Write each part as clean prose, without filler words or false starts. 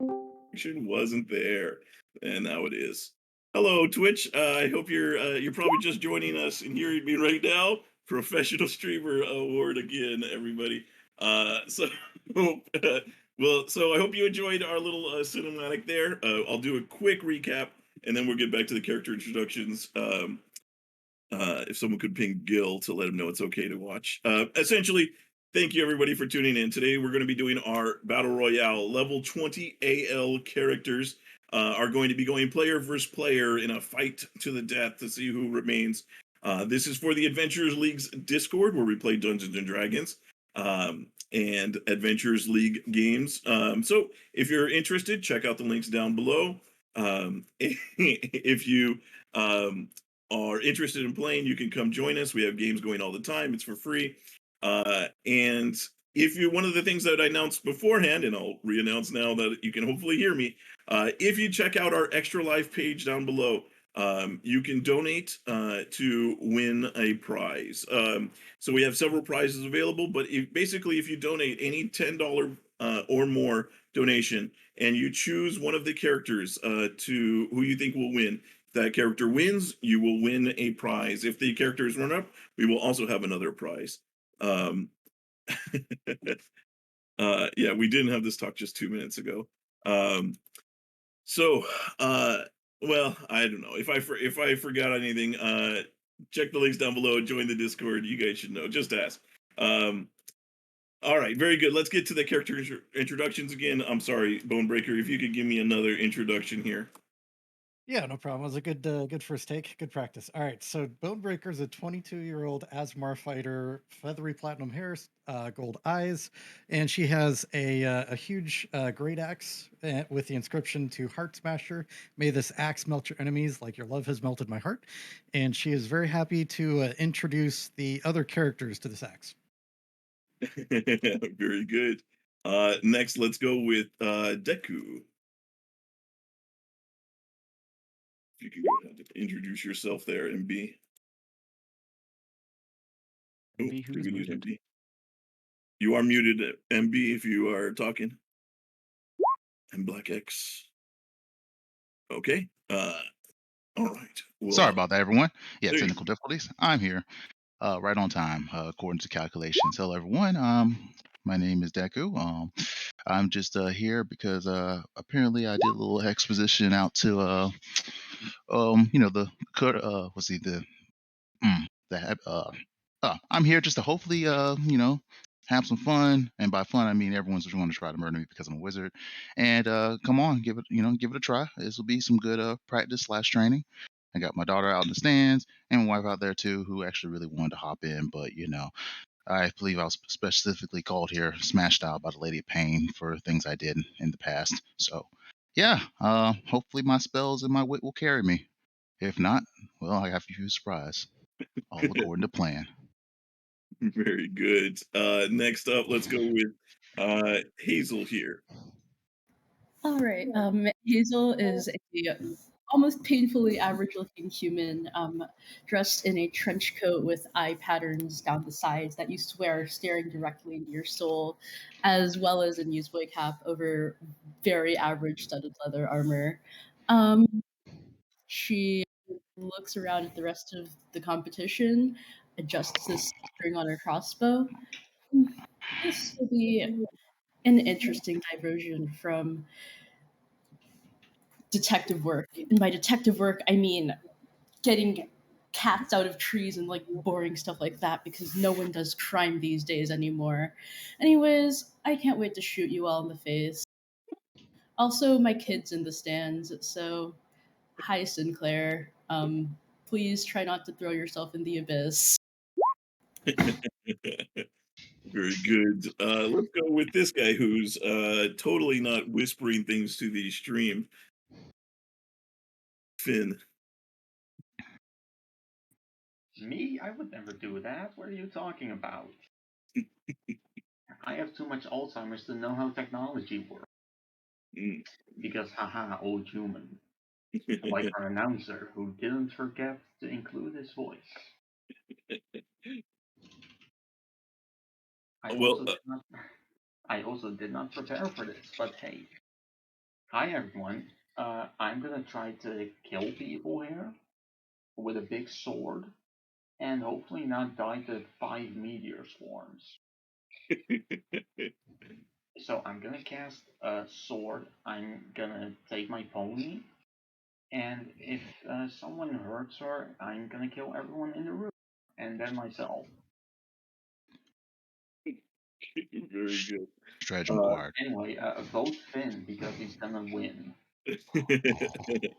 Wasn't there, and now it is. Hello, Twitch. I hope you're probably just joining us and hearing me right now. Professional streamer award again, everybody. So, so I hope you enjoyed our little cinematic there. I'll do a quick recap, and then we'll get back to the character introductions. If someone could ping Gil to let him know it's okay to watch. Essentially, thank you everybody for tuning in. Today we're going to be doing our Battle Royale. Level 20 AL characters are going to be going player versus player in a fight to the death to see who remains. This is for the Adventurers League's Discord, where we play Dungeons and Dragons and Adventurers League games. So if you're interested, check out the links down below. If you are interested in playing, you can come join us. We have games going all the time. It's for free. And if you, one of the things that I announced beforehand, and I'll re-announce now that you can hopefully hear me, if you check out our Extra Life page down below, you can donate to win a prize. So we have several prizes available, but basically if you donate any $10 or more donation, and you choose one of the characters to who you think will win, that character wins, you will win a prize. If the character is run up, we will also have another prize. Yeah, we didn't have this talk just 2 minutes ago. So, well, I don't know. If I forgot anything, check the links down below. Join the Discord. You guys should know. Just ask. All right, very good. Let's get to the character introductions again. I'm sorry, Bonebreaker, if you could give me another introduction here. Yeah, no problem. It was a good first take. Good practice. All right, so Bonebreaker is a 22-year-old Aasimar fighter, feathery platinum hair, gold eyes, and she has a huge great axe with the inscription to Heart Smasher. May this axe melt your enemies like your love has melted my heart. And she is very happy to introduce the other characters to this axe. Very good. Next, let's go with Deku. If you could go ahead and introduce yourself there, MB. Oh, MB, who is muted? MB. You are muted, MB, if you are talking. And Black X. Okay. All right. Well, Sorry about that, everyone. Yeah, technical difficulties. I'm here, right on time, according to calculations. Hello, everyone. My name is Deku. I'm just here because apparently I did a little exposition out to the what's the I'm here just to hopefully have some fun, and by fun I mean everyone's just going to try to murder me because I'm a wizard. And come on, give it a try. This will be some good practice / training. I got my daughter out in the stands and my wife out there too, who actually really wanted to hop in, but I believe I was specifically called here, smashed out by the Lady of Pain for things I did in the past. So yeah, hopefully my spells and my wit will carry me. If not, well, I have a huge surprise. All according to plan. Very good. Next up, let's go with Hazel here. All right. Hazel is a almost painfully average-looking human, dressed in a trench coat with eye patterns down the sides that you swear are staring directly into your soul, as well as a newsboy cap over very average studded leather armor. She looks around at the rest of the competition, adjusts the string on her crossbow. This will be an interesting diversion from detective work. And by detective work, I mean getting cats out of trees and like boring stuff like that because no one does crime these days anymore. Anyways, I can't wait to shoot you all in the face. Also, my kid's in the stands, so hi, Sinclair. Please try not to throw yourself in the abyss. Very good. Let's go with this guy who's totally not whispering things to the stream. Finn. Me? I would never do that. What are you talking about? I have too much Alzheimer's to know how technology works. Because, haha, old human. Like our announcer who didn't forget to include his voice. I also did not prepare for this, but hey, Hi everyone. I'm gonna try to kill people here with a big sword, and hopefully not die to 5 meteor swarms. So I'm gonna cast a sword. I'm gonna take my pony, and if someone hurts her, I'm gonna kill everyone in the room, and then myself. Very good. Strategy required. Anyway, vote Finn because he's gonna win.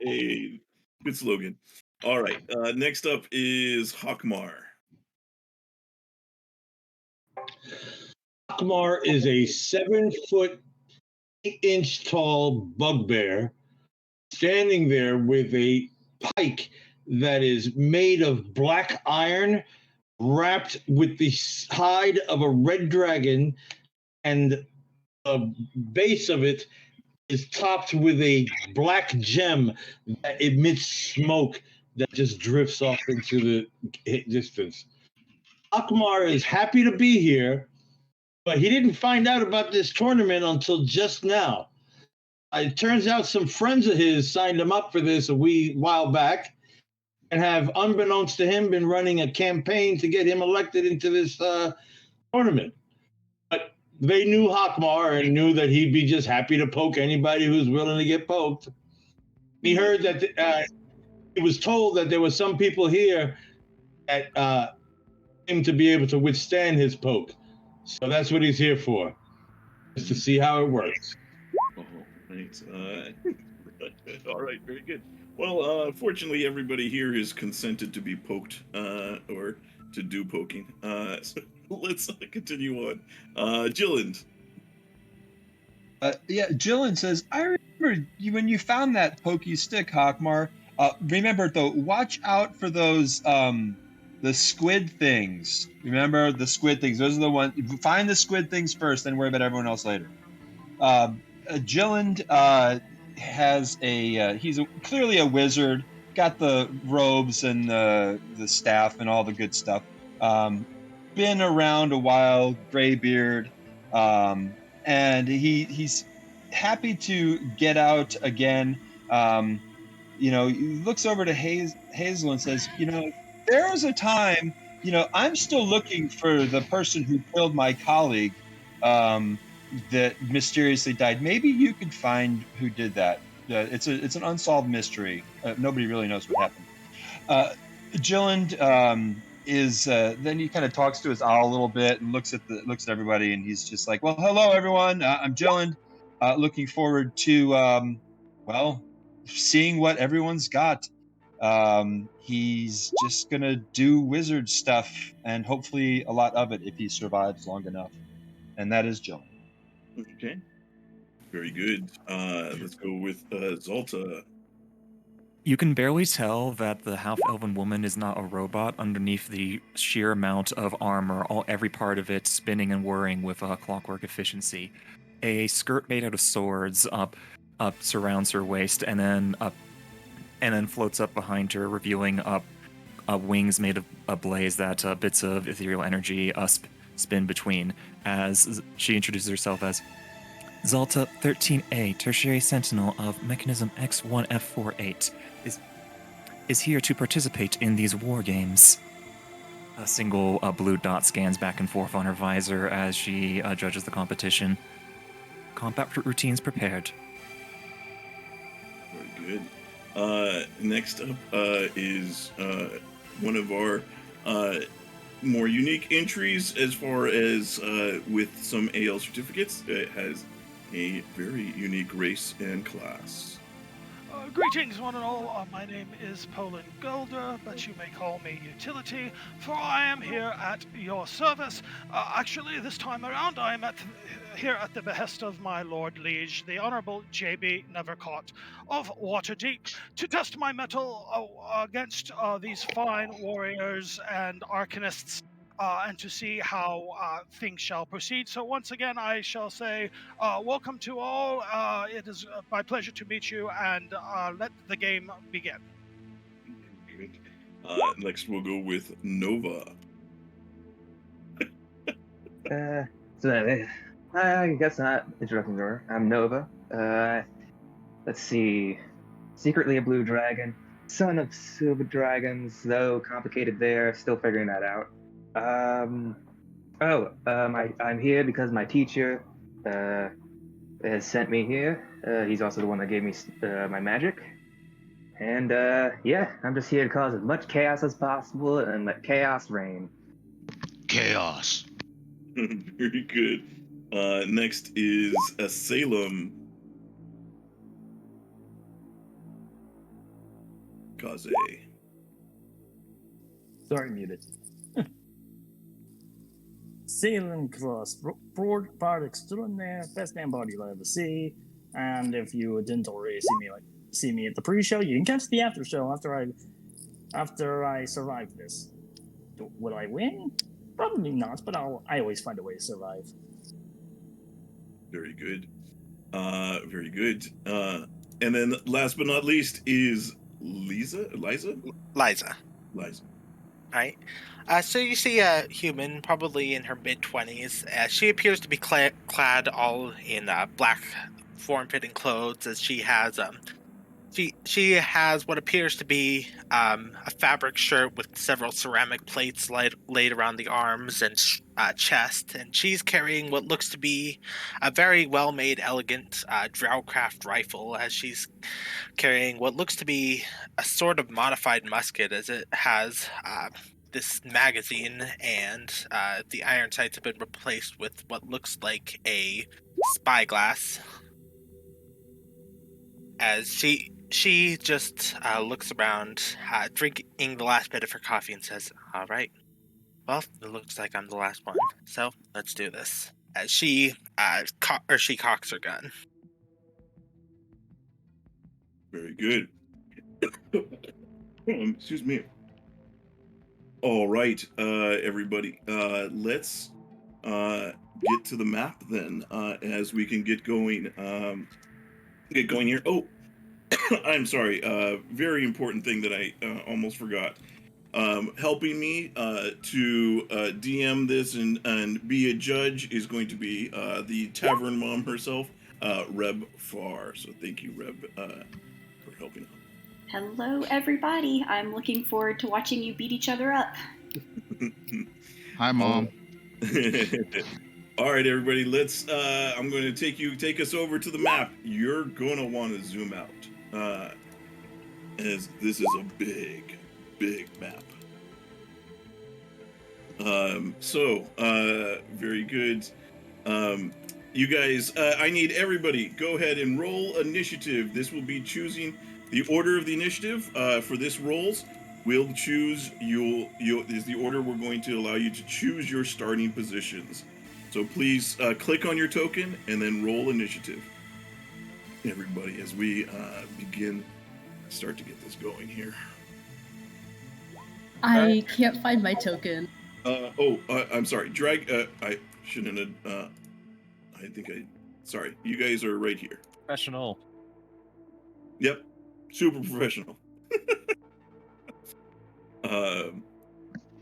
Hey, good slogan. All right. Next up is Hockmar. Hockmar is a 7-foot, 8-inch tall bugbear standing there with a pike that is made of black iron wrapped with the hide of a red dragon, and the base of it is topped with a black gem that emits smoke that just drifts off into the distance. Hockmar is happy to be here, but he didn't find out about this tournament until just now. It turns out some friends of his signed him up for this a wee while back and have, unbeknownst to him, been running a campaign to get him elected into this tournament. But they knew Hockmar and knew that he'd be just happy to poke anybody who's willing to get poked. He heard that he was told that there were some people here that him to be able to withstand his poke. So that's what he's here for, just to see how it works. Oh, right. All right, very good. Well, fortunately, everybody here is consented to be poked or to do poking. So let's continue on. Jyllynd. Yeah, Jyllynd says, I remember when you found that pokey stick, Hockmar. Remember, though, watch out for those, the squid things. Remember the squid things? Those are the ones. Find the squid things first, then worry about everyone else later. Jyllynd has he's clearly a wizard, got the robes and the staff and all the good stuff. Been around a while, gray beard, and he's happy to get out again. He looks over to Hazel and says, there was a time, I'm still looking for the person who killed my colleague that mysteriously died. Maybe you could find who did that. It's an unsolved mystery. Nobody really knows what happened. Jyllynd is then he kind of talks to his owl a little bit and looks at everybody, and he's just like, well, hello everyone, I'm Jyllynd, looking forward to seeing what everyone's got. He's just gonna do wizard stuff, and hopefully a lot of it if he survives long enough. And that is Jyllynd. Okay. Very good. Let's go with Zalta. You can barely tell that the half-elven woman is not a robot underneath the sheer amount of armor, every part of it spinning and whirring with clockwork efficiency. A skirt made out of swords up surrounds her waist, and then floats up behind her, revealing wings made of blaze that bits of ethereal energy spin between. As she introduces herself as Zalta 13A, Tertiary Sentinel of Mechanism X1F48, is here to participate in these war games. A single blue dot scans back and forth on her visor as she judges the competition. Combat routines prepared. Very good. Next up is one of our more unique entries as far as with some AL certificates. It has a very unique race and class. Greetings, one and all. My name is Poland Golder, but you may call me Utility, for I am here at your service. Actually, this time around, I am here at the behest of my Lord Liege, the Honourable J.B. Nevercaught of Waterdeep, to test my mettle against these fine warriors and arcanists, and to see how things shall proceed. So once again, I shall say, welcome to all. It is my pleasure to meet you, and let the game begin. Next, we'll go with Nova. I guess not introducing her. I'm Nova. let's see. Secretly a blue dragon. Son of silver dragons, though complicated there. Still figuring that out. I'm here because my teacher has sent me here. He's also the one that gave me my magic. And I'm just here to cause as much chaos as possible and let chaos reign. Chaos. Very good. Next is Salem. Kaze. Sorry, muted. Sailing across broad part extraordinaire, best damn body you'll ever see. And if you didn't already see me at the pre-show, you can catch the after show after I survive this. Will I win? Probably not, but I always find a way to survive. Very good. Very good. And then last but not least is Liza. All right. So you see a human, probably in her mid-20s. She appears to be clad all in black form-fitting clothes, as she has she has what appears to be a fabric shirt with several ceramic plates laid around the arms and chest, and she's carrying what looks to be a very well-made, elegant Drowcraft rifle, as she's carrying what looks to be a sort of modified musket, as it has this magazine, and the iron sights have been replaced with what looks like a spyglass. As she just looks around, drinking the last bit of her coffee, and says, "All right, well, it looks like I'm the last one, so let's do this." As she cocks her gun. Very good. Excuse me. All right, everybody. Let's get to the map then, as we can get going. Get going here. Oh, I'm sorry. Very important thing that I almost forgot. Helping me to DM this and be a judge is going to be the tavern mom herself, Reb Farr. So thank you, Reb, for helping out. Hello, everybody. I'm looking forward to watching you beat each other up. Hi, Mom. All right, everybody. Let's. I'm going to take us over to the map. You're going to want to zoom out, as this is a big map. Very good. You guys, I need everybody. Go ahead and roll initiative. This will be choosing the order of the initiative for this rolls. We'll choose is the order we're going to allow you to choose your starting positions. So please click on your token and then roll initiative. Everybody, as we start to get this going here. I can't find my token. I'm sorry. I shouldn't have. Sorry. You guys are right here. Professional. Yep. Super professional.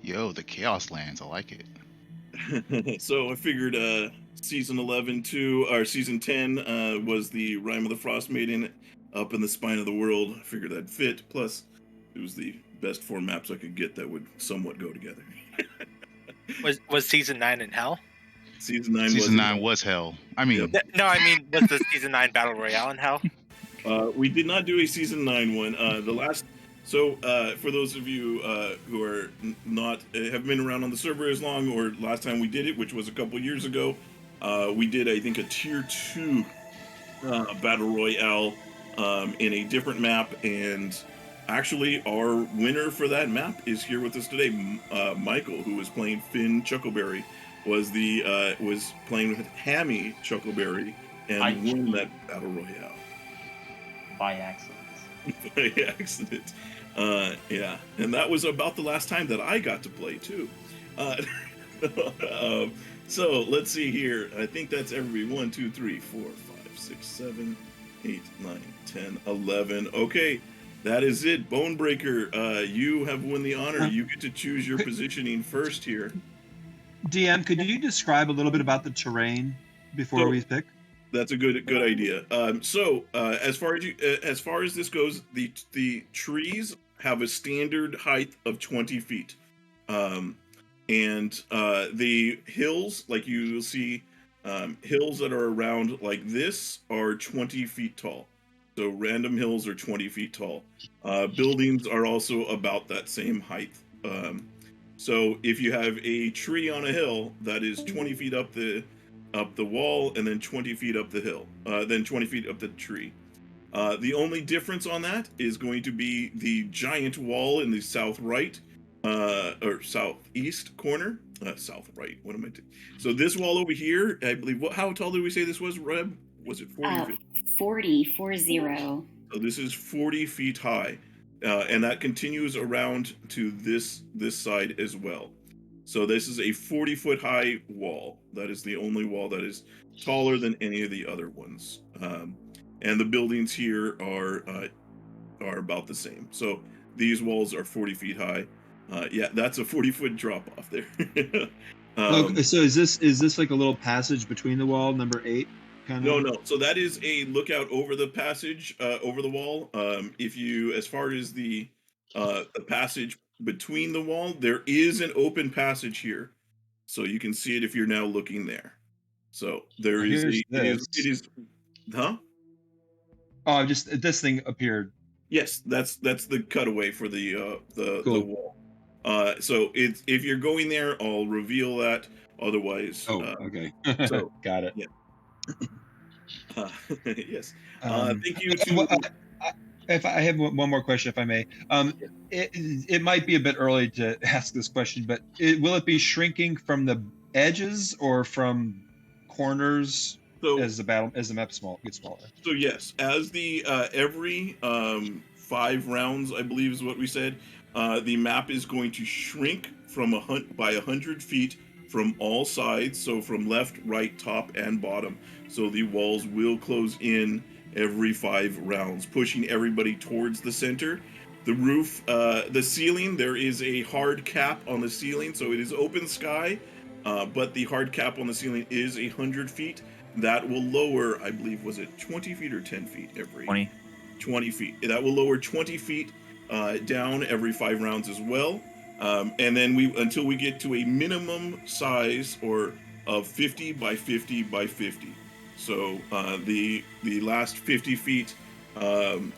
Yo, the Chaos Lands. I like it. So I figured season 11 or season 10 was the Rime of the Frost Maiden up in the spine of the world. I figured that'd fit. Plus, it was the best 4 maps I could get that would somewhat go together. Was season 9 in hell? Season 9 was hell. I mean, No, I mean, was the season 9 battle royale in hell? We did not do a season 9 one. The last. So for those of you who are not have been around on the server as long, or last time we did it, which was a couple years ago, we did I think a tier 2 battle royale in a different map, and actually our winner for that map is here with us today. Michael, who was playing Finn Chuckleberry, was playing with Hammy Chuckleberry and won that battle royale by accident. By accident. Yeah, and that was about the last time that I got to play too. So let's see here. I think that's everybody. 1, 2, 3, 4, 5, 6, 7, 8, 9, 10, 11. Okay, that is it. Bonebreaker, you have won the honor. You get to choose your positioning first here. DM, could you describe a little bit about the terrain before we pick? That's a good idea. So as far as this goes, the trees have a standard height of 20 feet, and the hills, like you will see, hills that are around like this are 20 feet tall. So random hills are 20 feet tall. Buildings are also about that same height. So if you have a tree on a hill that is 20 feet up the wall and then 20 feet up the hill, then 20 feet up the tree. The only difference on that is going to be the giant wall in the south right, or southeast corner. South right. What am I doing? So this wall over here, I believe. How tall did we say this was, Reb? Was it 40? 40. So this is 40 feet high, and that continues around to this side as well. So this is a 40-foot high wall. That is the only wall that is taller than any of the other ones. And the buildings here are about the same. So these walls are 40 feet high. Yeah, that's a 40-foot drop off there. So is this like a little passage between the wall, number 8? No. So that is a lookout over the passage, over the wall. If you, as far as the passage between the wall, there is an open passage here, so you can see it if you're now looking there. So there is Here's it is, huh? Oh, just this thing appeared. Yes, that's the cutaway for the Cool. wall. So it's, if you're going there, I'll reveal that. Otherwise, Okay. So Got it. Yeah. Yes. Thank you to. If I have one more question, if I may, it might be a bit early to ask this question, but will it be shrinking from the edges or from corners as the map gets smaller? So yes, as the every 5 rounds, I believe is what we said, the map is going to shrink from by 100 feet from all sides, so from left, right, top, and bottom. So the walls will close in every 5 rounds, pushing everybody towards the center. The roof, the ceiling, there is a hard cap on the ceiling, so it is open sky, but the hard cap on the ceiling is 100 feet. That will lower, I believe, was it 20 feet or 10 feet every? 20 feet. That will lower 20 feet down every 5 rounds as well. And then until we get to a minimum size of 50 by 50 by 50. So the last 50 feet of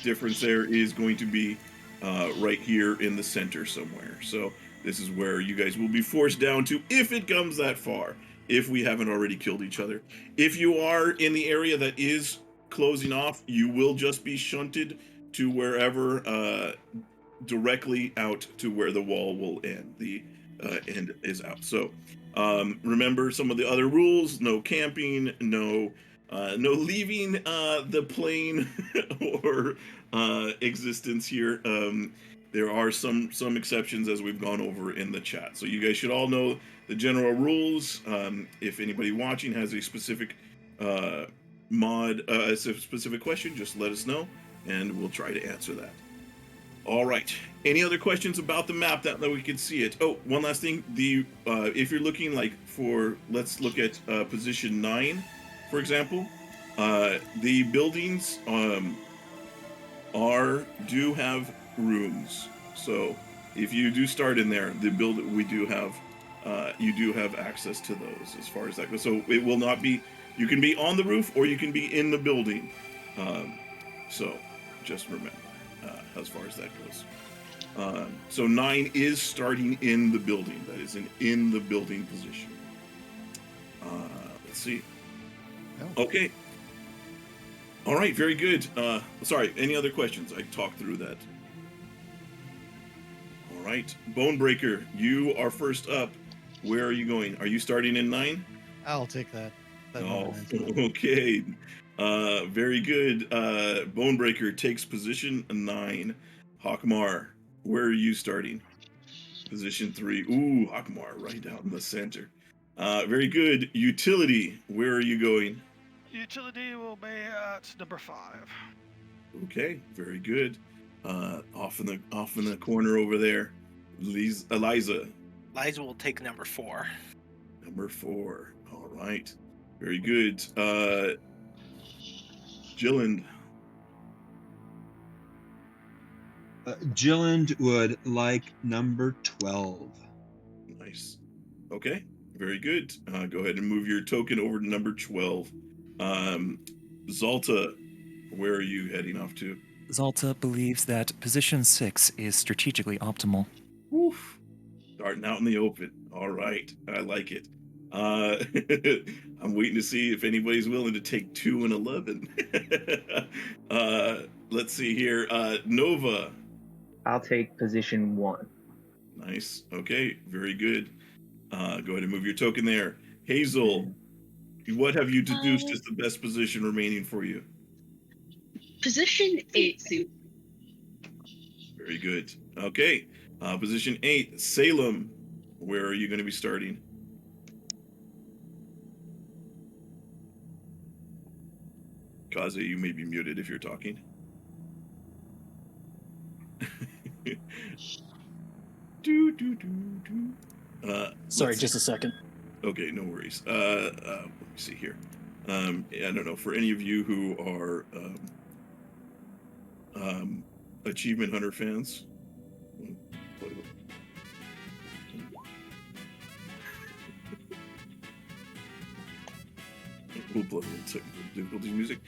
difference there is going to be right here in the center somewhere. So this is where you guys will be forced down to, if it comes that far, if we haven't already killed each other. If you are in the area that is closing off, you will just be shunted to wherever, directly out to where the wall will end. The end is out. So remember some of the other rules: no camping, no leaving the plane or existence here. There are some exceptions, as we've gone over in the chat. So you guys should all know the general rules. If anybody watching has a specific a specific question, just let us know, and we'll try to answer that. All right. Any other questions about the map that we can see it? Oh, one last thing. If you're looking let's look at position 9, for example. The buildings do have rooms. So if you do start in there, we do have you do have access to those as far as that goes. So it will not be, you can be on the roof or you can be in the building. So just remember as far as that goes. So 9 is starting in the building. That is in the building position. Let's see. Okay. All right, very good. Sorry, any other questions? I talked through that. All right, Bonebreaker, you are first up. Where are you going? Are you starting in 9? I'll take that. Oh, okay. Very good. Bonebreaker takes position 9. Hockmar, where are you starting? Position 3. Ooh, Hockmar, right down in the center. Very good. Utility, where are you going? Utility will be at number 5. Okay, very good. Off in the corner over there, Liza. Liza will take number 4. Number 4. All right. Very good. Jyllynd. Jyllynd would like number 12. Nice. Okay. Very good. Go ahead and move your token over to number 12. Zalta, where are you heading off to? Zalta believes that position 6 is strategically optimal. Woof. Starting out in the open. All right. I like it. I'm waiting to see if anybody's willing to take 2 and 11. Let's see here. Nova. I'll take position 1. Nice. Okay. Very good. Go ahead and move your token there. Hazel, what have you deduced as the best position remaining for you? Position 8 suit. Very good. Okay. Position 8, Salem. Where are you going to be starting? Kaze, you may be muted if you're talking. Sorry, just a second. Okay, no worries. Let me see here. I don't know, for any of you who are Achievement Hunter fans, we'll play a little technical difficulty music.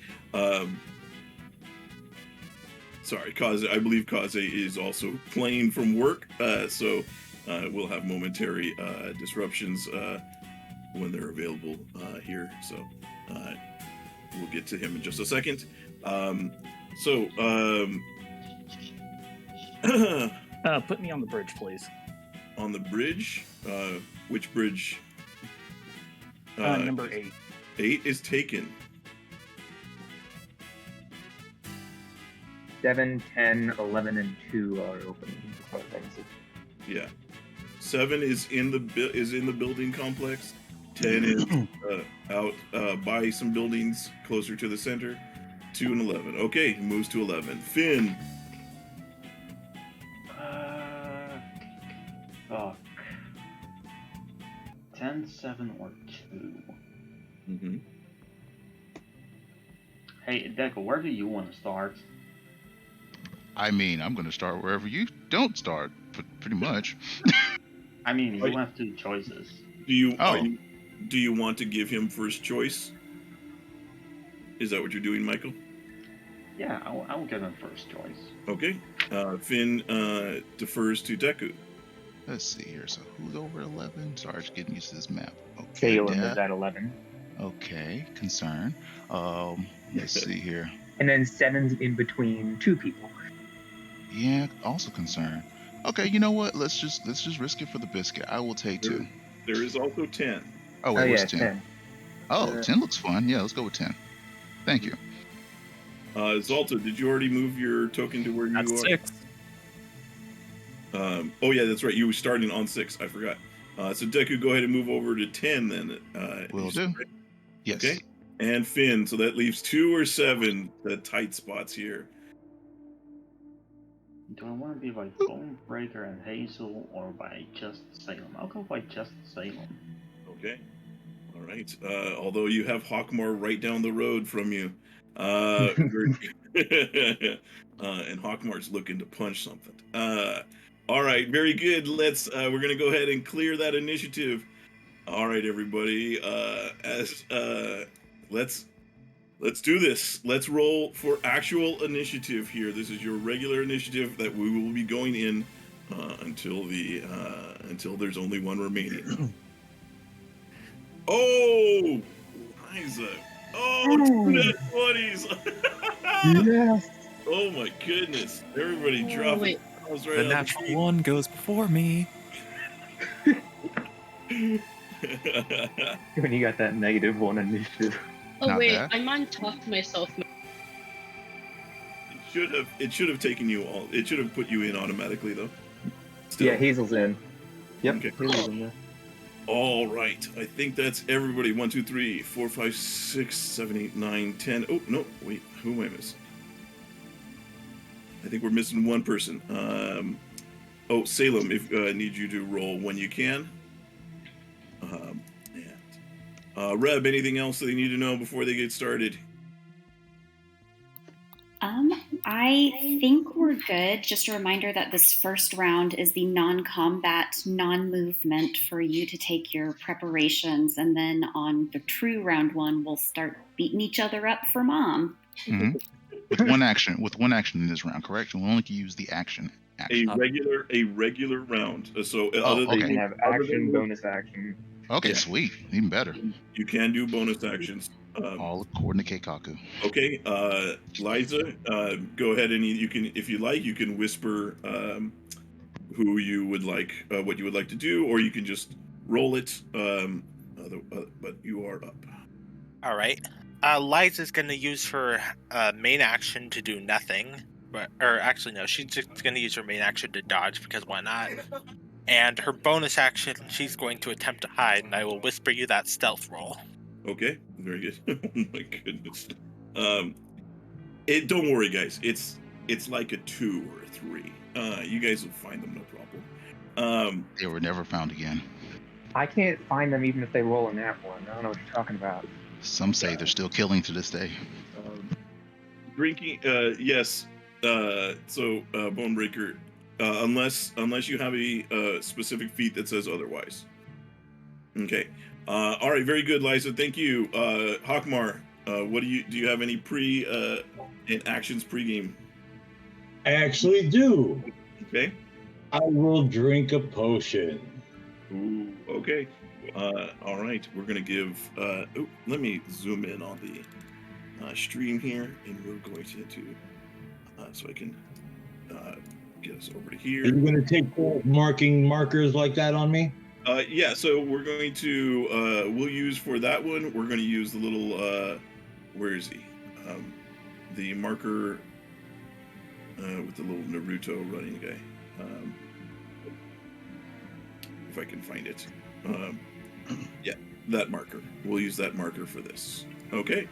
Sorry, Kaze. I believe Kaze is also playing from work, so we'll have momentary disruptions when they're available here. So we'll get to him in just a second. Put me on the bridge, please. On the bridge? Which bridge? Number 8. 8 is taken. 7, 10, 11, and 2 are open. As far as I can see. Yeah. 7 is in the building complex. 10 is out by some buildings closer to the center. 2 and 11. Okay, he moves to 11. Finn. Fuck. 10, 7, or 2. Mm-hmm. Hey, Deku, where do you want to start? I mean, I'm going to start wherever you don't start, pretty much. I mean, you have 2 choices. Do you want to give him first choice? Is that what you're doing, Michael? Yeah, I will give him first choice. Okay. Finn defers to Deku. Let's see here. So who's over 11? Sorry, just getting used to this map. Okay, Salem is at 11. Okay, concern. Let's see here. And then 7's in between 2 people. Yeah, also concern. Okay, you know what? Let's just risk it for the biscuit. I will take 2. There is also 10. Oh, wait, what's 10? 10. Oh, 10 looks fun. Yeah, let's go with 10. Thank you. Zalta, did you already move your token to where you are? 6. Oh yeah, that's right. You were starting on 6. I forgot. So Deku, go ahead and move over to 10 then. Will do. Yes. Okay. And Finn, so that leaves 2 or 7, the tight spots here. Do I want to be by Bonebreaker and Hazel or by just Salem? I'll go by just Salem. Okay. All right. Although you have Hockmar right down the road from you. And Hockmar's looking to punch something. All right, very good. We're gonna go ahead and clear that initiative. All right, everybody. Let's do this. Let's roll for actual initiative here. This is your regular initiative that we will be going in until there's only one remaining. Oh, Liza. Oh, 2 20s. Yes. Oh my goodness. Everybody drop it. Right, the natural 1 goes before me. When you got that -1 initiative. Oh Not wait, bad. I'm on top of myself. It should have taken you all. It should have put you in automatically though. Still. Yeah, Hazel's in. Yep, Okay. Hazel's in there. All right. I think that's everybody. 1, 2, 3, 4, 5, 6, 7, 8, 9, 10. Oh no, wait. Who am I missing? I think we're missing one person. Salem, if I need you to roll when you can. Reb, anything else that they need to know before they get started? I think we're good. Just a reminder that this first round is the non-combat, non-movement for you to take your preparations, and then on the true round one, we'll start beating each other up for mom. Mm-hmm. With one action in this round, correct? We'll only use the action. A regular round. So okay. You can have action, bonus action. Okay, Yeah. sweet, even better. You can do bonus actions. All according to Keikaku. Okay, Liza, go ahead and you can, if you like, you can whisper who you would like, what you would like to do, or you can just roll it. But you are up. All right. Liza's going to use her main action to do nothing. Or actually, no, she's just going to use her main action to dodge, because why not? And her bonus action, she's going to attempt to hide, and I will whisper you that stealth roll. Okay, very good. Oh my goodness. Don't worry, guys. It's like a 2 or a 3. You guys will find them, no problem. They were never found again. I can't find them even if they roll a nat one. I don't know what you're talking about. Some say they're still killing to this day. Drinking, yes. So Bonebreaker, unless you have a specific feat that says otherwise. Okay. All right. Very good, Liza. Thank you. Hockmar, what do you have any actions pregame? I actually do. Okay. I will drink a potion. Ooh. Okay. All right. We're gonna give. Let me zoom in on the stream here, and we're going to do so I can get us over to here. Are you going to take markers like that on me? Yeah, so we're going to we'll use for that one, we're going to use the little where is he? The marker with the little Naruto running guy. If I can find it. Yeah, that marker. We'll use that marker for this. Okay.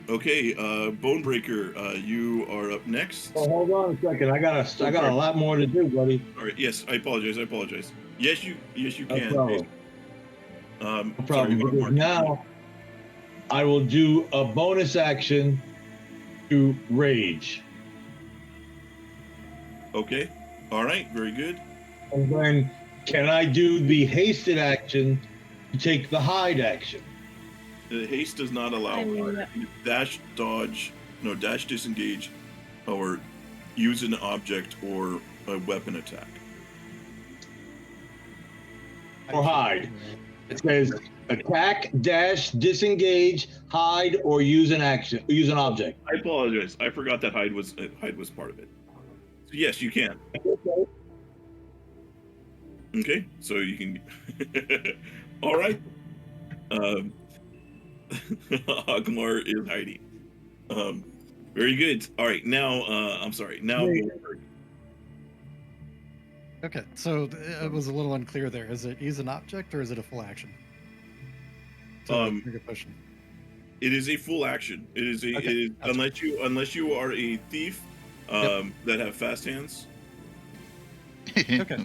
Okay, Bonebreaker, you are up next. Oh, hold on a second. I got a lot more to do, buddy. All right. Yes, I apologize. Yes, you can. No problem. No problem. Because now I will do a bonus action to rage. Okay. All right. Very good. And then can I do the hasted action to take the hide action? The haste does not allow dash, dodge, dash, disengage, or use an object or a weapon attack. Or hide. It says attack, dash, disengage, hide, or use an object. I apologize. I forgot that hide was part of it. So yes, you can. Okay, so you can. All right. Hockmar is hiding. Very good. All right, now I'm sorry. Now. Okay, so it was a little unclear there. Is it use an object or is it a full action? Make a potion. It is a full action. It is a Okay, unless you are a thief that have fast hands. Okay.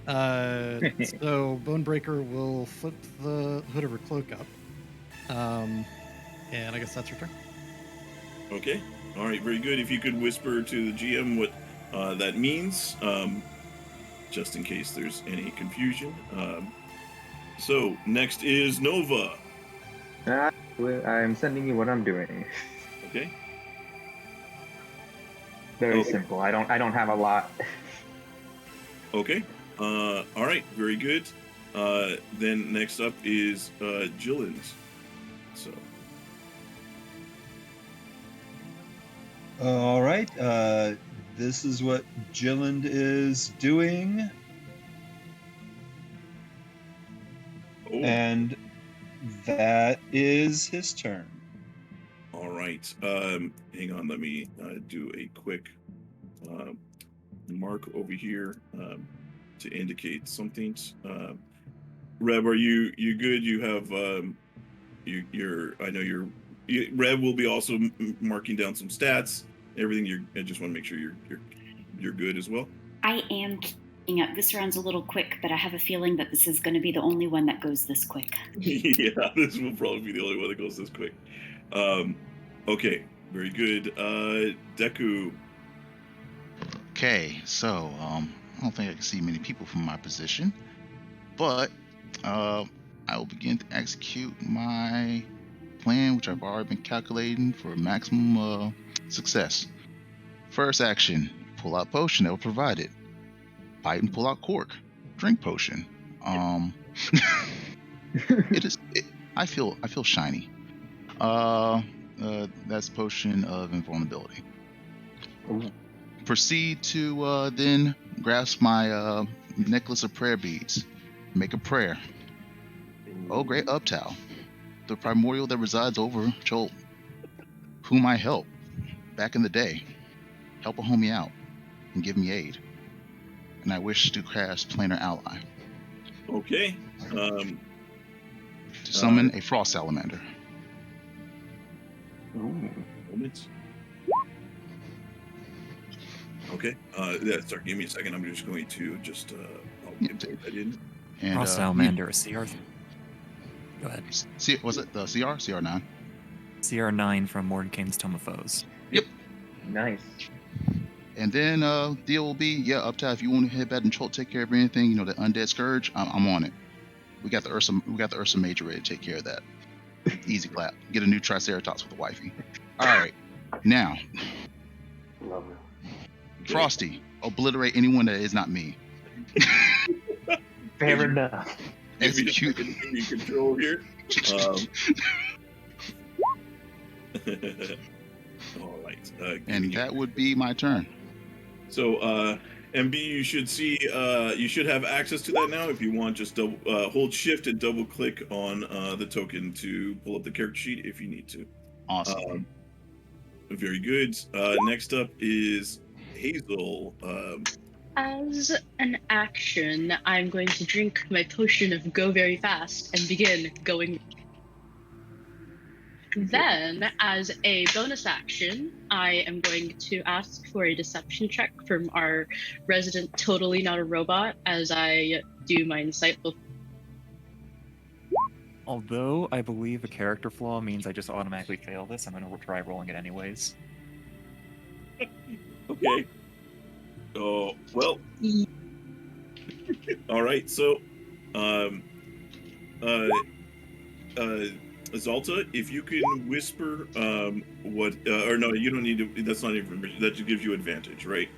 So Bonebreaker will flip the hood of her cloak up. And I guess that's your turn. Okay. All right. Very good. If you could whisper to the GM what that means, just in case there's any confusion. So next is Nova. I'm sending you what I'm doing. Okay. Very simple. I don't have a lot. Okay. All right. Very good. Then next up is Jyllynd. So. All right. This is what Jyllynd is doing. Oh. And that is his turn. All right. Hang on. Let me do a quick mark over here to indicate something. Reb, are you good? You have Reb will be also marking down some stats. Everything. I just want to make sure you're good as well. I am This round's a little quick, but I have a feeling that this is going to be the only one that goes this quick. Yeah, this will probably be the only one that goes this quick. Okay, very good. Deku. Okay, so I don't think I can see many people from my position, but I will begin to execute my plan, which I've already been calculating for maximum success. First action, pull out potion that will provide it. Bite and pull out cork. Drink potion. I feel shiny. That's potion of invulnerability. Proceed to then grasp my necklace of prayer beads. Make a prayer. Oh, great Uptow, the primordial that resides over Cholt, whom I helped back in the day. Help a homie out and give me aid. And I wish to cast Planar Ally. Okay. To summon a Frost Salamander. Moments. Okay. Sorry, give me a second. I'm just going to I'll import that in. And Frost Salamander, CR. Go ahead. Was it the CR? CR9? CR9 from Mordenkainen's Tome of Foes. Yep. Nice. And then deal will be, Uptown, if you want to head back and take care of anything, the Undead Scourge, I'm on it. We got the Ursa Major ready to take care of that. Easy clap. Get a new Triceratops with the wifey. All right. Now. Love it. Frosty, obliterate anyone that is not me. Fair enough. Execute. Give me control here. All right. And that would be my turn. So, MB, you should see, you should have access to that now. If you want, just hold shift and double click on the token to pull up the character sheet if you need to. Awesome. Very good. Next up is Hazel. As an action, I'm going to drink my potion of Go Very Fast and begin going. Then, as a bonus action, I am going to ask for a deception check from our resident Totally Not a Robot as I do my insightful. Although I believe a character flaw means I just automatically fail this, I'm going to try rolling it anyways. Okay. Oh, well. All right, so, Zalta, if you can whisper or no, you don't need to, that's not information, that just gives you advantage, right?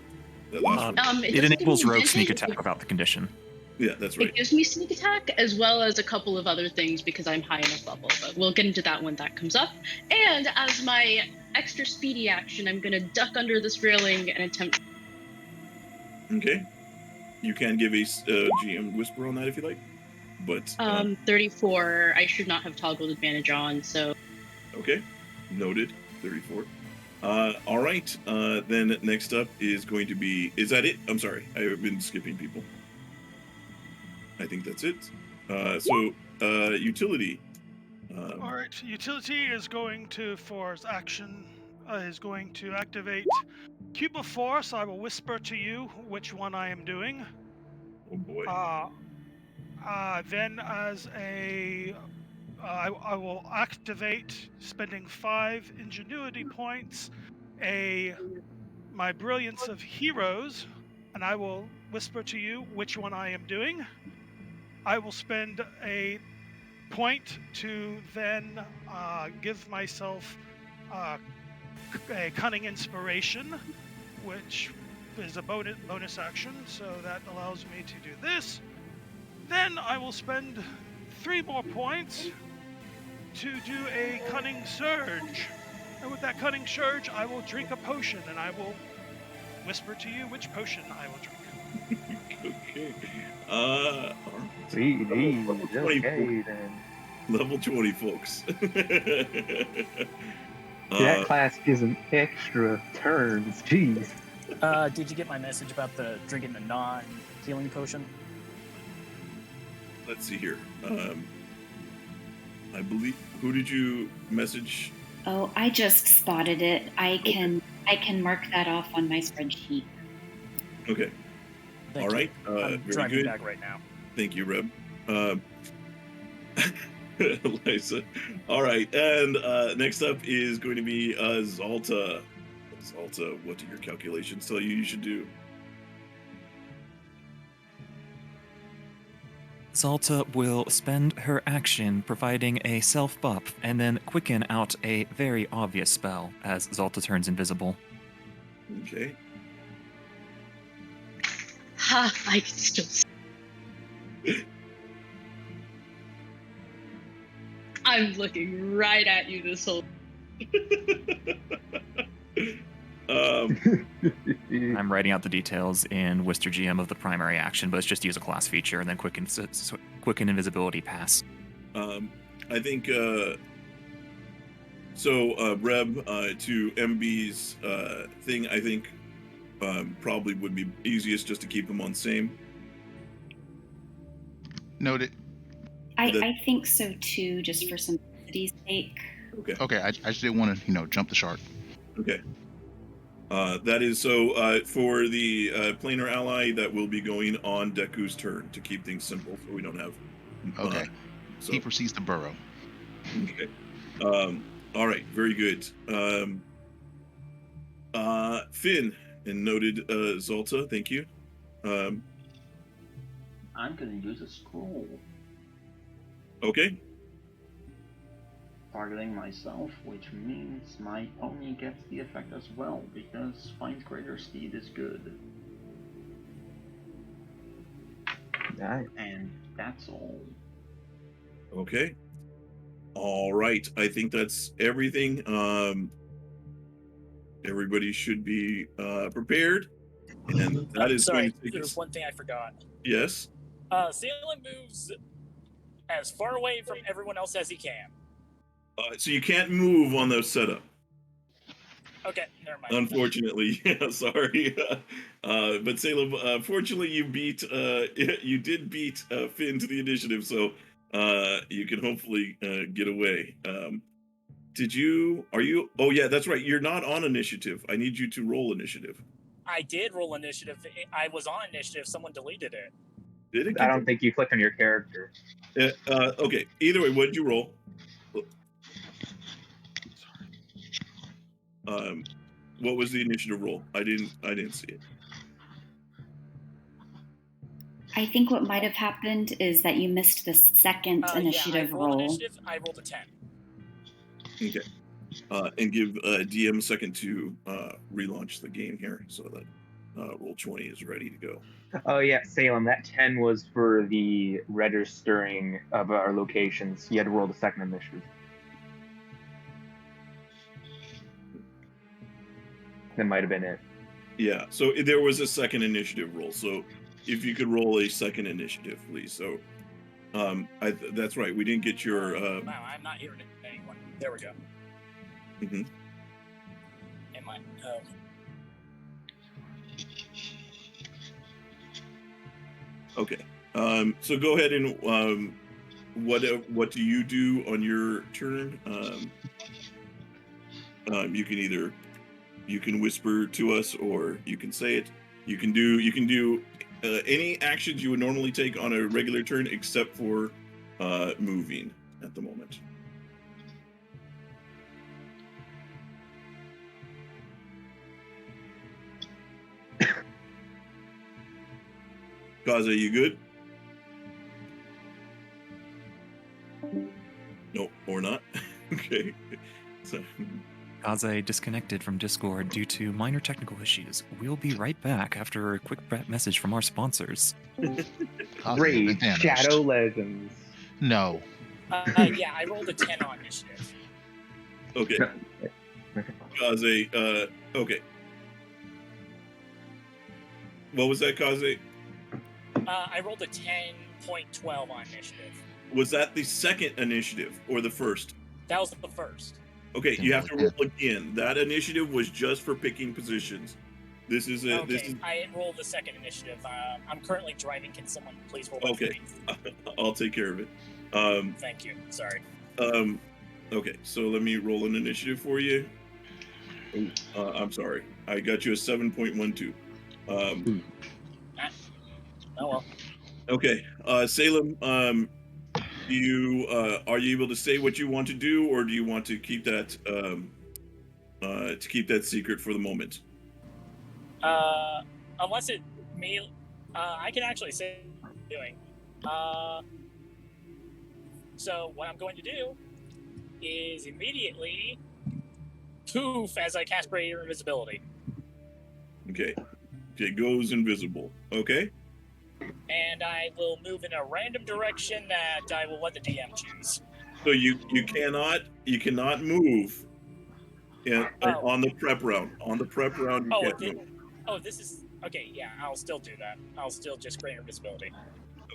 That last one. It enables rogue sneak attack without the condition. Yeah, that's right. It gives me sneak attack as well as a couple of other things because I'm high enough level, but we'll get into that when that comes up. And as my extra speedy action, I'm going to duck under this railing and attempt. Okay. You can give a GM whisper on that if you like, but 34. I should not have toggled advantage on, so. Okay, noted. 34. All right. Then next up is going to be. Is that it? I'm sorry, I've been skipping people. I think that's it. Utility. All right, utility is going to, for its action, is going to activate Cube of Force. I will whisper to you which one I am doing. Oh boy. Then as a, I will activate, spending 5 ingenuity points, my Brilliance of Heroes, and I will whisper to you which one I am doing. I will spend a point to then give myself a Cunning Inspiration, which is a bonus action, so that allows me to do this. Then I will spend 3 more points to do a Cunning Surge. And with that Cunning Surge, I will drink a potion, and I will whisper to you which potion I will drink. Okay. Okay, then. Level 20, folks. That class gives them extra turns. Jeez. Did you get my message about the drinking the non-healing potion? Let's see here. I believe. Who did you message? Oh, I just spotted it. I can mark that off on my spreadsheet. Okay. Thank All you. right. I'm Very driving good. back right now. Thank you, Reb. Liza. All right, and next up is going to be Zalta. Zalta, what do your calculations tell you should do? Zalta will spend her action providing a self buff and then quicken out a very obvious spell as Zalta turns invisible. Okay. Ha! I can still. I'm looking right at you this whole. I'm writing out the details in Wister GM of the primary action, but it's just use a class feature and then quicken invisibility pass. I think Reb, to MB's thing, I think probably would be easiest just to keep him on same. Noted. I think so too, just for simplicity's sake. Okay. Okay, I just didn't want to, jump the shark. Okay. That is so for the planar ally that will be going on Deku's turn to keep things simple, so we don't have. Okay. So. He proceeds to burrow. Okay. All right. Very good. Finn and noted Zalta. Thank you. I'm gonna use a scroll. Okay. Targeting myself, which means my pony gets the effect as well, because finds greater speed is good. Nice. And that's all. Okay. All right. I think that's everything. Everybody should be prepared, and that is Sorry, going to take there's us. one thing I forgot. Yes. Salem moves as far away from everyone else as he can. So you can't move on those setup. Okay, never mind. Unfortunately, yeah, sorry. But Salem, fortunately, you did beat Finn to the initiative, so you can hopefully get away. Oh yeah, that's right. You're not on initiative. I need you to roll initiative. I did roll initiative. I was on initiative. Someone deleted it. Did it? I don't think you clicked on your character. Okay. Either way, what did you roll? What was the initiative roll? I didn't see it. I think what might have happened is that you missed the second initiative roll. Initiative, I rolled a 10. Okay. And give DM a second to relaunch the game here so that roll 20 is ready to go. Oh yeah, Salem, that 10 was for the registering of our locations. You had to roll the second initiative. That might have been it. Yeah, so there was a second initiative roll. So if you could roll a second initiative, please. So that's right. We didn't get your. Wow, I'm not hearing anyone. There we go. Mm-hmm. Am I? Okay. So go ahead and what do you do on your turn? You can whisper to us, or you can say it. You can do any actions you would normally take on a regular turn, except for moving at the moment. Kaze, you good? No, or not. Okay. So. Kaze disconnected from Discord due to minor technical issues. We'll be right back after a quick message from our sponsors. Raid Shadow Legends. No. Yeah, I rolled a 10 on initiative. Okay. Kaze, okay. What was that, Kaze? I rolled a 10.12 on initiative. Was that the second initiative or the first? That was the first. Okay, you have to roll again. That initiative was just for picking positions. This is it. Okay, I rolled the second initiative. I'm currently driving. Can someone please roll? Okay, I'll take care of it. Thank you. Sorry. Okay, so let me roll an initiative for you. I'm sorry. I got you a 7.12. Oh well. Okay, Salem. Do you are you able to say what you want to do, or do you want to keep that secret for the moment? Unless it me, I can actually say what I'm doing. So what I'm going to do is immediately poof as I cast Barrier Invisibility. Okay. It goes invisible. Okay. And I will move in a random direction that I will let the DM choose. So you cannot move on the prep round. On the prep round, you can't move. Oh, this is okay. Yeah, I'll still do that. I'll still just grant invisibility.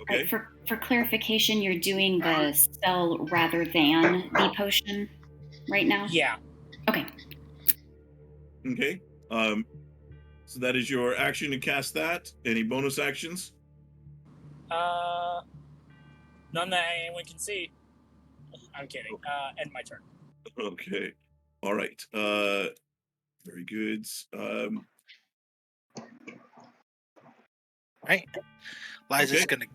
Okay. For clarification, you're doing the spell rather than the potion right now? Yeah. Okay. Okay. So that is your action to cast that. Any bonus actions? None that anyone can see. I'm kidding. End my turn. Okay. All right. Very good. Right. Liza's gonna.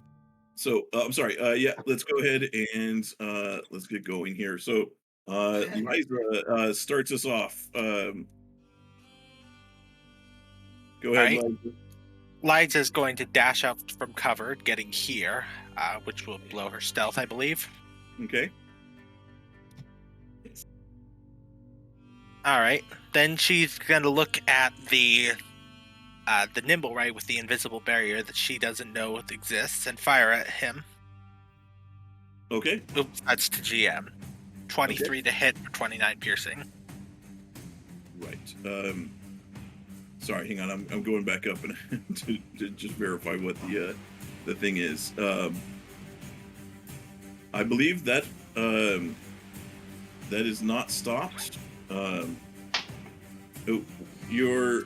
So I'm sorry. Yeah, let's go ahead and let's get going here. So Liza starts us off. Go ahead, Right. Liza. Liza's going to dash out from cover, getting here, which will blow her stealth, I believe. Okay. All right. Then she's gonna look at the nimble, right, with the invisible barrier that she doesn't know exists, and fire at him. Okay. Oops, that's to GM. 23 to hit for 29 piercing. Right. Sorry, hang on. I'm going back up and to just verify what the thing is. I believe that that is not stopped. Your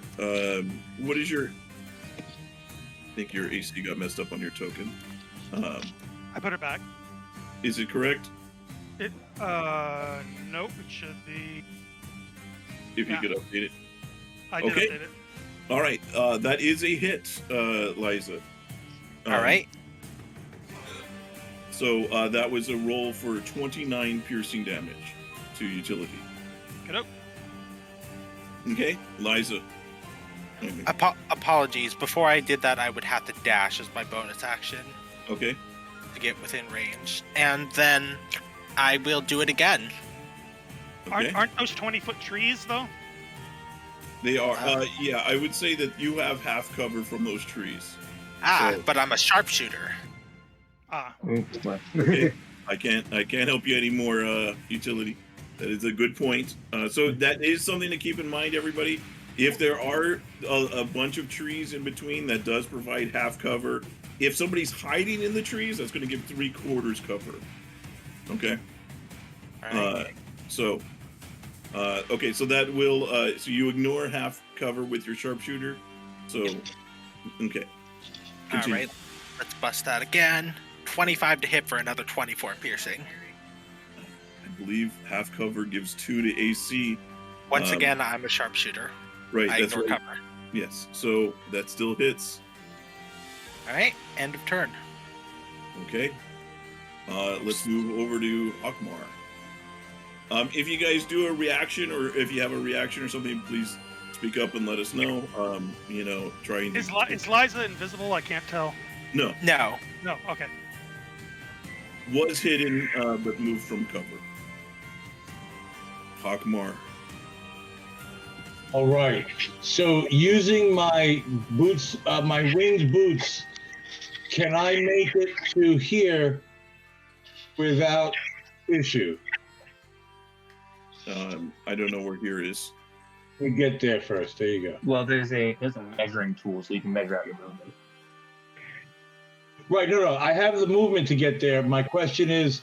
what is your? I think your AC got messed up on your token. I put it back. Is it correct? It nope. It should be. If you could update it. I did update it. All right. That is a hit, Liza. All right. So that was a roll for 29 piercing damage to utility. Get up. Okay, Liza. Apologies. Before I did that, I would have to dash as my bonus action. Okay. To get within range, and then I will do it again. Okay. Aren't those 20-foot trees though? They are. Yeah, I would say that you have half cover from those trees. But I'm a sharpshooter. Okay. I can't help you anymore, utility. That is a good point. So that is something to keep in mind, everybody. If there are a bunch of trees in between, that does provide half cover. If somebody's hiding in the trees, that's going to give 3/4 cover. Okay. Right. Okay, so that will so you ignore half cover with your sharpshooter. So okay. All right. Let's bust that again. 25 to hit for another 24 piercing. I believe half cover gives 2 to AC. Once again, I'm a sharpshooter. Right, I that's ignore right. cover. Yes, so that still hits. All right, end of turn. Okay. Let's move over to Hockmar. If you guys do a reaction, or if you have a reaction or something, please speak up and let us know. Trying to... Is Liza invisible? I can't tell. No. No. No, okay. Was hidden, but moved from cover. Hockmar. All right. So using my boots, my winged boots, can I make it to here without issue? I don't know where here is. We get there first. There you go. Well, there's a measuring tool, so you can measure out your movement. Right. No. I have the movement to get there. My question is.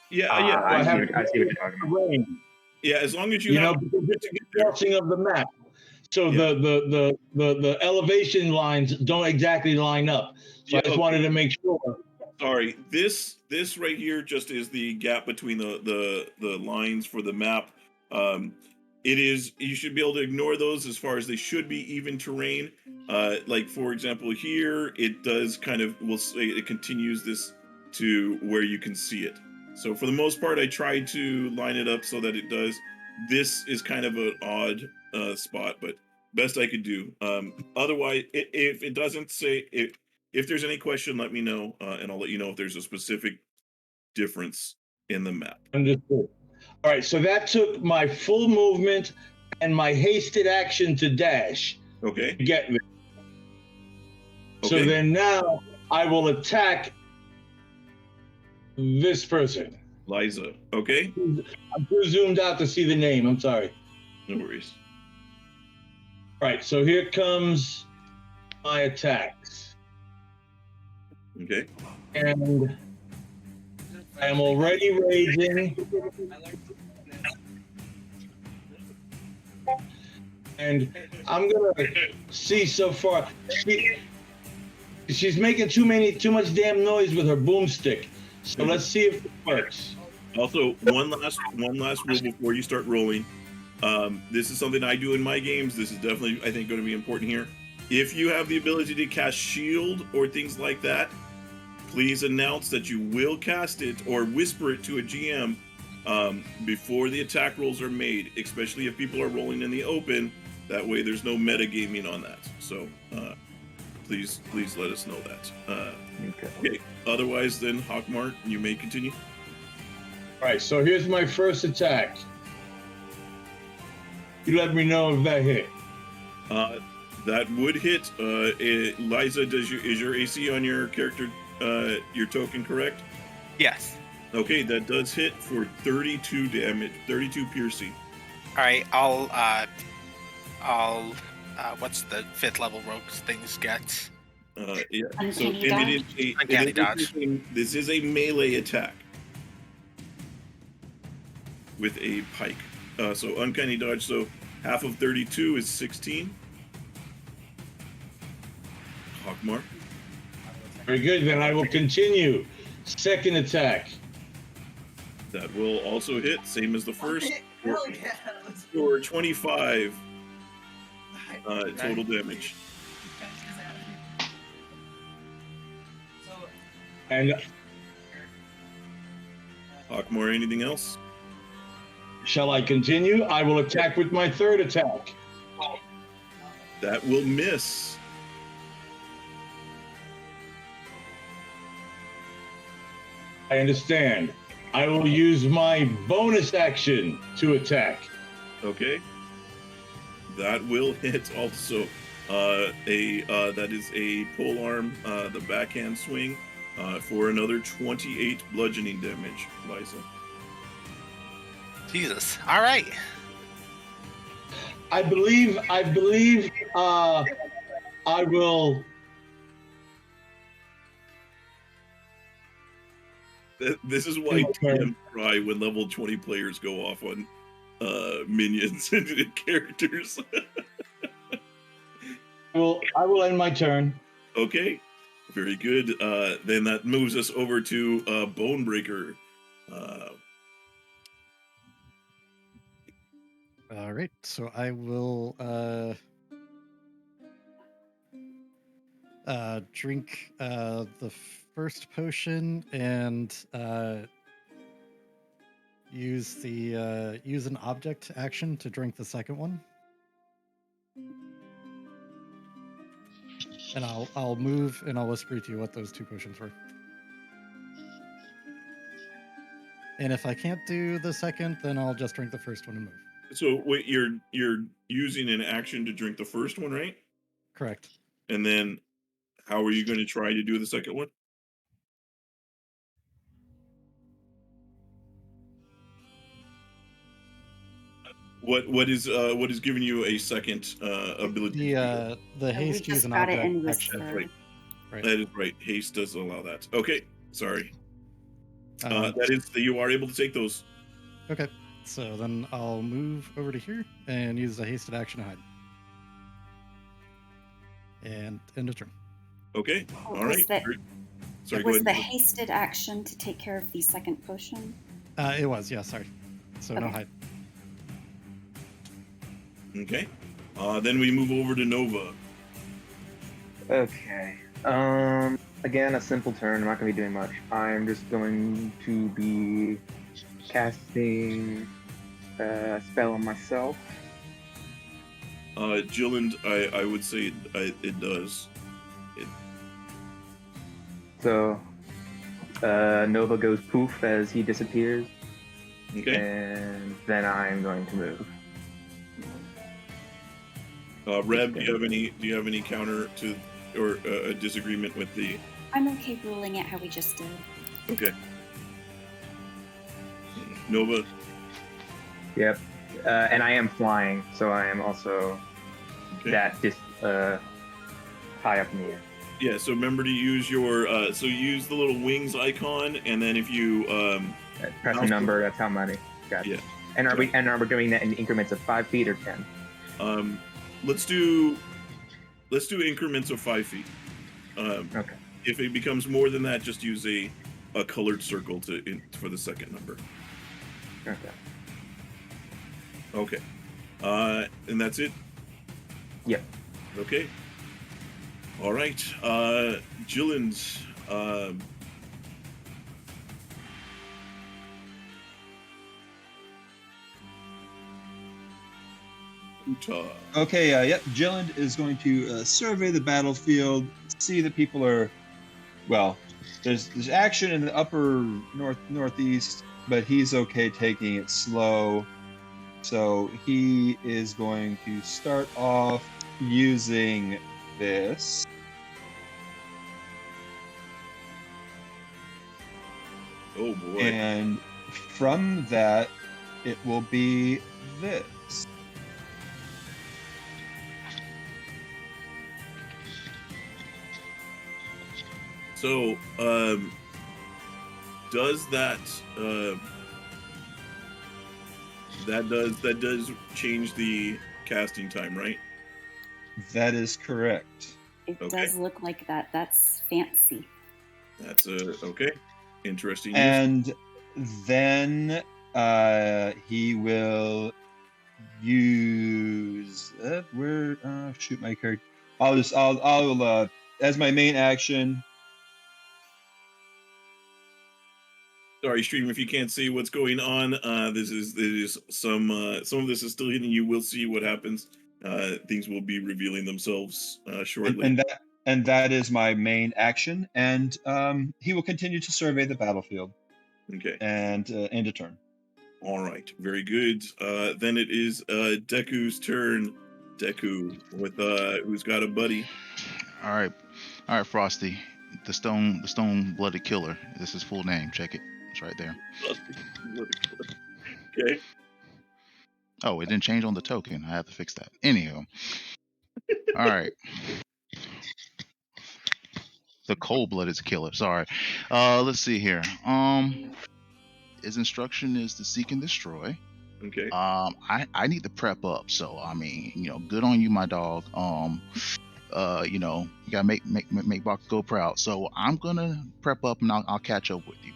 Yeah. I see what you're talking about. Yeah, as long as you have, because it's a crossing of the map, so the elevation lines don't exactly line up. So I just wanted to make sure. Sorry, this right here just is the gap between the lines for the map. it is, you should be able to ignore those as far as they should be even terrain. Like for example here, it does kind of, we'll say it continues this to where you can see it. So for the most part, I tried to line it up so that it does. This is kind of an odd spot, but best I could do. Otherwise, if it doesn't say, if there's any question, let me know, and I'll let you know if there's a specific difference in the map. Understood. All right, so that took my full movement and my hasted action to dash. Okay. To get there. So Okay. then now I will attack this person. Liza. Okay. I'm too zoomed out to see the name. I'm sorry. No worries. All right, so here comes my attacks. Okay. And I am already raging. And I'm gonna see so far. She's making too much damn noise with her boomstick. So let's see if it works. Also, one last rule before you start rolling. This is something I do in my games. This is definitely, I think, going to be important here. If you have the ability to cast shield or things like that, please announce that you will cast it or whisper it to a GM before the attack rolls are made, especially if people are rolling in the open. That way there's no metagaming on that. So please let us know that. Okay. Otherwise, then, Hockmar, you may continue. All right, so here's my first attack. You let me know if that hit. That would hit. Liza, is your AC on your character, your token correct? Yes. Okay, that does hit for 32 damage, 32 piercing. All right, I'll what's the 5th level rogues things get? Yeah. Uncanny dodge. Uncanny dodge. This is a melee attack with a pike. So uncanny dodge. So half of 32 is 16. Hockmar. Very good. Then I will continue. Second attack. That will also hit, same as the first. For 25 total damage. And Hockmar, anything else? Shall I continue? I will attack with my third attack. That will miss. I understand. I will use my bonus action to attack. Okay. That will hit also. That is a polearm, the backhand swing, for another 28 bludgeoning damage, Liza. Jesus. All right. I believe I will. This is why TMs cry when level 20 players go off on minions and characters. Well, I will end my turn. Okay, very good. Then that moves us over to Bonebreaker. All right, so I will drink the first potion and use an object action to drink the second one. And I'll move and I'll whisper to you what those 2 potions were. And if I can't do the second, then I'll just drink the first one and move. So wait, you're using an action to drink the first one, right? Correct. And then how are you going to try to do the second one? What is giving you a second ability? The haste use an object action. That's right. That is right. Haste does allow that. Okay, sorry. That is, you are able to take those. Okay, so then I'll move over to here and use the hasted action to hide. And end of turn. Okay, all right. Sorry, go was ahead. the hasted action to take care of the second potion? It was, yeah, sorry. So no hide. Okay. Then we move over to Nova. Okay. Again, a simple turn. I'm not going to be doing much. I'm just going to be casting a spell on myself. Jyllynd, I would say it does. So, Nova goes poof as he disappears. Okay. And then I'm going to move. Reb, do you have any counter to or a disagreement with the? I'm okay ruling it how we just did. Okay. Nova. Yep. And I am flying, so I am also high up in the air. Yeah. So remember to use your so use the little wings icon, and then if you press a number, that's how many. Gotcha. Yeah. And are we doing that in increments of 5 feet or 10? Let's do increments of 5 feet. Okay. If it becomes more than that, just use a colored circle for the second number. Okay. Okay. And that's it? Yep. Okay. All right. Jyllynd, Kuta. Okay, yep. Jyllynd is going to survey the battlefield, see that people are, well, there's action in the upper northeast, but he's okay taking it slow. So he is going to start off using this. Oh boy. And from that, it will be this. So, does that that does change the casting time, right? That is correct. It Okay. does look like that. That's fancy. That's okay. Interesting. News. And then he will use shoot my card. I'll as my main action. Sorry, stream. If you can't see what's going on, this is some of this is still hidden. You will see what happens. Things will be revealing themselves shortly. And that is my main action. And he will continue to survey the battlefield. Okay. And end a turn. All right. Very good. Then it is Deku's turn. Deku with who's got a buddy. All right, Frosty, the stone-blooded killer. This is his full name. Check it. It's right there. Okay. Oh, it didn't change on the token. I have to fix that. Anyhow. All right. The cold-blooded killer. Sorry. Let's see here. His instruction is to seek and destroy. Okay. I need to prep up. So I mean, good on you, my dog. You gotta make Bach go proud. So I'm gonna prep up and I'll catch up with you.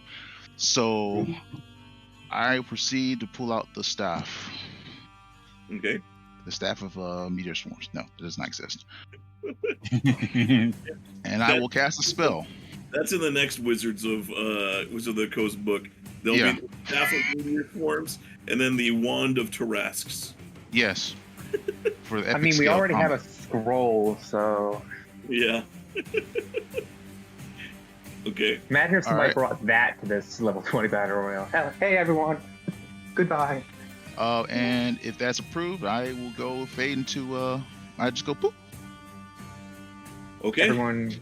So I proceed to pull out the staff. Okay. The staff of meteor swarms. No, it does not exist. And I will cast a spell. That's in the next Wizards of the Coast book. There'll be the staff of meteor swarms and then the wand of Tarrasques. Yes. For the I mean, we already have a scroll, so yeah. Okay. Imagine if somebody brought that to this level 20 battle royale. Hey everyone, goodbye. And if that's approved, I will go fade into I just go poop. Okay. Everyone.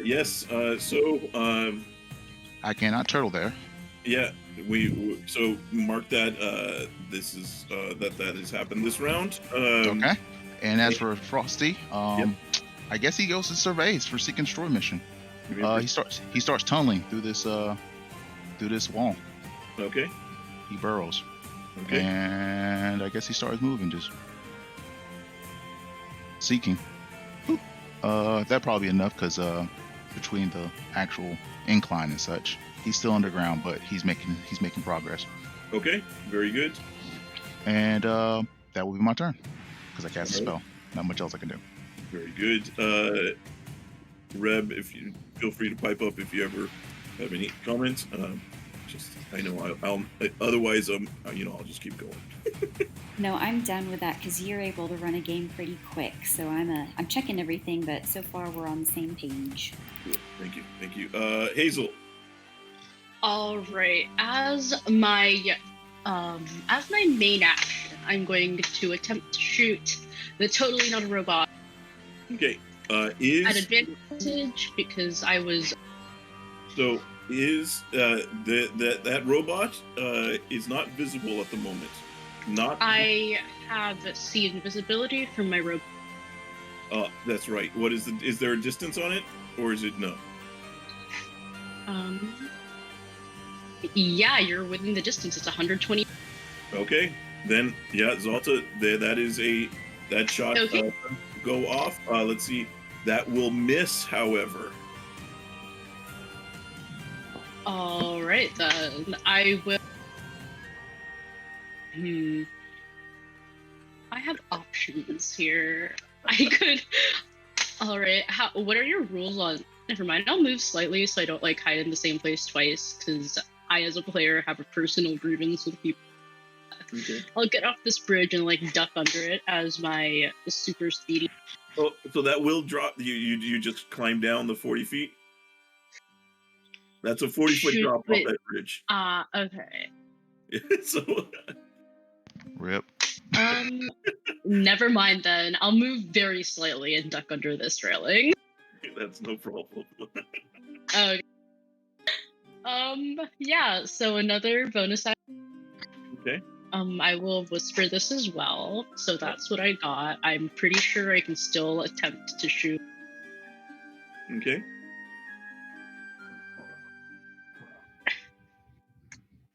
Yes. So I cannot turtle there. Yeah. So mark that. This is that has happened this round. Okay. And as for Frosty, I guess he goes and surveys for seek and destroy mission. He starts tunneling through this wall. Okay. He burrows. Okay. And I guess he starts moving, just seeking. That probably enough because between the actual incline and such, he's still underground, but he's making progress. Okay. Very good. And that will be my turn because I cast a spell. Not much else I can do. Very good. Reb, if you feel free to pipe up if you ever have any comments. I know I'll otherwise I'll just keep going. No, I'm done with that because you're able to run a game pretty quick. So I'm checking everything, but so far we're on the same page. Cool. Thank you. Hazel. All right. As my main action, I'm going to attempt to shoot the totally not a robot. Okay. At advantage because I was. So is that robot is not visible at the moment. I have seen invisibility from my robot. That's right. What is there a distance on it, or is it no? Yeah, you're within the distance. It's 120. Okay, then yeah, Zalta, that shot okay. Go off. Let's see. That will miss, however. All right, then I will. I have options here. I could. All right. What are your rules on? Never mind. I'll move slightly so I don't hide in the same place twice, because I, as a player, have a personal grievance with people. Okay. I'll get off this bridge and duck under it as my super speedy. Oh, so that will drop. You just climb down the 40 feet. That's a 40-foot drop off that bridge. Okay. So. Rip. Never mind then. I'll move very slightly and duck under this railing. That's no problem. Okay. Yeah, so another bonus action. Okay. I will whisper this as well. So that's what I got. I'm pretty sure I can still attempt to shoot. Okay.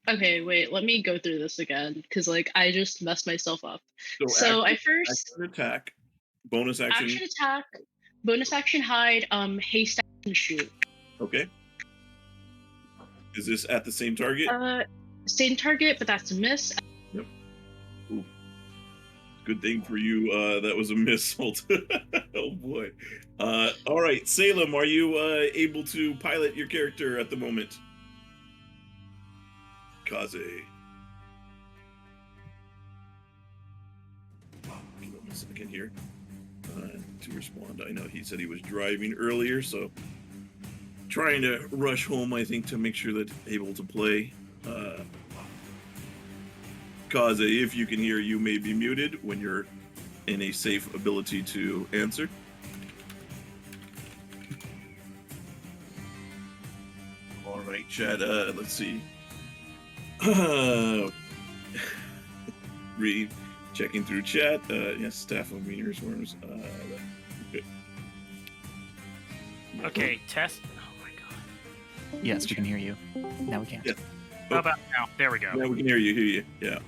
Okay, wait, let me go through this again, because I just messed myself up. So I first action attack, bonus action. Action attack, bonus action hide, haste action shoot. Okay. Is this at the same target? Same target, but that's a miss. Yep. Ooh. Good thing for you, that was a miss. Oh boy. All right, Salem, are you able to pilot your character at the moment? Kaze. Give him a second here to respond. I know he said he was driving earlier, so trying to rush home, I think, to make sure that able to play. Kaze, if you can hear, you may be muted when you're in a safe ability to answer. All right, chat. Let's see. Checking through chat. Yes, staff of Meteor's Worms. Okay. Okay, test. Oh my god. Yes, we can hear you. Now we can't. Yeah. How about now? There we go. Yeah, we can hear you. Yeah.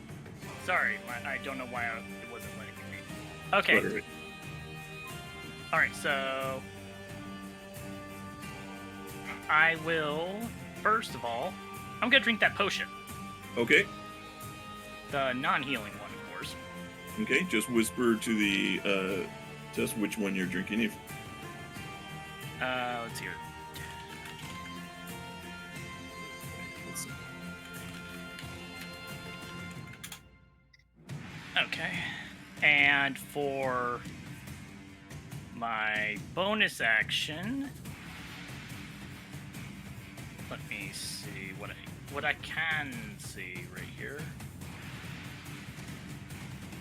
Sorry, I don't know why it wasn't letting me. Okay. Right. All right, so I will first of all, I'm gonna drink that potion. Okay. The non-healing one, of course. Okay, just whisper to the just which one you're drinking. If let's hear. Let's see. Okay, and for my bonus action, let me see what I can see right here.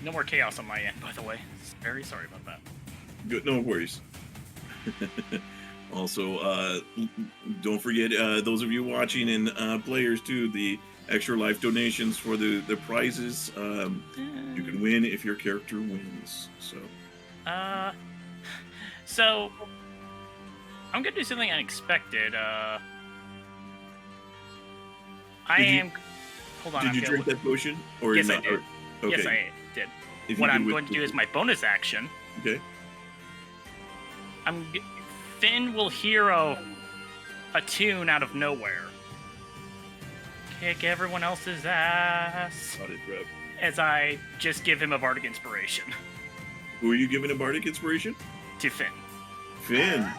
No more chaos on my end, by the way. Very sorry about that. Good, no worries. Also, don't forget those of you watching and players too, the extra life donations for the prizes. You can win if your character wins. So I'm gonna do something unexpected. Hold on. Did you drink that potion? Or yes, not? I did. Okay. Yes, I did. What I'm going to do is my bonus action. Okay. Finn will hero a tune out of nowhere. Kick everyone else's ass. Got it, Reb. as I just give him a bardic inspiration. Who are you giving a bardic inspiration? To Finn. Finn.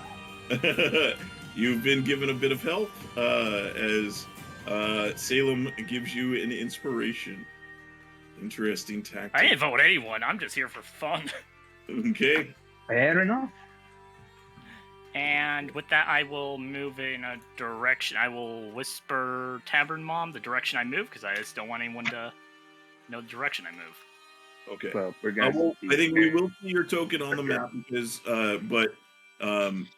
You've been given a bit of help as Salem gives you an inspiration. Interesting tactic. I didn't vote anyone. I'm just here for fun. Okay. Fair enough. And with that, I will move in a direction. I will whisper Tavern Mom the direction I move, because I just don't want anyone to know the direction I move. Okay. Well, we're gonna. I think we will see your token on the map because,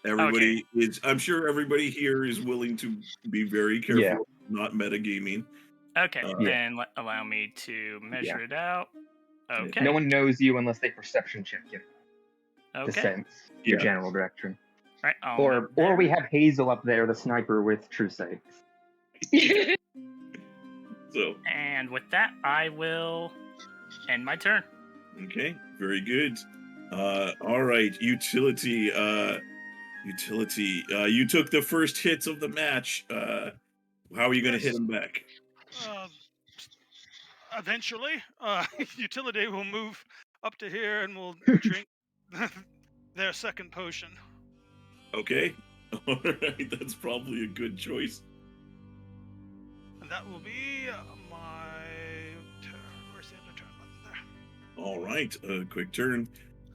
everybody is. I'm sure everybody here is willing to be very careful, not metagaming. Okay, then allow me to measure it out. Okay. No one knows you unless they perception check you. Okay. To sense your general direction. Right. Or we have Hazel up there, the sniper with true sight. So. And with that, I will end my turn. Okay, very good. All right, utility. You took the first hits of the match. How are you going to hit him back? Eventually, utility will move up to here and will drink their second potion. Okay. All right, that's probably a good choice. And that will be my turn. Where's the other turn button there? All right, quick turn.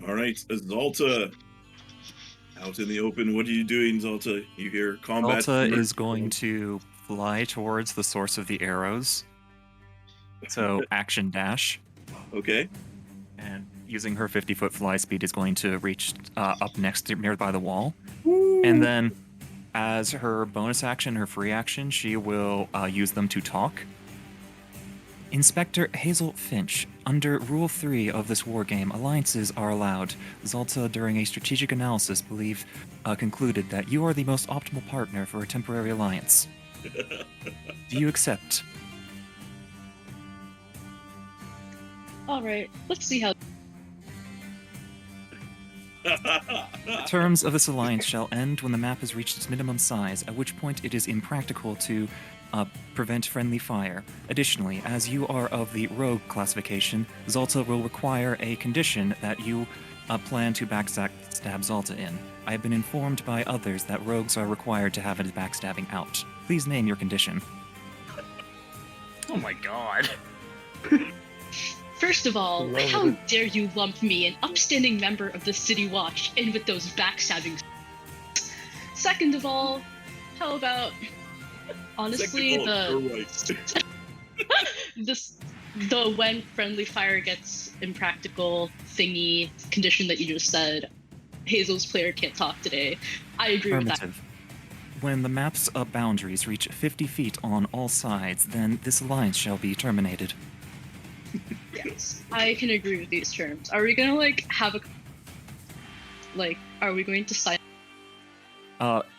All right, Zalta. Out in the open, what are you doing, Zalta? You hear combat? Zalta is going to fly towards the source of the arrows. So, action dash. Okay. And using her 50-foot fly speed is going to reach up next to nearby the wall. Woo! And then, as her bonus action, her free action, she will use them to talk. Inspector Hazel Finch, under Rule 3 of this wargame, alliances are allowed. Zalta, during a strategic analysis, concluded that you are the most optimal partner for a temporary alliance. Do you accept? Alright, let's see how... The terms of this alliance shall end when the map has reached its minimum size, at which point it is impractical to prevent friendly fire. Additionally, as you are of the rogue classification, Zalta will require a condition that you plan to backstab Zalta in. I have been informed by others that rogues are required to have a backstabbing out. Please name your condition. Oh my god. First of all, how dare you lump me, an upstanding member of the City Watch, in with those backstabbing... Second of all, how about... Honestly, the when friendly fire gets impractical thingy condition that you just said, Hazel's player can't talk today. I agree with that. When the map's boundaries reach 50 feet on all sides, then this alliance shall be terminated. Yes, I can agree with these terms. Are we gonna have a are we going to sign?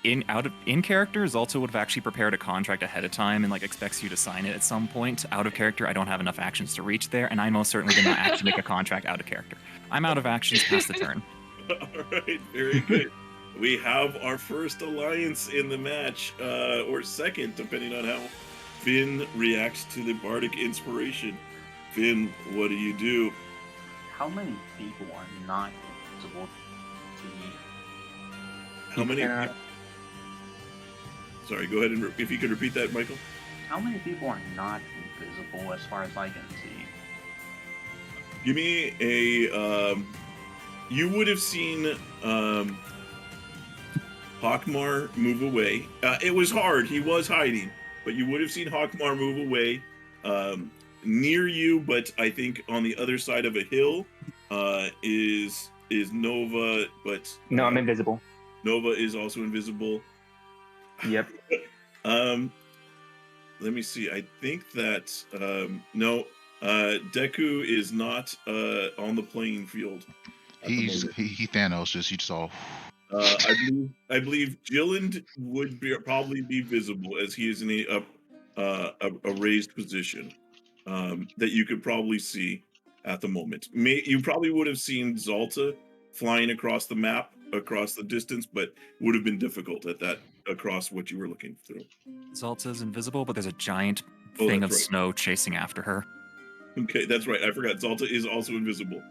In character, Zalta would have actually prepared a contract ahead of time and expects you to sign it at some point. Out of character, I don't have enough actions to reach there, and I most certainly did not actually make a contract out of character. I'm out of actions past the turn. All right, very good. We have our first alliance in the match, or second, depending on how Finn reacts to the bardic inspiration. Finn, what do you do? How many people are not invisible to me? How many? Sorry, go ahead and if you could repeat that, Michael. How many people are not invisible as far as I can see? Give me a. You would have seen Hockmar move away. It was hard. He was hiding, but you would have seen Hockmar move away near you. But I think on the other side of a hill is Nova. But no, I'm invisible. Nova is also invisible. Yep. Let me see. I think that no, Deku is not on the playing field. He Thanos just all. I believe Jyllynd would probably be visible as he is in a raised position that you could probably see at the moment. You probably would have seen Zalta flying across the map, across the distance, but would have been difficult at that across what you were looking through. Zalta's invisible, but there's a giant thing of snow chasing after her. Okay, that's right. I forgot. Zalta is also invisible.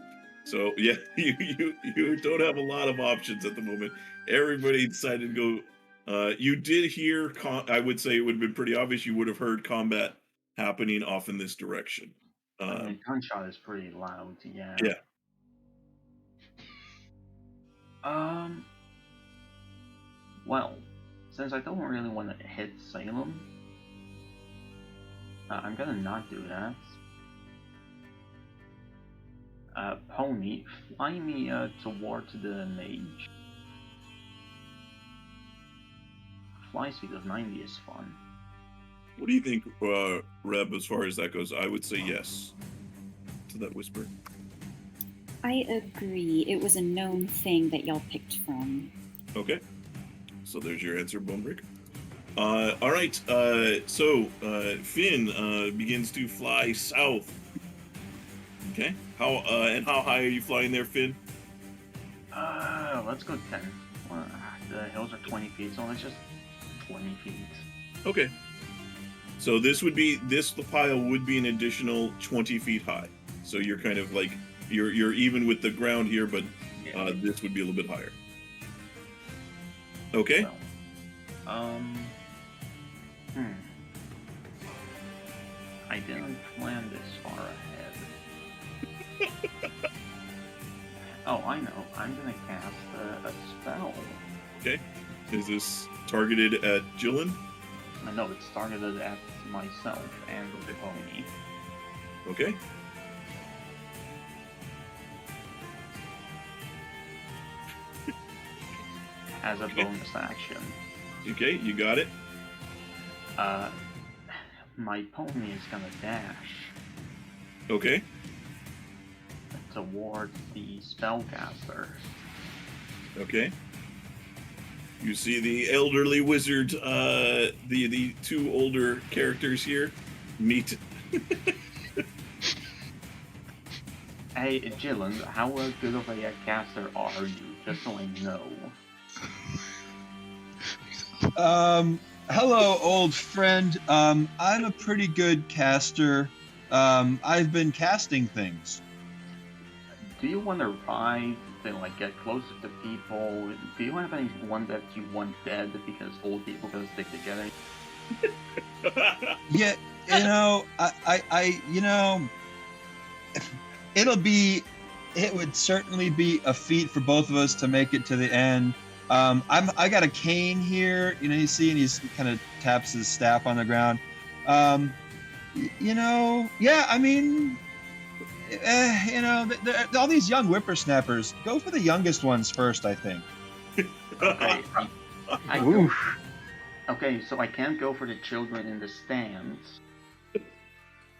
So yeah, you don't have a lot of options at the moment. Everybody decided to go. You did hear. I would say it would have been pretty obvious. You would have heard combat happening off in this direction. I mean, gunshot is pretty loud. Yeah. Yeah. Well, since I don't really want to hit Salem, I'm gonna not do that. Pony, fly me towards the mage. Fly speed of 90 is fun. What do you think, Reb, as far as that goes? I would say yes to that whisper. I agree. It was a known thing that y'all picked from. Okay. So there's your answer, Bonebreaker. All right. So Finn begins to fly south. Okay. How high are you flying there, Finn? Let's go 10. Well, the hills are 20 feet, so let's just 20 feet. Okay. So the pile would be an additional 20 feet high. So you're kind of like you're even with the ground here, but this would be a little bit higher. Okay. Well, I didn't plan this far ahead. Oh, I know. I'm gonna cast a spell. Okay. Is this targeted at Jyllynd? No, it's targeted at myself and the pony. Okay. As a bonus action. Okay, you got it. My pony is gonna dash. Okay. Towards the spellcaster. Okay. You see the elderly wizard, the two older characters here meet. Hey, Jyllynd, how good of a caster are you? Just so I know. Hello, old friend. I'm a pretty good caster. I've been casting things. Do you want to ride to like get closer to people? Do you have anyone that you want dead because old people gonna stick together? Yeah, it would certainly be a feat for both of us to make it to the end. I got a cane here, you see, and he kind of taps his staff on the ground. Yeah, I mean, all these young whippersnappers, go for the youngest ones first, I think. Okay. Okay, so I can't go for the children in the stands.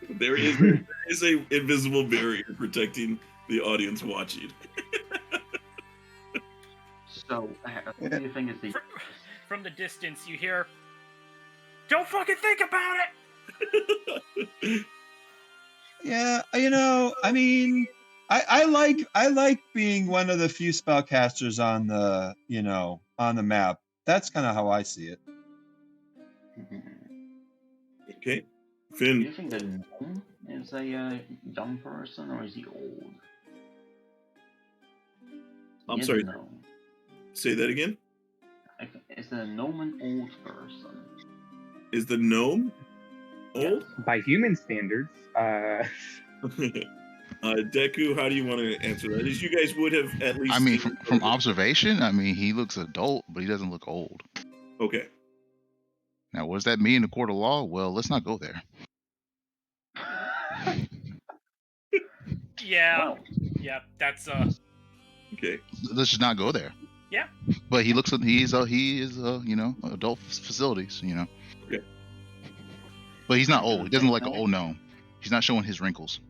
There is a invisible barrier protecting the audience watching. So, what do you think is the... From the distance, you hear, "Don't fucking think about it!" Yeah, I mean, I like being one of the few spellcasters on the map. That's kind of how I see it. Okay, Finn. Do you think the gnome is a young person or is he old? I'm sorry. Say that again. Is the gnome an old person? Is the gnome old? By human standards. Deku, how do you want to answer that? As you guys would have at least. I mean, from observation, I mean, he looks adult, but he doesn't look old. Okay. Now, what does that mean in the court of law? Well, let's not go there. Yeah. Yeah, that's Okay. Let's just not go there. Yeah. But he is adult facilities, Okay. But he's not old. He doesn't look like an old gnome. He's not showing his wrinkles.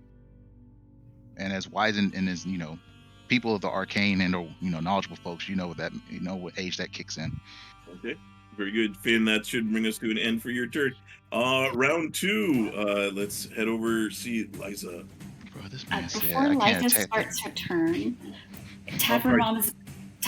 And as wise and as people of the arcane and knowledgeable folks, what age that kicks in. Okay. Very good, Finn. That should bring us to an end for your turn. Round 2. Let's head over see Liza. Bro, this man Before Liza starts her turn, Tavern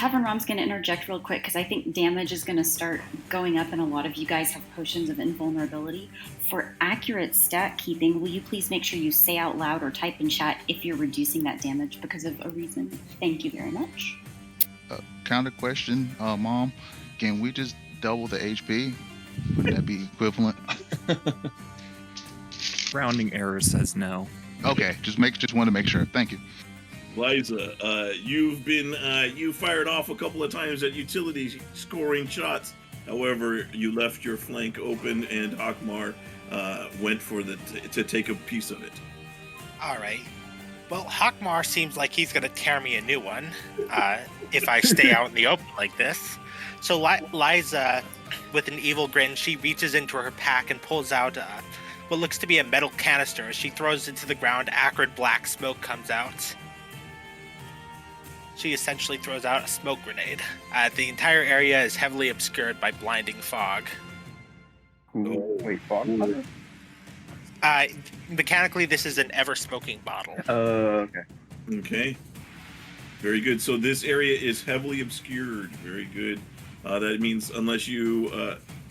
Tavern Rom's going to interject real quick because I think damage is going to start going up, and a lot of you guys have potions of invulnerability. For accurate stat keeping, will you please make sure you say out loud or type in chat if you're reducing that damage because of a reason? Thank you very much. Counter question, Mom. Can we just double the HP? Wouldn't that be equivalent? Rounding error says no. Okay, just want to make sure. Thank you. Liza, you fired off a couple of times at utility, scoring shots. However, you left your flank open, and Hockmar went for to take a piece of it. All right. Well, Hockmar seems like he's going to tear me a new one if I stay out in the open like this. So Liza, with an evil grin, she reaches into her pack and pulls out what looks to be a metal canister. As she throws it into the ground, acrid black smoke comes out. She essentially throws out a smoke grenade. The entire area is heavily obscured by blinding fog. Wait, fog? Mechanically, this is an ever-smoking bottle. Okay. Okay. Very good. So this area is heavily obscured. Very good. That means unless you...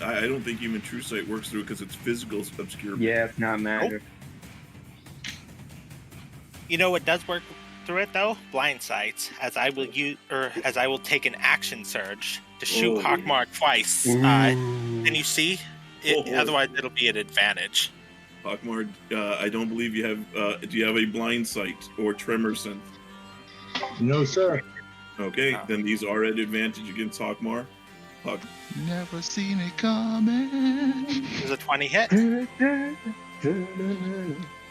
I don't think even True Sight works through because it's physical obscure. Yeah, it's not magic. Nope. You know what does work through it though? Blind Sight, as I will take an action surge to shoot Hockmar twice. Can you see? Otherwise, it'll be an advantage. Hockmar, I don't believe you have. Do you have a blind sight or tremor sense? No, sir. Okay, then these are at advantage against Hockmar. Never seen it coming. There's a 20 hit.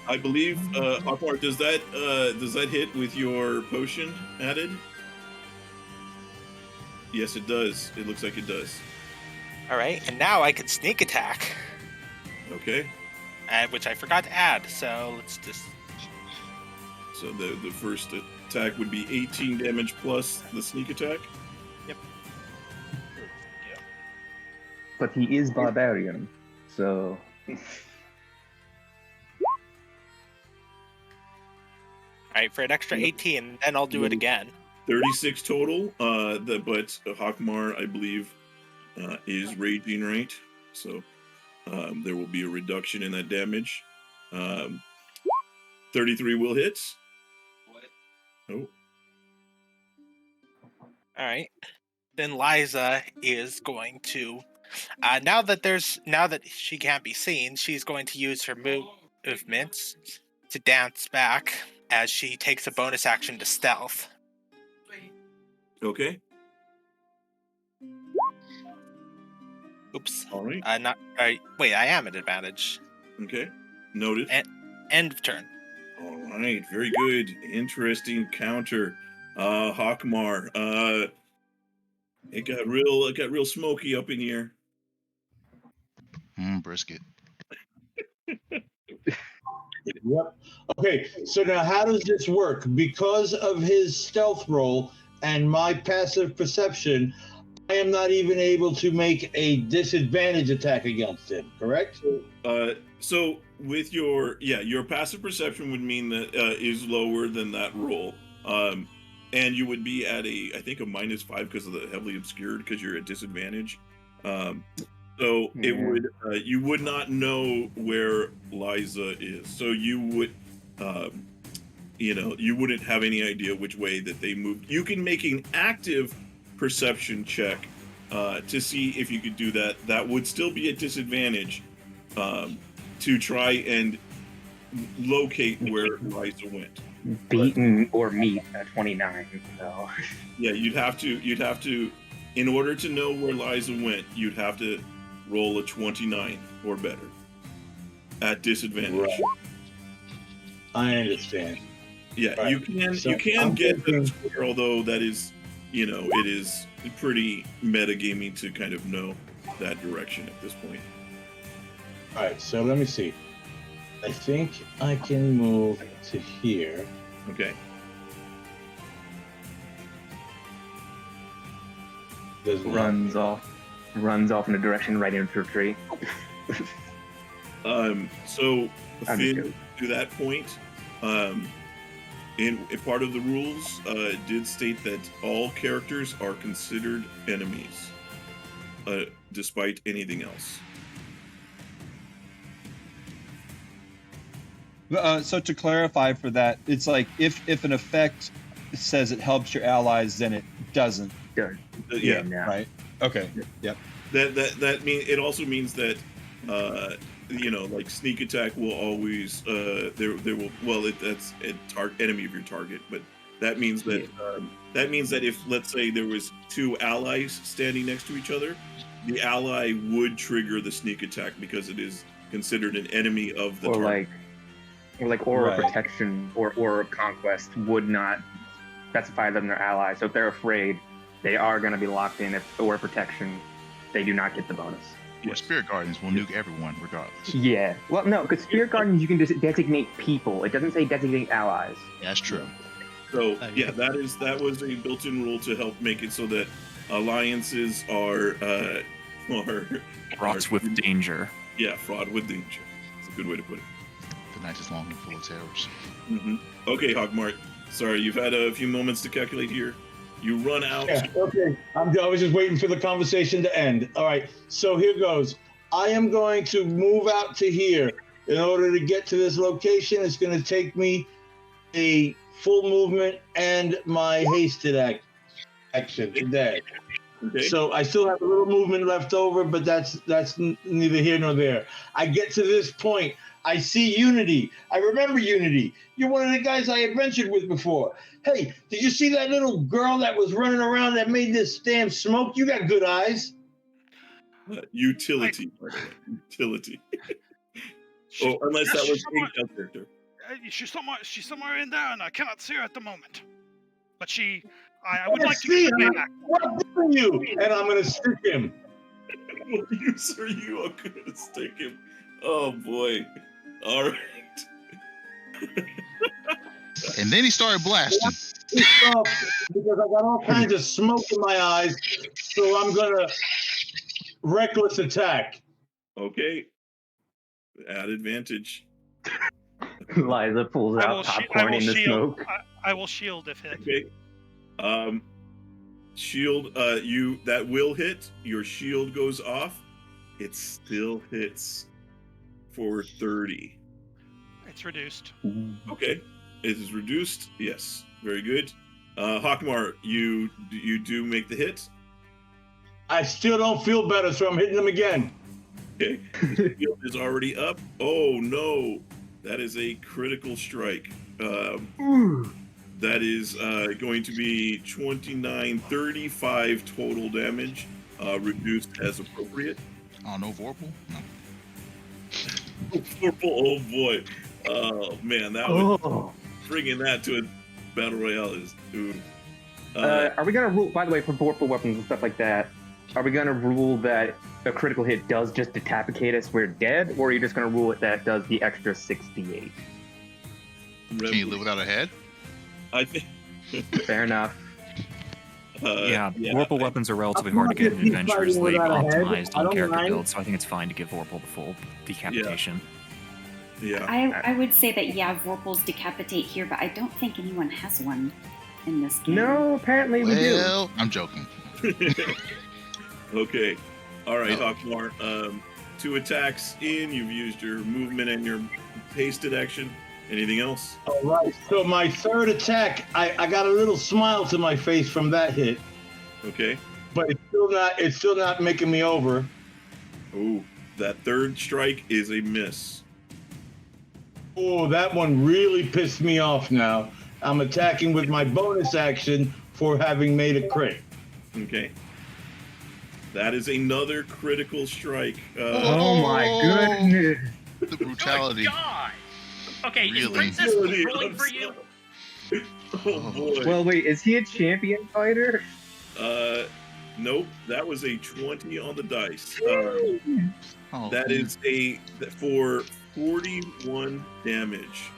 I believe, Hockmar, does that hit with your potion added? Yes, it does. It looks like it does. All right, and now I can sneak attack. Okay. Which I forgot to add, so let's just... So the first attack would be 18 damage plus the sneak attack? Yep. But he is Barbarian, so... Alright, for an extra 18, then I'll do it again. 36 total, but Hockmar, I believe, is raging, right? So there will be a reduction in that damage. 33 will hit. Oh. Alright. Then Liza is going to... now that she can't be seen, she's going to use her movements to dance back as she takes a bonus action to stealth. Okay. Oops. All right. Wait, I am at advantage. Okay. Noted. End of turn. All right. Very good. Interesting counter. Hockmar. It got real smoky up in here. Brisket. Yep. Okay, so now how does this work? Because of his stealth roll and my passive perception, I am not even able to make a disadvantage attack against him, correct? So with your passive perception would mean that is lower than that roll. And you would be at I think a -5 because of the heavily obscured because you're at disadvantage. So it would you would not know where Liza is. So you would you wouldn't have any idea which way that they moved. You can make an active perception check to see if you could do that. That would still be a disadvantage to try and locate where Liza went. Beaten or meet at 29. So. Yeah, you'd have to, in order to know where Liza went, you'd have to roll a 29 or better at disadvantage. Right. I understand. Yeah, right. you can get the score, although that is, it is pretty metagaming to kind of know that direction at this point. All right, so let me see. I think I can move to here. Okay. Runs off in a direction right into a tree. So Finn, to that point, in part of the rules, it did state that all characters are considered enemies, despite anything else. So to clarify for that, it's like if an effect says it helps your allies, then it doesn't. Yeah. Right. Okay. Yep. That mean it also means that like sneak attack will always there will that's a enemy of your target, but that means that if, let's say, there was two allies standing next to each other, the ally would trigger the sneak attack because it is considered an enemy of the target. Or aura protection or conquest would not specify them their allies. So if they're afraid, they are going to be locked in. If aura protection, they do not get the bonus. Or Spirit Guardians will nuke everyone regardless. Yeah. Well, no, because Spirit Guardians you can just designate people. It doesn't say designate allies. That's true. So yeah, that was a built-in rule to help make it so that alliances are fraught with danger. Yeah, fraught with danger. It's a good way to put it. The night is long and full of terrors. Mm-hmm. Okay, Hockmar. Sorry, you've had a few moments to calculate here. You run out. Yeah, okay. I was just waiting for the conversation to end. All right, so here goes. I am going to move out to here. In order to get to this location, it's going to take me a full movement and my hasted action today. Okay. So I still have a little movement left over, but that's neither here nor there. I get to this point. I see Unity. I remember Unity. You're one of the guys I adventured with before. Hey, did you see that little girl that was running around that made this damn smoke? You got good eyes. Utility, by the way. Utility. Unless that was a character. She's somewhere in there, and I cannot see her at the moment. But I would like to get her back. What do you? And I'm going to stick him. Sir, you are going to stick him. Oh, boy. All right. And then he started blasting. Because I got all kinds of smoke in my eyes, so I'm going to reckless attack. Okay. Add advantage. Liza pulls out popcorn in the smoke. I will shield if hit. Okay. Shield, that will hit. Your shield goes off. It still hits for 30. It's reduced. Okay. It is reduced. Yes. Very good. Hockmar, you do make the hit. I still don't feel better, so I'm hitting him again. Okay. The shield is already up. Oh, no. That is a critical strike. That is going to be 2935 total damage, reduced as appropriate. Oh, no Vorpal? No. Vorpal, oh boy. Oh, man, that was bringing that to a battle royale is. Are we going to rule, by the way, for Vorpal weapons and stuff like that, are we going to rule that a critical hit does just decapitate us, we're dead, or are you just going to rule it that it does the extra 68? Can you live without a head? I think. Fair enough. Vorpal weapons are relatively hard to get in Adventures League optimized on character builds, so I think it's fine to give Vorpal the full decapitation. Yeah. I would say that, Vorpals decapitate here, but I don't think anyone has one in this game. No, apparently we do. Well, I'm joking. Okay. All right, Hockmar. 2 attacks in. You've used your movement and your hasted action. Anything else? All right. So my third attack, I got a little smile to my face from that hit. Okay. But it's still not making me over. Oh, that third strike is a miss. Oh, that one really pissed me off now. I'm attacking with my bonus action for having made a crit. Okay. That is another critical strike. Oh my goodness. The brutality. Good God. Okay, Really? is Princess rolling for you? Oh boy. Well, wait, is he a champion fighter? Nope. That was a 20 on the dice. That is for 41 damage.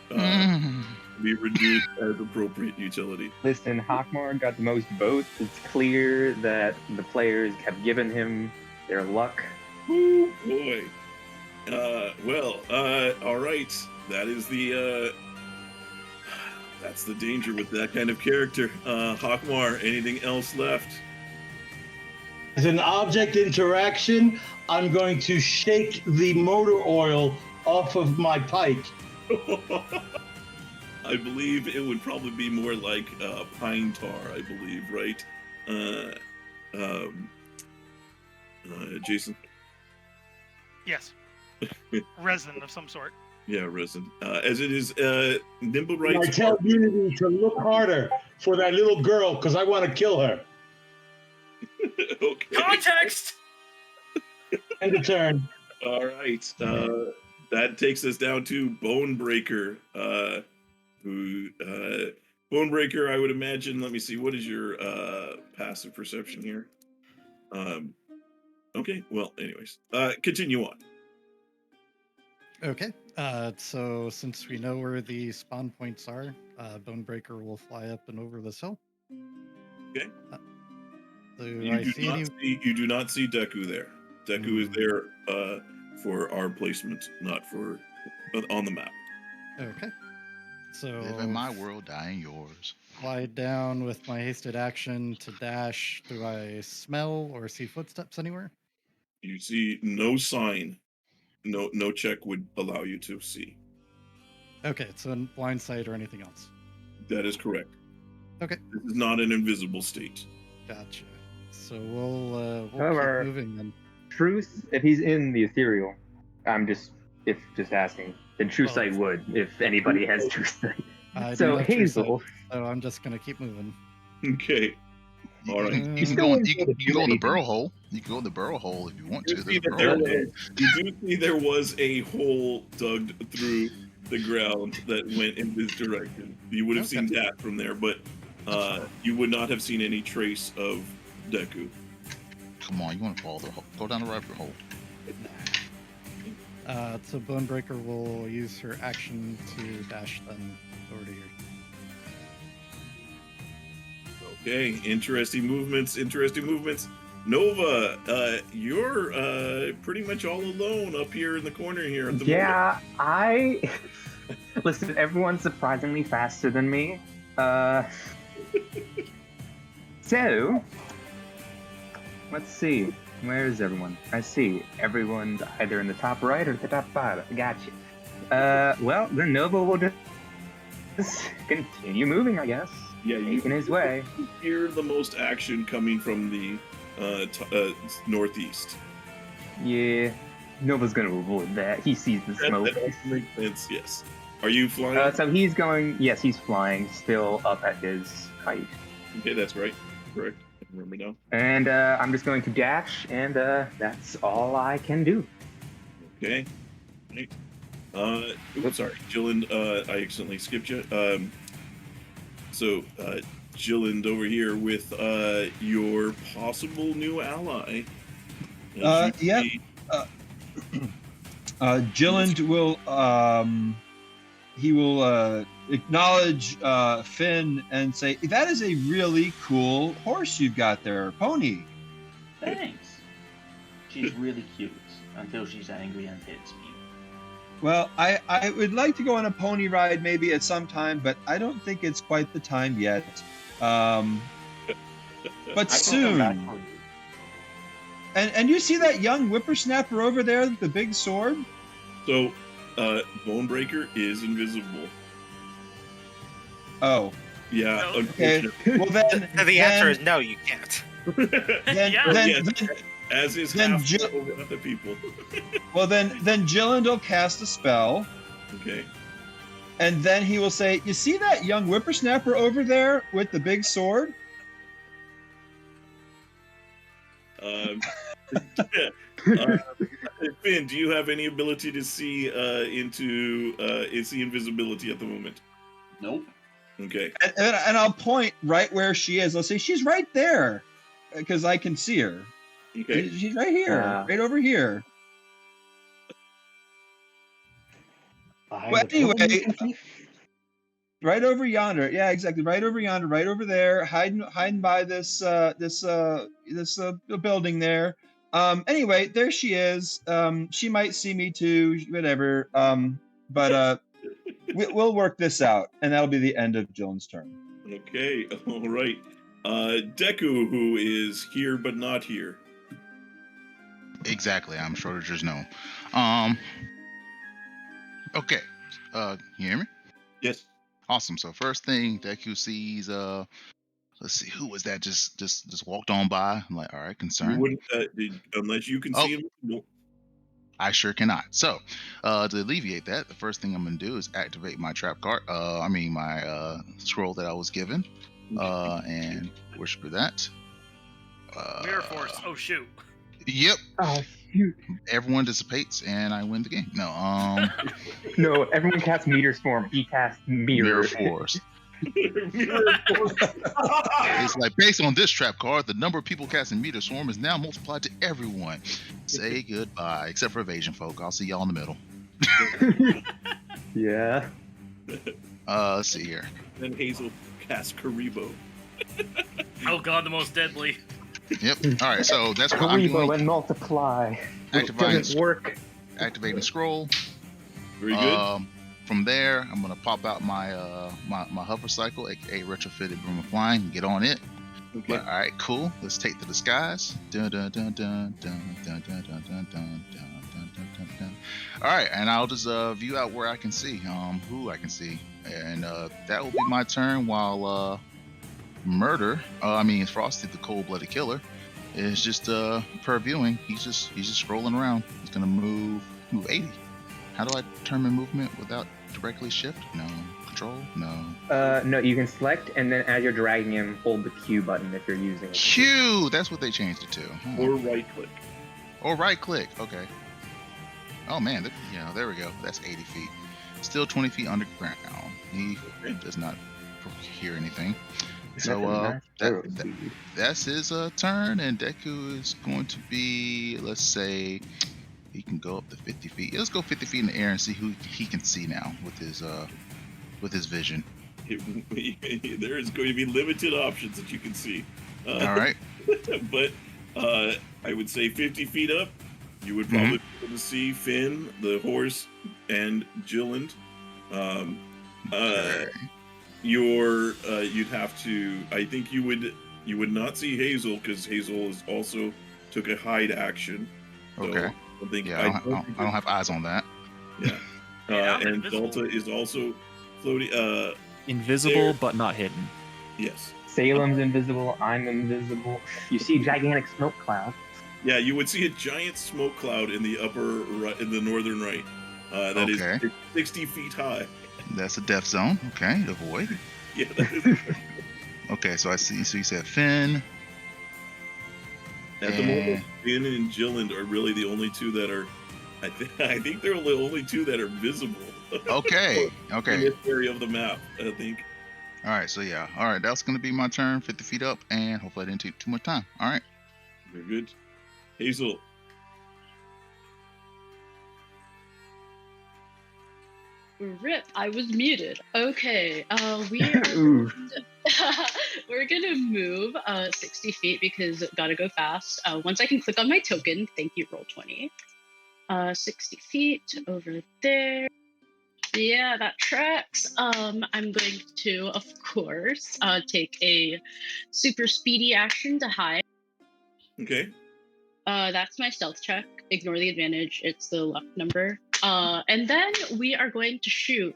Be reduced as appropriate utility. Listen, Hockmar got the most votes. It's clear that the players have given him their luck. Oh boy. All right. That is the That's the danger with that kind of character. Hockmar, anything else left? As an object interaction, I'm going to shake the motor oil off of my pike. I believe it would probably be more like pine tar, I believe, right? Jason? Yes. Resin of some sort. Yeah, resin. As it is, Nimble I writes... tell Unity to look harder for that little girl because I want to kill her. Okay. Context! End of turn. All right. That takes us down to Bonebreaker. Bonebreaker, I would imagine. Let me see. What is your passive perception here? Okay. Well, anyways, continue on. Okay. So since we know where the spawn points are, Bonebreaker will fly up and over this hill. Okay. So you do not see Deku there. Deku is there for our placement, not for on the map. Okay. So Live in my world, die in yours. Fly down with my hasted action to dash. Do I smell or see footsteps anywhere? You see no sign. No check would allow you to see. Okay, so in blind sight or anything else? That is correct. Okay. This is not an invisible state. Gotcha. So we'll However, keep moving then. Truth, if he's in the ethereal, I'm just asking. Then true sight would, if anybody has true sight. So Hazel. So I'm just gonna keep moving. Okay. All right. You can go in the burrow hole. You can go in the burrow hole if you want to. You do see there was a hole dug through the ground that went in this direction. You would have seen that from there, but you would not have seen any trace of Deku. Come on, you want to follow the hole? Go down the rabbit hole. So Bonebreaker will use her action to dash them over to here. Okay, interesting movements. Nova, you're pretty much all alone up here in the corner here at the moment. Listen, everyone's surprisingly faster than me. So, let's see. Where is everyone? I see. Everyone's either in the top right or the top bottom. Gotcha. Well, then Nova will just continue moving, I guess. Yeah, making his way. You hear the most action coming from the northeast. Yeah, Nova's gonna avoid that. He sees the smoke. Yes. Are you flying? So he's going. Yes, he's flying, still up at his height. Okay, that's right. Correct. I remember now. And I'm just going to dash, and that's all I can do. Okay. Right. Oops, sorry, Jyllynd. I accidentally skipped you. So, Jyllynd over here with your possible new ally. Yeah. Jyllynd will acknowledge Finn and say, "That is a really cool horse you've got there, pony." Thanks. She's really cute until she's angry and hits me. Well, I would like to go on a pony ride maybe at some time, but I don't think it's quite the time yet. But soon. And you see that young whippersnapper over there with the big sword? So, Bonebreaker is invisible. Oh. Yeah, okay. Well, then... the answer is no, you can't. As is half the people. Well, then Jyllynd will cast a spell. Okay. And then he will say, "You see that young whippersnapper over there with the big sword?" Finn, do you have any ability to see into invisibility at the moment? Nope. Okay. And I'll point right where she is. I'll say, "She's right there," because I can see her. Okay. She's right here, right over here. Well, anyway, right over yonder. Yeah, exactly. Right over yonder. Right over there, hiding by this building there. Anyway, there she is. She might see me too. Whatever. But We'll work this out, and that'll be the end of Jyllynd's turn. Okay, all right. Deku, who is here but not here. Exactly. I'm shortages known. Okay. You hear me? Yes. Awesome. So first thing Deku sees, let's see, who was that? Just walked on by. I'm like, all right, You concern. wouldn't, unless you can see him. No. I sure cannot. So, to alleviate that, the first thing I'm gonna do is activate my trap card. My scroll that I was given, and worship that. Mirror Force. Oh shoot. Yep. Oh shoot. Everyone dissipates, and I win the game. No. No, everyone casts Meteor Swarm. He casts Mirror Force. It's like, based on this trap card, the number of people casting Meteor Swarm is now multiplied to everyone. Say goodbye, except for evasion folk. I'll see y'all in the middle. Yeah. Let's see here. Then Hazel casts Karibo. Oh god, the most deadly. Yep. All right, so that's what I'm Karibo doing. and multiply. It Activating doesn't work. Activating scroll. Very good. From there, I'm gonna pop out my my hover cycle, aka retrofitted broom of flying, and get on it. Okay. But, all right, cool. Let's take the disguise. Dun, dun, dun, dun, dun, dun, dun, dun, dun, dun, dun, dun. All right, and I'll just view out where I can see, who I can see, and that will be my turn. While Frosty, the cold-blooded killer, is just per viewing. He's just scrolling around. He's gonna move 80. How do I determine movement without directly shift? No. Control? No. No, you can select, and then as you're dragging him, hold the Q button if you're using it. Q! That's what they changed it to. Or right click. Or right click, okay. Oh man, there we go. That's 80 feet. Still 20 feet underground. He does not hear anything. So that's his turn, and Deku is going to be, let's say, he can go up to 50 feet. Let's go 50 feet in the air and see who he can see now with his vision. There is going to be limited options that you can see. All right. But I would say 50 feet up, you would probably be able to see Finn, the horse, and Jyllynd. You'd have to. I think you would not see Hazel, because Hazel is also took a hide action. So Okay. I don't have eyes on that. Yeah. And Delta is also floating. Invisible, there. but not hidden. Yes. Salem's invisible. I'm invisible. You see gigantic smoke cloud. Yeah, you would see a giant smoke cloud in the upper right, in the northern right. That is 60 feet high. That's a death zone. Okay, avoid. Yeah. That is Okay, so I see. So you said Finn. At the moment, Finn and Jyllynd are really the only two that are. I think they're the only two that are visible. Okay. In this area of the map, I think. All right. So yeah. All right. That's gonna be my turn. 50 feet up, and hopefully I didn't take too much time. All right. Very good. Hazel. Rip, I was muted. Okay, we're gonna move 60 feet because gotta go fast. Once I can click on my token, thank you, Roll20. 60 feet over there. Yeah, that tracks. I'm going to, of course, take a super speedy action to hide. Okay. That's my stealth check. Ignore the advantage. It's the luck number. And then we are going to shoot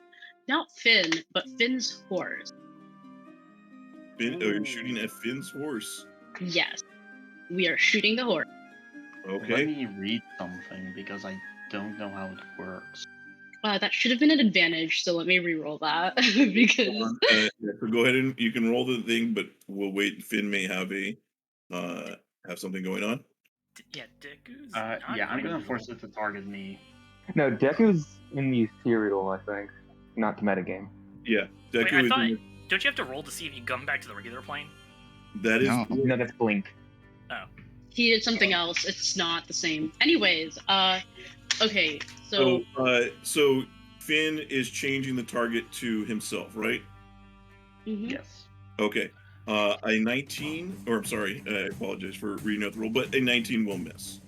not Finn, but Finn's horse. Finn, you're shooting at Finn's horse. Yes, we are shooting the horse. Okay. Let me read something because I don't know how it works. That should have been an advantage, so let me re-roll that because. So go ahead and you can roll the thing, but we'll wait. Finn may have have something going on. Yeah, Deku's. Yeah, I'm gonna force it to target me. No, Deku's in the ethereal, I think, not the metagame. Yeah, Deku Wait, is. Don't you have to roll to see if you come back to the regular plane? That is. No, that's Blink. Oh. He did something else. It's not the same. Anyways, okay, so. So Finn is changing the target to himself, right? Mm-hmm. Yes. Okay. A 19, or I'm sorry, I apologize for reading out the rule, but a 19 will miss.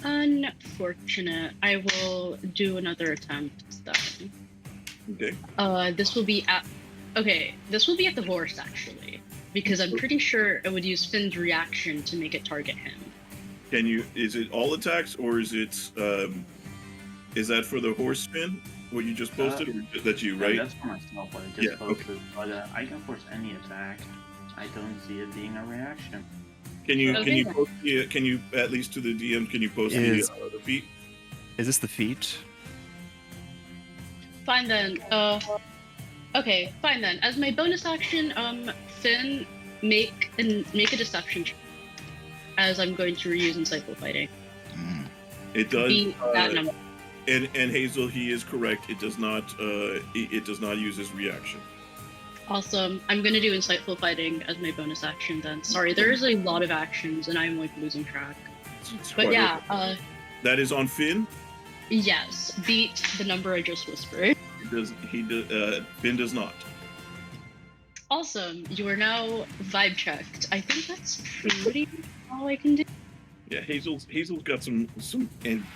Unfortunate. I will do another attempt then. Okay. This will be at. Okay, this will be at the horse actually, because I'm pretty sure it would use Finn's reaction to make it target him. Can you? Is it all attacks, or is it? Is that for the horse spin? What you just posted, or that's you, right? That's for myself. What I just posted. Okay. But I can force any attack. I don't see it being a reaction. Can you post the, can you at least to the DM? Can you post the feat? Is this the feat? Fine then. Okay, fine then. As my bonus action, Finn, make a deception check, as I'm going to reuse Insightful Fighting. It does. Beat that number. And Hazel, he is correct. It does not. It does not use his reaction. Awesome. I'm gonna do Insightful Fighting as my bonus action then. Sorry, there's a lot of actions and I'm like losing track. But yeah. That is on Finn. Yes. Beat the number I just whispered. Finn does not. Awesome. You are now vibe checked. I think that's pretty all I can do. Yeah, Hazel's got some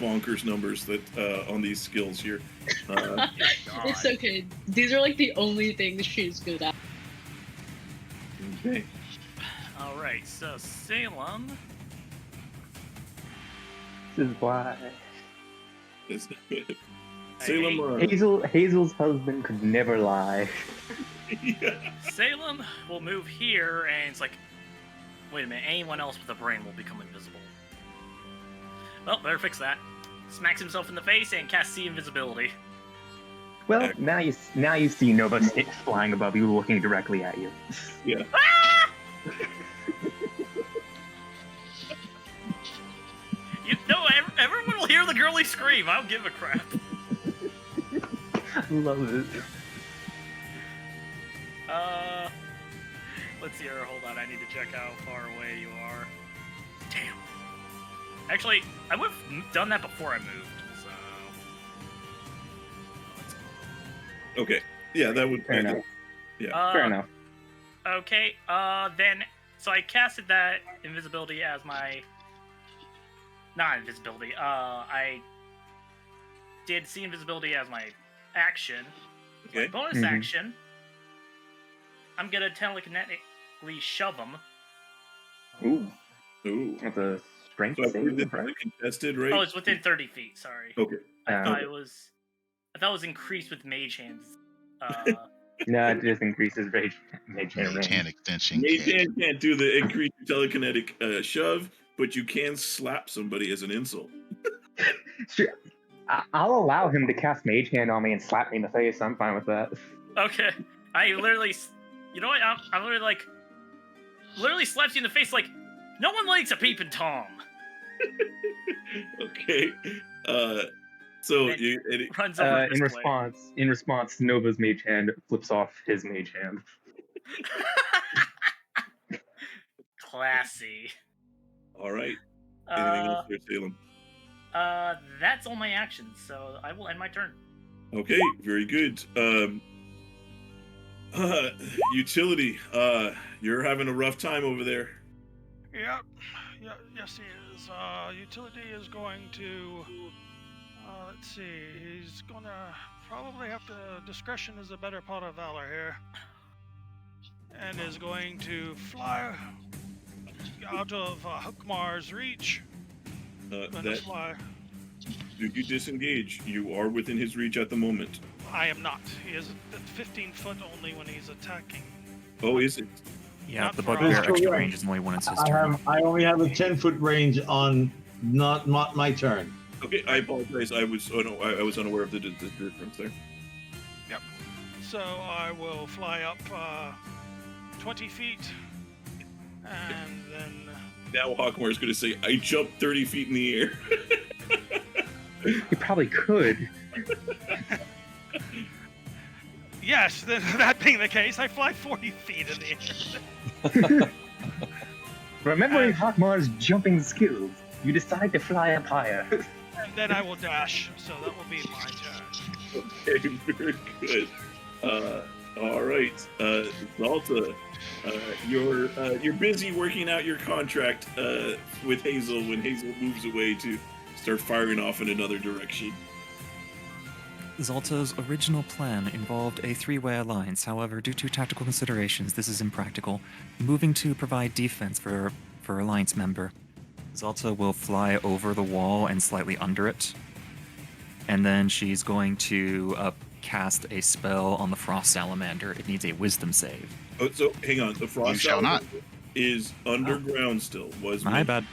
bonkers numbers that on these skills here. It's okay. These are like the only things she's good at. Okay. All right. So Salem. This is why. Salem. Hazel's husband could never lie. Yeah. Salem will move here, and it's like, wait a minute. Anyone else with a brain will become invisible. Well, better fix that. Smacks himself in the face and casts See Invisibility. Well, now you see Nova flying above you, looking directly at you. Yeah. Everyone will hear the girly scream. I don't give a crap. Love it. Let's see here. Hold on. I need to check how far away you are. Damn. Actually, I would have done that before I moved, so... Okay. Yeah, that would... Fair enough. Yeah. Fair enough. Okay, then... So I casted that invisibility as my... Not invisibility, I did See Invisibility as my action. Okay. My bonus action, I'm gonna telekinetically shove him. Ooh. That's a strength So I save. believe it's contested, right? Oh, it's within 30 feet. Sorry. Okay. I thought it was increased with mage hands. No, it just increases mage hand Mage range. hand extension. Mage hand can't do the increased telekinetic shove, but you can slap somebody as an insult. Sure. I'll allow him to cast Mage Hand on me and slap me in the face. I'm fine with that. Okay. I literally, you know what? I'm literally slaps you in the face like, no one likes a peeping Tom. Okay. So it runs over in response, Nova's Mage Hand flips off his Mage Hand. Classy. All right. Anything else there, Salem? That's all my actions, so I will end my turn. Okay, very good. Utility, you're having a rough time over there. Yep. Yes, he is. Utility is going to... let's see. He's gonna probably have to... Discretion is a better part of valor here. And is going to fly out of Hockmar's reach. Fly. Do you disengage? You are within his reach at the moment. I am not. He is at 15 foot only when he's attacking. Oh, is it? Yeah, Not the for Bugbear us. extra range is only when it's his turn. I only have a 10-foot range on not my turn. Okay, I apologize. I was unaware of the difference there. Yep. So I will fly up 20 feet, and then... Now Hockmar is going to say, I jumped 30 feet in the air. You probably could. Yes, that being the case, I fly 40 feet in the air. Remembering Hockmar's jumping skills, you decide to fly up higher. And then I will dash, so that will be my turn. Okay, very good. All right, Zalta, you're busy working out your contract with Hazel when Hazel moves away to start firing off in another direction. Zalta's original plan involved a three-way alliance. However, due to tactical considerations, this is impractical. Moving to provide defense for alliance member. Zalta will fly over the wall and slightly under it. And then she's going to cast a spell on the Frost Salamander. It needs a Wisdom save. Oh, so hang on. The Frost shall not. Salamander is underground still. Was My bad.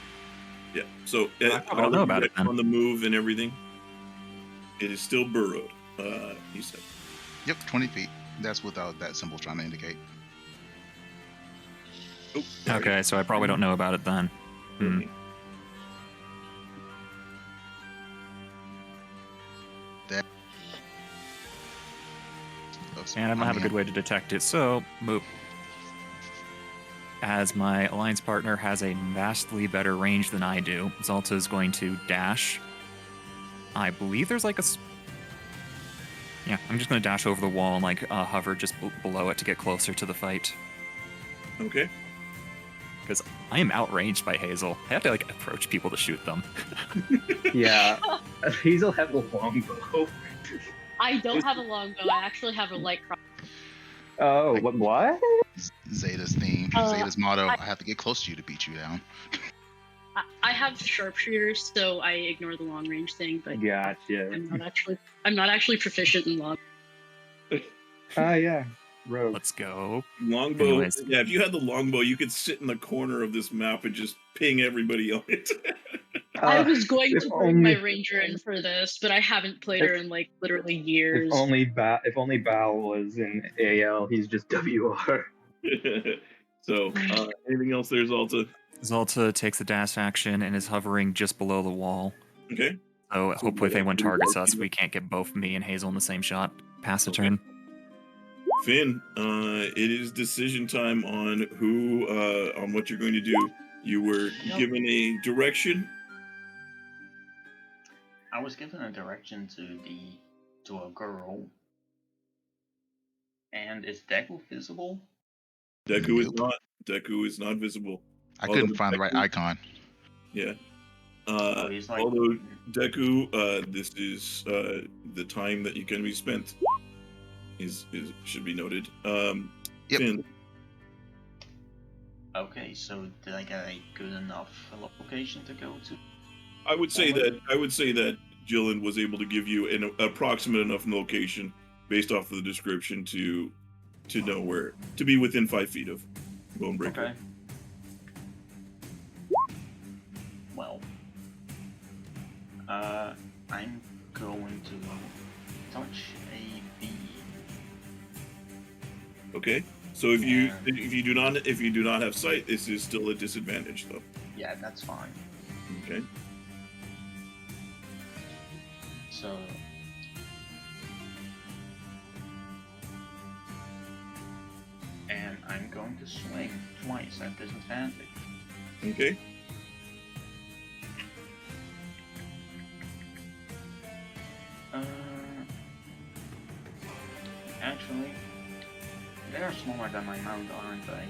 Yeah. So I don't know about it then. on the move and everything. It is still burrowed. He said. Yep, 20 feet. That's without that symbol trying to indicate. Oh, Okay, so I probably don't know about it then. That. And I don't have a good way to detect it, so move. As my alliance partner has a vastly better range than I do, Zalta is going to dash. I believe there's like a... Yeah, I'm just going to dash over the wall and like hover just below it to get closer to the fight. Okay. Because I am outranged by Hazel. I have to like approach people to shoot them. Yeah, Hazel has a longbow. I don't have a longbow. I actually have a light cross. Oh, what? Zeta's theme, Zeta's motto, I have to get close to you to beat you down. I have sharpshooters, so I ignore the long range thing. But gotcha. I'm not actually proficient in long. Yeah. Rogue. Let's go. Longbow. Anyways. Yeah, if you had the longbow, you could sit in the corner of this map and just ping everybody on it. I was going to bring my ranger in for this, but I haven't played her in like literally years. If only Bal was in AL, he's just WR. So, anything else there, Zalta? Zalta takes a dash action and is hovering just below the wall. Okay. So hopefully if anyone targets us, we can't get both me and Hazel in the same shot. Pass a turn. Finn, it is decision time on who, on what you're going to do. You were given a direction. I was given a direction to a girl. And is Deku visible? Deku is not. Deku is not visible. I couldn't find the right icon. Yeah. He's like, although Deku, this is the time that you can be spent. Is should be noted. Yep. Finn. Okay, so did I get a good enough location to go to? I would say that Jyllynd was able to give you an approximate enough location based off of the description to know where to be within 5 feet of Bonebreaker. Okay. Well, I'm going to touch a bee. Okay. So if you do not have sight, this is still a disadvantage though. Yeah, that's fine. Okay. So and I'm going to swing twice at disadvantage. Okay. Actually, they're smaller than my mount, aren't they?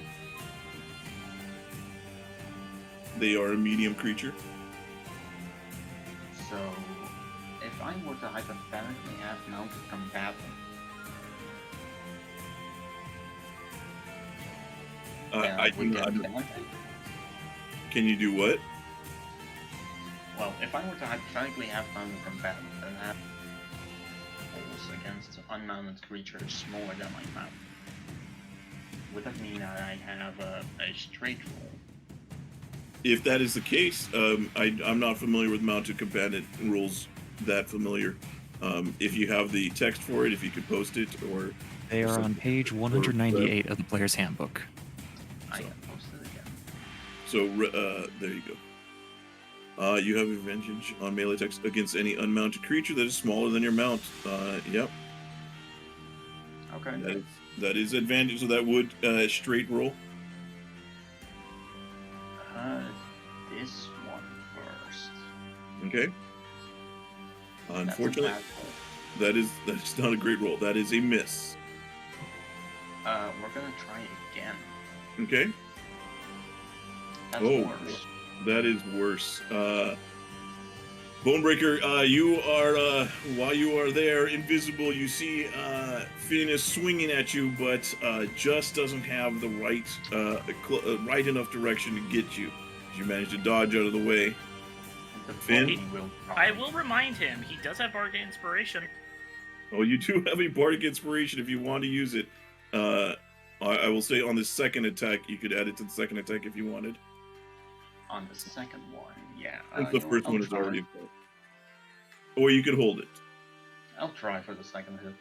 They are a medium creature. So, if I were to hypothetically have mounted combatant, I do not. Can you do what? Well, if I were to hypothetically have mounted combatant and have rolls against unmounted creatures smaller than my mount, would that mean that I have a straight roll? If that is the case, I'm not familiar with mounted combatant rules that familiar. If you have the text for it, if you could post it, or they are on page 198 of the player's handbook. I can post it again. So there you go. You have advantage on melee attacks against any unmounted creature that is smaller than your mount. Yep. Okay. That is advantage. So that would straight roll. This one first. Okay. Unfortunately, that's not a great roll. That is a miss. We're gonna try again. Okay. That's worse. That is worse. Bonebreaker, you are while you are there, invisible. You see Finn is swinging at you, but just doesn't have the right enough direction to get you. You manage to dodge out of the way. Finn, I will remind him he does have Bardic Inspiration. oh, you do have a Bardic Inspiration if you want to use it. I will say on the second attack, you could add it to the second attack if you wanted. On the second one, yeah. I think the first one is try. already full. Or you could hold it. I'll try for the second hit.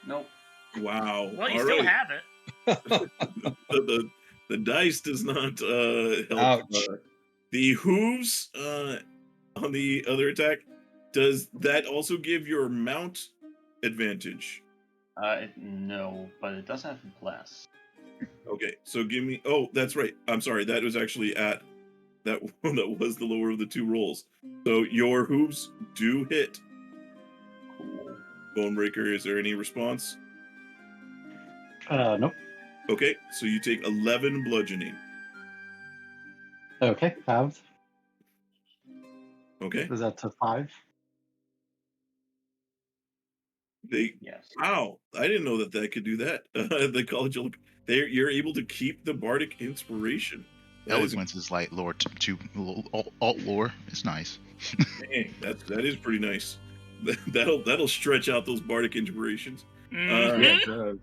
Nope. Wow. Well, you All still right. have it. The dice does not help. Ouch. The hooves on the other attack, does that also give your mount advantage? No, but it does have bless. Okay, so give me. Oh, that's right. I'm sorry. That was actually at that one. That was the lower of the two rolls. So your hooves do hit. Cool. Bonebreaker, is there any response? Nope. Okay, so you take 11 bludgeoning. Okay, halved. Okay. Is that to 5? Yes. Wow, I didn't know that could do that. The college, you're able to keep the bardic inspiration. Eloquence is like lore to alt lore. It's nice. Dang, that is pretty nice. That'll stretch out those bardic inspirations. Yeah, it does.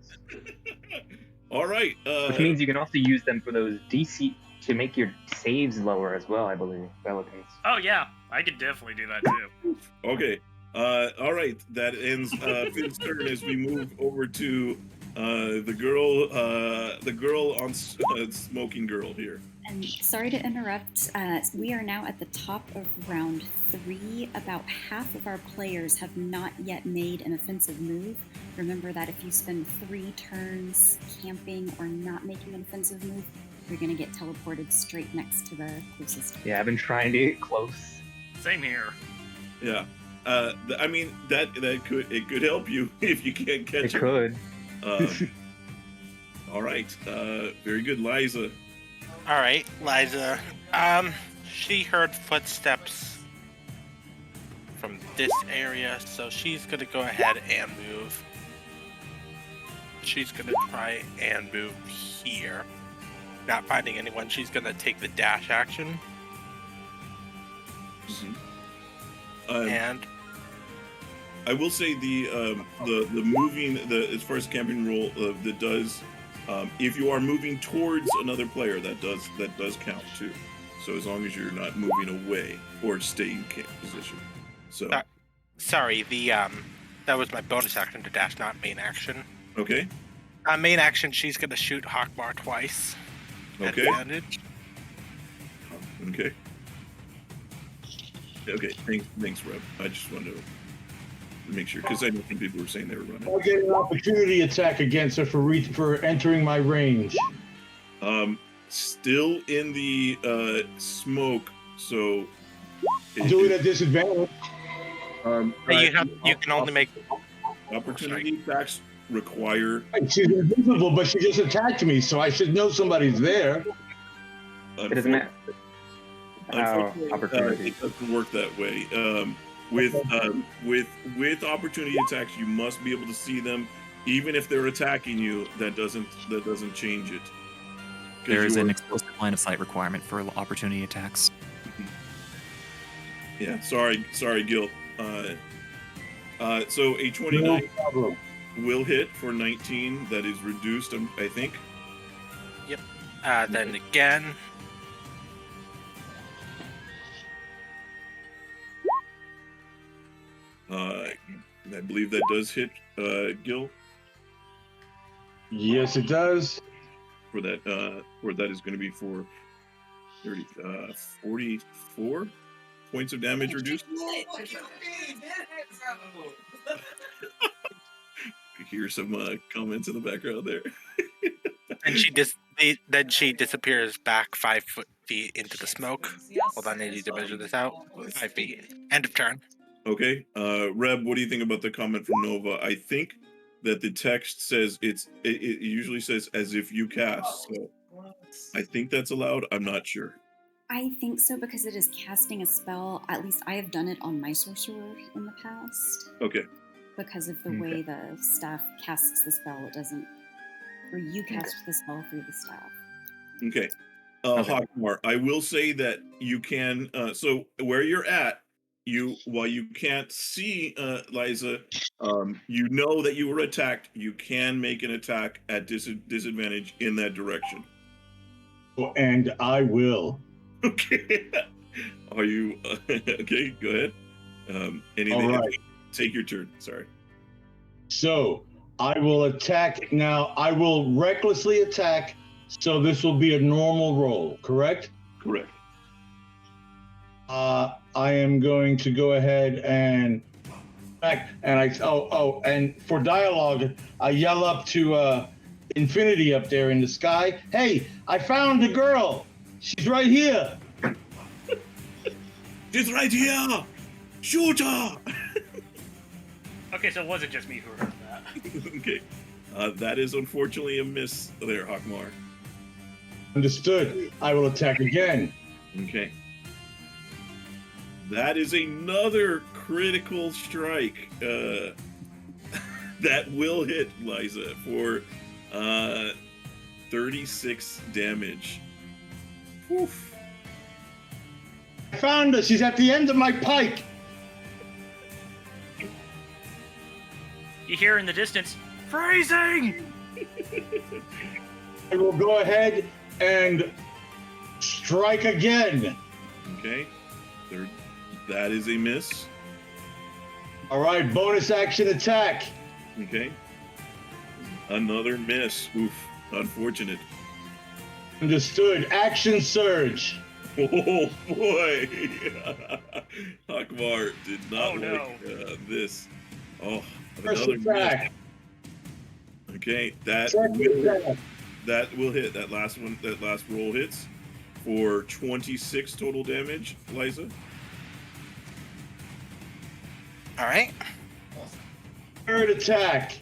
All right. Which means you can also use them for those DC to make your saves lower as well, I believe. Eloquence. Oh yeah, I could definitely do that too. Okay. All right. That ends Finn's turn as we move over to the girl on smoking girl here. And sorry to interrupt, we are now at the top of round 3. About half of our players have not yet made an offensive move. Remember that if you spend 3 turns camping or not making an offensive move, you're going to get teleported straight next to the closest. Yeah, I've been trying to get close. Same here. Yeah. I mean that could help you if you can't catch it. It could. All right. Very good, Liza. All right, Liza. She heard footsteps from this area, so she's gonna go ahead and move. She's gonna try and move here. Not finding anyone, she's gonna take the dash action. And I will say the moving as far as camping rule that does if you are moving towards another player that does count too. So as long as you're not moving away or stay in camp position. So sorry, that was my bonus action to dash, not main action. Okay. Main action, she's gonna shoot Hockmar twice. Okay. Advantage. Okay. Okay. Thanks, Reb. I just wanted to make sure because I know some people were saying they were running. I'll get an opportunity attack against her for entering my range. Still in the smoke, so Do it at disadvantage. You can only make opportunity attacks require. She's invisible, but she just attacked me, so I should know somebody's there. It doesn't matter. It doesn't work that way. With opportunity attacks, you must be able to see them, even if they're attacking you. That doesn't change it. There is an explicit line of sight requirement for opportunity attacks. Yeah, sorry, Gil. So a 29 will hit for 19. That is reduced, I think. Yep. Then again. I believe that does hit Gil. Yes, it does. For that, that is going to be for 44 points of damage reduced. Hear some comments in the background there. And she disappears back 5 feet into the smoke. Hold on, I need to measure this out. 5 feet. End of turn. Okay, Reb, what do you think about the comment from Nova? I think that the text says it usually says as if you cast. So I think that's allowed. I'm not sure. I think so because it is casting a spell. At least I have done it on my sorcerer in the past. Okay. Because of the way the staff casts the spell, it doesn't. Or you cast the spell through the staff. Okay. Hockmar, I will say that you can. So where you're at, while you can't see Liza, you know that you were attacked. You can make an attack at disadvantage in that direction. And I will. Okay. Are you okay? Go ahead. Anything? All right. Take your turn. Sorry. So I will attack now. I will recklessly attack. So this will be a normal roll, correct? Correct. I am going to go ahead and back, and and for dialogue, I yell up to Infinity up there in the sky. Hey, I found the girl. She's right here. She's right here. Shoot her. Okay, so it wasn't just me who heard that. Okay. That is unfortunately a miss there, Hockmar. Understood. I will attack again. Okay. That is another critical strike that will hit Liza for 36 damage. Oof. I found her. She's at the end of my pike. You hear in the distance, freezing! I will go ahead and strike again. Okay. That is a miss. All right, bonus action attack. Okay. Another miss. Oof. Unfortunate. Understood. Action surge. Oh boy. Hockmar did not like this. Oh, First another attack. miss. Okay, that will hit. That last roll hits for 26 total damage, Liza. All right. Third attack.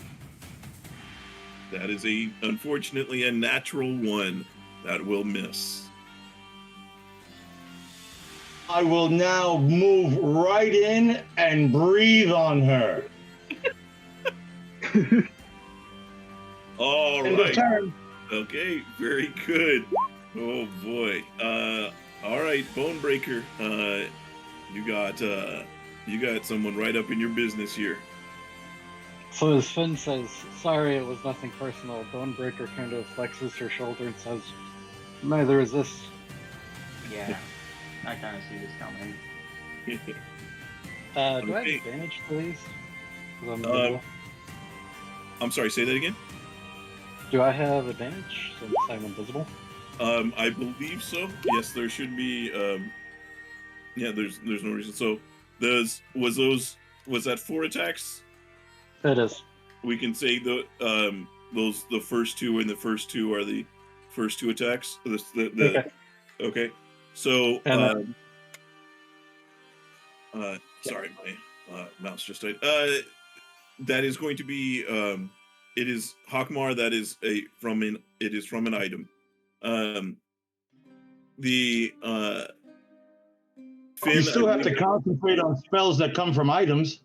That is unfortunately a natural one. That will miss. I will now move right in and breathe on her. All End of right. turn. Okay, very good. Oh boy. All right, Bonebreaker. You got someone right up in your business here. So as Finn says, sorry, it was nothing personal, Bonebreaker kind of flexes her shoulder and says, neither is this. Yeah, I kind of see this coming. Do I have Okay. advantage to these? 'Cause I'm Uh, invisible. I'm sorry, say that again? Do I have advantage since I'm invisible? I believe so. Yes, there should be. Yeah, there's no reason. So, was that 4 attacks? It is. We can say the first 2 and the first 2 are the first 2 attacks. Okay. Okay. So, And sorry, my mouse just died. That is going to be it is Hockmar. That is from an item. Finn, You still have to concentrate on spells that come from items.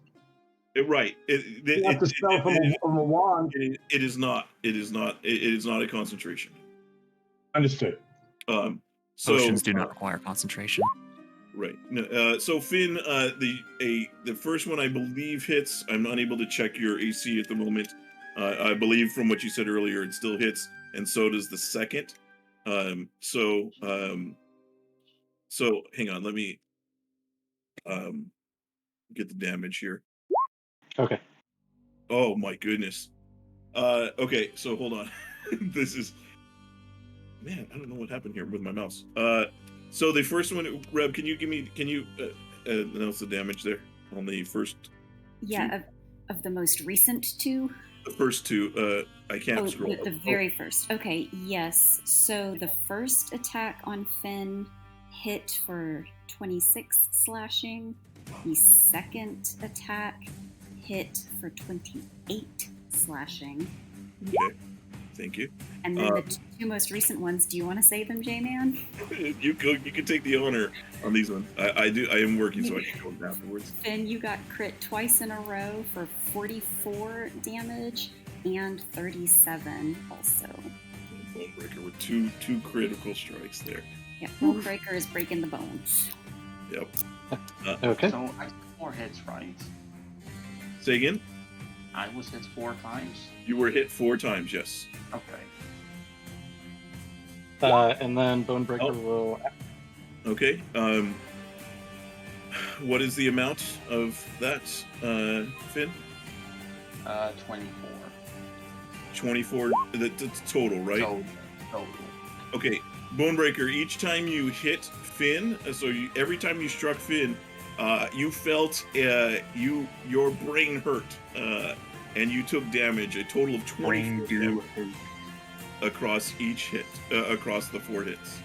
Right. You have to spell from a wand. It is not. It is not a concentration. Understood. So Potions do not require concentration. Right. No, so Finn, the first one I believe hits. I'm unable to check your AC at the moment. I believe from what you said earlier, it still hits, and so does the second. So hang on, let me get the damage here. Okay. Oh my goodness. Okay, so hold on. This is, man, I don't know what happened here with my mouse. So the first one, Reb, can you announce the damage there on the first? Yeah, of the most recent 2. The first 2, I can't scroll. The very first. Okay, yes. So the first attack on Finn hit for 26 slashing. The second attack hit for 28 slashing. Okay. Thank you. And then the two most recent ones, do you want to say them, J-Man? You can take the honor on these ones. I am working, so I can go afterwards. Finn, you got crit twice in a row for 44 damage and 37 also. Bonebreaker with two critical strikes there. Yeah, Bonebreaker is breaking the bones. Yep. Okay. So I took 4 hits, right? Say again? I was hit 4 times. You were hit 4 times, yes. Okay. And then Bonebreaker will... Okay. What is the amount of that, Finn? 24. 24, that's total, right? Total. Okay, Bonebreaker, each time you hit Finn, every time you struck Finn, you felt your brain hurt, and you took damage, a total of 24 damage across each hit, across the 4 hits.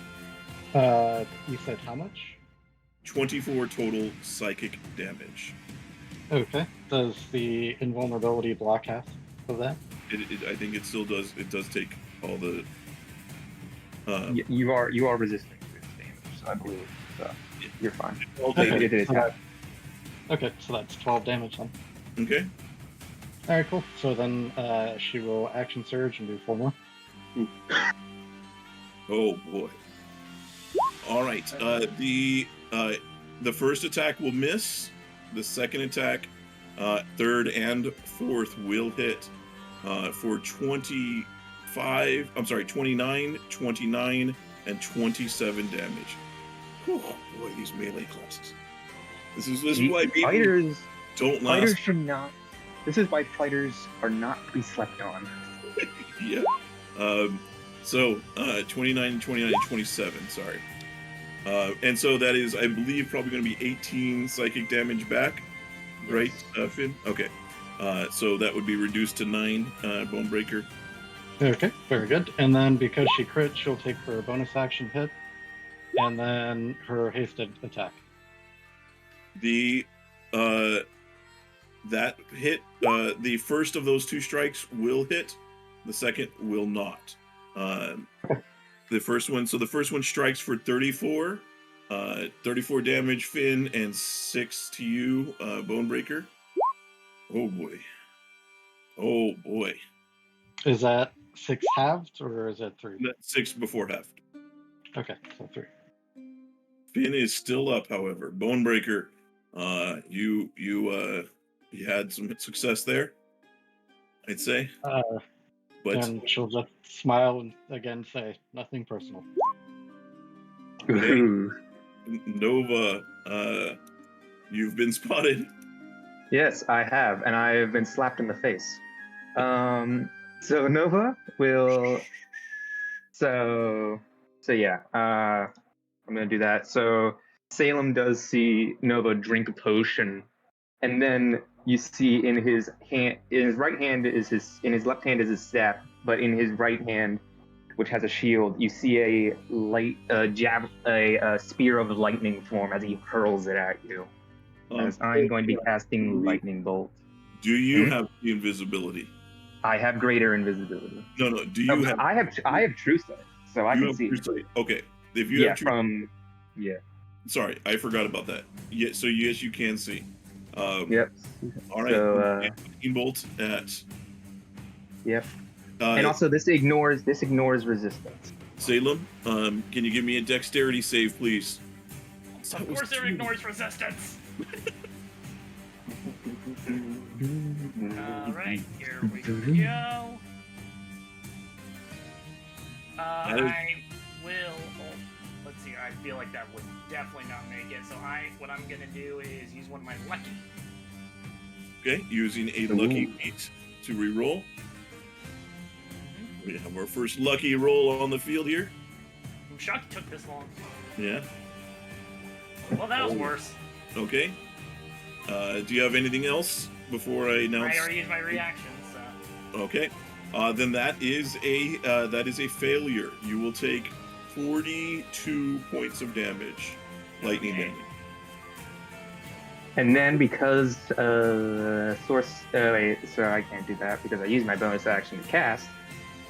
You said how much? 24 total psychic damage. Okay. Does the invulnerability block half of that? I think it still does. It does take all the. You are resistant to its damage, so I believe you're fine. Okay, so that's 12 damage then. Okay. All right, cool. So then she will action surge and do 4 more. Oh boy. All right. The first attack will miss. The second attack, third and fourth will hit for 29, 29, and 27 damage. Whew, boy, these melee classes. This is why people don't last. Fighters should not. This is why fighters are not to be slept on. Yeah. So 29, 29, and 27. Sorry. And so that is, I believe, probably going to be 18 psychic damage back, right, Finn? Okay. So that would be reduced to 9, Bonebreaker. Okay, very good. And then because she crit, she'll take her bonus action hit, and then her hasted attack. That hit, the first of those 2 strikes will hit, the second will not. The first one strikes for 34, 34 damage, Finn, and 6 to you, Bonebreaker. Oh boy. Is that 6 halved, or is it 3? That's 6 before halved. Okay, so 3. Finn is still up, however. Bonebreaker, you had some success there, I'd say. But and she'll just smile and again say, nothing personal. Okay. Nova, you've been spotted. Yes, I have, and I've been slapped in the face. So Nova will. So yeah. I'm gonna do that. So Salem does see Nova drink a potion, and then you see in his right hand is in his left hand is his staff, but in his right hand, which has a shield, you see a spear of lightning form as he hurls it at you. As I'm going to be casting lightning bolt. Do you have the invisibility? I have greater invisibility. No. Do you have? I have true sight, so I can see. True sight. Okay. If you have true. Sorry, I forgot about that. Yeah. So yes, you can see. Yep. All right. So, lightning bolt at. Yep. And also, this ignores resistance. Salem, can you give me a dexterity save, please? Of course, it ignores resistance. Alright, here we go. I will. Let's see. I feel like that would definitely not make it. So what I'm gonna do is use one of my lucky. Okay, using a lucky feat to reroll. We have our first lucky roll on the field here. I'm shocked it took this long. Yeah. Well, that was worse. Okay. Do you have anything else before I announce? I already used my reaction, so. Okay. Then that is a failure. You will take 42 points of damage, lightning damage. And then because I can't do that because I used my bonus action to cast.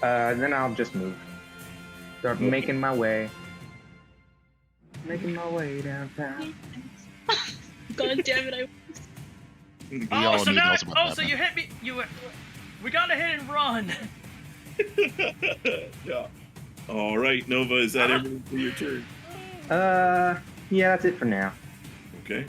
Then I'll just move. Start making my way. Making my way downtown. God damn it! Oh, so now, so you hit me. We gotta hit and run. Yeah. All right, Nova, is that everything for your turn? Yeah, that's it for now. Okay.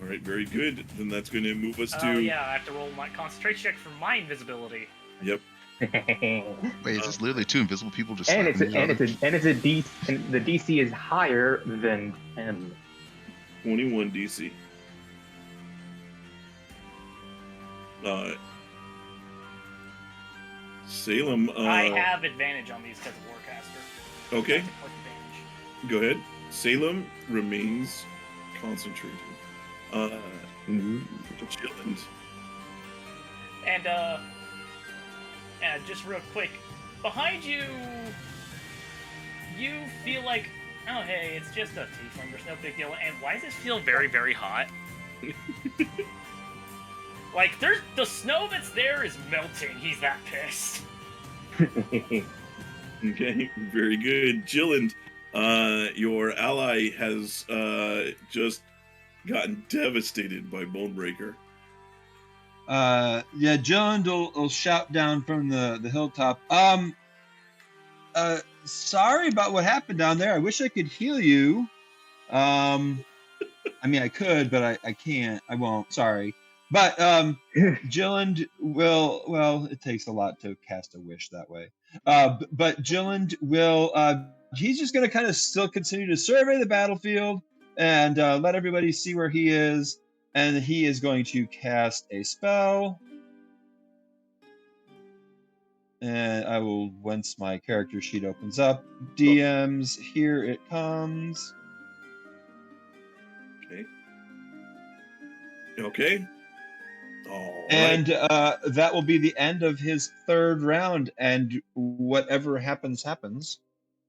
All right, very good. Then that's going to move us to. Oh yeah, I have to roll my concentration check for my invisibility. Yep. Wait, is this literally two invisible people just? And slapping each other? the DC is higher than 10. 21 DC. Salem. I have advantage on these because of Warcaster. Okay. Advantage. Go ahead. Salem remains concentrated. Jyllynd. And just real quick, behind you, you feel like, oh hey, it's just a tiefling, there's no big deal. And why does this feel very, very hot? Like, the snow that's there is melting. He's that pissed. Okay, very good. Jyllynd, your ally has just gotten devastated by Bonebreaker. Yeah, Jyllynd will shout down from the hilltop. Sorry about what happened down there. I wish I could heal you. I mean, I could, but I can't. I won't. Sorry. But Jyllynd will. Well, it takes a lot to cast a wish that way. But Jyllynd will. He's just going to kind of still continue to survey the battlefield and let everybody see where he is. And he is going to cast a spell. And I will, once my character sheet opens up, DMs, here it comes. Okay. Okay. All And right. that will be the end of his third round. And whatever happens, happens.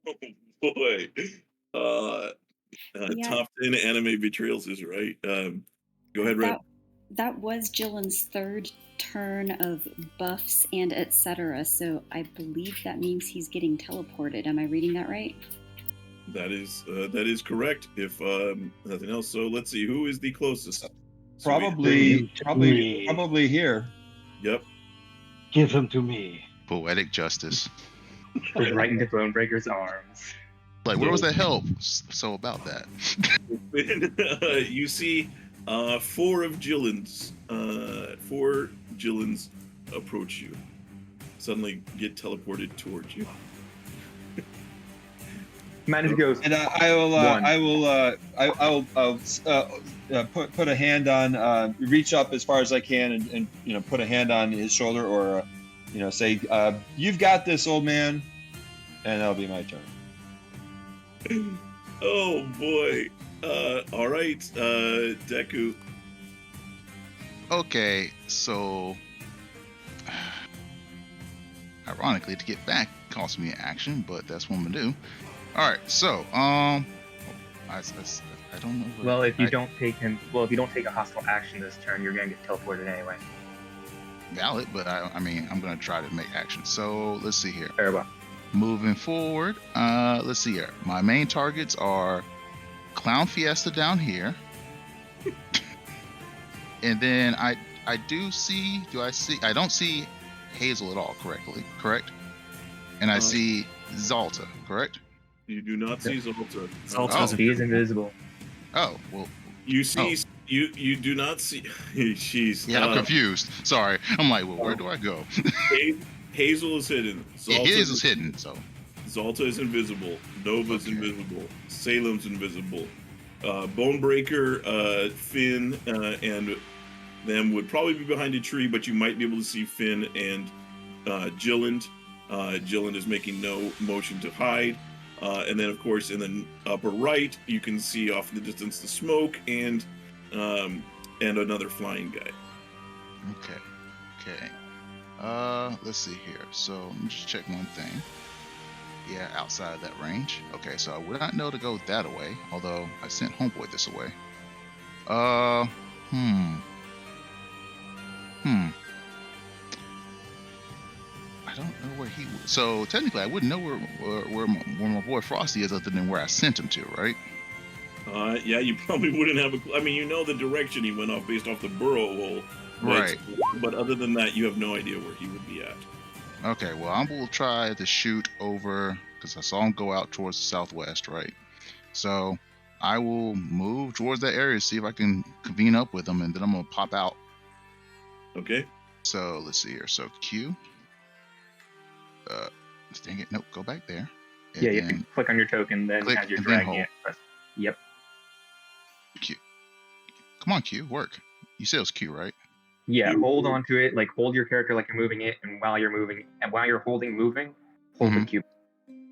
Oh boy. Yeah. Top 10 anime betrayals is right. Go ahead, Red. That was Jyllynd's third turn of buffs and etc. So I believe that means he's getting teleported. Am I reading that right? That is correct. If nothing else, so let's see who is the closest. Probably here. Yep. Give him to me. Poetic justice. Right into Bonebreaker's arms. Like, where was that help? So about that. You see, four Jyllynd's approach you. Suddenly get teleported towards you. Manage goes. And I will put a hand on, reach up as far as I can, and put a hand on his shoulder, or say, "You've got this, old man," and that'll be my turn. Oh boy. All right, Deku. Okay, so ironically, to get back costs me an action, but that's what I'm gonna do. All right, so I don't know. Well, if you don't take a hostile action this turn, you're gonna get teleported anyway. Valid, but I mean, I'm gonna try to make action. So let's see here. Very well. Moving forward, let's see here. My main targets are Clown Fiesta down here, and then I don't see Hazel at all correct? And I see Zalta, correct? You do not see Zalta. He is invisible. Oh, well. You see, you do not see. She's. Yeah, I'm confused. Sorry. I'm like, well, where do I go? Hazel is hidden. Hazel's hidden, so. Zalta is invisible. Nova's invisible. Salem's invisible. Bonebreaker, Finn, and them would probably be behind a tree, but you might be able to see Finn and Jyllynd. Jyllynd is making no motion to hide. And then, of course, in the upper right, you can see off in the distance the smoke and another flying guy. Okay. Let's see here. So let me just check one thing. Yeah, outside of that range. Okay, so I would not know to go that way, although I sent Homeboy this away. I don't know where he was. So technically, I wouldn't know where my boy Frosty is, other than where I sent him to, right? Yeah, you probably wouldn't have a. I mean, you know the direction he went off based off the burrow hole, Right. But other than that, you have no idea where he would be at. Okay, well, I will try to shoot over, because I saw him go out towards the southwest, right? So I will move towards that area, see if I can convene up with him, and then I'm going to pop out. Okay. So let's see here. So Q. Dang it. Nope, go back there. Yeah, you have to click on your token, then as you're dragging it, press. Yep. Q. Come on, Q, work. You said it was Q, right? Yeah, hold on to it, like hold your character like you're moving it, and while you're moving, and while you're moving, hold the Q.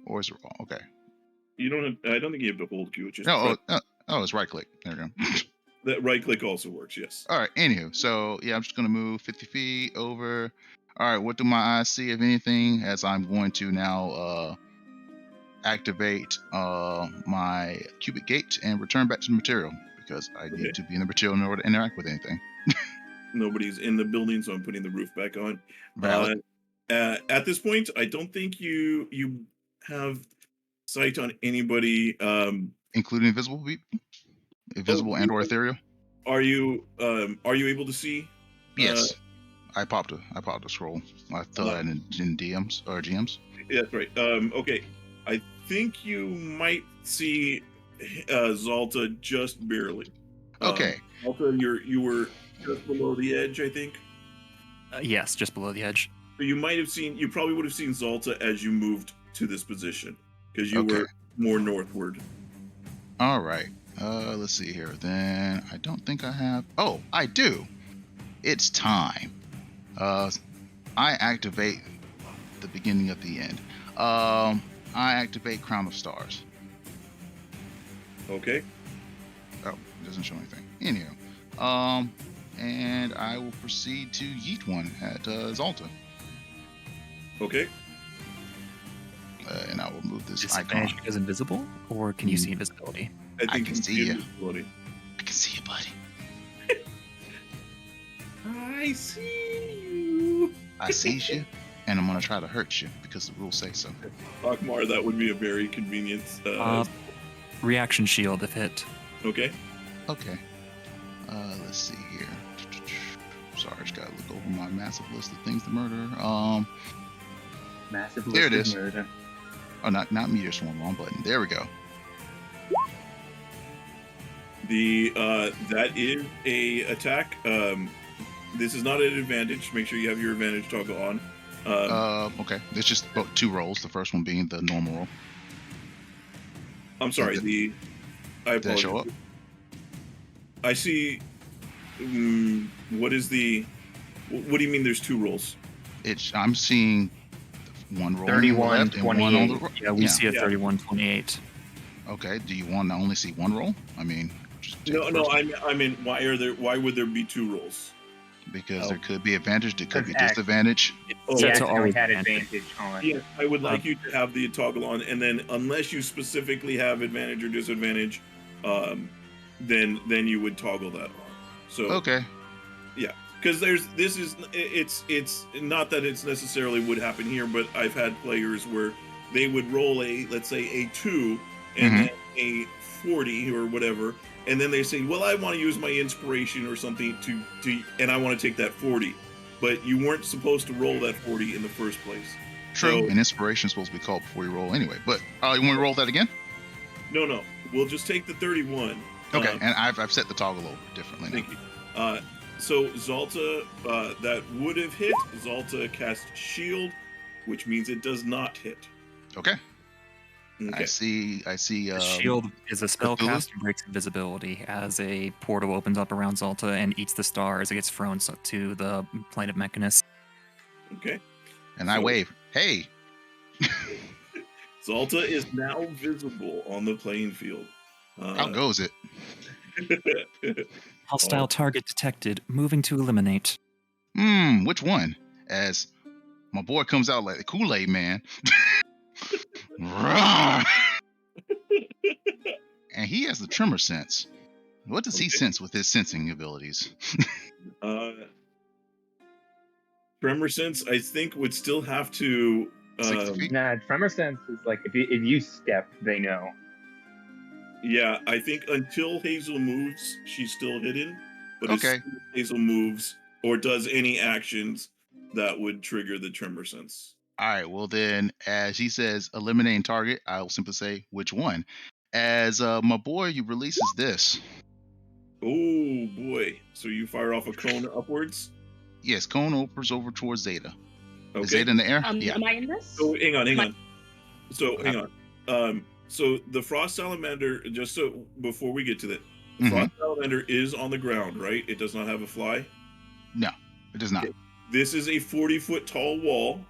Or is it wrong? Okay. You don't have, I don't think you have to hold Q. It's just it's right click. There we go. That right click also works, yes. All right, anywho, so yeah, I'm just gonna move 50 feet over. All right, what do my eyes see, if anything, as I'm going to now activate my cubic gate and return back to the material, because I need to be in the material in order to interact with anything. Nobody's in the building, so I'm putting the roof back on. Valid. At this point, I don't think you have sight on anybody, including invisible people, invisible and or ethereal. Are you able to see? Yes, I popped a scroll. I throw that in DMs or GMs. Yeah, that's right. Okay, I think you might see Zalta just barely. Okay. Zalta, you were just below the edge, I think. Yes, just below the edge. So you probably would have seen Zalta as you moved to this position, because you were more northward. All right. Let's see here. Then I don't think I have. Oh, I do. It's time. I activate the beginning of the end. I activate Crown of Stars. Okay. Oh, it doesn't show anything. Anyhow, and I will proceed to yeet one at Zalta. Okay. And I will move this Disadvantage icon. because invisible, or can you see invisibility? I can see you. Invisibility. I can see you, buddy. I see you. I see you, and I'm gonna try to hurt you because the rules say so. Hockmar, that would be a very convenient. Reaction shield if hit. Okay. Okay. Let's see here. Sorry, I just gotta look over my massive list of things to murder. Massive there list it is. of murder. Oh, not meteor swarm, wrong button. There we go. That is a attack. This is not an advantage. Make sure you have your advantage toggle on. Okay. It's just about 2 rolls. The first one being the normal roll. I'm sorry. Did it show up? I see. What is the? What do you mean? There's 2 rolls. I'm seeing 1 roll 31, on the left and 1 on the right. Yeah, we see a 31-28. Okay. Do you want to only see 1 roll? I mean, No. I mean, why would there be 2 rolls? Because there could be advantage, there could be disadvantage. He actually had advantage on. Yes, I would like you to have the toggle on, and then unless you specifically have advantage or disadvantage, then you would toggle that on. So okay. Yeah, because it's not that it's necessarily would happen here, but I've had players where they would roll let's say a 2 and then a 40 or whatever, and then they say, well, I want to use my inspiration or something and I want to take that 40, but you weren't supposed to roll that 40 in the first place. True, and inspiration is supposed to be called before you roll anyway. But you want to roll that again? No, we'll just take the 31. Okay, and I've set the toggle over differently. Thank you. So Zalta, that would have hit. Zalta cast shield, which means it does not hit. Okay. I see. Shield is a spell cast and breaks invisibility as a portal opens up around Zalta and eats the star as it gets thrown to the plane of Mechanus. Okay. And I wave. Hey. Zalta is now visible on the playing field. How goes it? Hostile target detected. Moving to eliminate. Which one? As my boy comes out like the Kool-Aid man. And he has the tremor sense. What does he sense with his sensing abilities? Tremor Sense, I think, would still have to. 60 feet? Nah, tremor sense is like if you step, they know. Yeah, I think until Hazel moves, she's still hidden. But as Okay. soon as Hazel moves or does any actions, that would trigger the Tremor Sense. All right. Well, then, as he says, eliminating target, I will simply say which one. As my boy releases this. Oh boy! So you fire off a cone upwards. Yes, cone opens over towards Zeta. Okay. Is Zeta in the air? Yeah. Am I in this? So hang on. So What hang on. So the Frost Salamander, just so before we get to that, the Frost Salamander is on the ground, right? It does not have a fly. No, it does not. Okay. This is a 40-foot tall wall.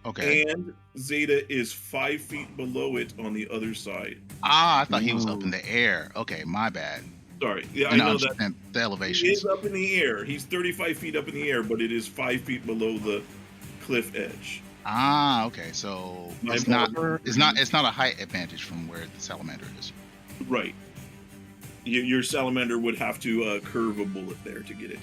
Okay. And Zeta is 5 feet below it on the other side. Ah, I thought he was up in the air. Okay, my bad. Sorry. Yeah, I know that. The He elevations. is up in the air. He's 35 feet up in the air, but it is 5 feet below the cliff edge. Ah, okay. So it's not a height advantage from where the salamander is. Right. Your salamander would have to curve a bullet there to get it.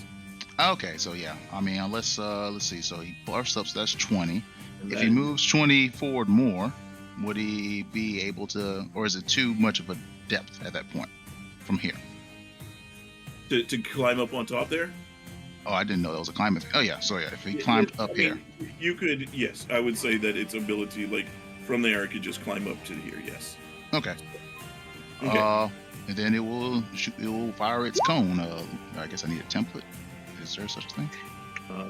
Okay, so yeah. I mean, let's see. So he bursts up, so that's 20. If he moves 20 forward more, would he be able to, or is it too much of a depth at that point from here? To climb up on top there? Oh, I didn't know that was a climbing thing. Oh yeah, so yeah, if he climbed up here. You could, yes, I would say that its ability, like from there, it could just climb up to here, yes. Okay. Okay. And then it will fire its cone. I guess I need a template. Is there such a thing?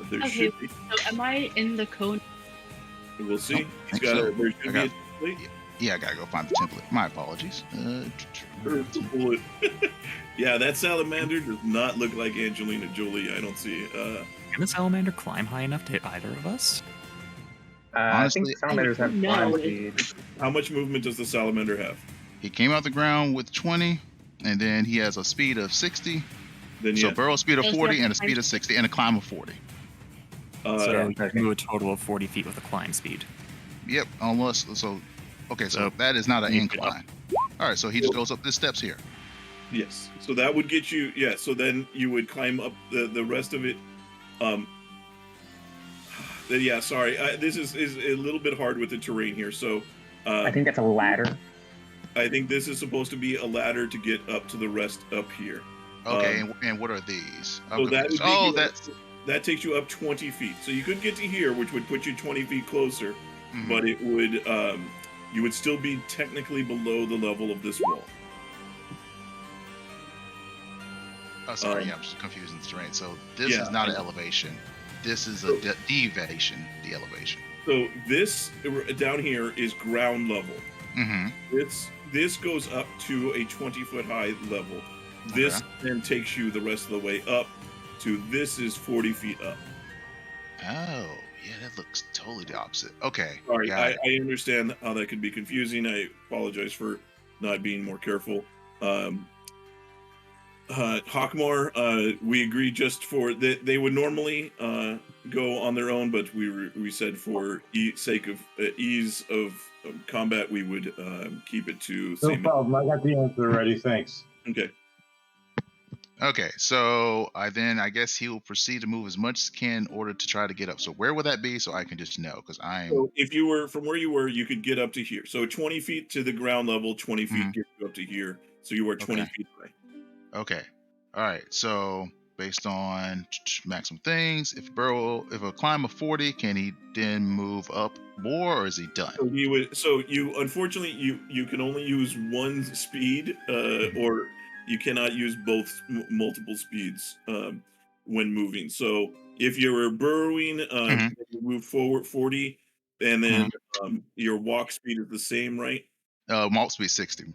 There Okay, should be. so am I in the cone? We'll see. I think so. There should be a template. Yeah, I gotta go find the template. My apologies. Bullet. Yeah, that salamander does not look like Angelina Jolie. I don't see. Can the salamander climb high enough to hit either of us? I think salamanders have climb speed. How much movement does the salamander have? He came out the ground with 20, and then he has a speed of 60. Then so yeah. burrow speed of 40 and a speed of 60 and a climb of 40. So you can move a total of 40 feet with a climb speed. Yep, unless so. Okay, so that is not an incline. All right, so he just goes up the steps here. Yes. So that would get you. Yeah. So then you would climb up the rest of it. Yeah. Sorry. This is a little bit hard with the terrain here. So. I think that's a ladder. I think this is supposed to be a ladder to get up to the rest up here. Okay, and what are these? So that takes you up 20 feet. So you could get to here, which would put you 20 feet closer, but it would you would still be technically below the level of this wall. Oh, sorry, I'm just confusing the terrain. So this is not an elevation. This is a deviation, the elevation. So this down here is ground level. This goes up to a 20-foot high level. This then takes you the rest of the way up to this is 40 feet up. Oh, yeah, that looks totally the opposite. Okay. Sorry, I understand how that could be confusing. I apologize for not being more careful. Hockmar, we agreed just for they would normally go on their own, but we said for sake of ease of combat, we would keep it to. No problem. I got the answer already. Thanks. Okay. Okay, so I guess he will proceed to move as much as he can in order to try to get up. So where would that be, so I can just know? Because So if you were from where you were, you could get up to here. So 20 feet to the ground level, 20 feet gets you up to here. So you are 20 feet away. Okay. All right. So based on maximum things, if a climb of 40, can he then move up more, or is he done? So you unfortunately you can only use one speed, or you cannot use both multiple speeds when moving. So if you were burrowing, you move forward 40, and then your walk speed is the same, right? Walk speed 60.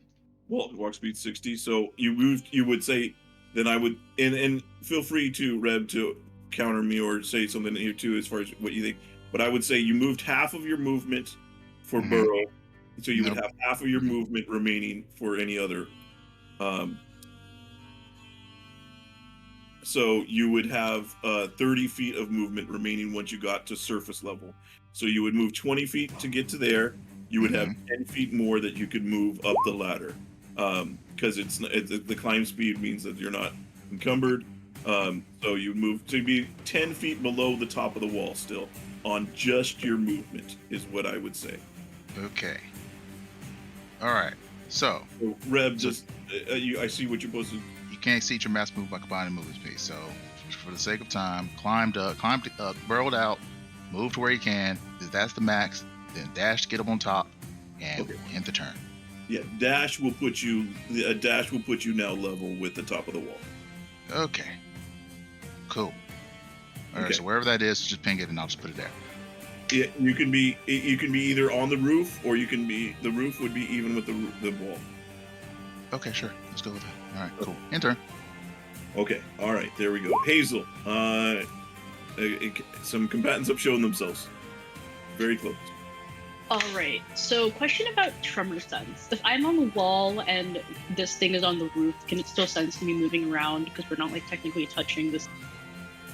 Well, walk speed 60. So you would say, then I would, and feel free to Reb to counter me or say something here too as far as what you think. But I would say you moved half of your movement for burrow, so you would have half of your movement remaining for any other. So you would have 30 feet of movement remaining once you got to surface level. So you would move 20 feet to get to there. You would have 10 feet more that you could move up the ladder. Because the climb speed means that you're not encumbered. So you move to be 10 feet below the top of the wall still on just your movement is what I would say. Okay. All right. So Reb, just I see what you're supposed to. You can't exceed your mass move by combining movement speed. So for the sake of time, climbed up, burrowed out, moved to where you can. That's the max. Then dash to get up on top, and end the turn. Yeah, dash will put you. A dash will put you now level with the top of the wall. Okay. Cool. All right. So wherever that is, just ping it, and I'll just put it there. Yeah, you can be either on the roof, or you can be. The roof would be even with the wall. Okay, sure. Let's go with that. All right, cool. End turn. Okay. All right. There we go. Hazel. Some combatants have shown themselves. Very close. All right. So, question about tremor sense. If I'm on the wall and this thing is on the roof, can it still sense me moving around because we're not like technically touching this?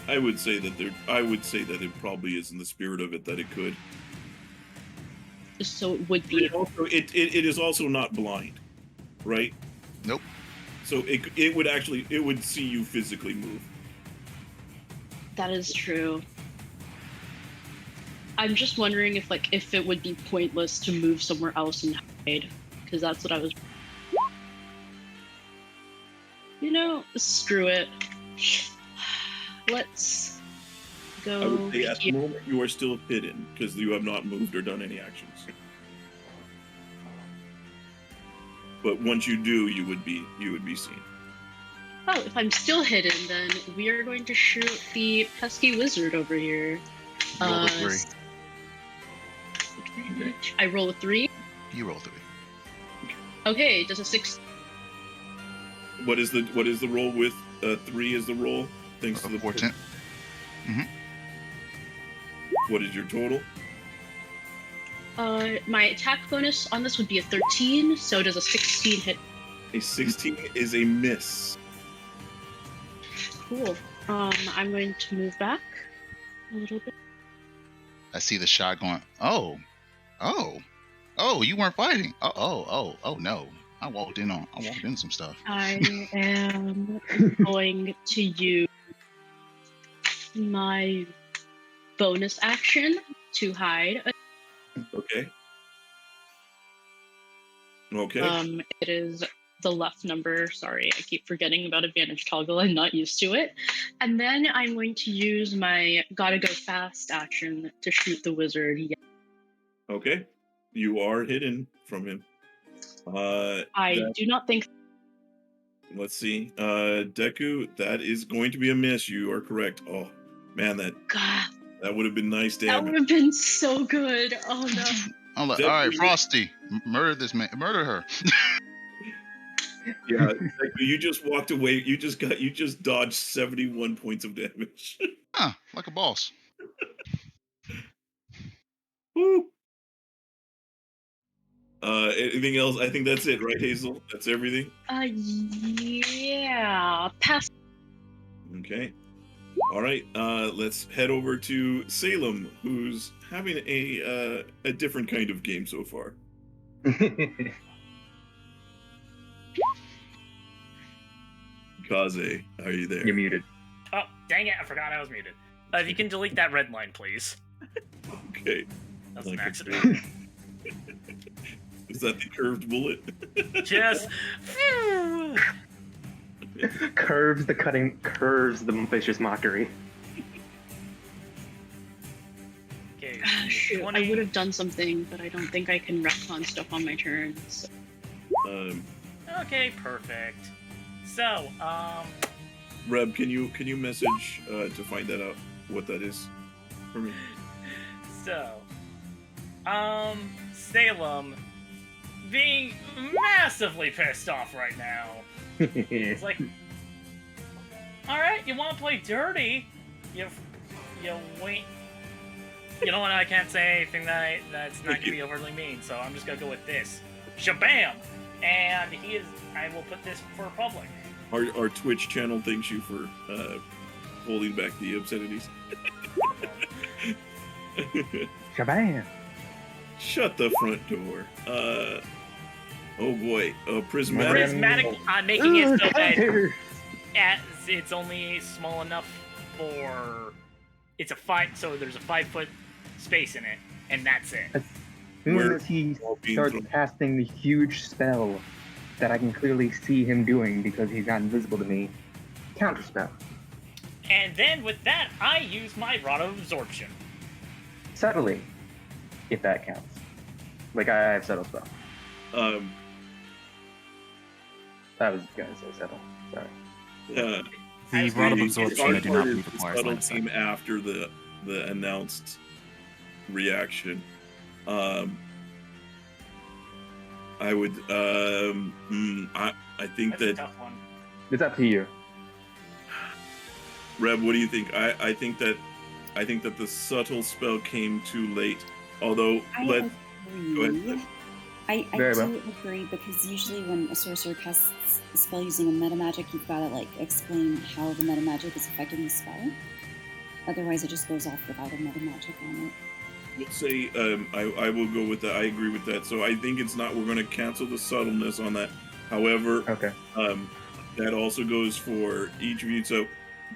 I would say that it probably is in the spirit of it that it could. So it would be. It is also not blind, right? Nope. So it would see you physically move. That is true. I'm just wondering if it would be pointless to move somewhere else and hide, because that's what I was. Screw it. Let's go. I would say at the moment you are still hidden because you have not moved or done any actions. But once you do, you would be seen. Oh, if I'm still hidden, then we are going to shoot the pesky wizard over here. Roll a 3. I roll a 3. You roll 3. Okay, does a 6. What is the roll with 3 is the roll? Thanks to the portent. Mm-hmm. What is your total? My attack bonus on this would be a 13, so does a 16 hit? A 16 is a miss. Cool. I'm going to move back a little bit. I see the shot going. Oh, you weren't fighting. Oh, no. I walked in some stuff. I am going to use my bonus action to hide. Okay. It is the left number. Sorry, I keep forgetting about advantage toggle. I'm not used to it. And then I'm going to use my gotta go fast action to shoot the wizard. Yeah. Okay. You are hidden from him. I do not think. Let's see. Deku, that is going to be a miss. You are correct. Oh, man, that would have been nice damage. That would have been so good. Oh, no. I'm like, all right, Frosty, murder this man. Murder her. Yeah, Deku, you just walked away. You just dodged 71 points of damage. Like a boss. Woo. Anything else? I think that's it, right, Hazel? That's everything? Yeah. Pass. Okay. All right. Let's head over to Salem, who's having a different kind of game so far. Kaze, are you there? You're muted. Oh, dang it, I forgot I was muted. If you can delete that red line, please. Okay. That's an accident. Is that the curved bullet? Just... Curves the vicious mockery. Okay, Shoot, I would have done something, but I don't think I can retcon stuff on my turn. So. Okay, perfect. So, Reb, can you message to find that out what that is for me? So, Salem being massively pissed off right now. It's like, all right, you want to play dirty? You wait. You know what? I can't say anything that's not gonna be overly mean, so I'm just gonna go with this. Shabam! And I will put this for public. Our Twitch channel thanks you for holding back the obscenities. Shabam! Shut the front door. Oh boy, prismatic. I'm making it so that it's only small enough for it's a 5. So there's a 5-foot space in it, and that's it. As soon as he starts casting the huge spell that I can clearly see him doing because he's not invisible to me, counterspell. And then with that, I use my Rod of Absorption. Subtly, if that counts. Like I have subtle spell. I was gonna say subtle. Sorry. The Rod of Absorption I do not believe requires line of sight. Came after the announced reaction. I would I think That's a that tough one. It's up to you. Reb, what do you think? I think that the subtle spell came too late. Although go ahead. I Very do well. agree, because usually when a sorcerer casts a spell using a meta magic, you've got to like explain how the meta magic is affecting the spell. Otherwise, it just goes off without a meta magic on it. Let's say I will go with that. I agree with that. So I think it's not. We're going to cancel the subtleness on that. However, okay. That also goes for each of you. So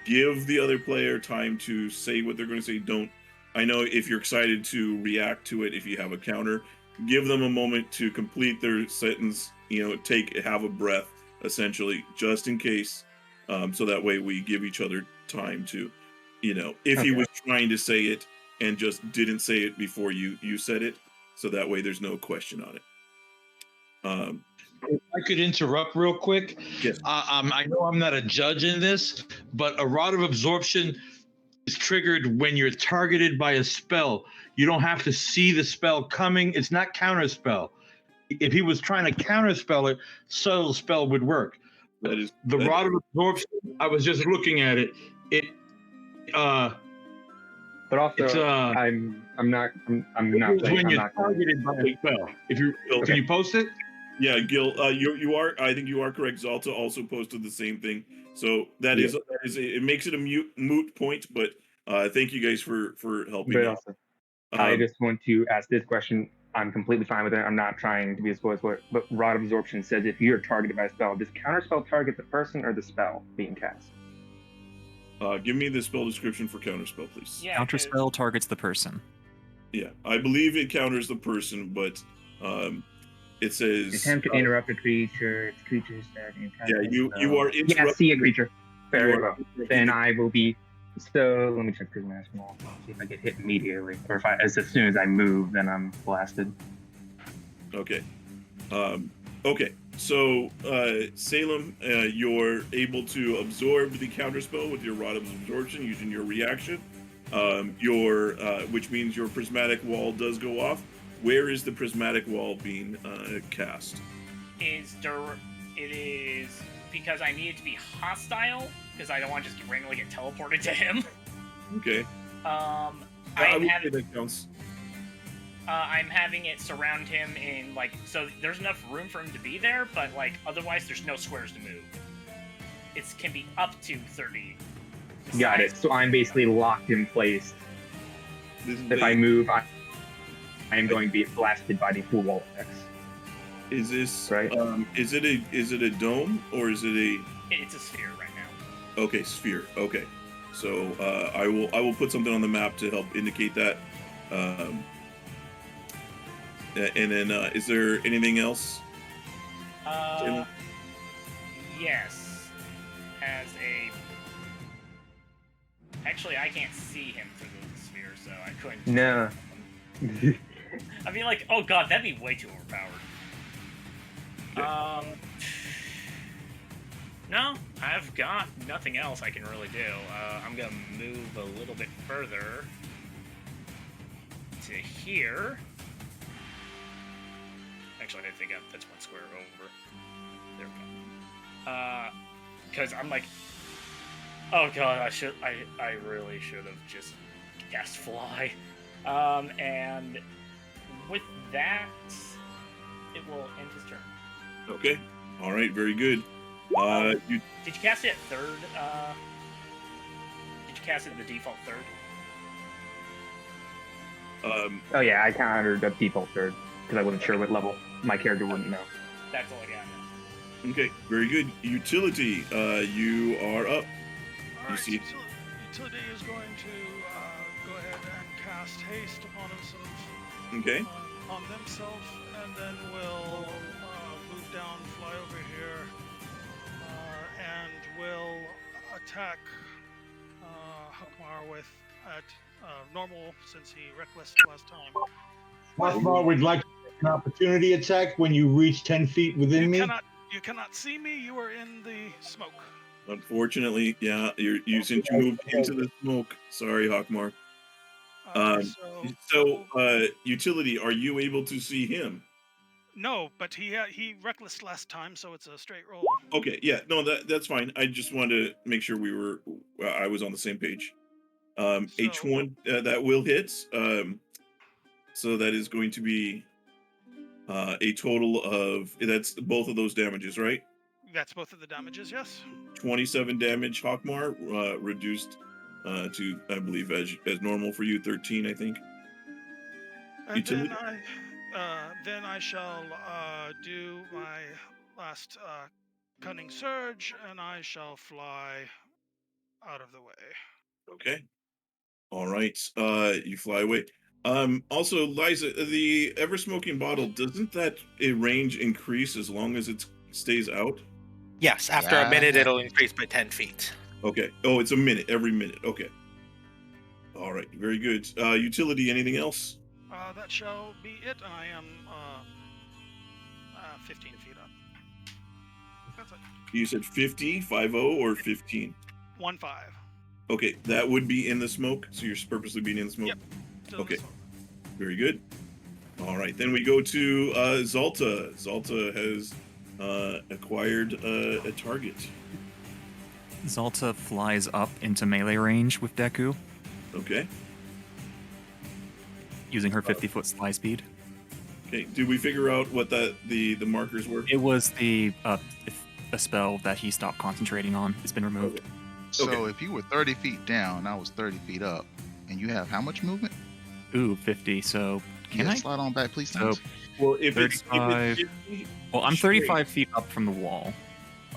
give the other player time to say what they're going to say. Don't. I know if you're excited to react to it, if you have a counter, give them a moment to complete their sentence. Have a breath, essentially, just in case. So that way we give each other time to, if he was trying to say it and just didn't say it before you said it, so that way there's no question on it. If I could interrupt real quick. Yes. I know I'm not a judge in this, but a Rod of Absorption is triggered when you're targeted by a spell. You don't have to see the spell coming. It's not counterspell. If he was trying to counterspell it, subtle spell would work. The Rod of Absorption, I was just looking at it. But also, it's, I'm not. when you're targeted by a spell. Can you post it? Yeah, Gil, you are. I think you are correct. Zalta also posted the same thing. So that is it makes it a moot point. But thank you guys for helping. But out. also, I just want to ask this question. I'm completely fine with it. I'm not trying to be a spoiler for it. But Rod of Absorption says if you're targeted by a spell, does counterspell target the person or the spell being cast? Give me the spell description for counterspell, please. Yeah, Counterspell targets the person. Yeah, I believe it counters the person, but it says attempt to interrupt a creature. Its creatures that you are interrupting. Yeah, see a creature. Very well. Then I will be. So let me check Prism Mask. See if I get hit immediately, or if as soon as I move, then I'm blasted. Okay. Okay. So Salem, you're able to absorb the counterspell with your Rod of Absorption using your reaction. Which means your prismatic wall does go off. Where is the prismatic wall being cast? It is because I need it to be hostile, because I don't want to just randomly get teleported to him. Okay. I would say that counts. I'm having it surround him in so there's enough room for him to be there, but otherwise there's no squares to move. It can be up to 30. Got it. So I'm basically locked in place. If I move, I am going to be blasted by the full wall effects. Is this right? Is it a dome or is it a? It's a sphere right now. Okay, sphere. Okay, so I will put something on the map to help indicate that. And then is there anything else? Yes. Actually, I can't see him through the sphere, so I couldn't. No. I mean, oh god, that'd be way too overpowered. No, I've got nothing else I can really do. I'm gonna move a little bit further to here. Actually, I think that's one square over. There we go. Because I'm oh god, I really should have just cast Fly. And with that, it will end his turn. Okay. All right. Very good. Did you cast it at third? Did you cast it at the default third? Oh yeah, I countered the default third because I wasn't sure what level my character wouldn't know. That's all I got. Okay, very good. Utility, you are up. All right, utility is going to go ahead and cast haste upon himself. Okay. On themselves, and then will move down, fly over here, and will attack Hockmar with at normal since he reckless last time. Hockmar would like to take an opportunity attack when you reach 10 feet within me. You cannot see me. You are in the smoke. Unfortunately, yeah, since you moved into the smoke. Sorry, Hockmar. Utility, are you able to see him? No, but he reckless last time, so it's a straight roll. Okay, yeah, no, that's fine. I just wanted to make sure I was on the same page. H1, that will hit. So that is going to be a total of, that's both of those damages, right? That's both of the damages, yes. 27 damage, Hockmar, reduced to, I believe, as normal for you, 13, I think. And then I shall do my last cunning surge, and I shall fly out of the way. Okay. All right. You fly away. Also, Liza, the ever-smoking bottle, doesn't that range increase as long as it stays out? Yes, after a minute, it'll increase by 10 feet. Okay. Oh, it's a minute, every minute. Okay. All right. Very good. Utility, anything else? That shall be it. I am 15 feet up. That's it. You said 50, 5-0, or 15? 1-5. Okay, that would be in the smoke, so you're purposely being in the smoke? Yep. Okay. Very good. All right, then we go to Zalta. Zalta has acquired a target. Zalta flies up into melee range with Deku. Okay. Using her 50-foot fly speed. Okay, did we figure out what the markers were? It was a spell that he stopped concentrating on. It's been removed. Okay. So if you were 30 feet down, I was 30 feet up, and you have how much movement? Ooh, 50. So can I slide on back, please? So, well, if 35. It's 50 well, I'm 35 feet up from the wall.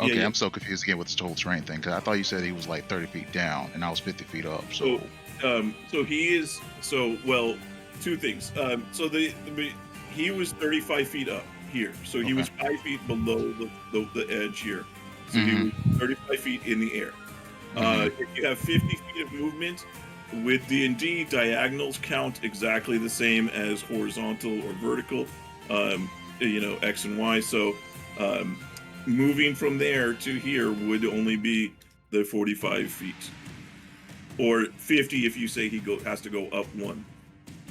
Okay, yeah. I'm so confused again with this whole terrain thing, because I thought you said he was like 30 feet down, and I was 50 feet up. So, so he is. So, well, two things. So he was 35 feet up here. So he was 5 feet below the edge here. So he was 35 feet in the air. If you have 50 feet of movement, with D&D, diagonals count exactly the same as horizontal or vertical, X and Y. So moving from there to here would only be the 45 feet. Or 50 if you say he has to go up one.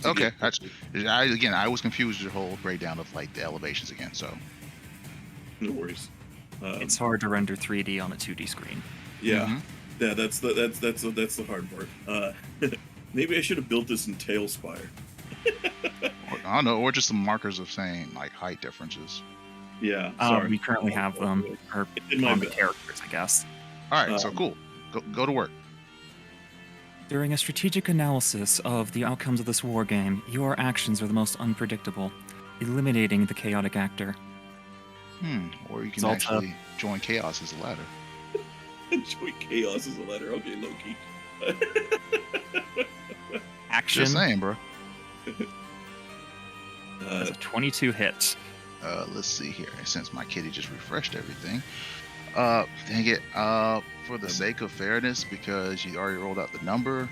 Okay. I was confused with the whole breakdown of like the elevations again, so. No worries. It's hard to render 3D on a 2D screen. Yeah. Yeah, that's the hard part. Maybe I should have built this in Tailspire. I don't know, or just some markers of saying like height differences. Yeah, sorry. We currently have them, or on the characters, I guess. All right, so cool. Go to work. During a strategic analysis of the outcomes of this war game, your actions are the most unpredictable, eliminating the chaotic actor. Or you can actually join Chaos as a ladder. Join Chaos as a ladder. Okay, low-key. Action. Just saying, bro. That's a 22 hit. Let's see here. Since my kitty just refreshed everything. Dang it. For the sake of fairness, because you already rolled out the number,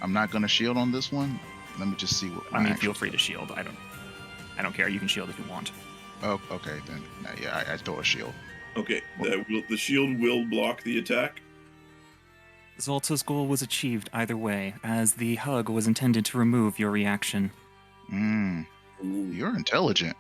I'm not going to shield on this one. Let me just see what. Feel free to shield. I don't care. You can shield if you want. Oh, okay then. Yeah, I throw a shield. Okay, the shield will block the attack. Zalta's goal was achieved either way, as the hug was intended to remove your reaction. You're intelligent.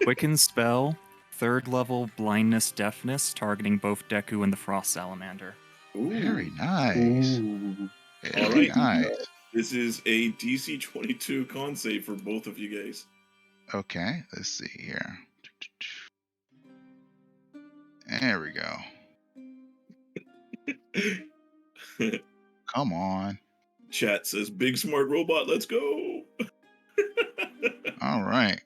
Quicken spell, 3rd level blindness deafness, targeting both Deku and the Frost Salamander. Very nice. All right, nice. This is a DC 22 con save for both of you guys. Okay, let's see here. There we go. Come on. Chat says, big smart robot, let's go. All right.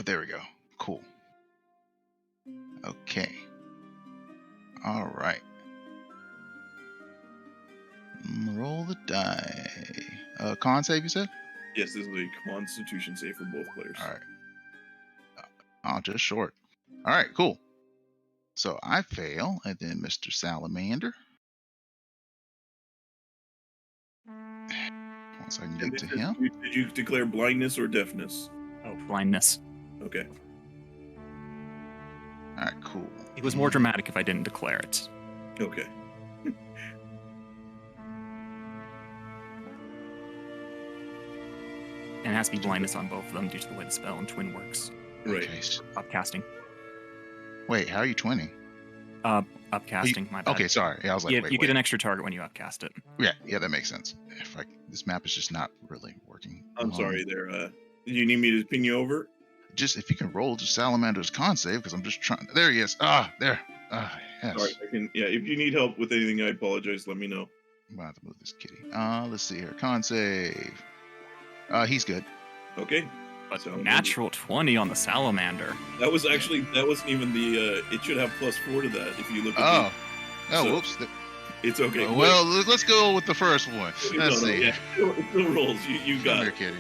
There we go. Cool. Okay. All right. Roll the die. Con save, you said? Yes, this is a Constitution save for both players. All right. Oh, just short. All right, cool. So I fail, and then Mr. Salamander. Once I can get to him. Did you declare blindness or deafness? Oh, blindness. Okay. All right, cool. It was more dramatic if I didn't declare it. Okay. And it has to be blindness on both of them due to the way the spell and twin works. Right. Okay. Upcasting. Wait, how are you twinning? Upcasting, my bad. Okay, sorry. Yeah, I was like, Yeah, wait, you get an extra target when you upcast it. Yeah, that makes sense. This map is just not really working. I'm sorry there. Do you need me to ping you over? Just if you can roll just Salamander's con save, because I'm just trying. There he is. There. Yes. Sorry, if you need help with anything, I apologize. Let me know. I'm about to move this kitty. Let's see here. Con save. He's good. Okay. But natural 20 on the salamander. That wasn't even the. It should have +4 to that if you look at. Whoops. It's okay. Well, let's go with the first one. Let's see. Yeah. Still rolls. You got it. Kitty.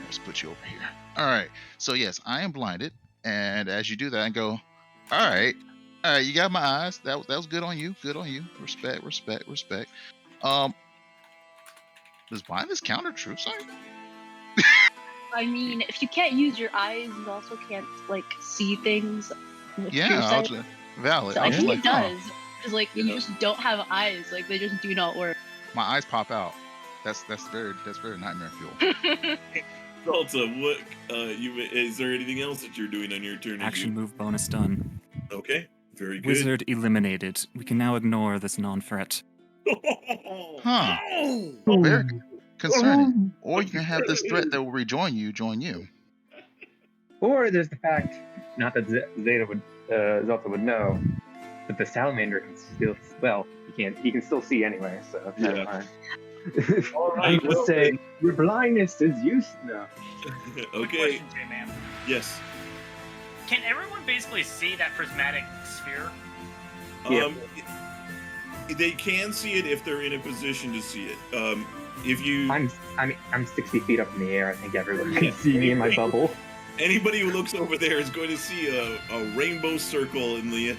Let's put you over here. All right. So yes, I am blinded, and as you do that, I go, all right. You got my eyes. That was good on you. Good on you. Respect. Does blindness counter true sight? I mean, if you can't use your eyes, you also can't see things. With Yeah, true sight. valid. So I think it huh. does. Because you just don't have eyes. They just do not work. My eyes pop out. That's very nightmare fuel. Salta, what? Is there anything else that you're doing on your turn? Action move bonus done. Okay, very good. Wizard eliminated. We can now ignore this non-threat. Huh. Very concerning. Or you can have this threat that will rejoin you, join you. Or there's the fact, not that Zelda would know, but the salamander can still, he can still see anyway, so that's kind of fine. All right, I'm just saying, your blindness is used now. Okay. Question, J-Man. Yes. Can everyone basically see that prismatic sphere? They can see it if they're in a position to see it. If you, I'm 60 feet up in the air. I think everyone can see me in my bubble. Anybody who looks over there is going to see a rainbow circle in the.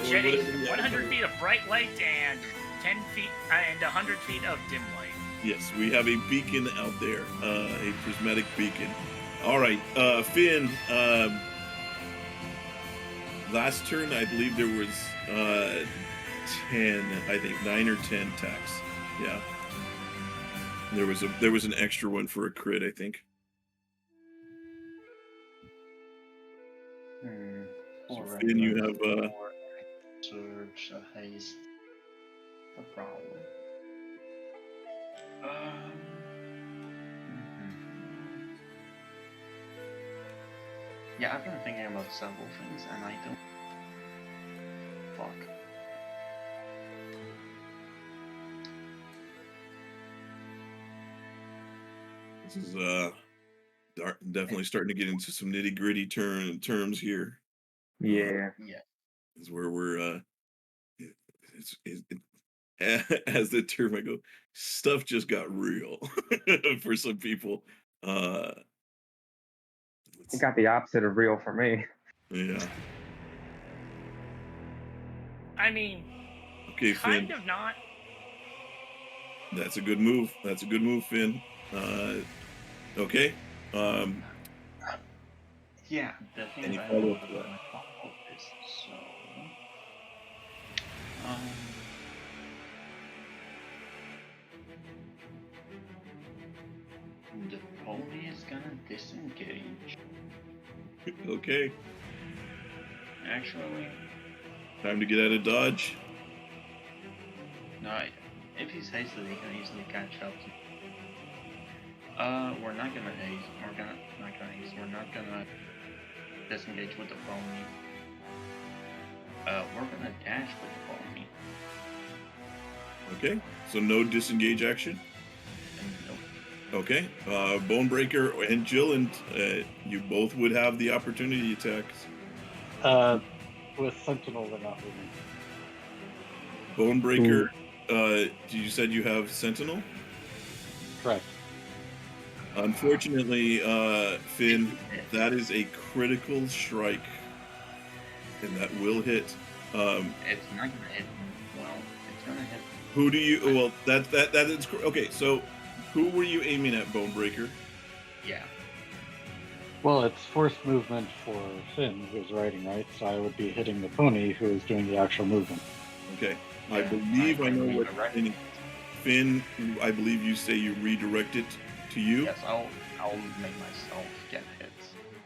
Jetty, 100 feet of bright light and 10 feet and 100 feet of dim light. Yes, we have a beacon out there, a prismatic beacon. All right, Finn. Last turn, I believe there was 10. I think 9 or 10 attacks. Yeah. There was an extra one for a crit, I think. So Finn, you have surge, a haste, a problem. Yeah, I've been thinking about several things, and I don't. Fuck. This is definitely starting to get into some nitty gritty terms here. Yeah. Is where we're as the term I go, stuff just got real for some people. It got the opposite of real for me. Yeah. I mean, Okay, kind Finn. of not. That's a good move. Finn. Okay. Yeah, the thing Any that follow-up to I that? follow is so. The pony is gonna disengage. Okay. Actually, Time to get out of dodge. no. If he's hasted, he can easily catch up. We're not gonna haste. We're not gonna disengage with the pony. We're gonna dash with the pony. Okay. So no disengage action. Okay. Bonebreaker and Jyllynd, you both would have the opportunity attacks. with Sentinel, they're not moving. Bonebreaker, you said you have Sentinel? Correct. Unfortunately, Finn, that is a critical strike, and that will hit. It's not gonna hit. Well, it's gonna hit. Who do you? Well, that is okay. So, who were you aiming at, Bonebreaker? Yeah. Well, it's forced movement for Finn, who's riding, right? So I would be hitting the pony, who is doing the actual movement. Okay. I believe I know what Finn. I believe you say you redirect it to you. Yes, I'll make myself get hit.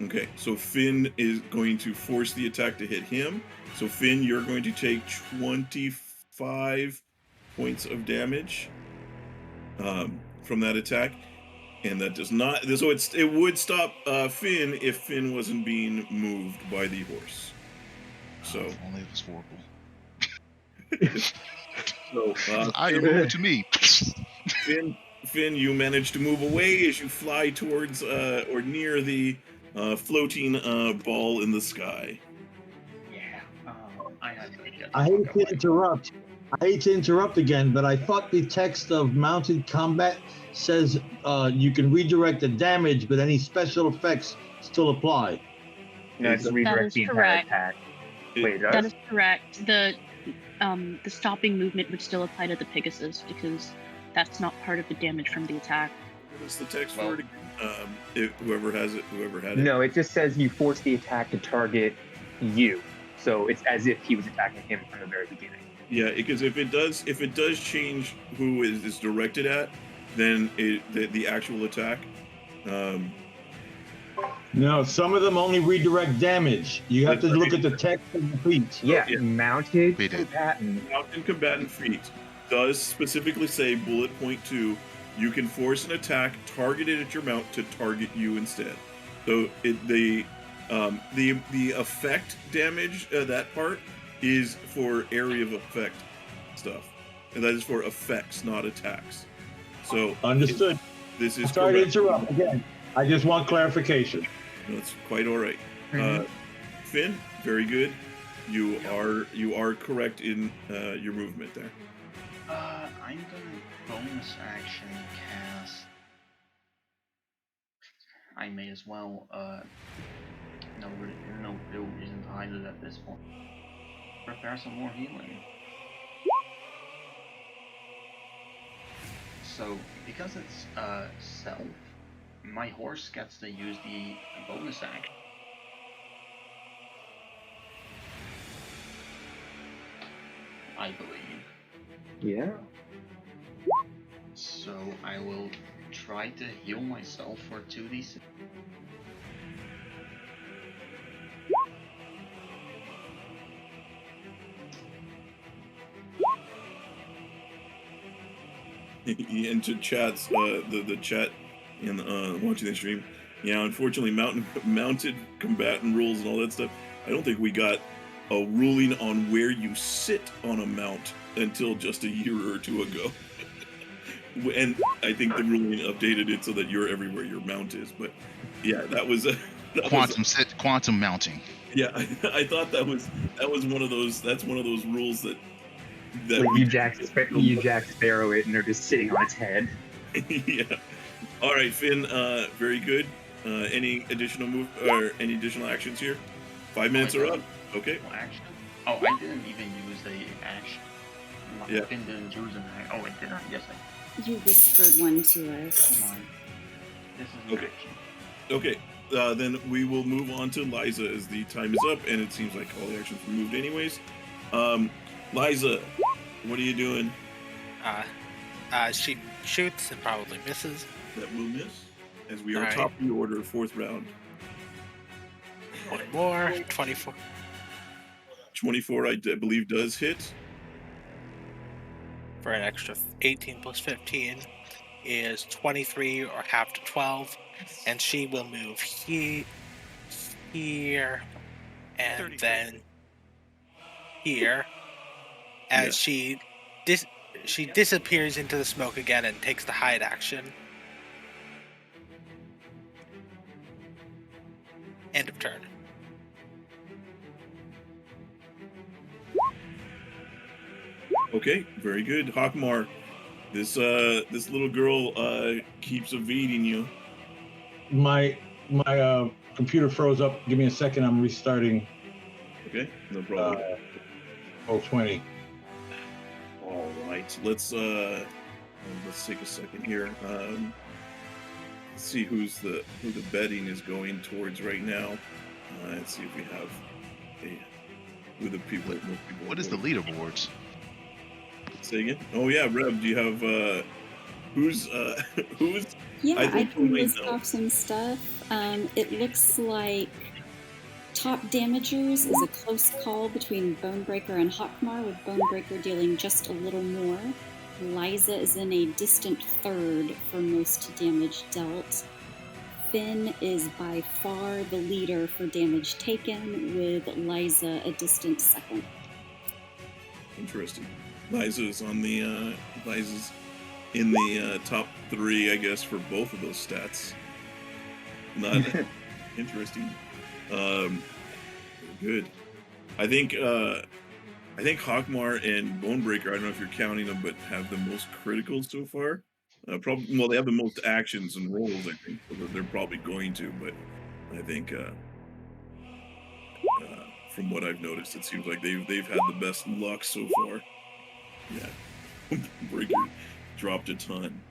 Okay, so Finn is going to force the attack to hit him. So Finn, you're going to take 25 points of damage from that attack, and that does not. So it would stop Finn if Finn wasn't being moved by the horse. So only it was horrible. So you're moving to me. Finn, you manage to move away as you fly towards or near the floating ball in the sky. Yeah. I had to get. I hate to interrupt again, but I thought the text of mounted combat says you can redirect the damage, but any special effects still apply. No, it's redirect the entire correct. attack. Wait, it That does? is correct. The stopping movement would still apply to the Pegasus because that's not part of the damage from the attack. What's the text for it again? Whoever had it. No, it just says you force the attack to target you. So it's as if he was attacking him from the very beginning. Yeah, because if it does change who is directed at, then the actual attack. No, some of them only redirect damage. You have to look at the text of the feet. Yeah, mounted combatant. Mounted combatant feat does specifically say bullet point 2. You can force an attack targeted at your mount to target you instead. So the effect damage that part is for area of effect stuff, and that is for effects, not attacks. So understood. This is Sorry correct. to interrupt again. I just want clarification. That's quite all right. Finn, very good. You are correct in your movement there. I'm gonna bonus action cast. I may as well. No real reason to hide it at this point. Prepare some more healing. So because it's self, my horse gets to use the bonus action. I believe. Yeah. So I will try to heal myself for 2d6. Into chats, the chat in watching the stream. Yeah, unfortunately, mounted combatant rules and all that stuff. I don't think we got a ruling on where you sit on a mount until just a year or two ago. And I think the ruling updated it so that you're everywhere your mount is. But yeah, that was quantum mounting. Yeah, I thought that was one of those. That's one of those rules that like you Jack Sparrow it and they're just sitting on its head. Yeah. All right, Finn. Very good. Any additional move or any additional actions here? 5 minutes are up. Okay. Action. Oh, I didn't even use the action. Yeah. Finn didn't use an action. Oh, I did. Yes, I did. You whispered one to us. Come on. This is an action. Okay. Then we will move on to Liza as the time is up, and it seems like all the actions were moved anyways. Liza, what are you doing? She shoots and probably misses. That will miss, as we are Alright. top of the order, 4th round. One more, 24. 24, I believe, does hit. For an extra 18 plus 15 is 23 or half to 12. And she will move here, and 33. then here, as she disappears into the smoke again and takes the hide action. End of turn. Okay, very good. Hockmar, this little girl keeps evading you. My computer froze up. Give me a second. I'm restarting. Okay, no problem. Roll 20. All right, let's take a second here. Let's see who the betting is going towards right now. Let's see if we have who the people. What is the leaderboards? Say again. Oh yeah, Rev. Do you have who's? Yeah, I think can we might list know. off some stuff. It looks like top damagers is a close call between Bonebreaker and Hockmar, with Bonebreaker dealing just a little more. Liza is in a distant third for most damage dealt. Finn is by far the leader for damage taken, with Liza a distant second. Interesting. Liza's on the Liza's in the top 3, I guess, for both of those stats. Not interesting. Good. I think Hockmar and Bonebreaker, I don't know if you're counting them, but have the most criticals so far. Probably, well, they have the most actions and rolls, I think. So they're probably going to, but I think from what I've noticed, it seems like they've had the best luck so far. Yeah, Breaker dropped a ton.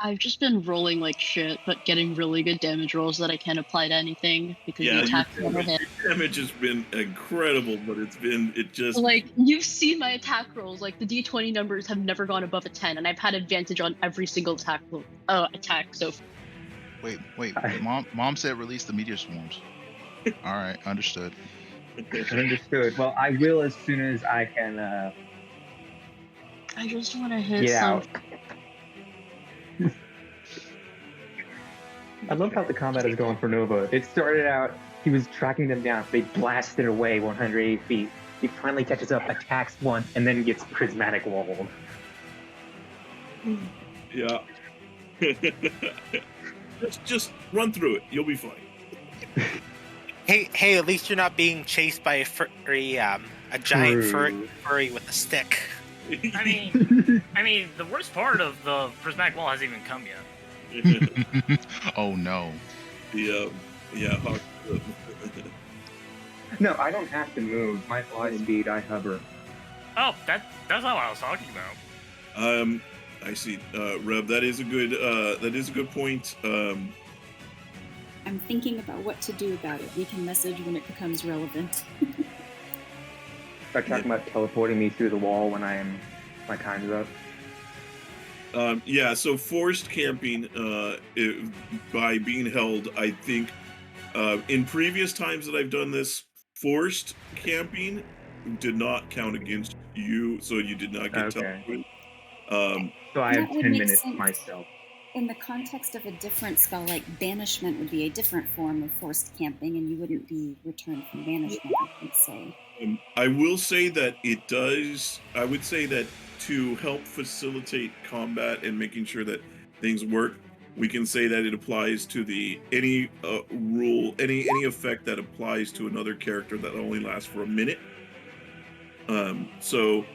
I've just been rolling like shit, but getting really good damage rolls that I can't apply to anything because Yeah, the your attacks never damage, hit. your damage has been incredible, but it just Like, you've seen my attack rolls. Like, the D20 numbers have never gone above a 10, and I've had advantage on every single attack so far. Wait. Mom said release the meteor swarms. All right, understood. Understood. Well, I will as soon as I can I just want to hit get some. out. I love how the combat is going for Nova. It started out, he was tracking them down. They blasted away 180 feet. He finally catches up, attacks once, and then gets prismatic walled. Yeah. just run through it. You'll be fine. Hey, at least you're not being chased by a furry, a giant furry with a stick. I mean, the worst part of the prismatic wall hasn't even come yet. Oh no. Yeah. No, I don't have to move. My fly speed, I hover. Oh, that's not what I was talking about. I see. Rev, that is a good point. I'm thinking about what to do about it. We can message when it becomes relevant. Are you talking about teleporting me through the wall when my time's up? Yeah, so forced camping by being held, I think in previous times that I've done this, forced camping did not count against you, so you did not get teleported. So I have That would 10 make minutes sense. myself. In the context of a different spell, like Banishment would be a different form of forced camping, and you wouldn't be returned from Banishment, I would say. I will say that it does. I would say that to help facilitate combat and making sure that things work, we can say that it applies to any rule, any effect that applies to another character that only lasts for a minute. So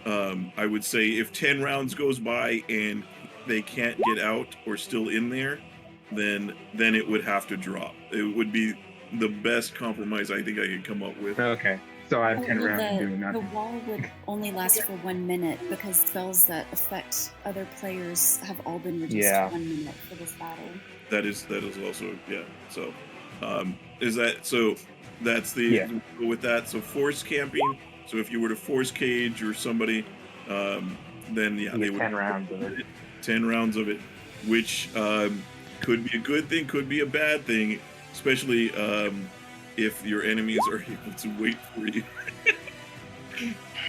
I would say if 10 rounds goes by and they can't get out or still in there, then it would have to drop. It would be the best compromise I think I could come up with. Okay. So I have 10 Well, rounds to do nothing. The wall would only last for 1 minute because spells that affect other players have all been reduced Yeah. to 1 minute for this battle. That is also, yeah. So that's the with that. So force camping. So if you were to force cage or somebody, then yeah, they would 10 rounds of it. 10 rounds of it, which could be a good thing, could be a bad thing, especially if your enemies are able to wait for you.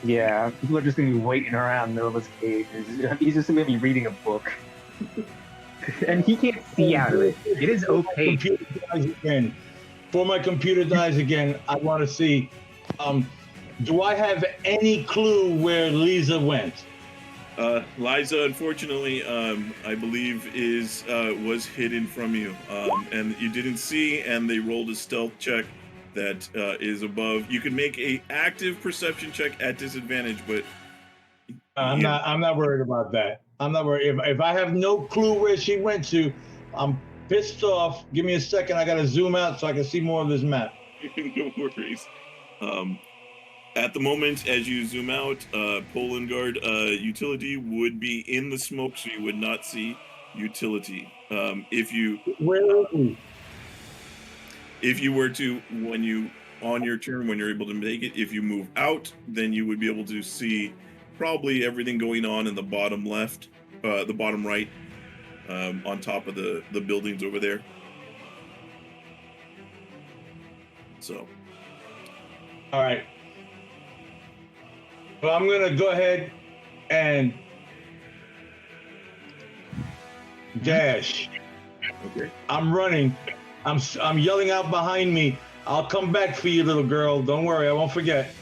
Yeah, people are just going to be waiting around Nova's cage. He's just going to be reading a book. And he can't see out of it. It is opaque. For my computer dies again, I want to see, do I have any clue where Liza went? Liza, unfortunately, I believe was hidden from you, and you didn't see, and they rolled a stealth check that is above. You can make a active perception check at disadvantage, but I'm not worried about that. I'm not worried. If I have no clue where she went to, I'm pissed off. Give me a second. I gotta zoom out so I can see more of this map. No worries. At the moment, as you zoom out, Poland Guard utility would be in the smoke, so you would not see utility. If you were to, on your turn, when you're able to make it, if you move out, then you would be able to see probably everything going on in the bottom left, the bottom right, on top of the buildings over there. So. All right. Well, I'm gonna go ahead and dash. Okay. I'm running. I'm yelling out behind me. I'll come back for you, little girl. Don't worry, I won't forget.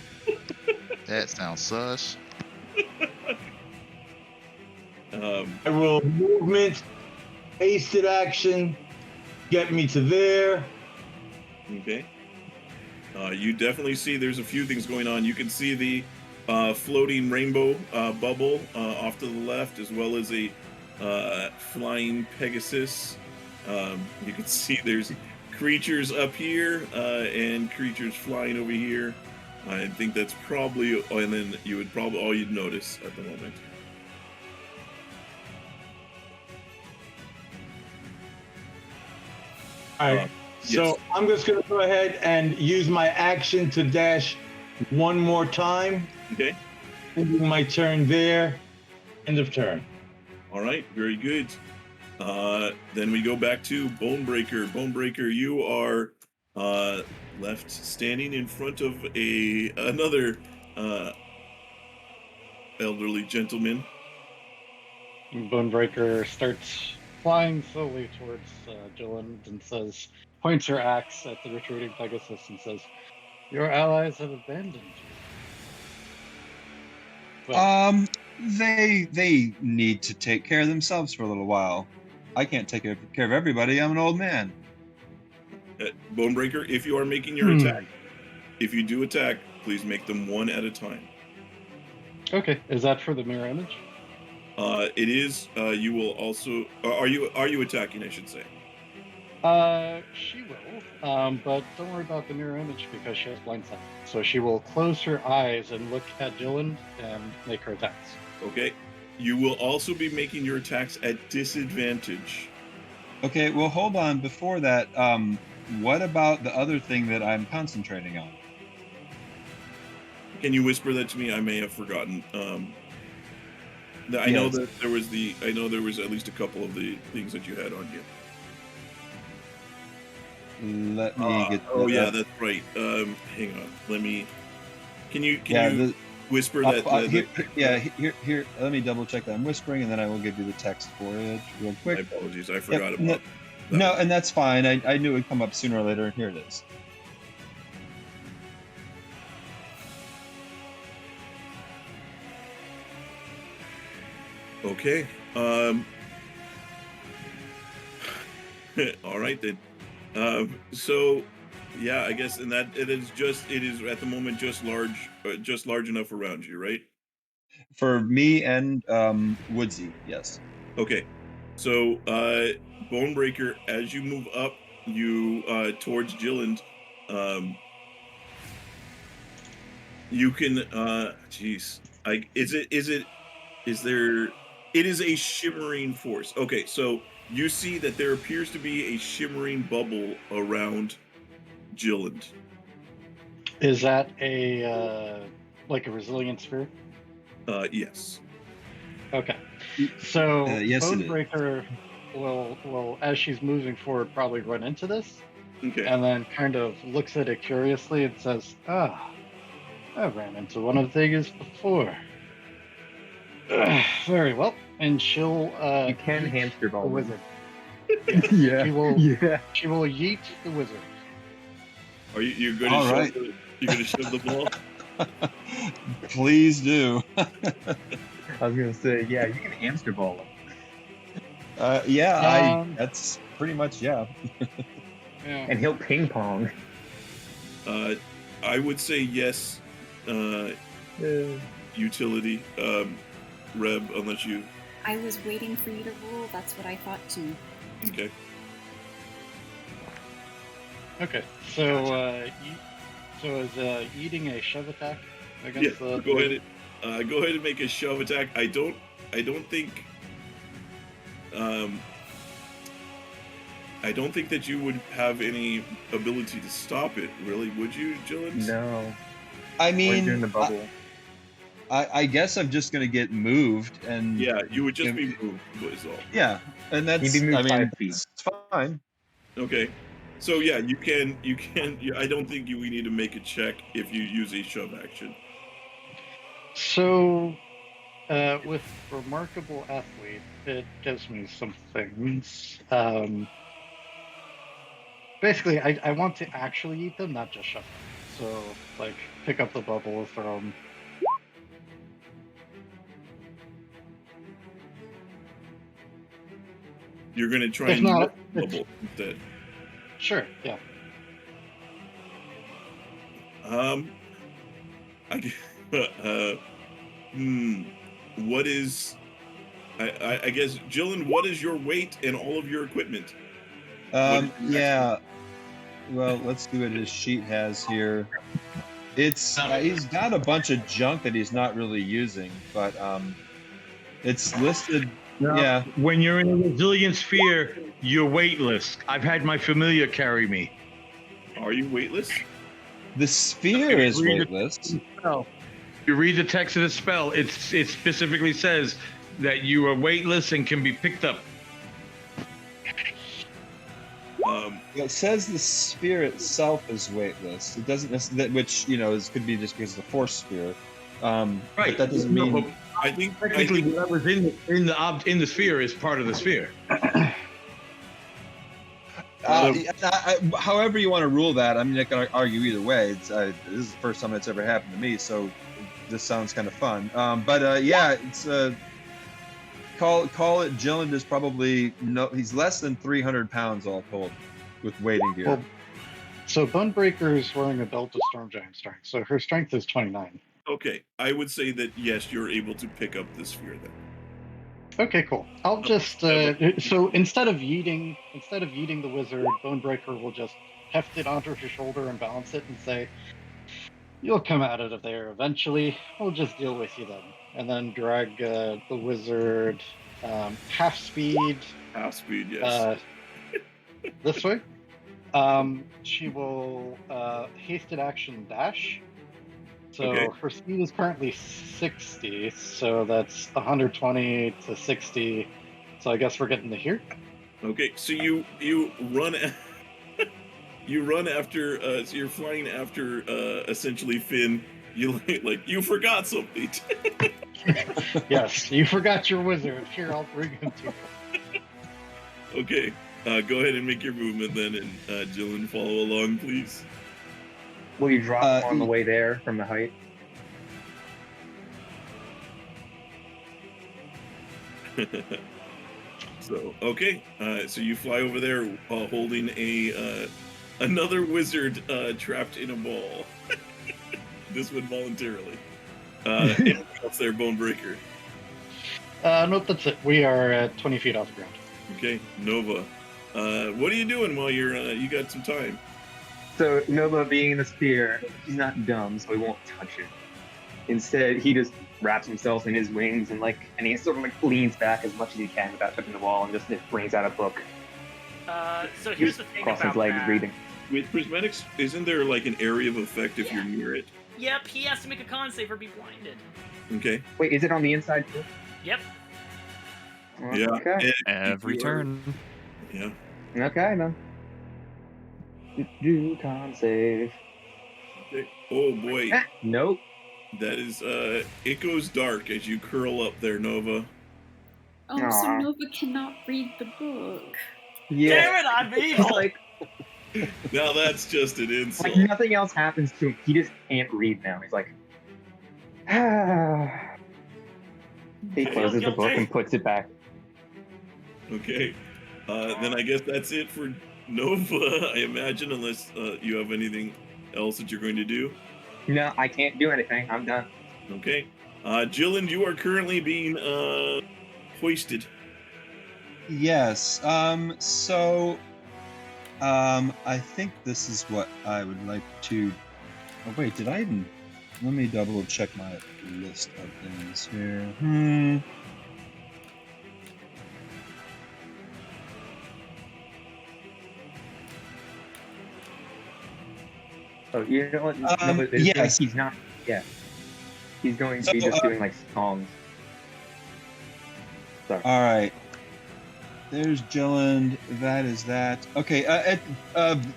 That sounds sus. I will movement, hasted action, get me to there. Okay. You definitely see there's a few things going on. You can see the floating rainbow bubble off to the left, as well as a flying Pegasus. You can see there's creatures up here and creatures flying over here. I think that's probably, and then you would probably all you'd notice at the moment. All right. So yes. I'm just going to go ahead and use my action to dash one more time. Okay. Ending my turn there. End of turn. All right. Very good. Then we go back to Bonebreaker. Bonebreaker, you are left standing in front of another elderly gentleman. Bonebreaker starts flying slowly towards Jyllynd and points her axe at the retreating Pegasus and says, "Your allies have abandoned you." Well, They need to take care of themselves for a little while. I can't take care of everybody. I'm an old man. Bonebreaker, if you are making your attack, if you do attack, please make them one at a time. Okay, is that for the mirror image? It is. You will also. Are you attacking? I should say. She will. But don't worry about the mirror image because she has blind sight. So she will close her eyes and look at Jyllynd and make her attacks. Okay. You will also be making your attacks at disadvantage. Okay, well, hold on. Before that, what about the other thing that I'm concentrating on? Can you whisper that to me? I may have forgotten. I know that there was at least a couple of the things that you had on you. Let me get. Yeah, that's right. Hang on. Let me. Can you whisper that? Here. Let me double check that. I'm whispering, and then I will give you the text for it real quick. My apologies. I forgot about that. No, and that's fine. I knew it would come up sooner or later, and here it is. Okay. All right then. So, yeah, I guess, and that it is at the moment just large enough around you, right? For me and Woodsy, yes. Okay. So, Bonebreaker, as you move up, you towards Jyllynd, you can. It is a shimmering force. Okay, so you see that there appears to be a shimmering bubble around Jyllynd. Is that a like a resilient sphere? Yes. Okay. So yes, Bonebreaker will, as she's moving forward, probably run into this. Okay. And then kind of looks at it curiously and says, I ran into one of these before. Very well. And she'll you can hamster ball the wizard. Yeah. She will yeet the wizard. Are you're going to shove the ball? Please do. I was gonna say, yeah, you can hamster ball him. That's pretty much yeah. And he'll ping pong. I would say yes. Utility. Reb, unless you... I was waiting for you to roll. That's what I thought too. Okay. Okay, so is eating a shove attack against the? Go ahead and make a shove attack. I don't think that you would have any ability to stop it, really, would you, Jyllynd? No. I mean, We're in the bubble. I guess I'm just gonna get moved, and yeah, you would just be moved, was all. Yeah, and that's You'd be moved 5 feet. it's fine. Okay, so yeah, you can. I don't think we need to make a check if you use a shove action. So, with Remarkable Athlete, it gives me some things. Basically, I want to actually eat them, not just shove them. So, like, pick up the bubble, throw them. You're gonna try If and not, the bubble instead. Sure, yeah. What is... I guess, Jyllynd, what is your weight and all of your equipment? Yeah. Well, let's see what his sheet has here. It's he's got a bunch of junk that he's not really using, but it's listed. No, Yeah. When you're in a resilient sphere, you're weightless. I've had my familiar carry me. Are you weightless? The sphere is weightless. You read the text of the spell. It specifically says that you are weightless and can be picked up. It says the sphere itself is weightless. It doesn't necessarily, which could be just because of the force sphere. Right. But that doesn't mean. But I think technically whatever's in the sphere is part of the sphere. However you want to rule that, I'm not going to argue either way. This is the first time it's ever happened to me, so this sounds kind of fun. Yeah, it's call it. Jyllynd is probably he's less than 300 pounds all told, with weighting gear. Well, so Bonebreaker is wearing a belt of Storm Giant strength, so her strength is 29. Okay, I would say that yes, you're able to pick up the sphere then. Okay, cool. I'll just so instead of yeeting the wizard, Bonebreaker will just heft it onto her shoulder and balance it and say, "You'll come out of there eventually. We'll just deal with you then." And then drag the wizard half speed. Half speed, yes. This way. She will hasted action dash. So her speed is currently 60, so that's 120 to 60. So I guess we're getting to here. Okay, so you run you run after so you're flying after essentially Finn. You you forgot something. Yes, you forgot your wizard. Here, I'll bring him to you. Okay, go ahead and make your movement then, and Jyllynd, follow along, please. Will you drop on the way there from the height? So so you fly over there holding another wizard trapped in a ball. This one voluntarily. Anything else there, Bonebreaker? Nope, that's it. We are at 20 feet off the ground. Okay, Nova. What are you doing while you got some time? So Nova, being in the sphere, he's not dumb, so he won't touch it. Instead, he just wraps himself in his wings and he sort of leans back as much as he can without touching the wall, and just brings out a book. So here's the thing crossing about his legs, that. reading. With prismatics, isn't there an area of effect if you're near it? Yep, he has to make a con save or be blinded. Okay. Wait, is it on the inside too? Yep. Yeah. Okay. Every turn. Yeah. Okay, then. Do con save. Okay. Oh boy. Nope. That is it goes dark as you curl up there, Nova. Oh, so Nova cannot read the book. Yeah. Damn it, I'm evil! Now that's just an insult. Nothing else happens to him. He just can't read now. He's like, ah. He closes the book and puts it back. Okay. Then I guess that's it for Nova, I imagine, unless you have anything else that you're going to do. No, I can't do anything. I'm done. Okay. Jyllynd, you are currently being hoisted. Yes. I think this is what I would like to. Oh wait, did I even? Let me double check my list of things here. Oh, you know what? No, but yes. He's not. Yeah. He's going to be just doing like songs. Sorry. All right. There's Jyllynd. That is that. Okay.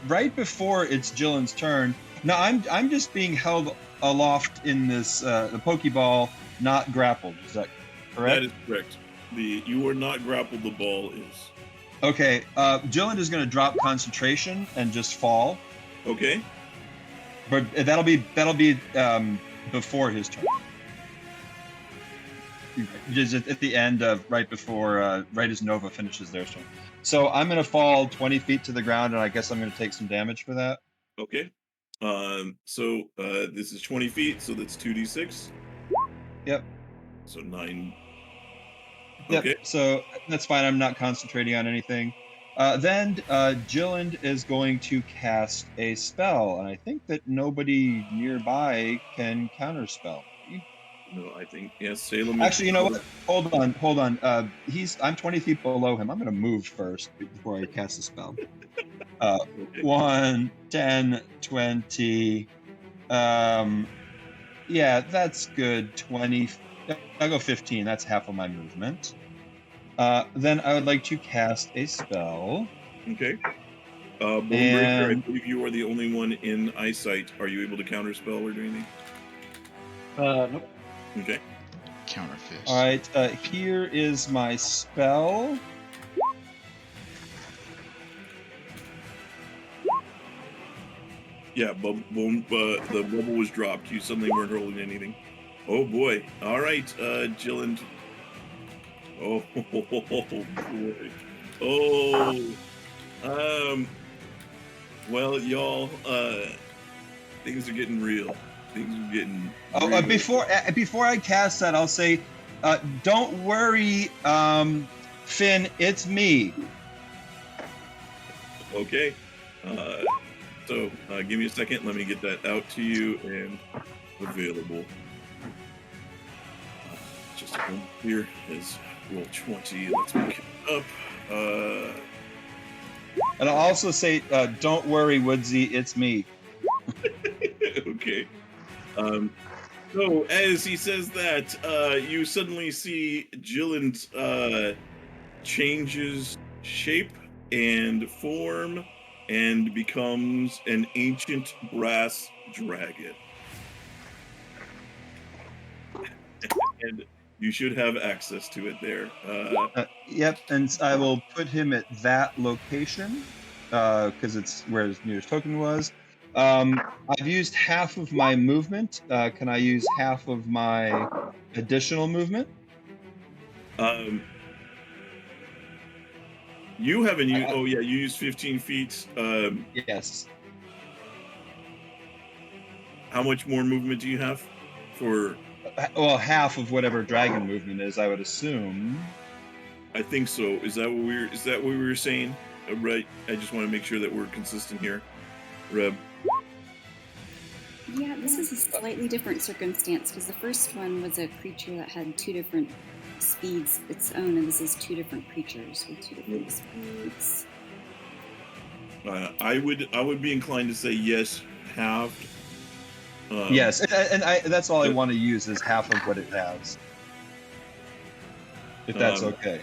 Right before it's Jyllynd's turn. Now I'm just being held aloft in this the Pokeball, not grappled. Is that correct? That is correct. You are not grappled. The ball is. Okay. Jyllynd is going to drop concentration and just fall. Okay. But that'll be before his turn. Just at the end of right before right as Nova finishes their turn. So I'm going to fall 20 feet to the ground, and I guess I'm going to take some damage for that. Okay. So this is 20 feet, so that's 2d6. Yep. So 9. Yep. Okay. So that's fine. I'm not concentrating on anything. Then Jyllynd is going to cast a spell, and I think that nobody nearby can counterspell. No, I think Salem. Actually, you know what? Hold on. I'm 20 feet below him. I'm going to move first before I cast the spell. 1, 10, 20. Yeah, that's good. 20. I'll go 15. That's half of my movement. Then I would like to cast a spell. Okay. Bonebreaker, I believe you are the only one in eyesight. Are you able to counterspell or do anything? Nope. Okay. Counterfist. All right. Here is my spell. Yeah, the bubble was dropped. You suddenly weren't rolling anything. Oh boy. All right, Jyllynd. Oh boy. Oh. Well, y'all. Things are getting real. Things are getting. Real. Before I cast that, I'll say, don't worry, Finn. It's me. Okay. So give me a second. Let me get that out to you and available. Just a moment here is roll 20. Let's make it up. And I'll also say, don't worry, Woodsy. It's me. Okay. So as he says that, you suddenly see Jyllynd changes shape and form and becomes an ancient brass dragon. And you should have access to it there. Yep, and I will put him at that location because it's where his nearest token was. I've used half of my movement. Can I use half of my additional movement? You haven't used. Oh yeah, you used 15 feet. Yes. How much more movement do you have? For well, half of whatever dragon movement is, I would assume. I think so. Is that what we were saying? Right. I just want to make sure that we're consistent here, Reb. Yeah, this is a slightly different circumstance because the first one was a creature that had 2 different speeds its own, and this is 2 different creatures with 2 different speeds. I would be inclined to say yes, halved. Yes, and that's all I want to use is half of what it has, if that's okay.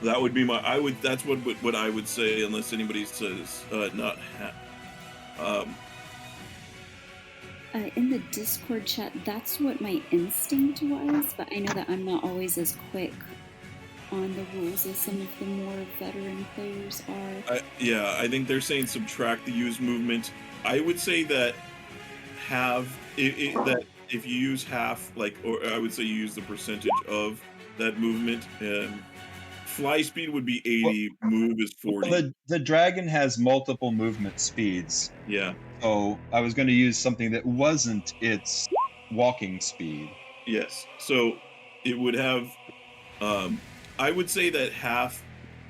That would be my. That's what I would say, unless anybody says not half. In the Discord chat, that's what my instinct was, but I know that I'm not always as quick on the rules as some of the more veteran players are. Yeah, I think they're saying subtract the used movement. I would say that that if you use half, or I would say you use the percentage of that movement. Fly speed would be 80, move is 40. Well, the dragon has multiple movement speeds. Yeah. So I was going to use something that wasn't its walking speed. Yes. So it would have. I would say that half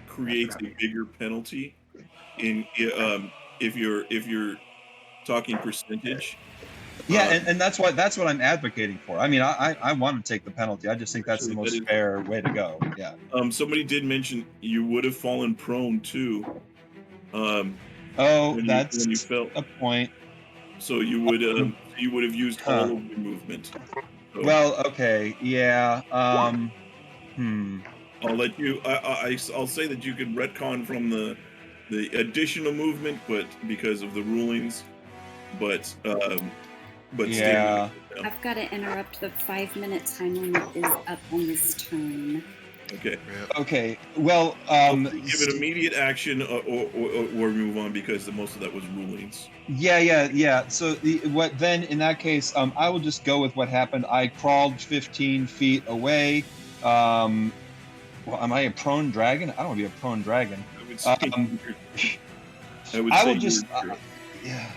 creates a bigger penalty if you're talking percentage. Yeah, and that's what I'm advocating for. I mean, I want to take the penalty. I just think that's the most fair way to go. Yeah. Somebody did mention you would have fallen prone too. That's when you fell. a point. So you would have used all of your movement. So, well, okay, yeah. I'll let you. I'll say that you could retcon from the additional movement, but because of the rulings, but yeah. I've got to interrupt. The 5-minute time limit is up on this turn. Okay. Okay. Well, give it immediate action or move on because most of that was rulings. Yeah. So what then? In that case, I will just go with what happened. I crawled 15 feet away. Well, am I a prone dragon? I don't want to be a prone dragon. I will just. Yeah.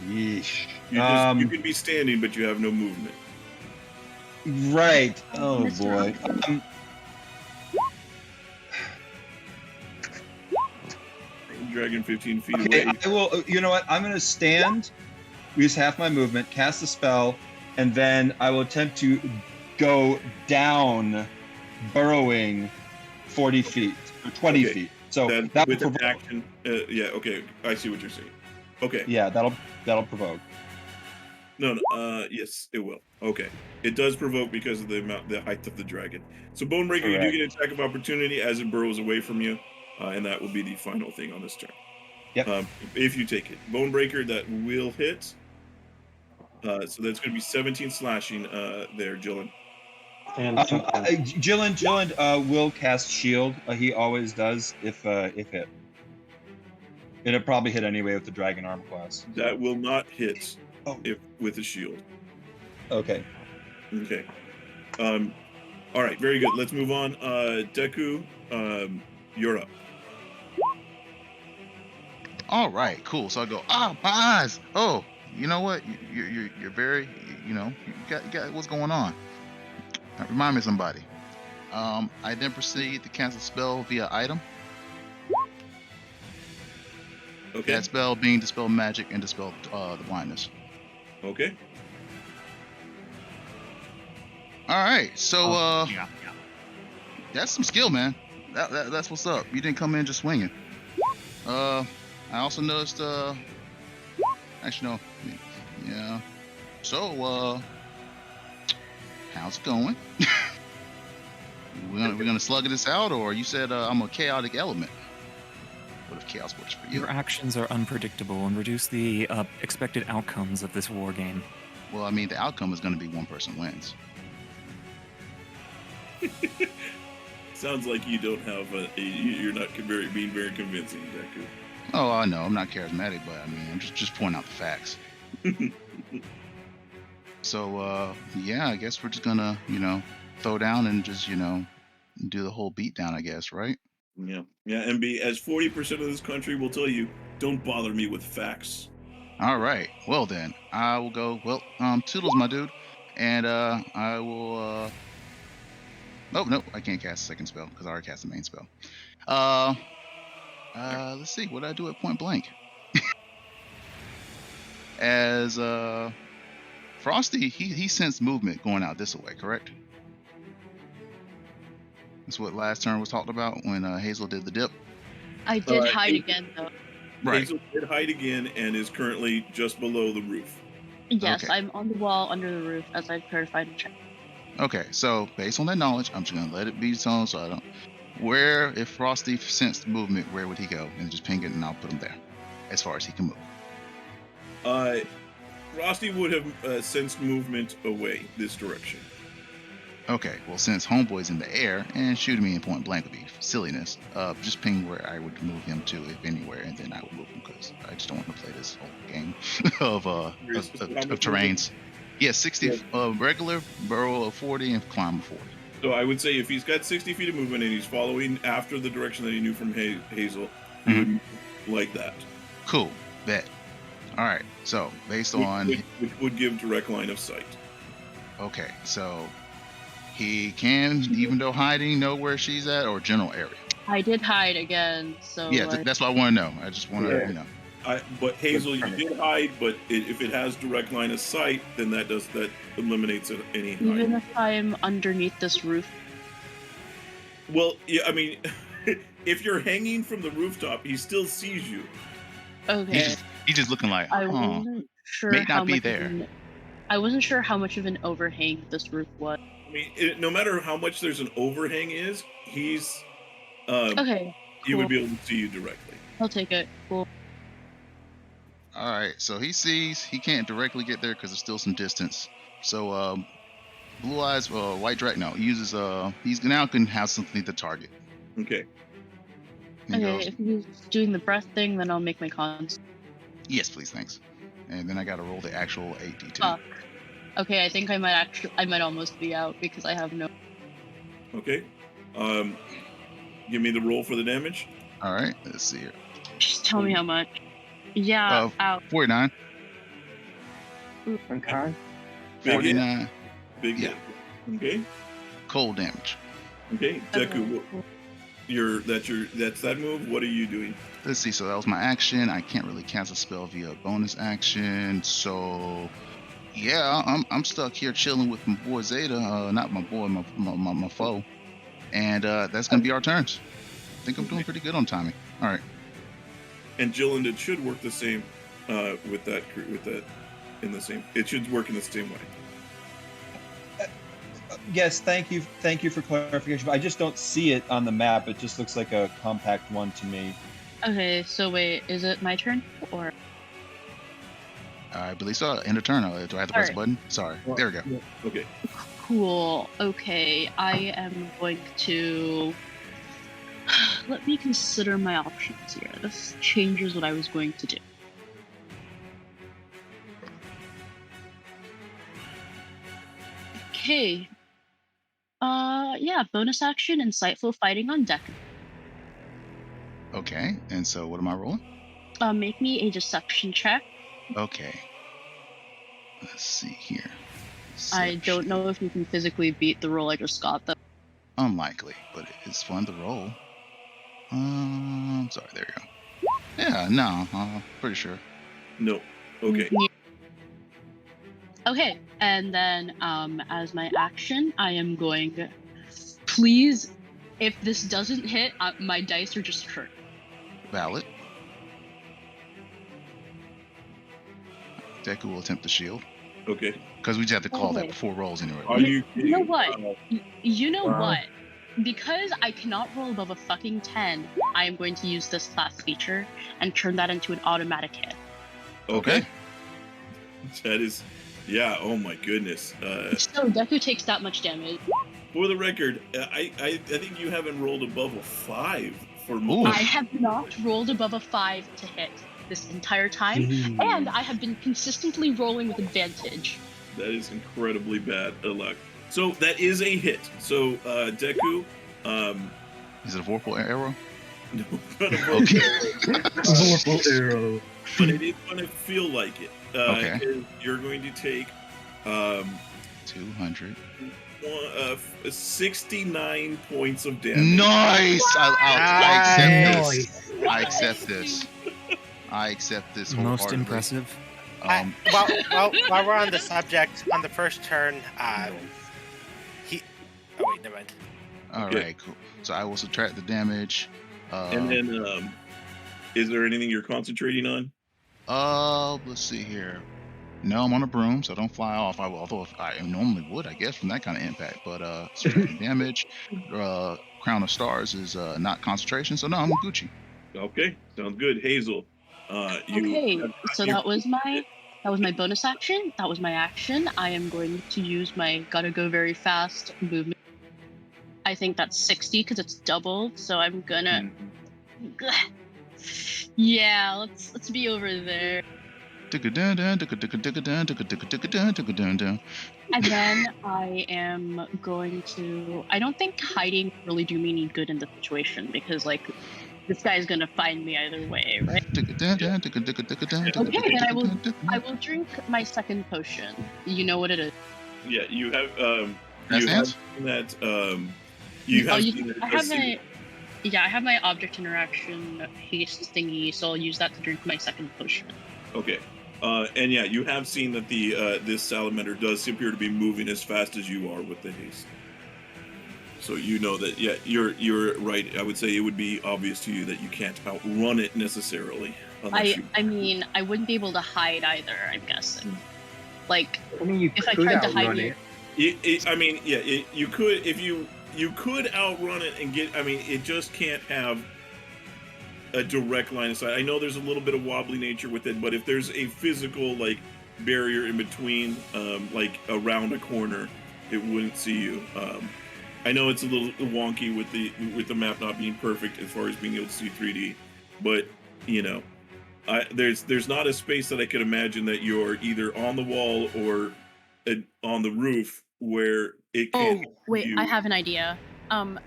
Yeesh. You could be standing, but you have no movement. Right. Oh boy. Dragon 15 feet okay, away. I will. You know what? I'm going to stand, use half my movement, cast a spell, and then I will attempt to go down, burrowing 40 feet or 20 feet. So that with will an action. Yeah. Okay. I see what you're saying. Okay. Yeah, that'll provoke. No. Yes, it will. Okay. It does provoke because of the height of the dragon. So Bonebreaker, you do get an attack of opportunity as it burrows away from you. And that will be the final thing on this turn. Yep. If you take it. Bonebreaker, that will hit. So that's going to be 17 slashing there, Jyllynd. Jyllynd will cast shield. He always does if hit. It'll probably hit anyway with the dragon arm class. That will not hit with a shield. Okay. Okay. All right, very good. Let's move on. Deku, you're up. All right, cool. So I go, my eyes. Oh, you know what? You're very, you got what's going on. Remind me of somebody. I then proceed to cast a spell via item. Okay. That spell being Dispel Magic and Dispel the Blindness. Okay. All right, so that's some skill, man. That's what's up. You didn't come in just swinging. I also noticed, actually no, yeah. So, how's it going? we're gonna slug this out, or you said I'm a chaotic element. What if chaos works for you? Your actions are unpredictable and reduce the expected outcomes of this war game. Well, I mean, the outcome is going to be one person wins. Sounds like you don't have you're not being very convincing, Deku. Oh, I know. I'm not charismatic, but I mean, I'm just pointing out the facts. So, yeah, I guess we're just gonna, throw down and just, do the whole beatdown, I guess, right? Yeah, and as 40% of this country will tell you, don't bother me with facts. All right. Well, then, I will go, toodles, my dude. And, I will, nope, I can't cast a second spell because I already cast the main spell. Let's see, what did I do at point blank? As Frosty, he sensed movement going out this way, correct? That's what last turn was talked about when Hazel did the dip. I did hide again, though. Right. Hazel did hide again and is currently just below the roof. Yes, Okay. I'm on the wall under the roof as I prepare to find a check. Okay, so based on that knowledge, I'm just gonna let it be so I don't. Where, if Frosty sensed movement, where would he go? And just ping it, and I'll put him there, as far as he can move. Frosty would have sensed movement away this direction. Okay, well, since Homeboy's in the air and shooting me in point blank would be silliness, just ping where I would move him to, if anywhere, and then I would move him because I just don't want to play this whole game of terrains. Yeah, 60 regular, burrow of 40, and climb of 40. So I would say if he's got 60 feet of movement and he's following after the direction that he knew from Hazel, he would move like that. Cool, bet. All right, so based on... Which would give direct line of sight. Okay, so he can, even though hiding, know where she's at, or general area. I did hide again, so Yeah, that's what I want to know. I just want to, Yeah. But Hazel, you did hide, but if it has direct line of sight, then that eliminates any hide. Even if I'm underneath this roof. Well, yeah, I mean, if you're hanging from the rooftop, he still sees you. Okay. He's just looking like, I wasn't sure may not how be much there. I wasn't sure how much of an overhang this roof was. I mean, no matter how much there's an overhang he's okay. He Cool. would be able to see you directly. I'll take it. Cool. All right, so he sees he can't directly get there because there's still some distance. So Blue Eyes, White Dragon, no, he uses he's now can have something to target. Okay. Okay, if he's doing the breath thing, then I'll make my cons. Yes, please, thanks. And then I got to roll the actual 8d10. Fuck. Okay, I think I might almost be out because I have no. Okay. Give me the roll for the damage. All right, let's see here. Just tell me how much. Yeah, out. 49. Okay. 49. Big hit. Okay. Cold damage. Okay, Deku, that's that move. What are you doing? Let's see. So that was my action. I can't really cast a spell via bonus action. So yeah, I'm stuck here chilling with my boy Zeta. Not my boy, my foe. And that's gonna be our turns. I think I'm doing pretty good on timing. All right. And Jyllynd, it should work the same with that in the same. It should work in the same way. Yes, thank you for clarification. But I just don't see it on the map. It just looks like a compact one to me. Okay, so wait, is it my turn or? I believe so. End of turn. Do I have to press a button? Sorry. There we go. Okay. Cool. Okay, I am going to. Let me consider my options here. This changes what I was going to do. Okay. Yeah, bonus action, insightful fighting on deck. Okay, and so what am I rolling? Make me a deception check. Okay. Let's see here. I don't know if you can physically beat the roll I just got, though. Unlikely, but it's fun to roll. Sorry, there you go. Yeah, no, pretty sure. No. Okay. Yeah. Okay, and then as my action, I am going. Please, if this doesn't hit, my dice are just hurt. Valid. Deku will attempt the shield. Okay. Because we just have to call that before rolls anyway. Are you? You know what? You know what? Because I cannot roll above a fucking 10, I am going to use this class feature and turn that into an automatic hit. Okay. That is, yeah. Oh my goodness. So Deku takes that much damage. For the record, I think you haven't rolled above a 5 for I have not rolled above a 5 to hit this entire time, and I have been consistently rolling with advantage. That is incredibly bad luck. So that is a hit. So Deku, is it a Vorpal arrow? No, not a Vorpal arrow. But it is going to feel like it. Okay. You're going to take 200. 69 points of damage. Nice! I accept this. I accept this wholeheartedly. Most impressive. While we're on the subject, on the first turn, Oh wait, never mind. All right, cool. So I will subtract the damage. And then, is there anything you're concentrating on? Let's see here. No, I'm on a broom, so don't fly off. Although if I normally would, I guess, from that kind of impact. But subtracting damage. Crown of Stars is not concentration, so no, I'm Gucci. Okay, sounds good. Hazel. Okay, so that was my bonus action. That was my action. I am going to use my gotta go very fast movement. I think that's 60 because it's doubled. So I'm gonna. Yeah, let's be over there. And then I am going to. I don't think hiding really do me any good in the situation because this guy's gonna find me either way, right? Okay, then I will drink my second potion. You know what it is. Yeah, you have That you have stands? seen that you have seen that it I does have seem- I have my object interaction haste thingy, so I'll use that to drink my second potion. Okay. And yeah, you have seen that the this salamander does appear to be moving as fast as you are with the haste. So you know that, yeah, you're right. I would say it would be obvious to you that you can't outrun it necessarily. Unless I mean, I wouldn't be able to hide either, I'm guessing. Like, I mean, you if I could tried to hide outrun near... it. I mean, yeah, you could, if you could outrun it and get, I mean, it just can't have a direct line of sight. I know there's a little bit of wobbly nature with it, but if there's a physical, like, barrier in between, like, around a corner, it wouldn't see you. I know it's a little wonky with the map not being perfect as far as being able to see 3D, but, you know, there's not a space that I could imagine that you're either on the wall or on the roof where it can't. Oh, wait, I have an idea.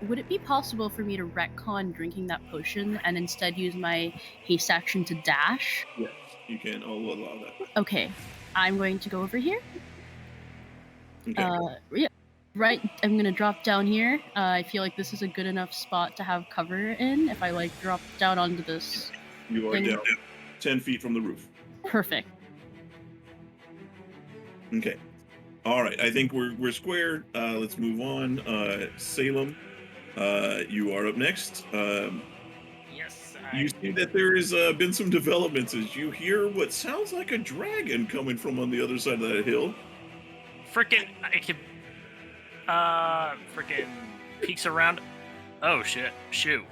Would it be possible for me to retcon drinking that potion and instead use my haste action to dash? Yes, you can. I'll allow that. Okay, I'm going to go over here. Okay. Yeah, right, I'm gonna drop down here. I feel like this is a good enough spot to have cover in if I, like, drop down onto this You are thing. down 10 feet from the roof. Perfect. Okay. All right. I think we're square. Let's move on. Salem, you are up next. Yes. You see that there has been some developments as you hear what sounds like a dragon coming from on the other side of that hill. Frickin' I can frickin' peeks around. Oh shit. Shoot.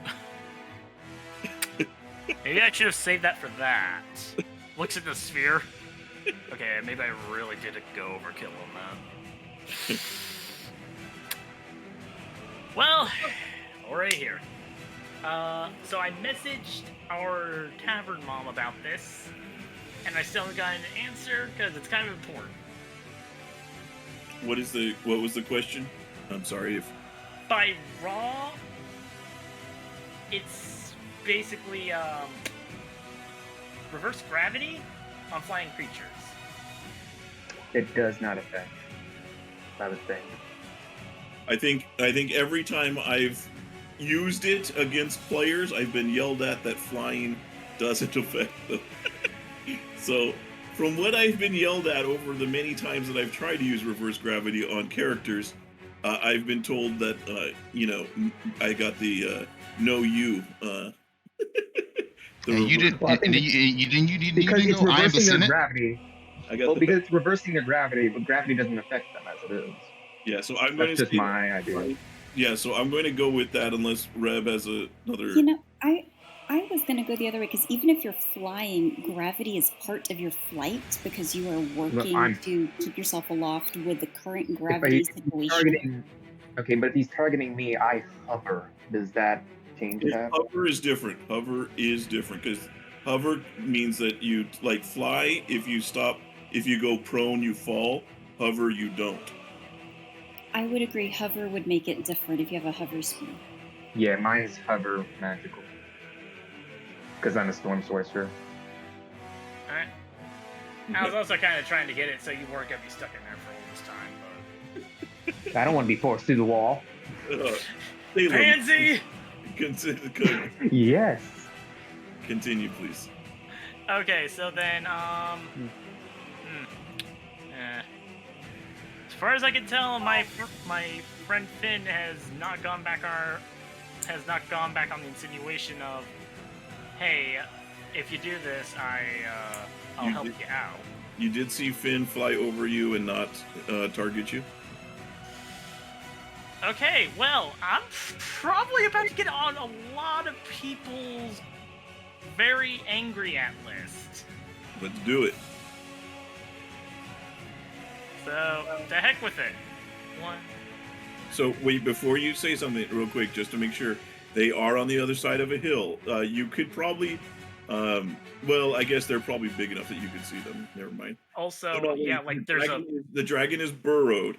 Maybe I should have saved that for that. Looks at the sphere. Okay, maybe I really did go overkill on that. Well, already here. So I messaged our tavern mom about this, and I still haven't gotten an answer because it's kind of important. What was the question? I'm sorry if By raw, it's basically reverse gravity on flying creatures. It does not affect, I would think. I think every time I've used it against players, I've been yelled at that flying doesn't affect them. So, from what I've been yelled at over the many times that I've tried to use reverse gravity on characters, I've been told that I got the no you. And you didn't. Well, I think You didn't because it's go. I am reversing their Senate. gravity. I got Well, the because it's reversing their gravity, but gravity doesn't affect them as it is. yeah. So I'm going That's to just say, my idea. yeah. So I'm going to go with that unless Reb has another. You know, I was going to go the other way because even if you're flying, gravity is part of your flight because you are working I'm- to keep yourself aloft with the current If gravity he's situation. targeting, okay, but if he's targeting me, I hover. Does that change that? Hover is different. Hover is different because hover means that you like fly. If you stop, if you go prone, you fall. Hover, you don't. I would agree. Hover would make it different if you have a hover speed. Yeah, mine's hover magical. Because I'm a storm sorcerer. Alright. I was also kind of trying to get it so you weren't going to be stuck in there for all this time, I don't want to be forced through the wall. but... Pansy! Yes. Continue, please. Okay, so then, as far as I can tell, my friend Finn has not gone back on the insinuation of, hey, if you do this, I'll help you out. You did see Finn fly over you and not target you? Okay, well, I'm probably about to get on a lot of people's very angry at list. Let's do it. So, the heck with it. One. So, wait, before you say something real quick, just to make sure, they are on the other side of a hill. You could probably, well, I guess they're probably big enough that you could see them. Never mind. Also, No, yeah, like there's the dragon is burrowed,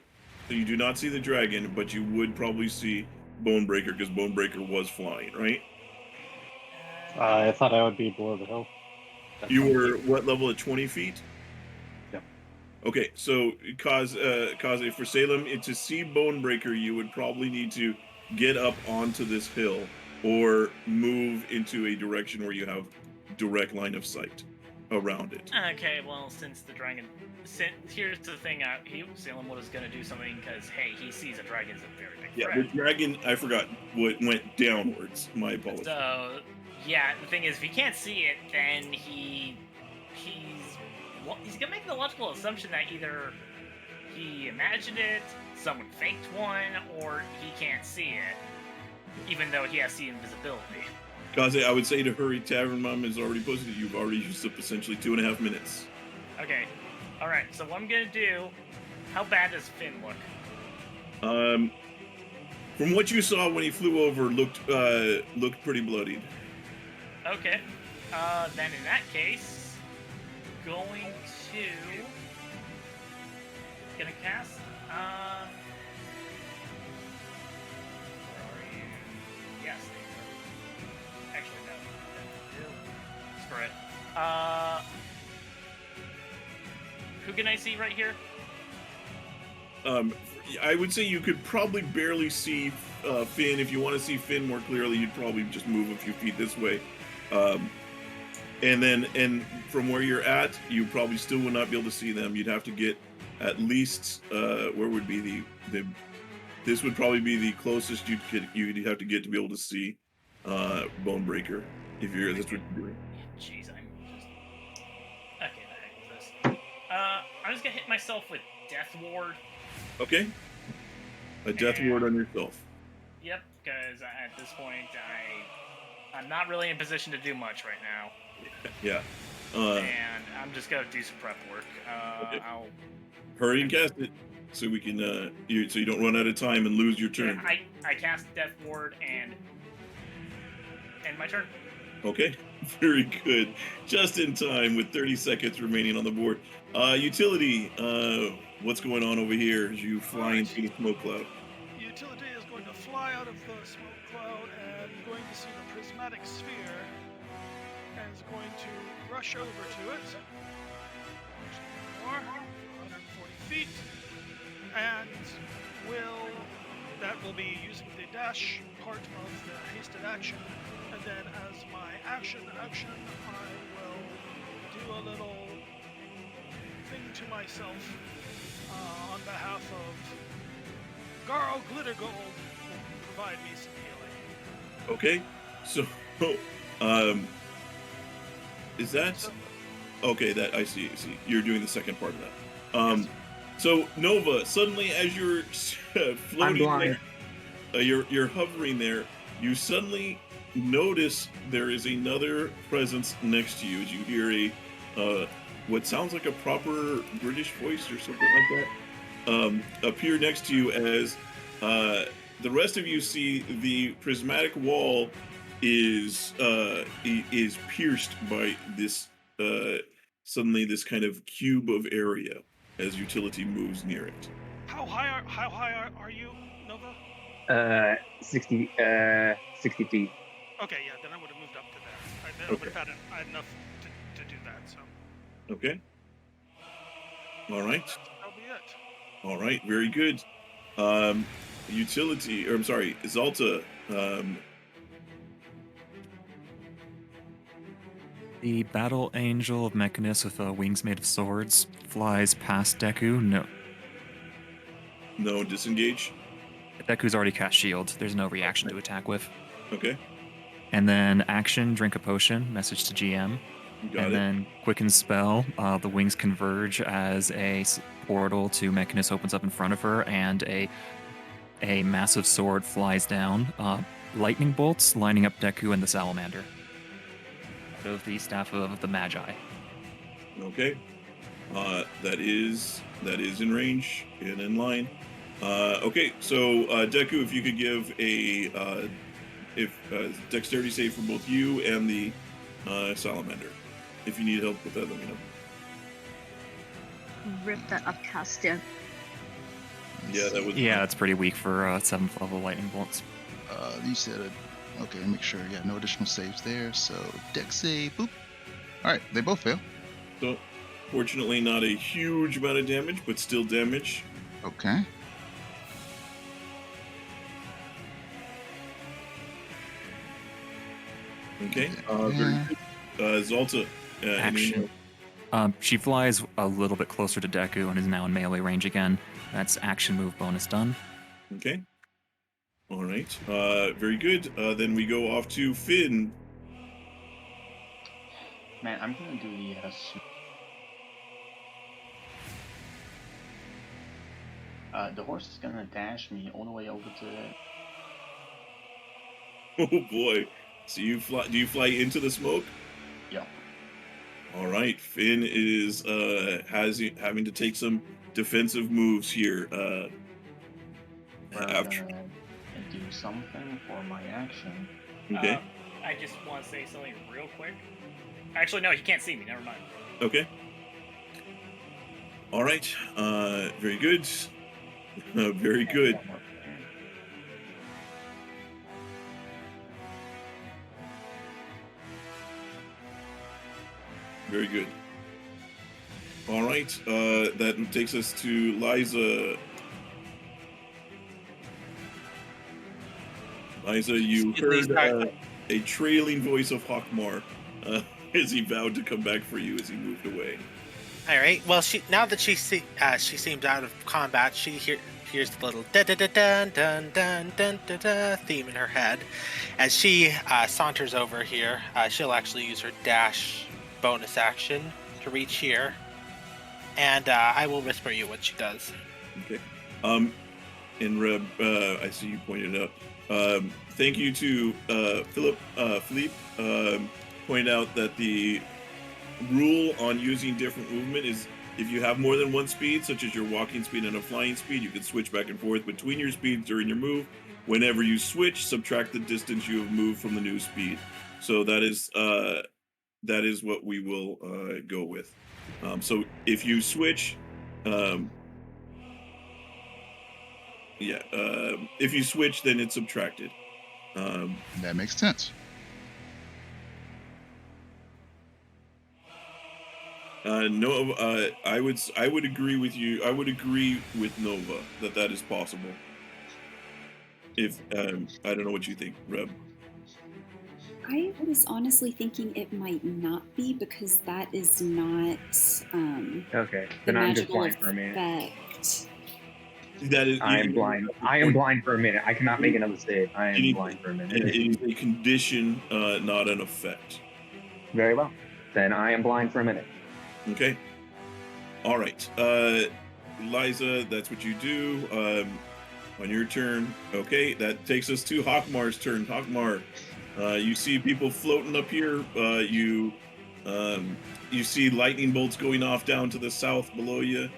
so you do not see the dragon, but you would probably see Bonebreaker because Bonebreaker was flying, right? I thought I would be below the hill. You were what level at 20 feet? Yep. Okay, so Kaze, for Salem, to see Bonebreaker, you would probably need to get up onto this hill or move into a direction where you have direct line of sight around it. Okay, well, since the dragon... here's the thing, Salem was going to do something because, hey, he sees a dragon as a very big Yeah, threat. the dragon, I forgot, went downwards. My apologies. So, yeah, the thing is, if he can't see it, then he's gonna make the logical assumption that either he imagined it, someone faked one, or he can't see it, even though he has the invisibility. Kaze, I would say to hurry. Tavern Mom has already posted it. You've already used up essentially 2.5 minutes. Okay, all right. So what I'm gonna do? How bad does Finn look? From what you saw when he flew over, looked pretty bloodied. Okay. Then in that case, going to gonna cast. Where are you? Yes. Actually, no. Screw it. Who can I see right here? I would say you could probably barely see Finn. If you want to see Finn more clearly, you'd probably just move a few feet this way. And from where you're at, you probably still would not be able to see them. You'd have to get at least where would be the this would probably be the closest you'd have to get to be able to see Bonebreaker if that's what you're doing. Jeez, I'm just okay. The heck is this? I'm just gonna hit myself with Death Ward. Okay. A death ward on yourself. Yep, because at this point I'm not really in position to do much right now. Yeah. And I'm just gonna do some prep work. Okay. I'll hurry and cast it so we can so you don't run out of time and lose your turn. Yeah, I cast Death Ward and end my turn. Okay, very good. Just in time with 30 seconds remaining on the board. Utility, what's going on over here as you fly into the smoke cloud? Utility is going to fly out of the smoke cloud and going to see the prismatic sphere and is going to rush over to it. More, 140 feet. And that will be using the dash part of the hasted action. And then as my action, I will do a little thing to myself on behalf of Garo Glittergold will provide me some healing. Okay, so is that okay? That I see. You're doing the second part of that. Yes. So Nova, suddenly as you're floating, I'm blind. There, you're hovering there. You suddenly notice there is another presence next to you as you hear a what sounds like a proper British voice or something like that appear next to you as the rest of you see the prismatic wall is pierced by this suddenly this kind of cube of area as utility moves near it. How high are you, Nova? 60 feet. Okay, yeah, then I would have moved up to there. I would have had enough to do that, so. Okay. All right. That'll be it. All right, very good. Utility, or I'm sorry, Zalta. The battle angel of Mechanus with wings made of swords flies past Deku. No disengage. Deku's already cast shield. There's no reaction to attack with. Okay. And then action, drink a potion, message to GM. Then quicken spell. The wings converge as a portal to Mechanus opens up in front of her, and a massive sword flies down. Lightning bolts lining up Deku and the salamander. Out of the staff of the Magi. Okay. That is in range and in line. Okay, so Deku, if you could give a dexterity save for both you and the salamander. If you need help with that, let me know. Rip that upcast in. Yeah, that was. Yeah, it's pretty weak for 7th level lightning bolts. You said okay. Make sure. Yeah, no additional saves there. So dex save. Boop. All right, they both fail. So Fortunately, not a huge amount of damage, but still damage. Okay. Okay. Very good. Zalta. Action. She flies a little bit closer to Deku and is now in melee range again. That's action move bonus done. Okay. All right. Very good. Then we go off to Finn. Man, I'm gonna do the the horse is gonna dash me all the way over to. Oh boy! So you fly? Do you fly into the smoke? Yeah. All right. Finn is having to take some defensive moves here. I'm After. gonna do something for my action. Okay. I just want to say something real quick. Actually, no, he can't see me. Never mind. Okay. All right. Very good. Very good. Very good. All right. That takes us to Liza. Liza, you heard a trailing voice of Hockmar as he vowed to come back for you as he moved away. All right. Well, now that she seems out of combat, she hears the little da da da dun dun dun dun da da theme in her head. As she saunters over here, she'll actually use her dash bonus action to reach here, and I will whisper you what she does. Okay. And Reb, I see you pointed out. Thank you to Philippe pointed out that the rule on using different movement is if you have more than one speed, such as your walking speed and a flying speed, you can switch back and forth between your speeds during your move. Whenever you switch, subtract the distance you have moved from the new speed. So that is what we will go with. So if you switch, if you switch, then it's subtracted. That makes sense. No, I would agree with you. I would agree with Nova that is possible. If I don't know what you think, Reb. I was honestly thinking it might not be because that is not Okay, the then I'm just magical blind for a minute. effect. That is. I am blind. I am blind for a minute. I cannot make another save. I am blind for a minute. It is a condition, not an effect. Very well. Then I am blind for a minute. Okay. All right. Liza, that's what you do. On your turn. Okay, that takes us to Hockmar's turn. Hockmar, you see people floating up here. You see lightning bolts going off down to the south below you.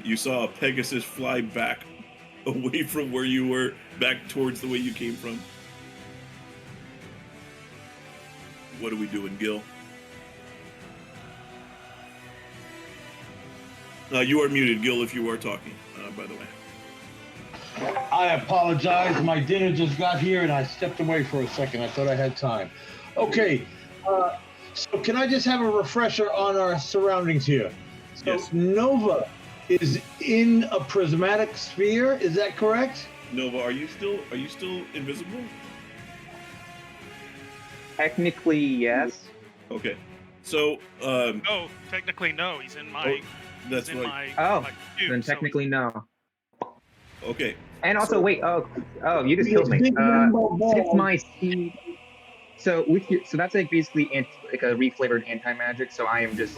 You saw a Pegasus fly back away from where you were, back towards the way you came from. What are we doing, Gil? You are muted, Gil, if you are talking, by the way. I apologize. My dinner just got here and I stepped away for a second. I thought I had time. Okay. So can I just have a refresher on our surroundings here? So yes. Nova is in a prismatic sphere. Is that correct? Nova, are you still invisible? Technically, yes. Okay. So no, technically no. He's in my. That's right. Then technically no. Okay. And also, wait. Oh, you just killed me. Since my speed. So that's like basically like a reflavored anti-magic. So I am just.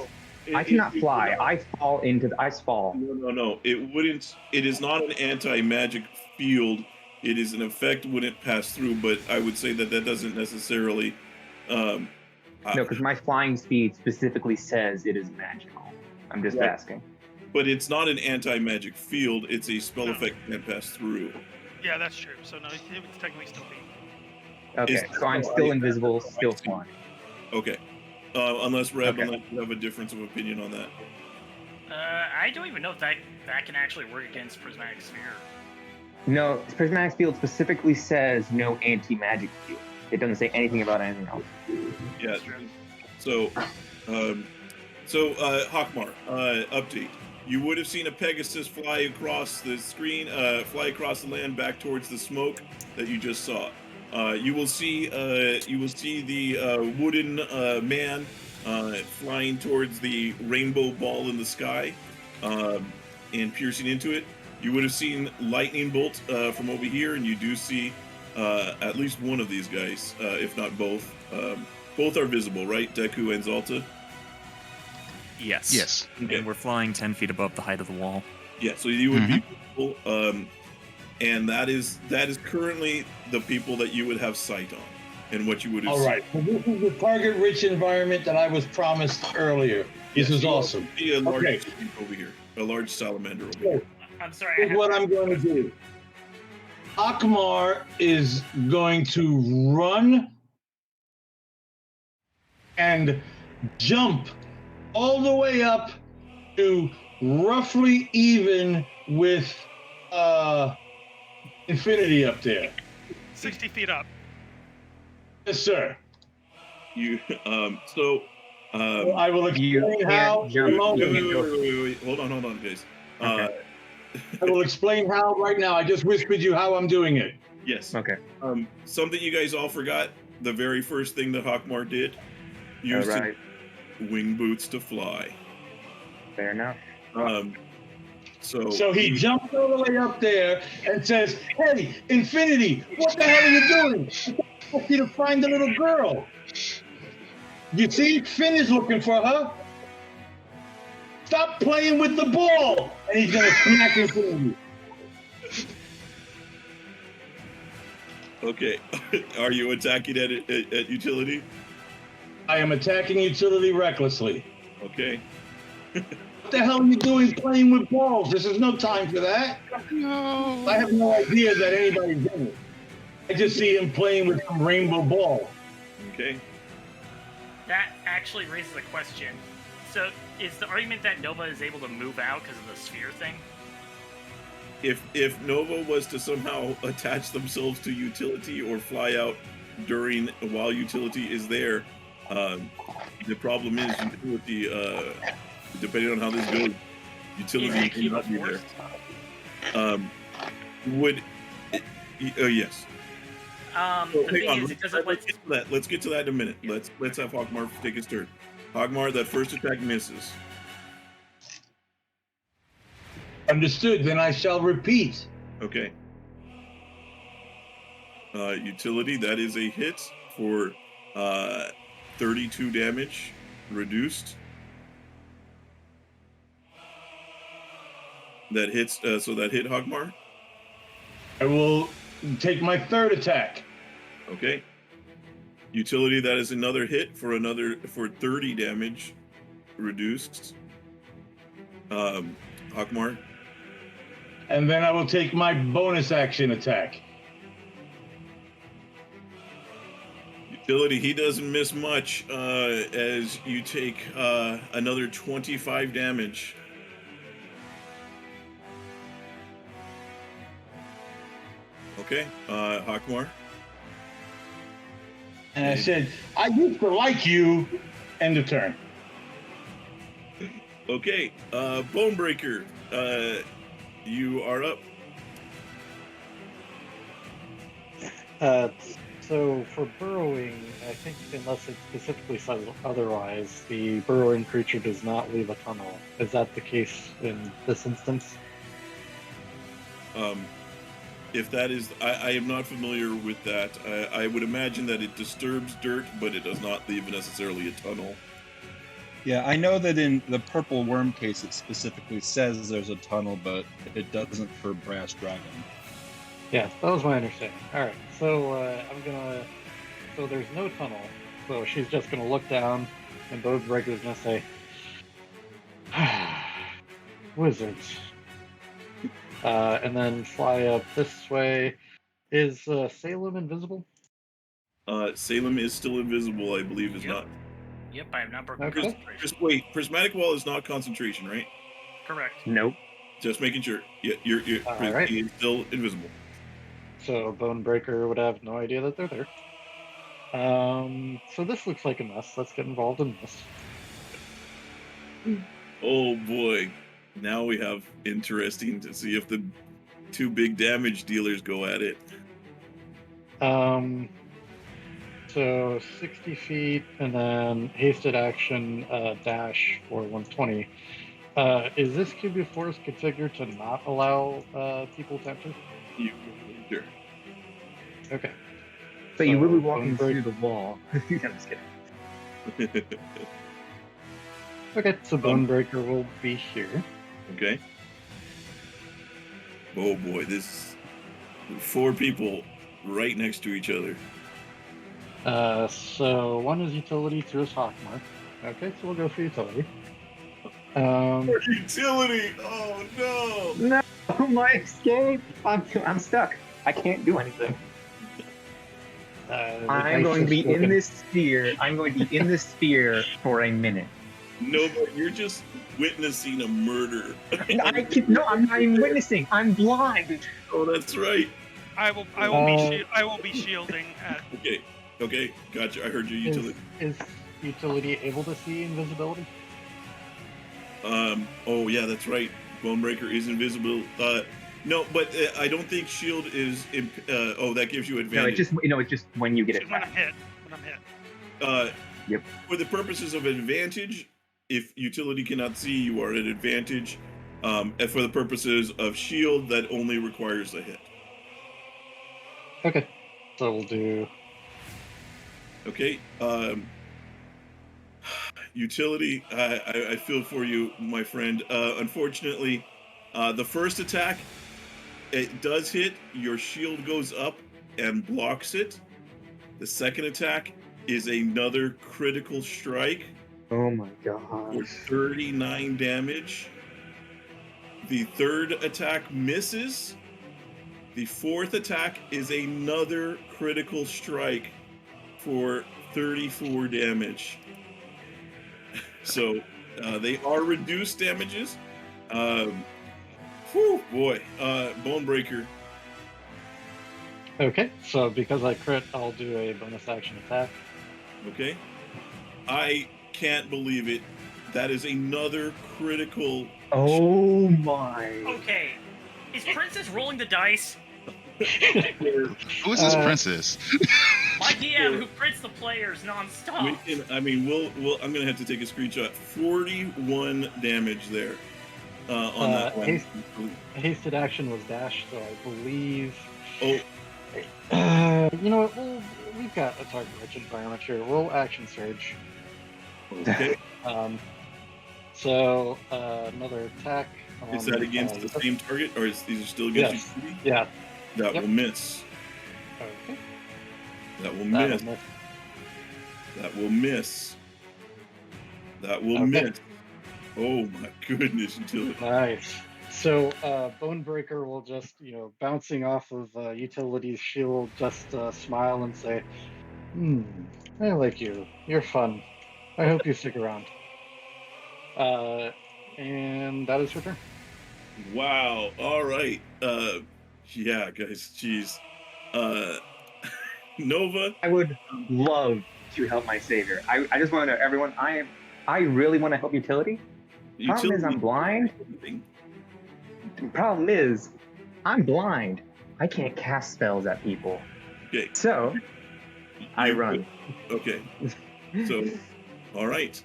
I cannot fly. I fall into. I fall. No. It wouldn't. It is not an anti-magic field. It is an effect when it pass through. But I would say that doesn't necessarily. No, because my flying speed specifically says it is magical. I'm just asking. But it's not an anti-magic field. It's a spell effect that pass through. Yeah, that's true. So no, it would technically still be. Okay, so I'm still invisible, still flying. Okay. Unless Reb, unless you have a difference of opinion on that. I don't even know if that can actually work against Prismatic Sphere. No, Prismatic Field specifically says no anti-magic field. It doesn't say anything about anything else. Yeah. So, So, Hockmar, update. You would have seen a Pegasus fly across the screen, fly across the land back towards the smoke that you just saw. You will see the wooden man flying towards the rainbow ball in the sky and piercing into it. You would have seen lightning bolt from over here, and you do see at least one of these guys, if not both. Both are visible, right? Deku and Zalta? Yes. Yes. Okay. And we're flying 10 feet above the height of the wall. Yeah, so you would be visible, and that is currently the people that you would have sight on, and what you would have All right. So this is the target-rich environment that I was promised earlier. This is awesome. See a large Okay. over here, a large salamander over here. I'm sorry. Here's what I'm going to do. Hockmar is going to run and jump all the way up to roughly even with Infinity up there. 60 feet up. Yes, sir. You I will explain how. Wait. Hold on, guys. I will explain how right now. I just whispered you how I'm doing it. Yes. Okay. Something you guys all forgot. The very first thing that Hockmar did. Used his wing boots to fly. Fair enough. So he jumps all the way up there and says, "Hey, Infinity, what the hell are you doing? I want you to find the little girl. You see, Finn is looking for her. Stop playing with the ball." And he's gonna smack Infinity. Okay. Are you attacking at utility? I am attacking utility recklessly. Okay. What the hell are you doing playing with balls? This is no time for that. No. I have no idea that anybody's doing it. I just see him playing with some rainbow ball. Okay. That actually raises a question. So, is the argument that Nova is able to move out because of the sphere thing? If Nova was to somehow attach themselves to utility or fly out while utility is there, the problem is utility. Depending on how this goes, utility may not be there. Yes. The thing is, it doesn't let's get to that in a minute. Let's have Hockmar take his turn. Hockmar, that first attack misses. Understood. Then I shall repeat. Okay. Utility, that is a hit for 32 damage reduced. That hits. So that hit Hockmar. I will take my third attack. Okay. Utility, that is another hit for 30 damage reduced. Hockmar. And then I will take my bonus action attack. Utility, he doesn't miss much as you take another 25 damage. Okay, Hockmar. And I said, I used to like you. End of turn. Okay, Bonebreaker, you are up. So for burrowing, I think unless it specifically says otherwise, the burrowing creature does not leave a tunnel. Is that the case in this instance? If that is, I am not familiar with that. I would imagine that it disturbs dirt, but it does not leave necessarily a tunnel. Yeah, I know that in the purple worm case, it specifically says there's a tunnel, but it doesn't for brass dragon. Yeah, that was my understanding. All right, so so there's no tunnel. So she's just gonna look down, and Bonebreaker's gonna say, "Wizards," and then fly up this way. Is Salem invisible? Salem is still invisible, I believe, is not. Yep, I have not broken Okay. concentration. Just wait, Prismatic Wall is not concentration, right? Correct. Nope. Just making sure. Yeah, you're All right. he is still invisible. So Bonebreaker would have no idea that they're there. So this looks like a mess. Let's get involved in this. Oh boy. Now we have interesting to see if the two big damage dealers go at it. So 60 feet and then hasted action dash for 120. Is this cube of force configured to not allow people to enter? You enter. Okay. So you will be walking Bonebreaker- through the wall. I'm just kidding. Okay, so Bonebreaker will be here. Okay. Oh boy, this 4 people right next to each other. So one is utility, 2 is Hockmar. Okay, so we'll go for utility. Utility! Oh no! No, my escape! I'm stuck. I can't do anything. I'm going to be in this sphere. I'm going to be in this sphere for a minute. No, but you're just witnessing a murder. I'm not even witnessing. I'm blind. Oh, that's right. I will be shielding at. Okay, gotcha. I heard your utility. Is utility able to see invisibility? Oh yeah, that's right. Bonebreaker is invisible. No, but I don't think shield is. That gives you advantage. It's just when you get it. When I'm hit. Yep. For the purposes of advantage, if utility cannot see, you are at advantage. And for the purposes of shield, that only requires a hit. Okay, so we'll do. Okay. Utility, I feel for you, my friend. Unfortunately, the first attack, it does hit. Your shield goes up and blocks it. The second attack is another critical strike. Oh my god. For 39 damage. The third attack misses. The fourth attack is another critical strike for 34 damage. So they are reduced damages. Bonebreaker. Okay, so because I crit, I'll do a bonus action attack. Okay. I can't believe it. That is another critical. Oh my. Okay. Is Princess rolling the dice? Who is this princess? My DM who prints the players nonstop. I'm gonna have to take a screenshot. 41 damage there on that one. Hasted action was dash, so I believe. Oh. You know what? We've got a target-rich environment here. Roll action surge. Okay. So another attack. Is that against the same target, or is these are still against you? Yeah. That will miss. Okay. That will miss. That will miss. That will miss. Oh my goodness! Nice. So Bonebreaker will just, bouncing off of Utility's shield, just smile and say, I like you. You're fun. I hope you stick around. And that is her turn. Wow. All right. Yeah, guys. Jeez. Nova. I would love to help my savior. I just want to know, everyone. I really want to help utility. Problem is, I'm blind. Problem is, I'm blind. I can't cast spells at people. Okay. So, I run. Okay. So, all right.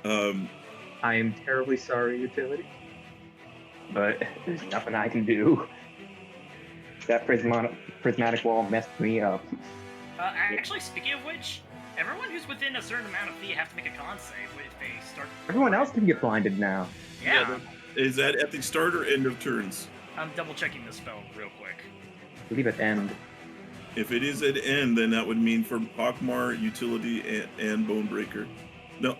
I am terribly sorry, utility, but there's nothing I can do. That prismatic wall messed me up. Actually, speaking of which, everyone who's within a certain amount of feet have to make a con save if they start. Everyone else can get blinded now. Yeah. Is that at the start or end of turns? I'm double checking the spell real quick. I believe at end. If it is at end, then that would mean for Hockmar, utility, and Bonebreaker. No,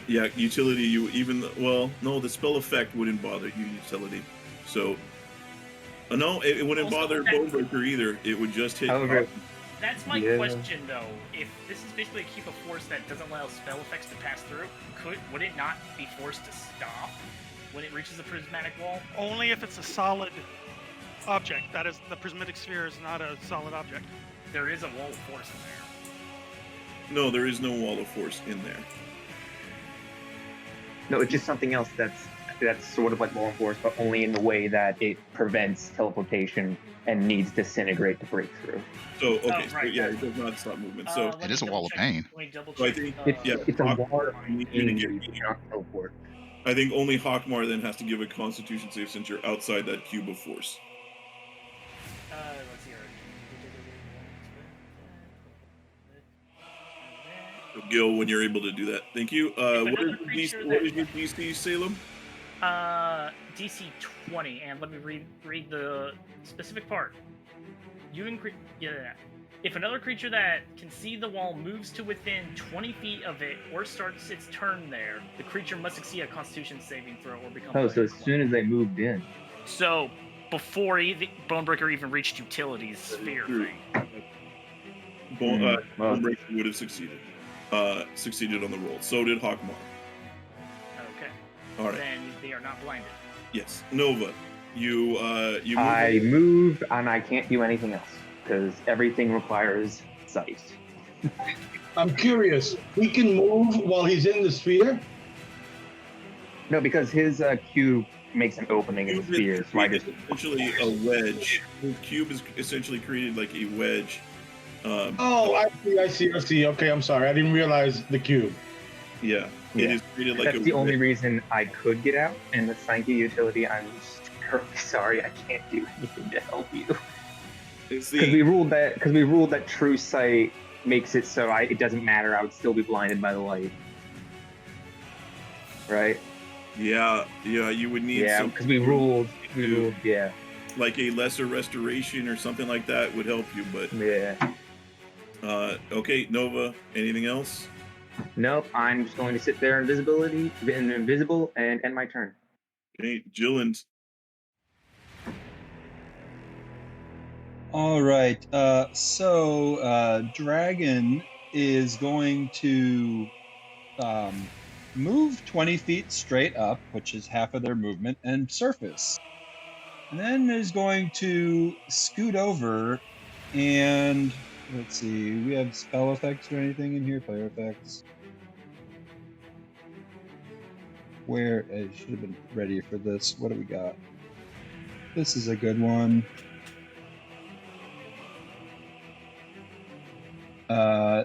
yeah, utility. No, the spell effect wouldn't bother you, utility. So, no, it wouldn't bother Bonebreaker either. It would just hit. That's my question, though. If this is basically a cube of force that doesn't allow spell effects to pass through, would it not be forced to stop when it reaches the prismatic wall? Only if it's a solid object. That is, the prismatic sphere is not a solid object. There is a wall of force in there. No, there is no wall of force in there. No, it's just something else that's sort of like Long Force, but only in the way that it prevents teleportation and needs Disintegrate to break through. So okay, Oh, so right, yeah, that- it does not stop movement. So It is a wall of pain. Let me double So I check. think It's a wall of you need to pain give- where you cannot teleport. I think only Hockmar then has to give a Constitution save since you're outside that cube of force. Let's see here. So Gil, when you're able to do that, thank you. What is, another creature what is your DC, Salem? DC 20, and let me read the specific part. If another creature that can see the wall moves to within 20 feet of it or starts its turn there, the creature must succeed a Constitution saving throw or become. Oh, so as soon as they moved in. So before Bonebreaker even reached utilities sphere thing. Bonebreaker would have succeeded. Succeeded on the roll. So did Hockmar. Okay. All right. Then they are not blinded. Yes, Nova. You move. I move and I can't do anything else because everything requires sight. I'm curious. He can move while he's in the sphere? No, because his cube makes an opening in the sphere. So I just essentially a wedge. The cube is essentially created like a wedge. Oh, I see. Okay, I'm sorry. I didn't realize the cube. Yeah, it is treated like that's the only reason I could get out, and the thank you utility, I'm terribly sorry, I can't do anything to help you. Because we ruled that true sight makes it so it doesn't matter, I would still be blinded by the light. Right? Yeah, you would need some. Because we ruled, yeah. Like a lesser restoration or something like that would help you, but yeah. Okay, Nova. Anything else? Nope. I'm just going to sit there invisible, and end my turn. Okay, Jyllynd. All right. So Dragon is going to move 20 feet straight up, which is half of their movement, and surface. And then is going to scoot over and let's see, we have spell effects or anything in here? Player effects. Where I should have been ready for this. What do we got? This is a good one.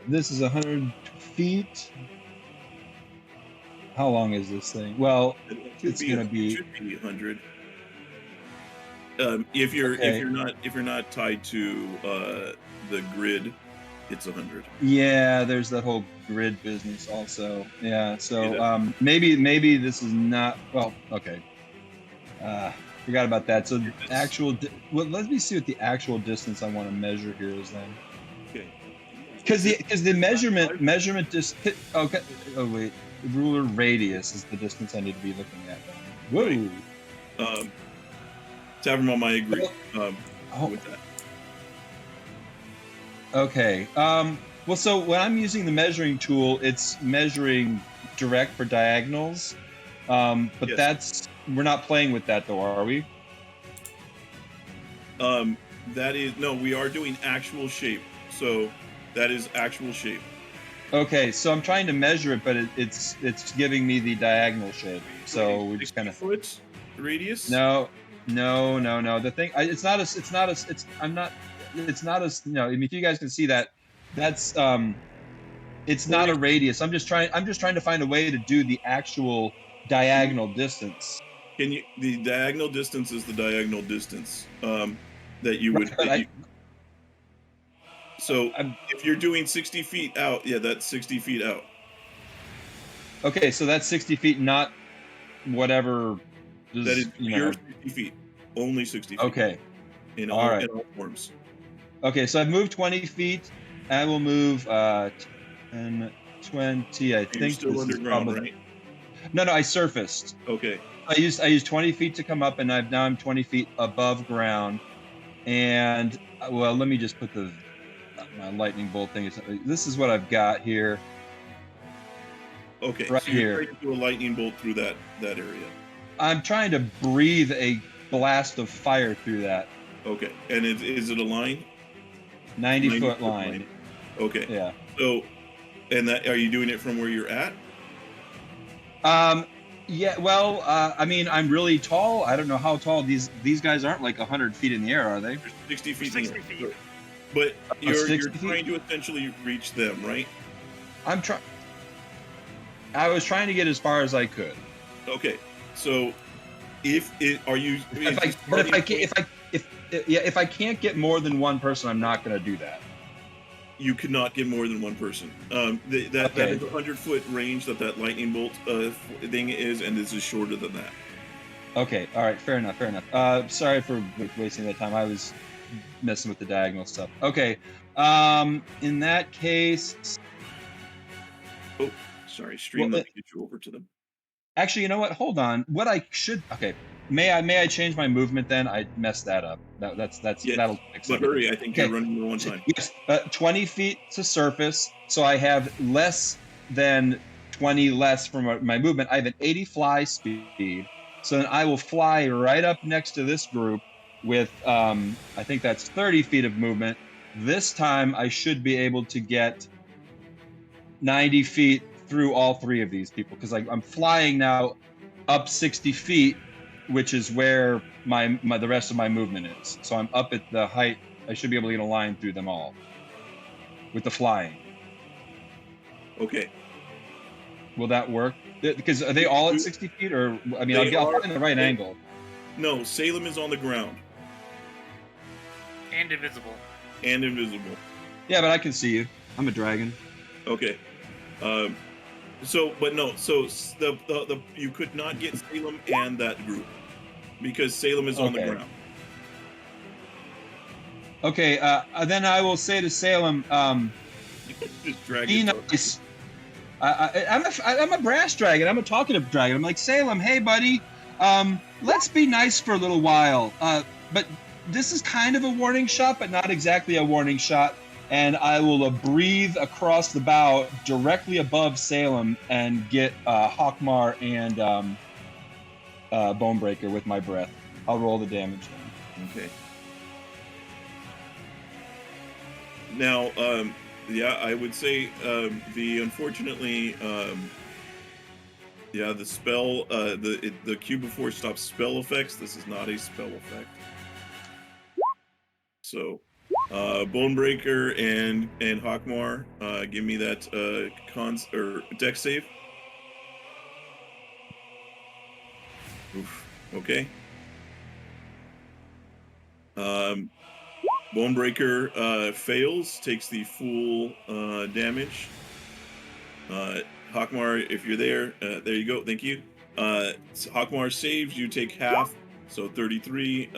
This is 100 feet. How long is this thing? Well, it's going to be 100. If you're not tied to the grid, it's 100. Yeah, there's that whole grid business also. Yeah, so maybe this is not. Well, okay. Forgot about that. So actual. Let me see what the actual distance I want to measure here is then. Okay. Because the measurement just hit. Okay. Oh wait, ruler radius is the distance I need to be looking at. Whoa. Right. Tavern, I agree with that. Okay. Well, so when I'm using the measuring tool, it's measuring direct for diagonals. But yes. We're not playing with that though, are we? We are doing actual shape. So that is actual shape. Okay, so I'm trying to measure it, but it's giving me the diagonal shape. So we just kind of foot radius. No. The thing, it's not as. I mean, if you guys can see that, that's it's not a radius. I'm just trying to find a way to do the actual diagonal distance. The diagonal distance is the diagonal distance that you would. So if you're doing 60 feet out, that's 60 feet out. Okay, so that's 60 feet, not whatever. That is pure 60 feet. Only 60 feet. Okay. In all forms. Okay, so I've moved 20 feet. I will move 10, 20. I think you're still underground, right? No, I surfaced. Okay. I used 20 feet to come up, and now I'm 20 feet above ground. And well, let me just put my lightning bolt thing. This is what I've got here. Okay. Right so you're here. trying to do a lightning bolt through that area. I'm trying to breathe a blast of fire through that. Okay. And is it a line? 90-foot line. Okay. Yeah. So, and are you doing it from where you're at? Yeah, well, I mean, I'm really tall. I don't know how tall these guys aren't like 100 feet in the air, are they? They're 60 feet. 60 feet. But you're 60 trying to essentially reach them, right? I'm trying. I was trying to get as far as I could. Okay, so if I can't get more than one person, I'm not going to do that. You cannot get more than one person. That is a 100-foot range that lightning bolt thing is, and this is shorter than that. Okay, all right, fair enough. Sorry for wasting that time. I was messing with the diagonal stuff. Okay, in that case. Oh, sorry. Stream, let me get you over to them. Actually, you know what? Hold on. What I should. Okay. May I change my movement then? I messed that up. That'll fix it. But hurry, I think you're running one time. Yes, 20 feet to surface, so I have less than 20 less from my movement. I have an 80 fly speed, so then I will fly right up next to this group with, I think that's 30 feet of movement. This time I should be able to get 90 feet through all three of these people, because I'm flying now up 60 feet, which is where the rest of my movement is. So I'm up at the height. I should be able to get a line through them all with the flying. Okay. Will that work? Because are they all at 60 feet, or I mean, I'll find the right angle. No, Salem is on the ground and invisible. Yeah, but I can see you. I'm a dragon. Okay. So the you could not get Salem and that group because Salem is on the ground. Okay, then I will say to Salem, just drag be nice. I'm a brass dragon. I'm a talkative dragon. I'm like, Salem, hey buddy, let's be nice for a little while. But this is kind of a warning shot, but not exactly a warning shot. And I will breathe across the bow directly above Salem and get Hockmar and Bonebreaker with my breath. I'll roll the damage then. Okay. Now, I would say unfortunately, the spell, the Q before stops spell effects. This is not a spell effect. So. Bonebreaker and Hockmar, give me that dex save. Oof. Okay. Bonebreaker fails, takes the full damage. Hockmar, if you're there, there you go. Thank you. Hockmar saves, you take half, so 33.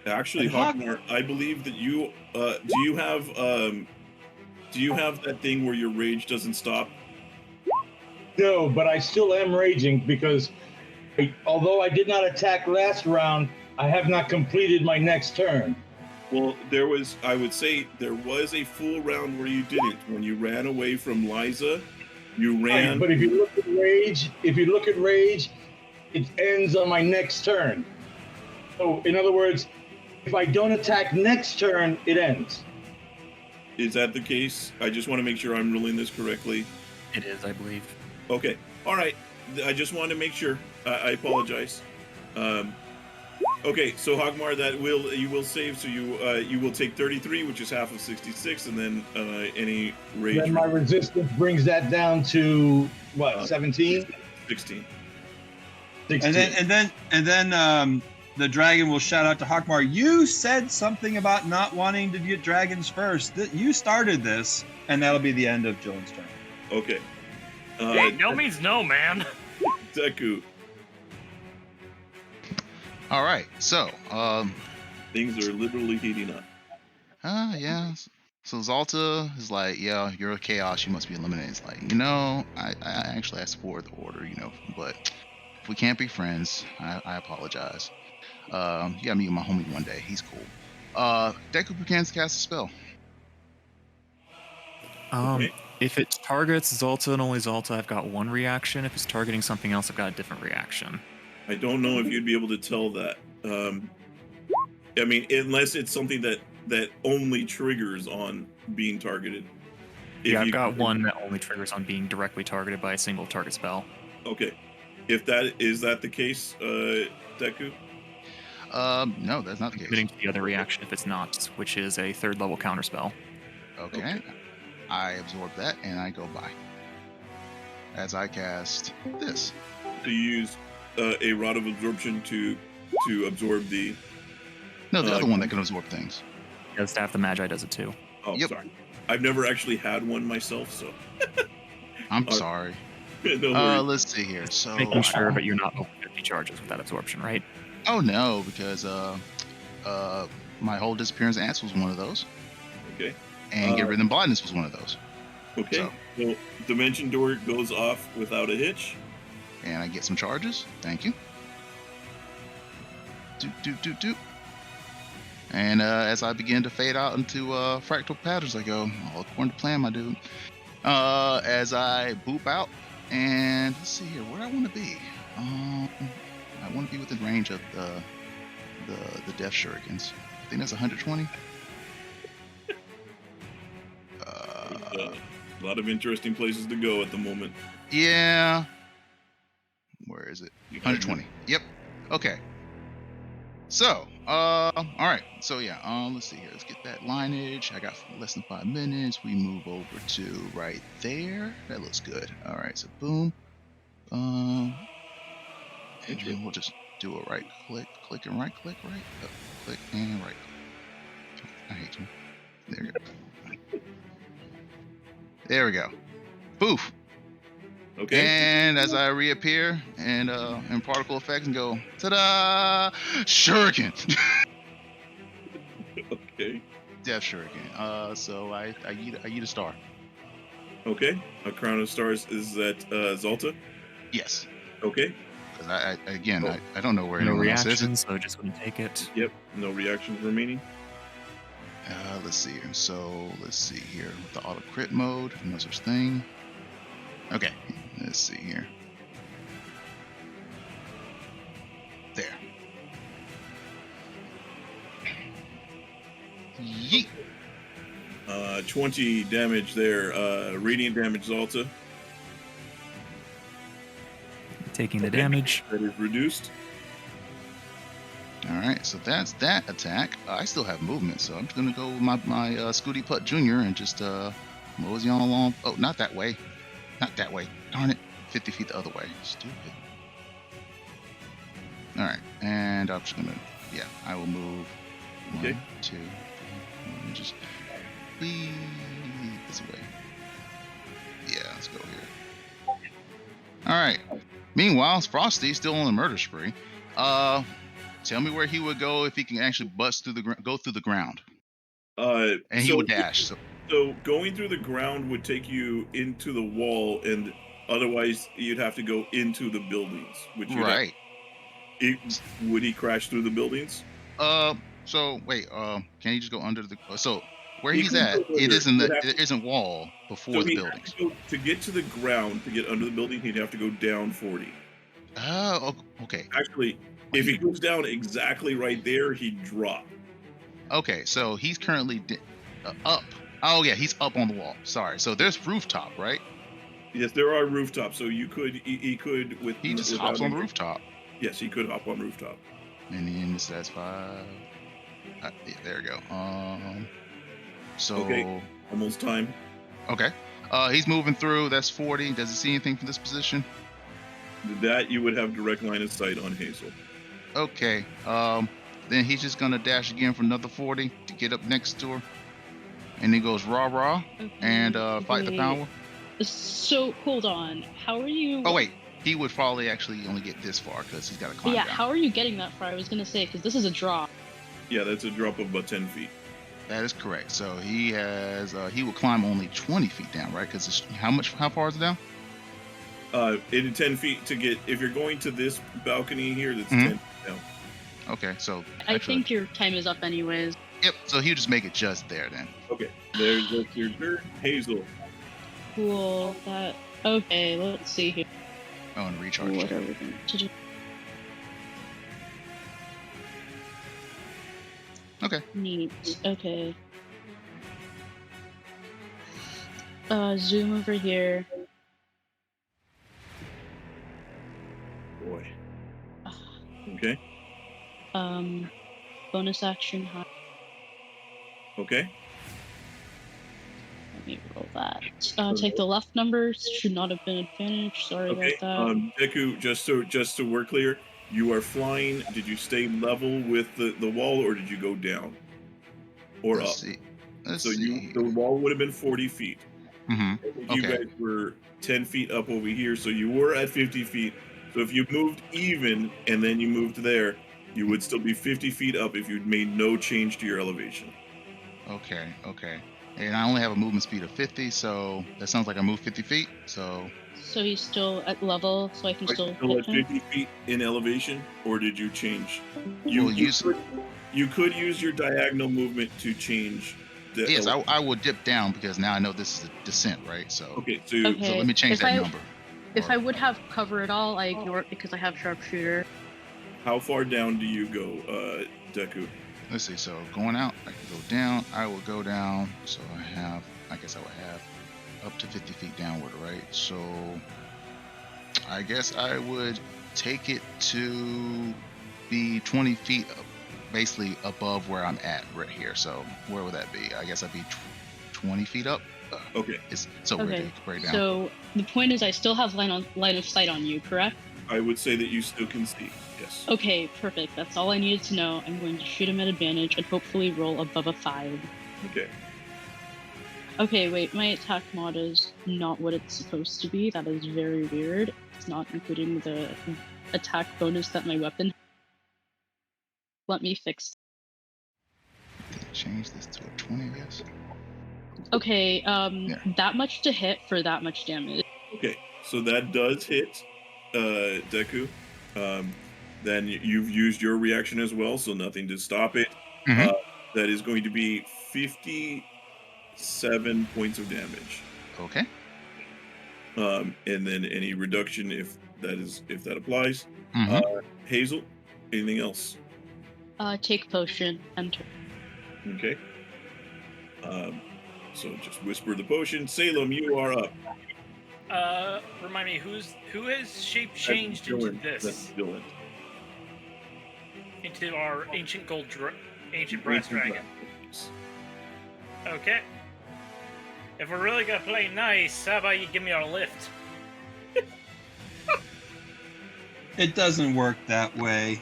Actually, Hockmar, I believe that you do you have that thing where your rage doesn't stop? No, but I still am raging because although I did not attack last round, I have not completed my next turn. Well, I would say there was a full round where you didn't. When you ran away from Liza, you ran. Right, but if you look at rage, it ends on my next turn. So, in other words, if I don't attack next turn, it ends. Is that the case? I just want to make sure I'm ruling this correctly. It is, I believe. Okay. All right. I just wanted to make sure. I apologize. Okay, so Hockmar, you will save. So you will take 33, which is half of 66, and then any rage. Then my resistance brings that down to what? 17. 16. And then the dragon will shout out to Hockmar, you said something about not wanting to get dragons first. You started this, and that'll be the end of Jylynd's turn. Okay. No means no, man. Deku. All right, so things are literally heating up. Yeah. So Zalta is like, yeah, you're a chaos. You must be eliminated. It's like, I actually asked for the order, but if we can't be friends, I apologize. You gotta meet my homie one day. He's cool. Deku begins to cast a spell. Okay. If it targets Zalta and only Zalta, I've got one reaction. If it's targeting something else, I've got a different reaction. I don't know if you'd be able to tell that. Unless it's something that only triggers on being targeted. Yeah, I've you got can- one that only triggers on being directly targeted by a single target spell. Okay. If that is that the case, Deku? No, that's not the case. Committing to the other reaction if it's not, which is a 3rd level counterspell. Okay. I absorb that and I go by. As I cast this. So you use a Rod of Absorption to absorb the... No, the other one that can absorb things. Yeah, the Staff the Magi does it too. Oh, sorry. I've never actually had one myself, so... I'm sorry. No worries. Let's see here. So Making sure, but you're not over 50 charges with that absorption, right? Oh no, because my whole Disappearance Ants was one of those. Okay. And Get Rhythm Blindness was one of those. Okay. So Dimension Door goes off without a hitch. And I get some charges. Thank you. Do. And as I begin to fade out into fractal patterns, I go, all according to plan, my dude. As I boop out, and let's see here, where I want to be. I want to be within range of the Death Shurikens. I think that's 120. A lot of interesting places to go at the moment. Yeah. Where is it? 120. Yep. Okay. So, all right. So yeah, let's see here. Let's get that lineage. I got less than 5 minutes. We move over to right there. That looks good. All right. So boom. And then we'll just do a right click, click and right click, right, click and right click. I hate you. There you go. There we go. Poof. Okay. And as I reappear and in particle effects and go, ta-da! Shuriken. Okay. Death Shuriken. So I eat a star. Okay. A Crown of Stars is that Zalta? Yes. Okay. Because I don't know where No anyone else reaction, is. so just gonna take it. Yep. No reactions remaining. Let's see here. So let's see here. With the auto crit mode, no such thing. Okay. Let's see here. There. Yeet. 20 damage there. Radiant damage, Zalta. Taking the damage. That is reduced. All right, so that's that attack. I still have movement, so I'm just gonna go with my Scooty Putt Jr. and just mosey on along. Oh, not that way. Not that way. Darn it. 50 feet the other way. Stupid. All right, and I'm just gonna, I will move. Okay. 1, 2, 3, 4, just lead this way. Yeah, let's go here. All right. Meanwhile, Frosty's still on the murder spree. Tell me where he would go if he can actually bust through go through the ground. And he would dash. So going through the ground would take you into the wall, and otherwise you'd have to go into the buildings. Which right. Would he crash through the buildings? So wait. Can he just go under the? So where he's at, it isn't wall before the buildings. To get to the ground, to get under the building, he'd have to go down 40. Oh, okay. Actually, if he goes down exactly right there, he'd drop. Okay, so he's currently up. Oh yeah, he's up on the wall. Sorry. So there's rooftop, right? Yes, there are rooftops. So you could, he could with. He just hops on the rooftop. Yes, he could hop on rooftop. And then that's 5. Yeah, there we go. So. Okay. Almost time. Okay. He's moving through. That's 40. Does he see anything from this position? That you would have direct line of sight on Hazel. Okay. Then he's just gonna dash again for another 40 to get up next to her, and he goes rah and fight the power. So hold on. How are you? Oh wait, he would probably actually only get this far because he's got to climb down. How are you getting that far? I was gonna say because this is a drop. Yeah, that's a drop of about 10 feet. That is correct. So he has he will climb only 20 feet down, right? Because how far is it down? 10 feet to get. If you're going to this balcony here, that's 10 feet down. Okay, so I think your time is up anyways. Yep. So he'll just make it just there then. Okay. There's your turn, Hazel. Cool. Okay. Let's see here. Oh, and recharge. What are we going to do? Okay. Neat. Okay. Zoom over here. Boy. Okay. Bonus action high. Okay. Let me roll that. Take the left numbers. Should not have been advantage. Sorry Okay. about that. Deku, just so we're clear, you are flying. Did you stay level with the wall, or did you go down or Let's up? see. Let's So see. the wall would have been 40 feet. Mm-hmm. You Okay. guys were 10 feet up over here, so you were at 50 feet. So if you moved even and then you moved there, you would still be 50 feet up if you'd made no change to your elevation. Okay. Okay. And I only have a movement speed of 50, so that sounds like I moved 50 feet. So So he's still at level, so I can Are you still still hit at him. 50 feet in elevation, or did you change? Well, You could use your diagonal movement to change the yes, I will dip down because now I know this is a descent, right? So Okay, so Okay. let me change that number. If I would have cover at all, I ignore it because I have sharpshooter. How far down do you go, Deku? Let's see. So going out, I can go down. I will go down. So I guess I would have up to 50 feet downward, right? So I guess I would take it to be 20 feet basically above where I'm at right here. So where would that be? I guess I'd be 20 feet up. Okay. So Okay. right down. So the point is, I still have line of sight on you, correct? I would say that you still can see. Yes. Okay, perfect. That's all I needed to know. I'm going to shoot him at advantage and hopefully roll above a 5. Okay. Okay, wait, my attack mod is not what it's supposed to be. That is very weird. It's not including the attack bonus that my weapon. Let me fix. Change this to a 20, I guess. Okay, that much to hit for that much damage. Okay, so that does hit, Deku. Then you've used your reaction as well, so nothing to stop it. Mhm. That is going to be 57 points of damage. Okay. And then any reduction if that applies. Mhm. Hazel, anything else? Take potion, enter. Okay. So just whisper the potion. Salem, you are up. Remind me, who has shape changed into this? That's Jyllynd. Into our ancient ancient brass dragon. Okay. If we're really gonna play nice, how about you give me our lift? It doesn't work that way.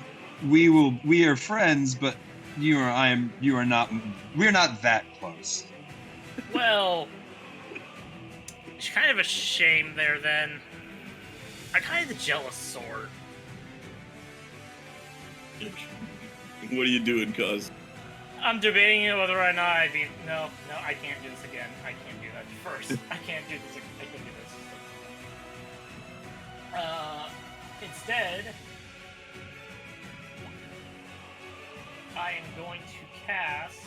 We are friends, but we're not that close. Well, it's kind of a shame there then. I'm kind of the jealous sort. What are you doing, cuz? I'm debating whether or not I be. No, I can't do this again. I can't do that first. I can't do this. I can't do this. Instead, I am going to cast.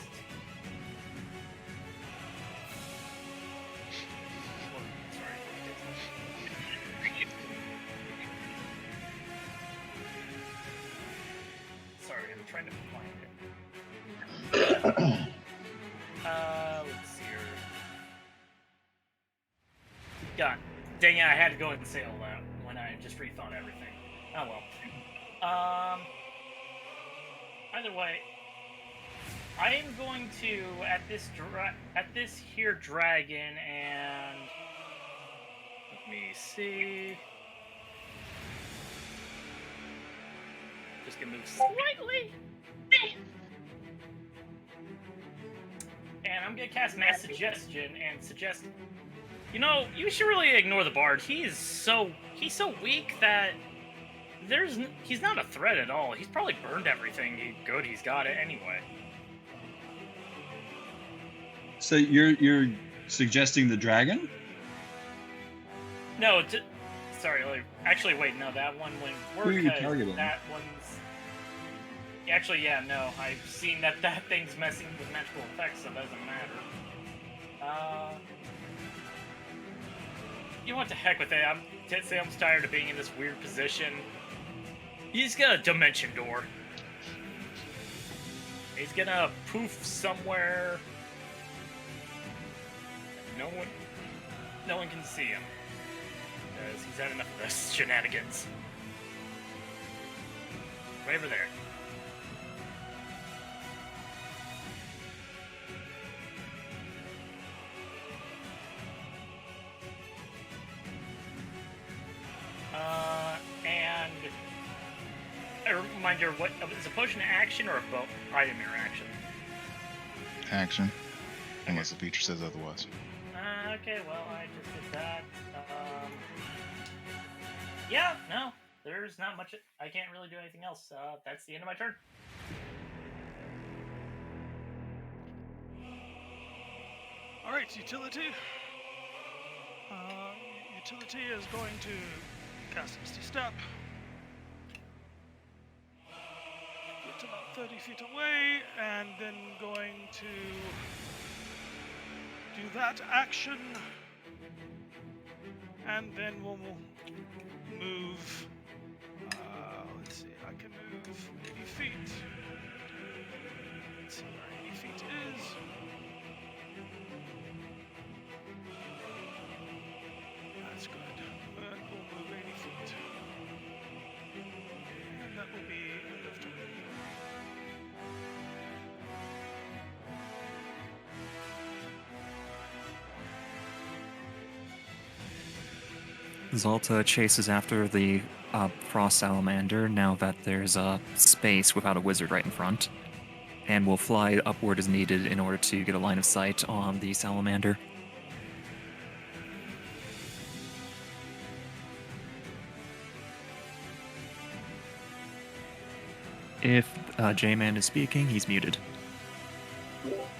Sorry, I'm trying to find it. Let's see here. God, dang it, I had to go and say all that when I just rethought everything. Oh well. Either way, I am going to at this here dragon and let me see. Just gonna move slightly. And I'm gonna cast Mass Suggestion and suggest, you should really ignore the bard. He's so weak that he's not a threat at all. He's probably burned everything good he's got it anyway. So you're suggesting the dragon? No, sorry. Actually, wait. No, that one wouldn't work. Who are you targeting? That one's. Actually, yeah, no. I've seen that thing's messing with magical effects, so it doesn't matter. You know what? To heck with it. Sam's tired of being in this weird position. He's got a dimension door. He's gonna poof somewhere. No one. no one can see him. Because he's had enough of this shenanigans. Right over there. And a reminder, what is a potion action or a item interaction? Action, unless the feature says otherwise. Okay, well, I just did that. Yeah, no, there's not much. I can't really do anything else. That's the end of my turn. All right, utility. Utility is going to cast Misty Step. Get about 30 feet away, and then going to do that action. And then we'll move. Let's see, I can move 80 feet. Let's see where 80 feet is. That's good. And we'll move 80 feet. And that will be end of turn. Zalta chases after the Frost Salamander now that there's a space without a wizard right in front, and will fly upward as needed in order to get a line of sight on the Salamander. If J-Man is speaking, he's muted.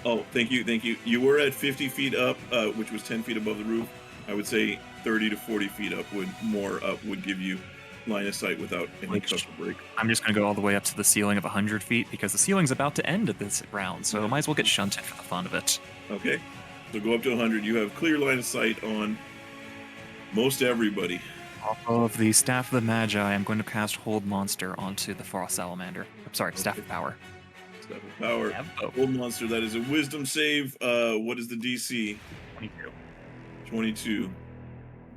Oh, thank you. You were at 50 feet up, which was 10 feet above the roof. I would say 30 to 40 feet up would give you line of sight without any custom break. I'm just going to go all the way up to the ceiling of 100 feet because the ceiling's about to end at this round, so I might as well get shunted for the fun of it. Okay, so go up to 100. You have clear line of sight on most everybody. Off of the Staff of the Magi, I'm going to cast Hold Monster onto the Frost Salamander. I'm sorry, Staff of Power. Staff of Power. Hold Monster, that is a Wisdom save. What is the DC? 22. 22.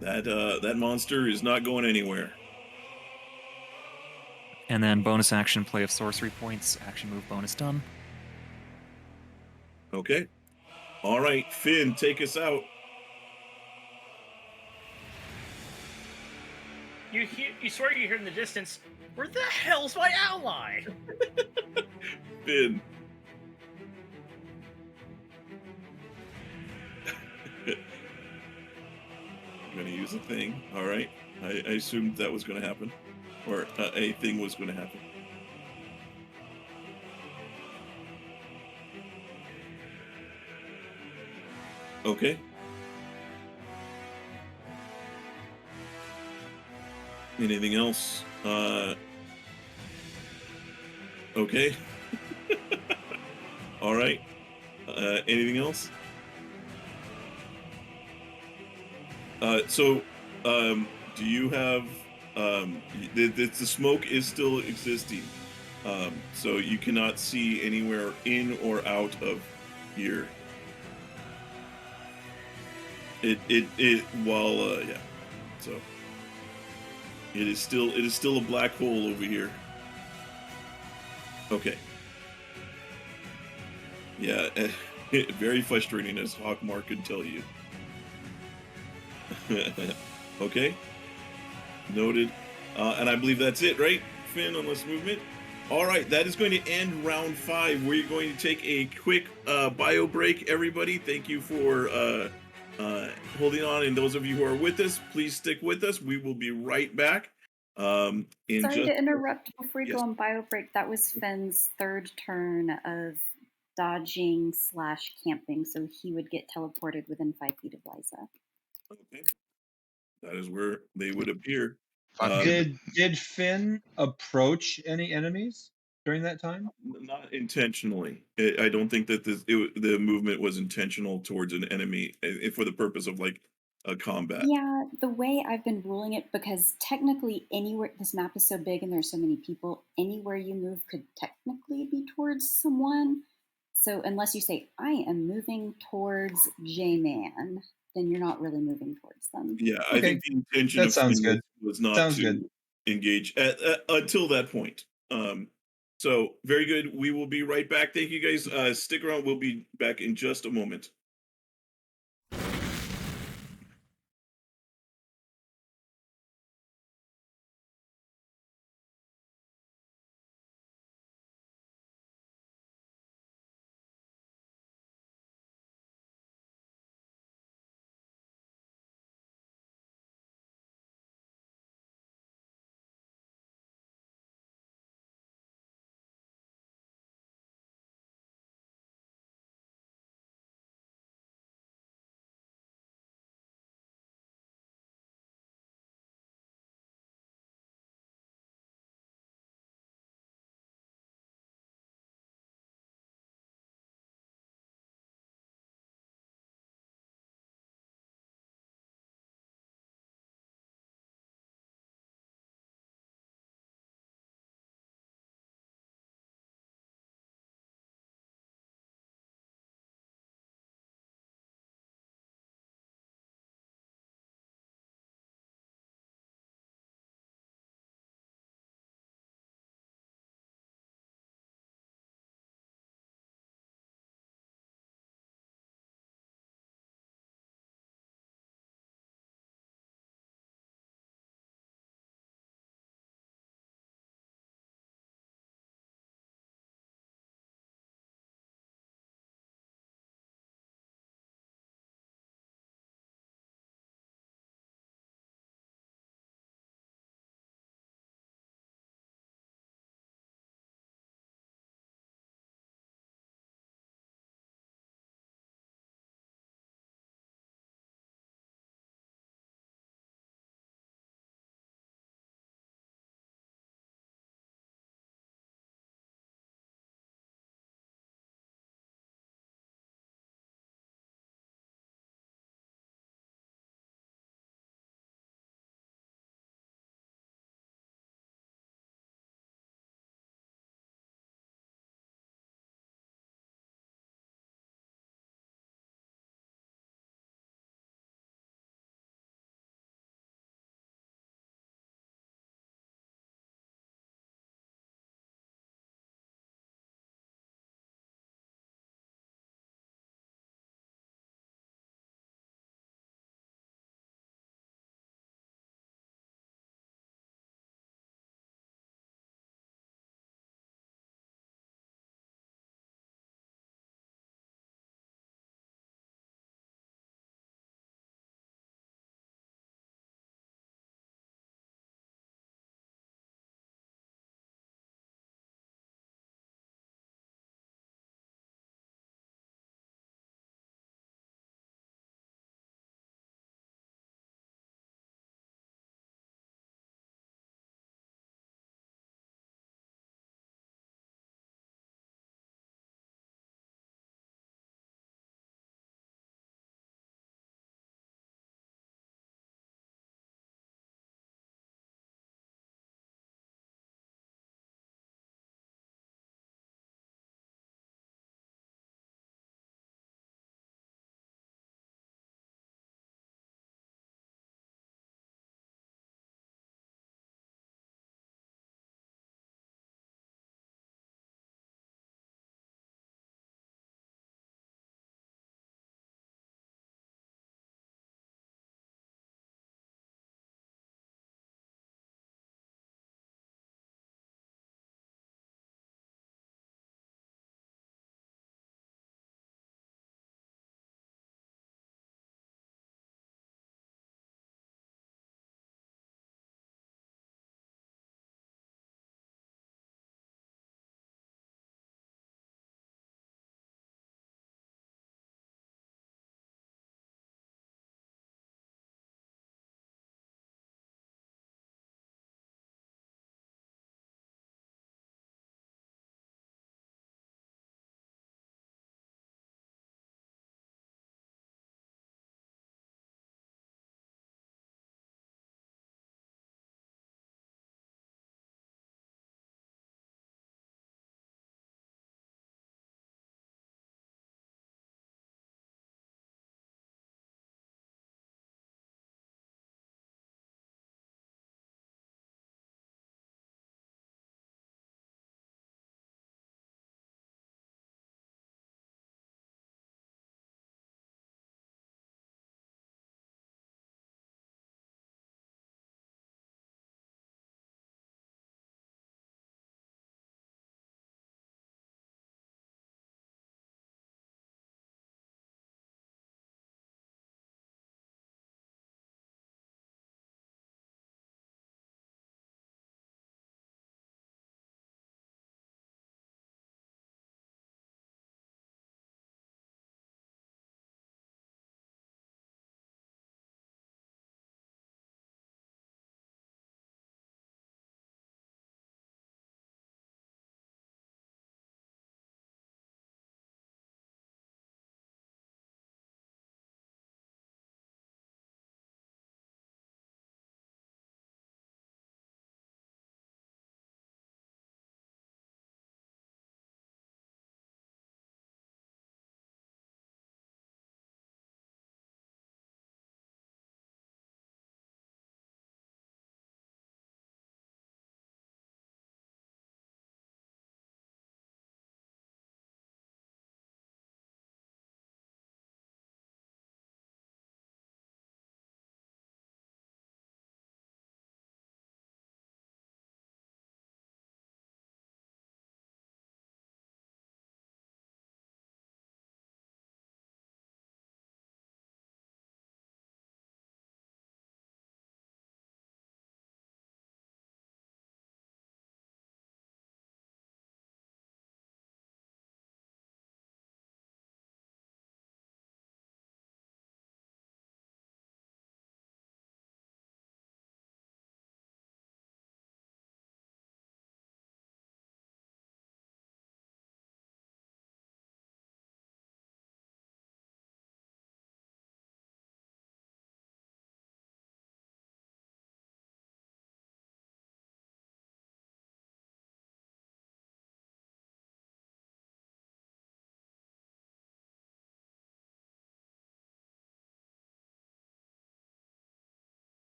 That monster is not going anywhere. And then bonus action, play of sorcery points, action move bonus done. Okay. All right, Finn, take us out. You swear you hear in the distance, where the hell's my ally? Finn. I'm going to use a thing. All right. I assumed that was going to happen. Or a thing was going to happen. Okay. Anything else? Okay. All right. Anything else? Do you have the smoke is still existing, so you cannot see anywhere in or out of here. So it is still a black hole over here. Okay. Yeah, very frustrating, as Hockmar could tell you. Okay. Noted. And I believe that's it, right, Finn, on this movement? All right, that is going to end round 5. We're going to take a quick bio break, everybody. Thank you for holding on, and those of you who are with us, please stick with us. We will be right back. Sorry to interrupt before you go on bio break. That was Finn's third turn of dodging / camping, so he would get teleported within 5 feet of Liza. Okay. That is where they would appear. Did Finn approach any enemies during that time? Not intentionally. I don't think that the movement was intentional towards an enemy for the purpose of like a combat. Yeah, the way I've been ruling it, because technically anywhere, this map is so big and there's so many people, anywhere you move could technically be towards someone. So unless you say, I am moving towards J-Man, then you're not really moving towards them. Yeah, I think the intention That of sounds Finch good. was not Sounds to good. engage until that point. So very good. We will be right back. Thank you guys. Stick around. We'll be back in just a moment.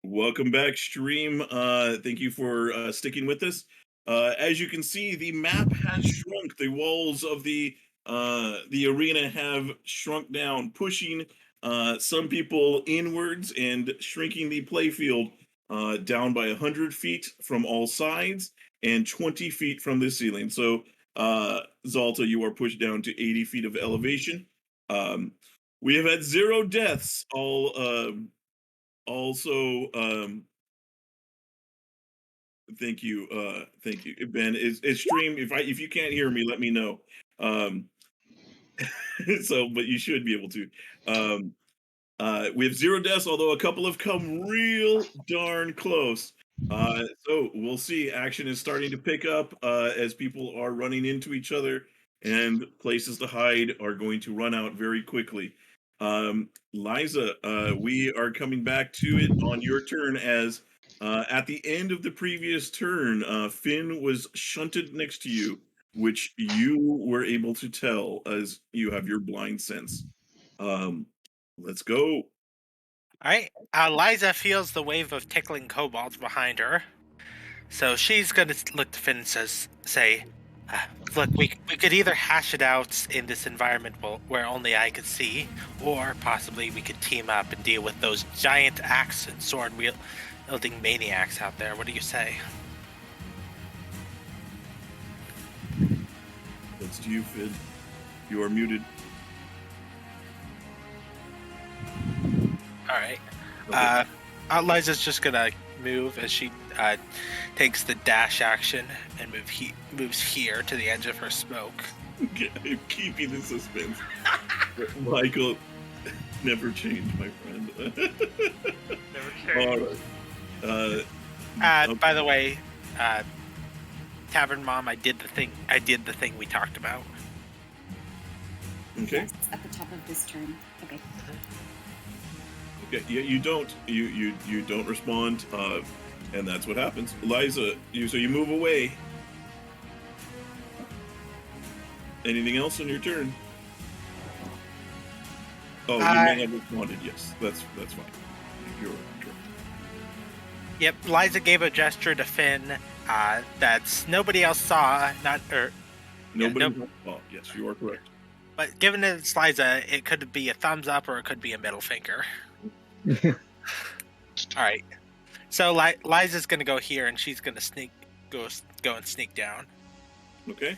Welcome back, stream. Thank you for sticking with us. As you can see, the map has shrunk. The walls of the arena have shrunk down, pushing some people inwards and shrinking the playfield down by 100 feet from all sides and 20 feet from the ceiling. So, Zalta, you are pushed down to 80 feet of elevation. We have had 0 deaths. Also, thank you, Ben. It's stream. If you can't hear me, let me know. So, but you should be able to. We have 0 deaths, although a couple have come real darn close. So we'll see. Action is starting to pick up as people are running into each other, and places to hide are going to run out very quickly. Liza, we are coming back to it on your turn as at the end of the previous turn, Finn was shunted next to you, which you were able to tell as you have your blind sense. Let's go. All right. Liza feels the wave of tickling kobolds behind her. So she's going to look to Finn and say, look, we could either hash it out in this environment where only I could see, or possibly we could team up and deal with those giant axe and sword wielding maniacs out there. What do you say? That's to you, Finn. You are muted. All right. Liza's just gonna move as she takes the dash action and moves here to the edge of her smoke. I'm keeping the suspense. Michael, never change, my friend. Never change. All right. By the way, Tavern Mom, I did the thing we talked about. Okay. Yes, at the top of this turn. Okay. Okay. Yeah, you don't respond, and that's what happens. Liza, you move away. Anything else on your turn? Oh, you may have responded. Yes, that's fine. You're correct. Yep, Liza gave a gesture to Finn that nobody else saw. Saw. Yes, you are correct. But given that it's Liza, it could be a thumbs up or it could be a middle finger. All right. So Liza's gonna go here, and she's gonna go and sneak down. Okay.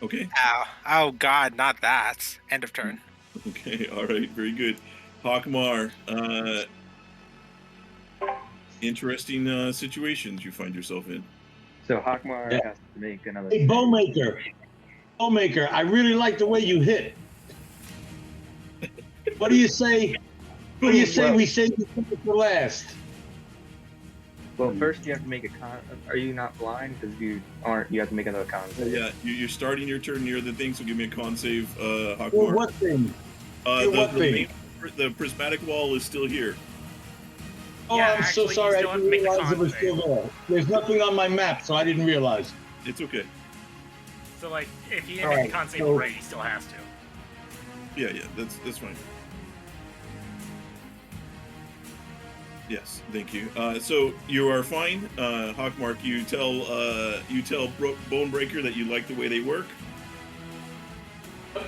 Okay. Ow. Oh God, not that. End of turn. Okay. All right. Very good. Hockmar. Interesting situations you find yourself in. So Hockmar has to make another. Hey, Bonebreaker, I really like the way you hit. What do you say? What do you say we save the for last? Well, first you have to make a con. Are you not blind? Because you aren't. You have to make another con save. Yeah, you're starting your turn near the thing, so give me a con save, Hockmar. Well, what thing? The prismatic wall is still here. Oh, Yeah, I'm actually, so sorry. I you still have didn't to make the realize it con was save. still there. There's nothing on my map, so I didn't realize. It's okay. So, like, if you didn't All make right, the con save so- already, he still has to. Yeah, that's fine. Yes, thank you. So you are fine, Hockmark. You tell Bonebreaker that you like the way they work. I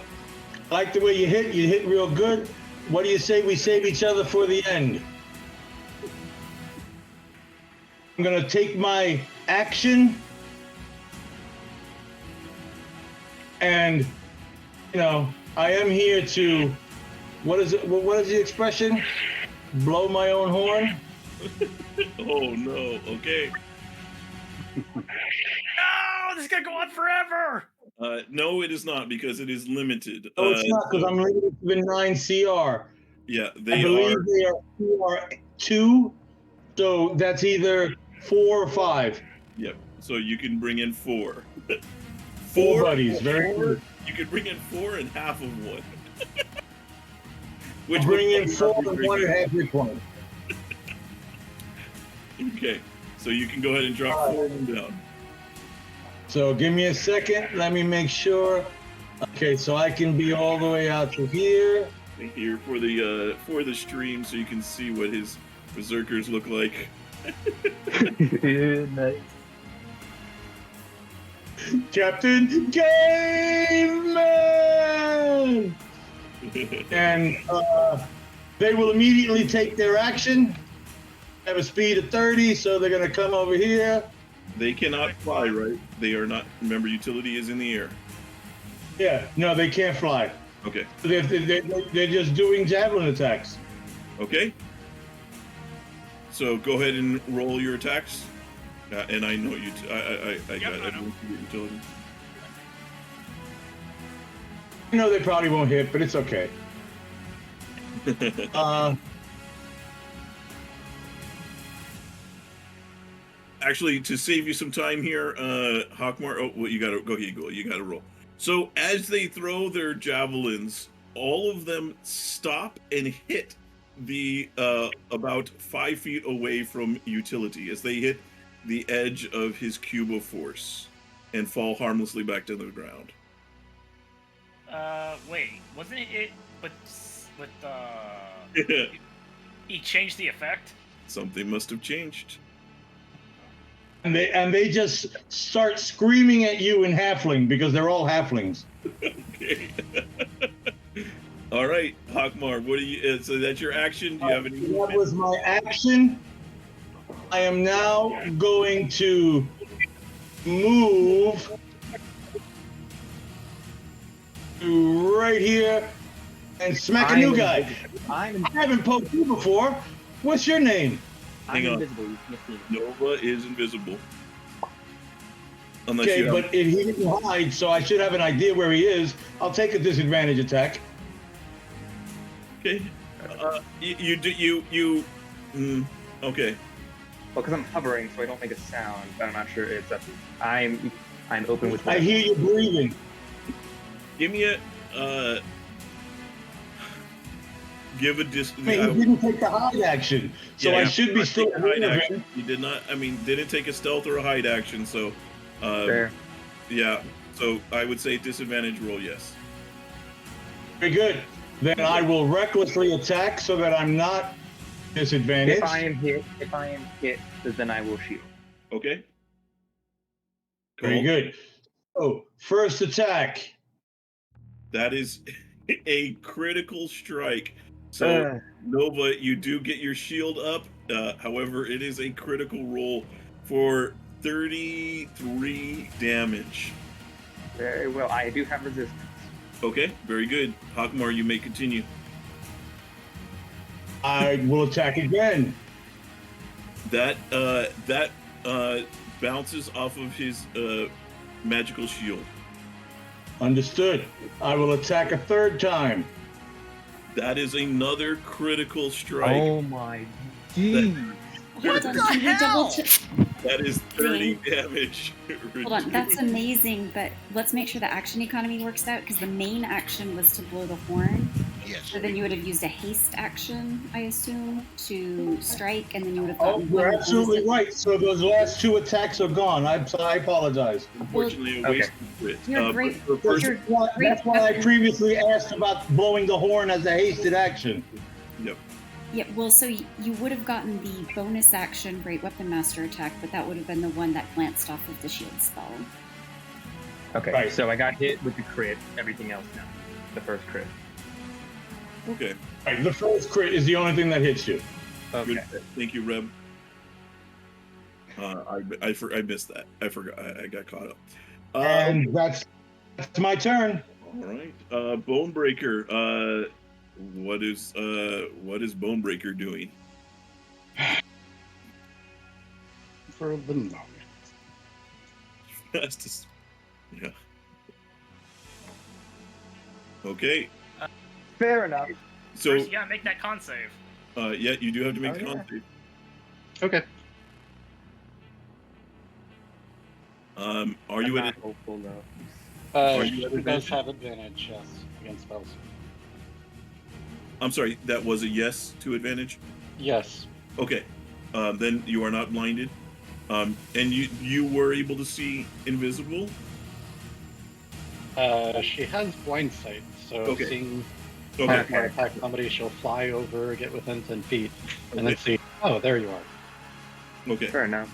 like the way you hit. You hit real good. What do you say we save each other for the end? I'm gonna take my action, and I am here to. What is it? What is the expression? Blow my own horn. Oh no! Okay. No, this is gonna go on forever. No, it is not, because it is limited. No, it's not, because I'm limited to the 9 CR. Yeah, I they believe are. they are CR2, so that's either 4 or 5. Yep. So you can bring in 4. Four buddies, very four, good. You can bring in 4 and half of one. Which bring in would 4 be and very 1 good. and half your point. Okay, so you can go ahead and drop 4 of them down. So give me a second. Let me make sure. Okay, so I can be all the way out to here. here for the stream, so you can see what his berserkers look like. Nice. Captain Caveman! And they will immediately take their action. Have a speed of 30, so they're going to come over here. They cannot fly, right? They are not. Remember, utility is in the air. Yeah, no, they can't fly. Okay. They're just doing javelin attacks. Okay. So go ahead and roll your attacks. And I know you. I got everyone for your utility. I know they probably won't hit, but it's okay. Actually, to save you some time here, Hockmar. Oh, well, you gotta go. You gotta roll. So as they throw their javelins, all of them stop and hit the about 5 feet away from utility as they hit the edge of his cube of force and fall harmlessly back to the ground. Wait, wasn't it with he changed the effect? Something must have changed. And they just start screaming at you in halfling because they're all halflings. Okay. All right, Hockmar, what do you? So that's your action. Do you have any? That was my action. I am now going to move to right here and smack a new guy. I haven't poked you before. What's your name? Hang on. Nova is invisible. Unless Okay, you have... but if he didn't hide, so I should have an idea where he is. I'll take a disadvantage attack. Okay. Okay. Well, because I'm hovering, so I don't make a sound, but I'm not sure it's up. I'm open with. I hear you breathing. Give me a. Give a Hey, you didn't take the hide action, so I should be still hide action. You did not. I mean, didn't take a stealth or a hide action, so. Fair. Yeah. So I would say disadvantage roll, yes. Very good. Then I will recklessly attack so that I'm not disadvantaged. If I am hit, then I will shield. Okay. Very good. So first attack. That is a critical strike. So Nova, you do get your shield up. However, it is a critical roll for 33 damage. Very well. I do have resistance. Okay, very good. Hockmar, you may continue. I will attack again. That bounces off of his magical shield. Understood. I will attack a third time. That is another critical strike. Oh my geez. Hold on, can we double check? That is 30 damage. Hold on, that's amazing, but let's make sure the action economy works out, because the main action was to blow the horn. Yes. So then you would have used a haste action, I assume, to strike, and then you would have Oh, gotten you're one absolutely right. So those last two attacks are gone. I apologize. Unfortunately, a waste of crit. You're great. That's why I previously asked about blowing the horn as a hasted action. Yep. Yeah, well, so you would have gotten the bonus action Great Weapon Master attack, but that would have been the one that glanced off of the shield spell. Okay, Right. so I got hit with the crit. Everything else now. The first crit. Okay. Right, the first crit is the only thing that hits you. Okay. Good. Thank you, Reb. I missed that. I forgot. I got caught up. And that's my turn. All right. Bonebreaker. What is Bonebreaker doing? For the moment. Fastest. Yeah. Okay. Fair enough. So First, you gotta make that con save. yeah, you do have to make the yeah. con save. Okay. Are you I'm at not hopeful though. Are you at He does advantage? have advantage, yes, against spells. I'm sorry, that was a yes to advantage? Yes. Okay. Then you are not blinded. And you were able to see invisible? She has blind sight, so Okay. seeing Okay. Hockmar attack somebody, she'll fly over, get within 10 feet, and then see, oh, there you are. Okay. Fair enough.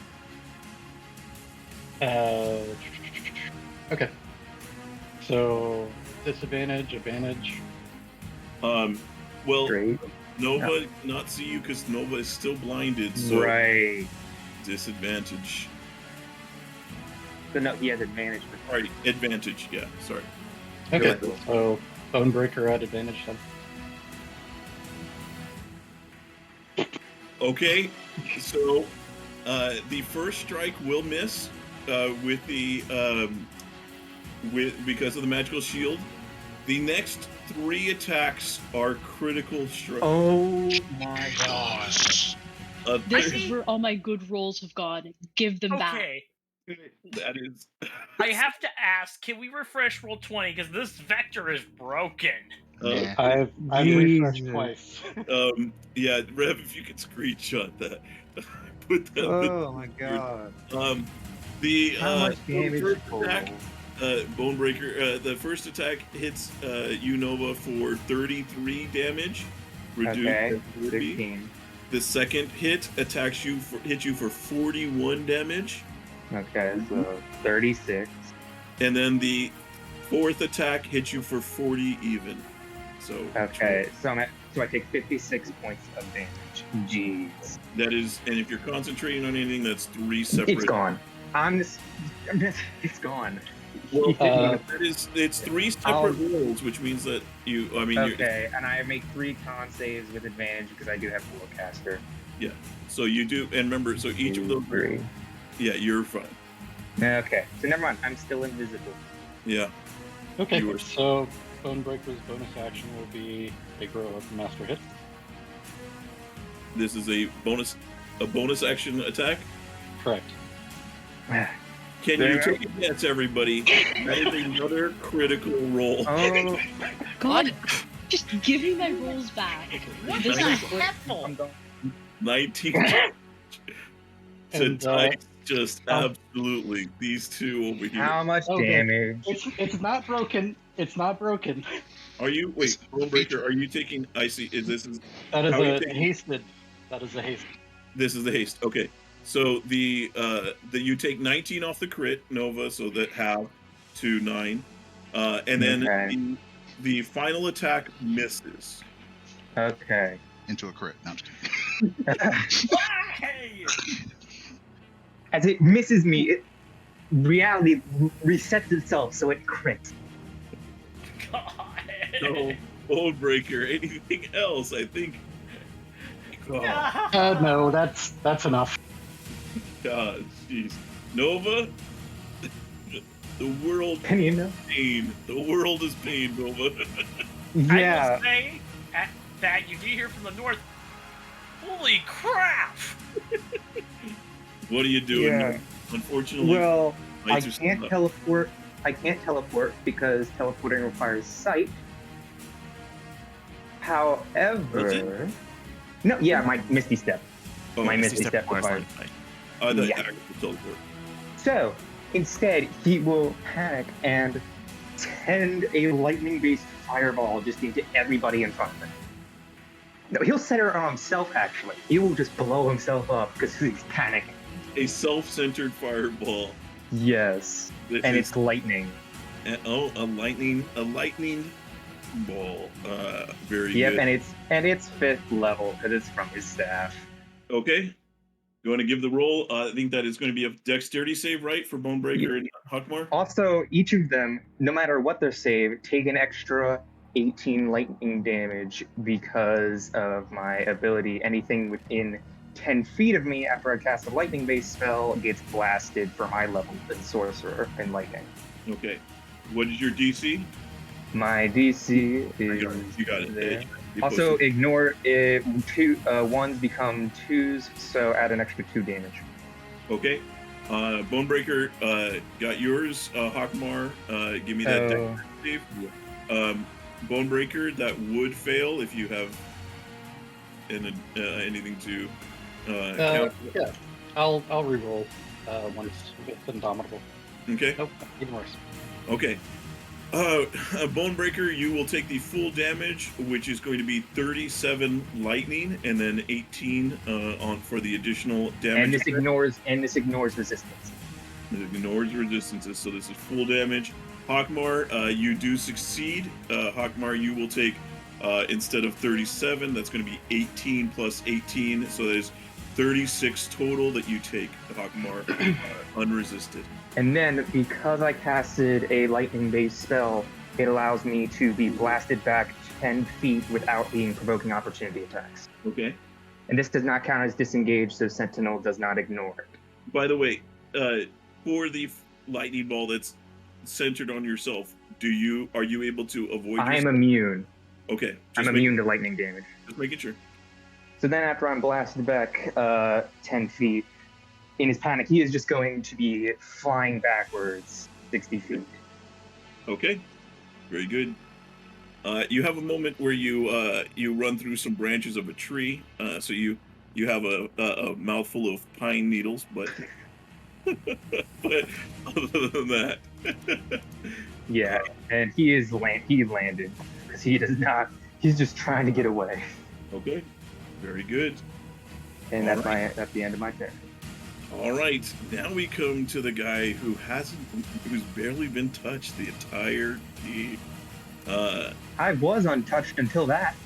Okay. So disadvantage, advantage. Well, Great. Nova cannot see you because Nova is still blinded. So Right. disadvantage. So no, he has advantage. Sorry, advantage. Yeah, sorry. Okay. So Bonebreaker at advantage then. Okay, so the first strike will miss with the because of the magical shield. The next 3 attacks are critical strikes. Oh my god! This is where all my good rolls have gone. Give them back. Okay. That is. I have to ask, can we refresh roll 20? Because this vector is broken. I've refreshed twice. Yeah, Rev, if you could screenshot that, put that. Oh my god! The How much damage first total? attack, Bonebreaker. The first attack hits you, Nova, for 33 damage. Reduced Okay, to 30. 16. The second hit hits you for 41 damage. Okay, so 36. And then the fourth attack hits you for 40 even. So okay, so I take 56 points of damage. Jeez. That is, and if you're concentrating on anything, that's 3 separate. It's gone. It's gone. Well, it's 3 separate rolls, which means that you. I mean, okay, and I make 3 con saves with advantage because I do have Warcaster. Yeah. So you do, and remember, so each of those. 3. Yeah, you're fine. Okay, so never mind. I'm still invisible. Yeah. Okay. So Bonebreaker's bonus action will be a grow up master hit. This is a bonus action attack. Correct. Can you take a guess, everybody? That is another critical roll. Oh, God, just give me my rolls back. This is Careful. 19. And, just absolutely these two over here. How much damage? It's not broken. It's not broken. Are you Bonebreaker? Are you taking? I see. That is a hasted. That is a haste. This is the haste. Okay. So the you take 19 off the crit, Nova, so that half to 9, and then the final attack misses. Okay. Into a crit. No, I'm just Hey! As it misses me, reality resets itself, so it crits. God. So Bonebreaker. Anything else? I think. No, that's enough. God, jeez, Nova. The world Can you know? pain. The world is pain, Nova. Yeah. I will say that you do hear from the north. Holy crap! What are you doing? Yeah. Unfortunately, Well, I lights are still can't up. teleport. I can't teleport because teleporting requires sight. However, no, yeah, my Misty Step. Oh, my Misty Step requires. The Yeah. actual teleport. So instead, he will panic and send a lightning-based fireball just into everybody in front of him. No, he'll set it on himself. Actually, he will just blow himself up because he's panicking. A self-centered fireball. Yes, That and is- it's lightning. a lightning ball. Very Yep, good. and it's 5th level because it's from his staff. Okay. You want to give the roll? I think that is going to be a dexterity save, right, for Bonebreaker and Hockmar? Also, each of them, no matter what their save, take an extra 18 lightning damage because of my ability. Anything within 10 feet of me after I cast a lightning-based spell gets blasted for my level in Sorcerer and Lightning. Okay. What is your DC? My DC is You got it. there. You Also, posted. ignore it. 1s become 2s, so add an extra 2 damage. Okay. Bonebreaker got yours. Hockmar, give me that dexterity save. Bonebreaker, that would fail if you have anything to count. Yeah, I'll reroll once it's indomitable. Okay. Nope, even worse. Okay. Bonebreaker, you will take the full damage, which is going to be 37 lightning, and then 18 on for the additional damage. And this ignores resistance. It ignores resistances, so this is full damage. Hockmar, you do succeed. Hockmar, you will take instead of 37, that's going to be 18 plus 18, so there's 36 total that you take, Hockmar, unresisted. And then, because I casted a lightning-based spell, it allows me to be blasted back 10 feet without being provoking opportunity attacks. Okay. And this does not count as disengaged, so Sentinel does not ignore it. By the way, for the lightning ball that's centered on yourself, are you able to avoid? I'm immune. Okay. I'm immune to lightning damage. Just making sure. So then, after I'm blasted back 10 feet, in his panic, he is just going to be flying backwards 60 feet. Okay, very good. You have a moment where you run through some branches of a tree, so you have a mouthful of pine needles, but other than that, yeah, and he landed because he does not. He's just trying to get away. Okay, very good. And that's the end of my turn. All right, now we come to the guy who's barely been touched the entire game. I was untouched until that.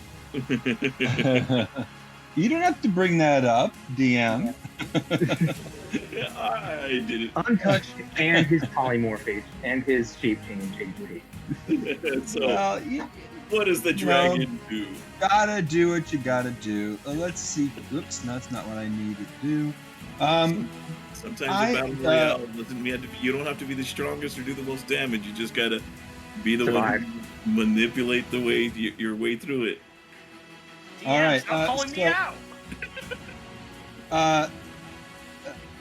You don't have to bring that up, DM. I did it. Untouched and his polymorph age and his shape change age. So, what does the dragon do? Gotta do what you gotta do. Let's see. Oops, that's not what I need to do. Sometimes the battle royale doesn't mean you don't have to be the strongest or do the most damage. You just gotta be the one who manipulate the way your way through it. All right. Stop calling me out.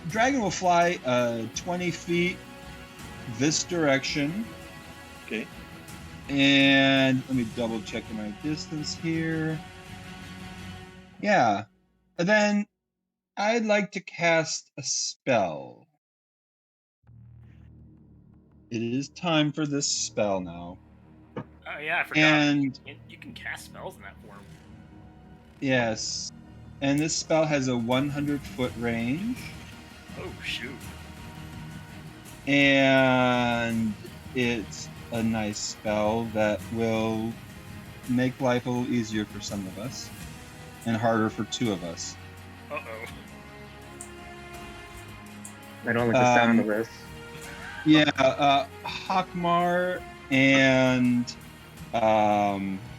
Dragon will fly 20 feet this direction. Okay. And let me double check my distance here. Yeah. And then I'd like to cast a spell. It is time for this spell now. Oh yeah, I forgot. And you can cast spells in that form. yes. And this spell has a 100-foot range. Oh shoot. And it's a nice spell that will make life a little easier for some of us and harder for two of us. Uh-oh. I don't like the sound of this. Yeah, Hockmar and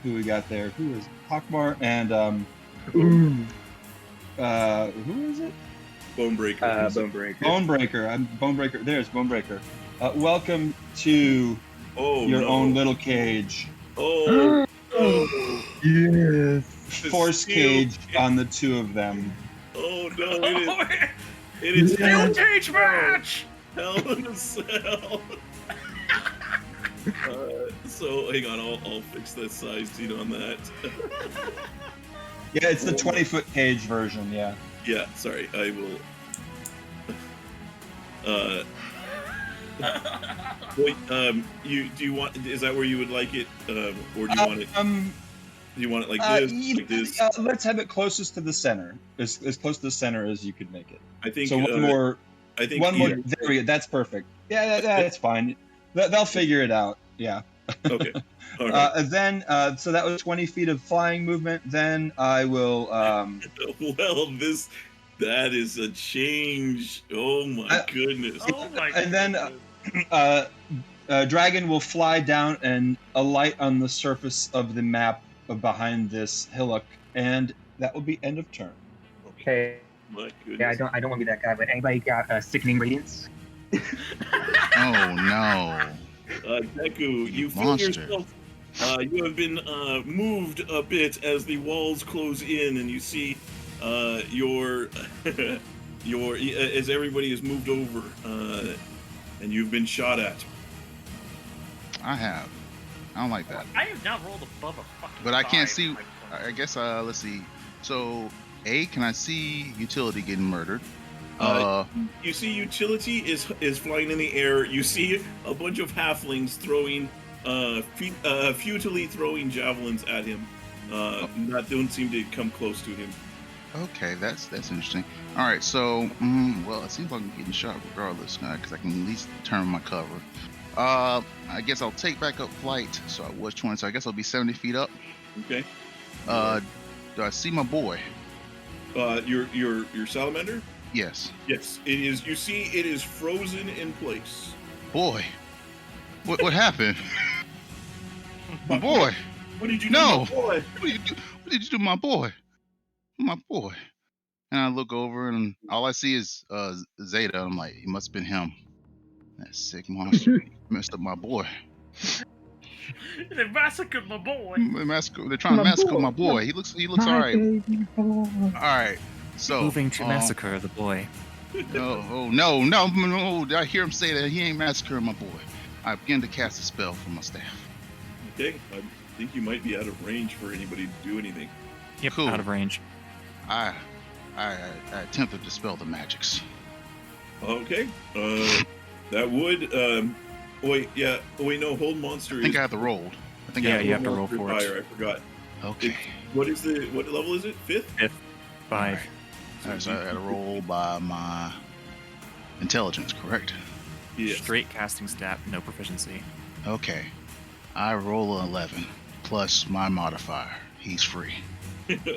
who we got there? Who is Hockmar and who is it? Bonebreaker. Bonebreaker. Bonebreaker. There's Bonebreaker. Welcome to your own little cage. Oh. Yes. Force cage on the two of them. Oh no! It is Steel cage match. Hell in a Cell. So hang on, I'll fix that size sheet on that. Yeah, it's the 20-foot cage version. Yeah. Yeah. Sorry, I will. Wait, do you want? Is that where you would like it, or do you want it? Do you want it like this? Like this? Let's have it closest to the center, as close to the center as you could make it. I think so. One more. I think one more. There we go. That's perfect. Yeah, that's fine. They'll figure it out. Yeah. Okay. All right. And then, so that was 20 feet of flying movement. Then I will. Well, that is a change. Oh my goodness. Oh my and then Dragon will fly down and alight on the surface of the map behind this hillock, and that will be end of turn. Okay. My goodness. Yeah, I don't want to be that guy, but anybody got sickening radiance? Oh no. Deku, you feel yourself. You have been moved a bit as the walls close in, and you see your as everybody is moved over, and you've been shot at. I don't like that. I have not rolled above a fucking. But I can't 5 see. I guess let's see. So can I see Utility getting murdered? You see Utility is flying in the air. You see a bunch of halflings throwing futilely throwing javelins at him. Don't seem to come close to him. Okay, that's interesting. All right, so well, it seems like I'm getting shot regardless, because I can at least determine my cover. I guess I'll take back up flight. So I was 20, so I guess I'll be 70 feet up. Okay. Do I see my boy? Your salamander? Yes. Yes, it is. You see, it is frozen in place. Boy, what happened? My boy. What did you do, No. my boy? What did you do, my boy? My boy. And I look over, and all I see is Zeta. I'm like, it must have been him. That sick monster messed up my boy. They massacred my boy. They're trying to massacre my boy. He looks all right. All right. So Moving to massacre the boy. No! Did I hear him say that? He ain't massacring my boy. I begin to cast a spell from my staff. Okay, I think you might be out of range for anybody to do anything. Yep, cool. Out of range. I attempt to dispel the magics. Okay. That would. No. Hold monster. I think I have to roll. You have to roll for fire. it. I forgot. Okay. What level is it? 5th? 5th. 5. All right, so I got to roll by my intelligence, correct? Yeah. Straight casting stat, no proficiency. Okay. I roll an 11 plus my modifier. He's free.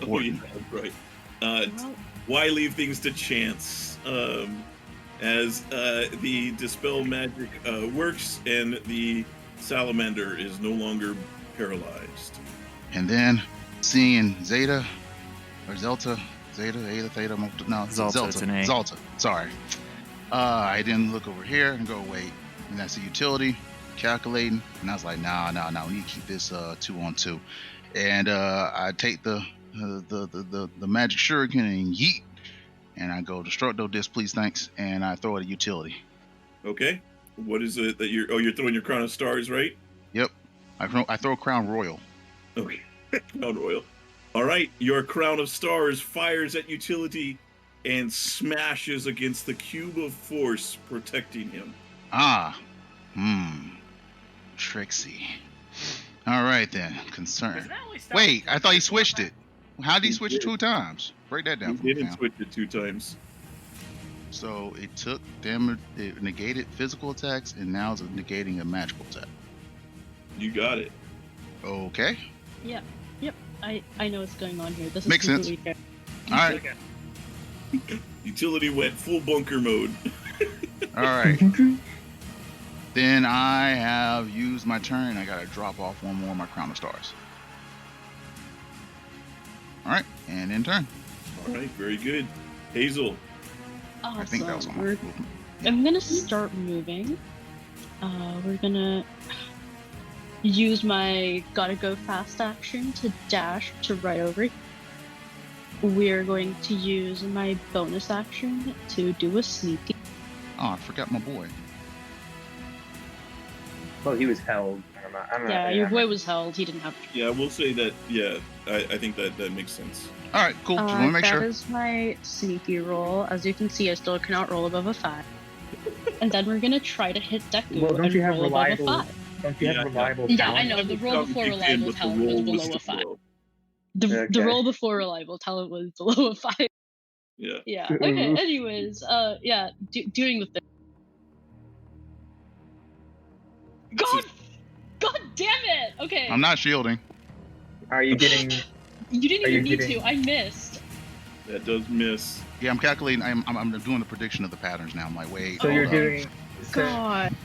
Oh, yeah, right. Why leave things to chance? As the dispel magic works and the salamander is no longer paralyzed. And then seeing Zeta or Zelta, Zeta, no, Zalta, it's an A. Zalta, sorry. I then look over here and go, wait, and that's the utility, calculating, and I was like, nah, we need to keep this 2-on-2. And I take the magic shuriken and yeet, and I go, Destructo Disc, please, thanks, and I throw it at utility. Okay. What is it that you're throwing your Crown of Stars, right? Yep. I throw Crown Royal. Okay. Crown Royal. All right. Your Crown of Stars fires at utility and smashes against the cube of force protecting him. Trixie. All right then. Concern. Wait, I thought he switched it. How did he switch it 2 times? Break that down for me. He didn't switch it 2 times. So it took damage, it negated physical attacks, and now it's negating a magical attack. You got it. Okay. Yep. I know what's going on here. This is Makes sense. completely fair. All right. Utility went full bunker mode. All right. Then I have used my turn. I gotta drop off one more of my Crown of Stars. All right, and in turn. All right, very good. Hazel. Awesome. I think that was on my movement. I'm gonna start moving. We're gonna use my gotta go fast action to dash to right over. We're going to use my bonus action to do a sneaky. Oh, I forgot my boy. Well, he was held. Your boy was held. He didn't have. Yeah, we'll say that. Yeah, I think that makes sense. All right, cool. Just want to make sure. That is my sneaky roll. As you can see, I still cannot roll above a 5. And then we're gonna try to hit Deku Well, don't and you have roll reliable? above a 5. Don't you have reliable? Yeah, talent? I know. The roll before reliable talent was below a 5. The roll before reliable talent was below a 5. Yeah. Yeah. Okay. Anyways, doing the thing. God damn it! Okay. I'm not shielding. Are you getting? You didn't even need to. I missed. That does miss. Yeah, I'm calculating. I'm doing the prediction of the patterns now. I'm like, wait. So you're doing. God.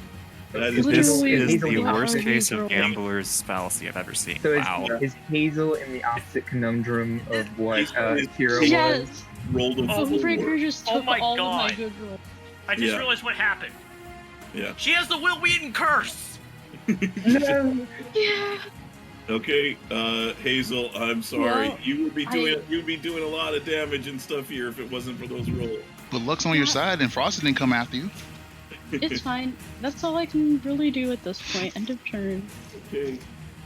This is the worst case of gambler's fallacy I've ever seen. So Wow. is Hazel in the opposite conundrum of what Hero Yes. was? Rolled a Bonebreaker just took my all God. of my good rolls. I just realized what happened. Yeah. She has the Will Wheaton curse. No. Yeah. Okay, Hazel, I'm sorry. Well, You'd be doing a lot of damage and stuff here if it wasn't for those rolls. But luck's on your side, and Frosty didn't come after you. It's fine. That's all I can really do at this point. End of turn. Okay.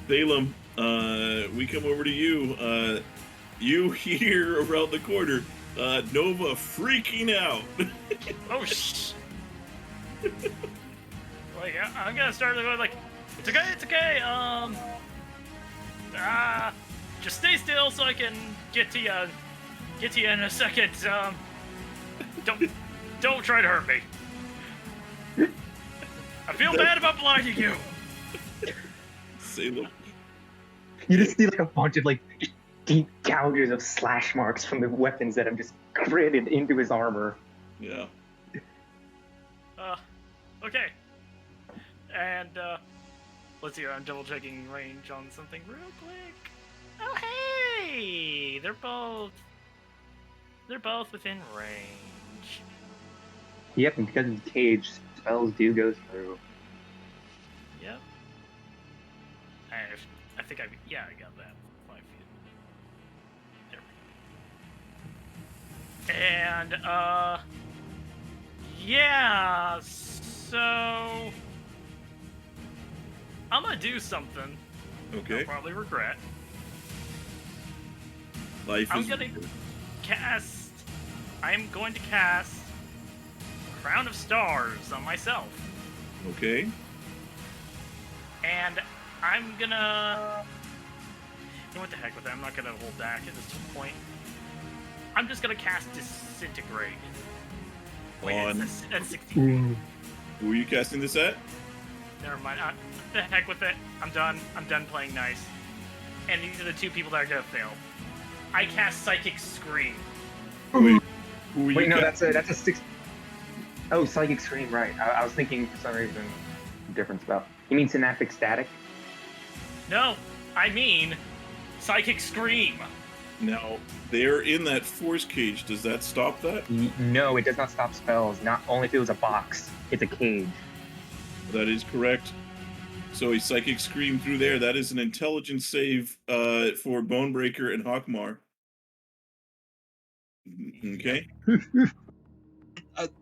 Salem, we come over to you. You hear around the corner, Nova freaking out. Oh, like, I'm gonna start going like, It's okay, it's okay. Just stay still so I can get to you. Get to you in a second. Don't try to hurt me. I feel bad about blinding you. Salem. You just see like a bunch of like deep gouges of slash marks from the weapons that have just gritted into his armor. Yeah. Okay. And let's see. I'm double checking range on something real quick. Oh hey, they're both within range. Yep, and because of the cage, spells do go through. Yep. I think I got that. 5 feet. There we go. And yeah. So I'm gonna do something. Okay. I'll probably regret. I'm going to cast Crown of Stars on myself. Okay. And I'm gonna... You know what the heck with that? I'm not gonna hold back at this point. I'm just gonna cast Disintegrate. Wait, that's 16. Who are you casting this at? Never mind. The heck with it. I'm done. I'm done playing nice. And these are the two people that are gonna fail. I cast Psychic Scream. Wait, no, that's a 6. Oh, Psychic Scream, right. I was thinking for some reason different spell. You mean Synaptic Static? No, I mean Psychic Scream. Now, they're in that force cage. Does that stop that? No, it does not stop spells. Not only if it was a box. It's a cage. That is correct. So a Psychic Scream through there. That is an intelligence save for Bonebreaker and Hockmar. Okay.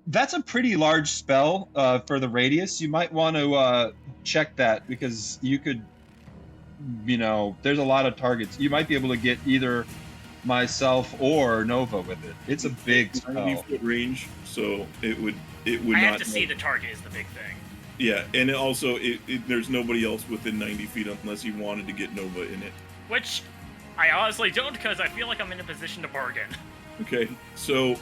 That's a pretty large spell for the radius. You might want to check that because you could, there's a lot of targets. You might be able to get either myself or Nova with it. It's a big spell. 90-foot range, so it would I not. have to see the target is the big thing. Yeah, and it also there's nobody else within 90 feet unless you wanted to get Nova in it. Which I honestly don't, because I feel like I'm in a position to bargain. Okay, so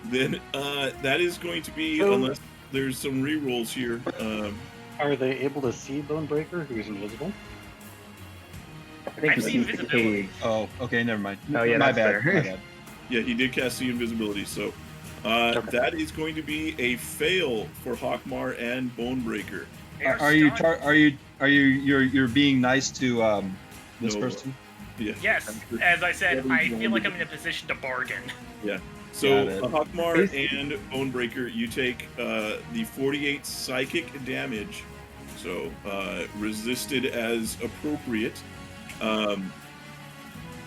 then that is going to be, unless there's some rerolls here. Are they able to see Bonebreaker, who's invisible? I think I've seen invisibility. Oh, okay, never mind. Oh, yeah, my that's bad. better. My bad. Yeah, he did cast the invisibility, so that is going to be a fail for Hockmar and Bonebreaker. You're being nice to this No. person? Yeah. Yes, as I said, I feel like I'm in a position to bargain. Yeah. So Got it. Hockmar and Bonebreaker, you take the 48 psychic damage, so resisted as appropriate,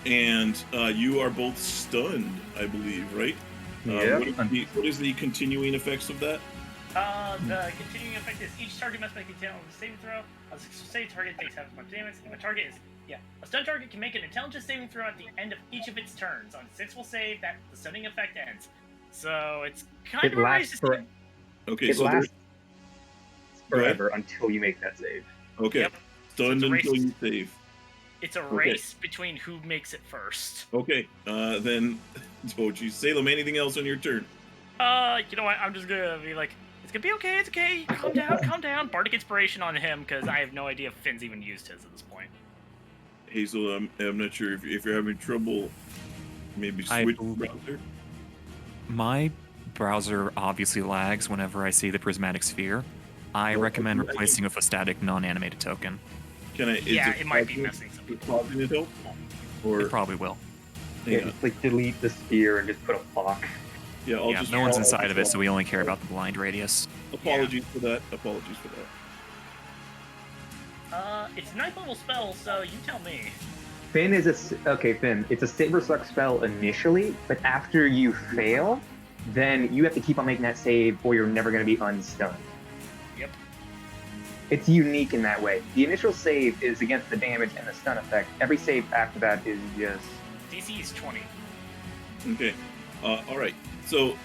and you are both stunned, I believe, right? Yeah. What is the continuing effects of that? The continuing effect is each target must make a saving throw. A successful target takes half as much damage. If a target is a stun target can make an intelligence saving throw at the end of each of its turns. On 6 will save that the stunning effect ends. So it's kind of a race. Okay, It so lasts Go ahead. forever until you make that save. Okay, Yep. stunned So it's a until race. you save. It's a race between who makes it first. Okay, then, oh geez, Salem, anything else on your turn? You know what? I'm just gonna be like, it's gonna be okay. It's okay. Calm down. Calm down. Bardic Inspiration on him because I have no idea if Finn's even used his at this point. Hazel, I'm not sure if you're having trouble. Maybe switch browser. My browser obviously lags whenever I see the prismatic sphere. I recommend replacing with a static non-animated token. Can I? It might be missing some people. Or it probably will. Yeah, just like delete the sphere and just put a block. Yeah, no one's inside of it, so we only care about the blind radius. Apologies for that. Apologies for that. It's 9th level spell, so you tell me. Finn is Finn. It's a Saber Suck spell initially, but after you fail, then you have to keep on making that save, or you're never going to be unstunned. Yep. It's unique in that way. The initial save is against the damage and the stun effect. Every save after that is just... DC is 20. Okay. All right. So,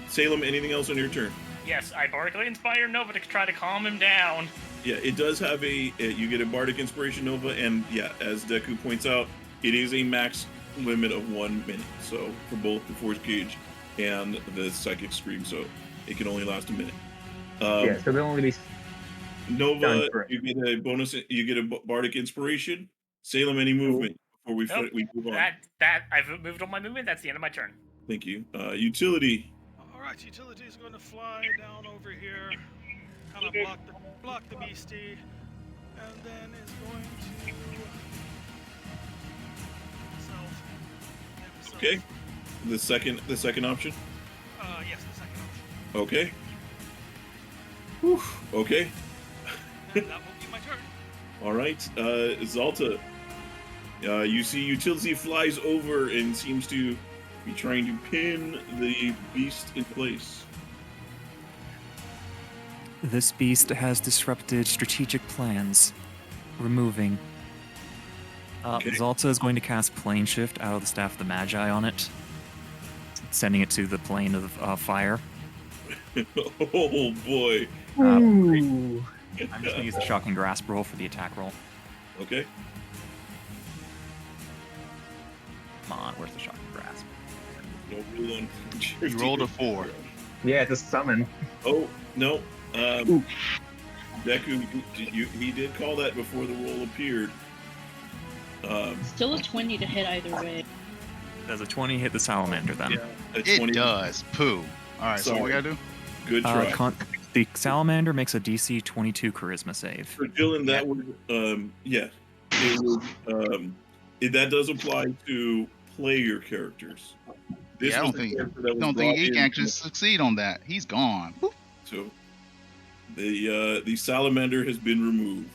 Salem, anything else on your turn? Yes, I bardically inspire Nova to try to calm him down. Yeah, it does have you get a Bardic Inspiration Nova, and yeah, as Deku points out, it is a max limit of 1 minute. So for both the Force Cage and the Psychic Scream, so it can only last a minute. Yeah, so they'll only be Nova, done for you get a bonus. You get a Bardic Inspiration. Salem, any movement before we Nope. we move on. That I've moved on my movement. That's the end of my turn. Thank you. Utility. Alright, utility is going to fly down over here, kind of block the beastie, and then is going to himself. Okay. The second option. Yes, the second option. Okay. Whew. Okay. And that will be my turn. All right. Zalta. You see utility flies over and seems to be trying to pin the beast in place. This beast has disrupted strategic plans. Removing. Zalta is going to cast Plane Shift out of the Staff of the Magi on it, sending it to the plane of fire. Oh boy. I'm just going to use the Shocking Grasp roll for the attack roll. Okay. Come on, where's the Shocking Grasp? No rule on. You rolled a 4. Yeah, it's a summon. Oh no. Deku, he did call that before the roll appeared. Still a 20 to hit either way. Does a 20 hit the salamander then? Yeah, it does. Poo. All right, so what we gotta do? Good try. The salamander makes a DC 22 charisma save. For Jyllynd, that would, it would, that does apply to player characters. This I don't think he can actually succeed on that. He's gone. Woo. So the salamander has been removed.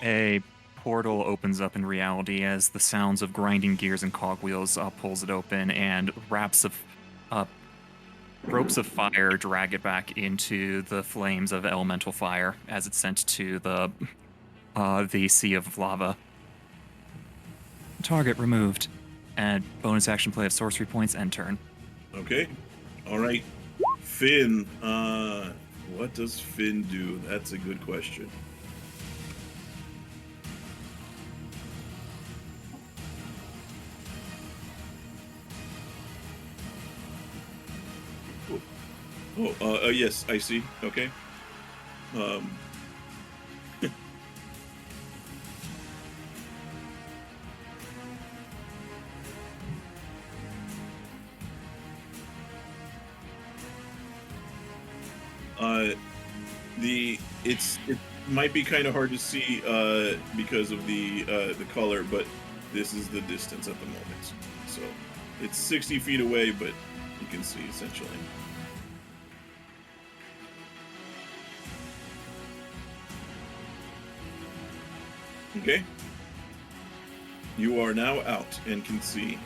A portal opens up in reality as the sounds of grinding gears and cogwheels pulls it open, and ropes of fire drag it back into the flames of elemental fire as it's sent to the sea of lava. Target removed. And bonus action play of sorcery points end turn. Okay. All right. Finn. What does Finn do? That's a good question. Yes, I see. Okay. It might be kind of hard to see because of the color, but this is the distance at the moment. So it's 60 feet away, but you can see essentially. Okay. You are now out and can see.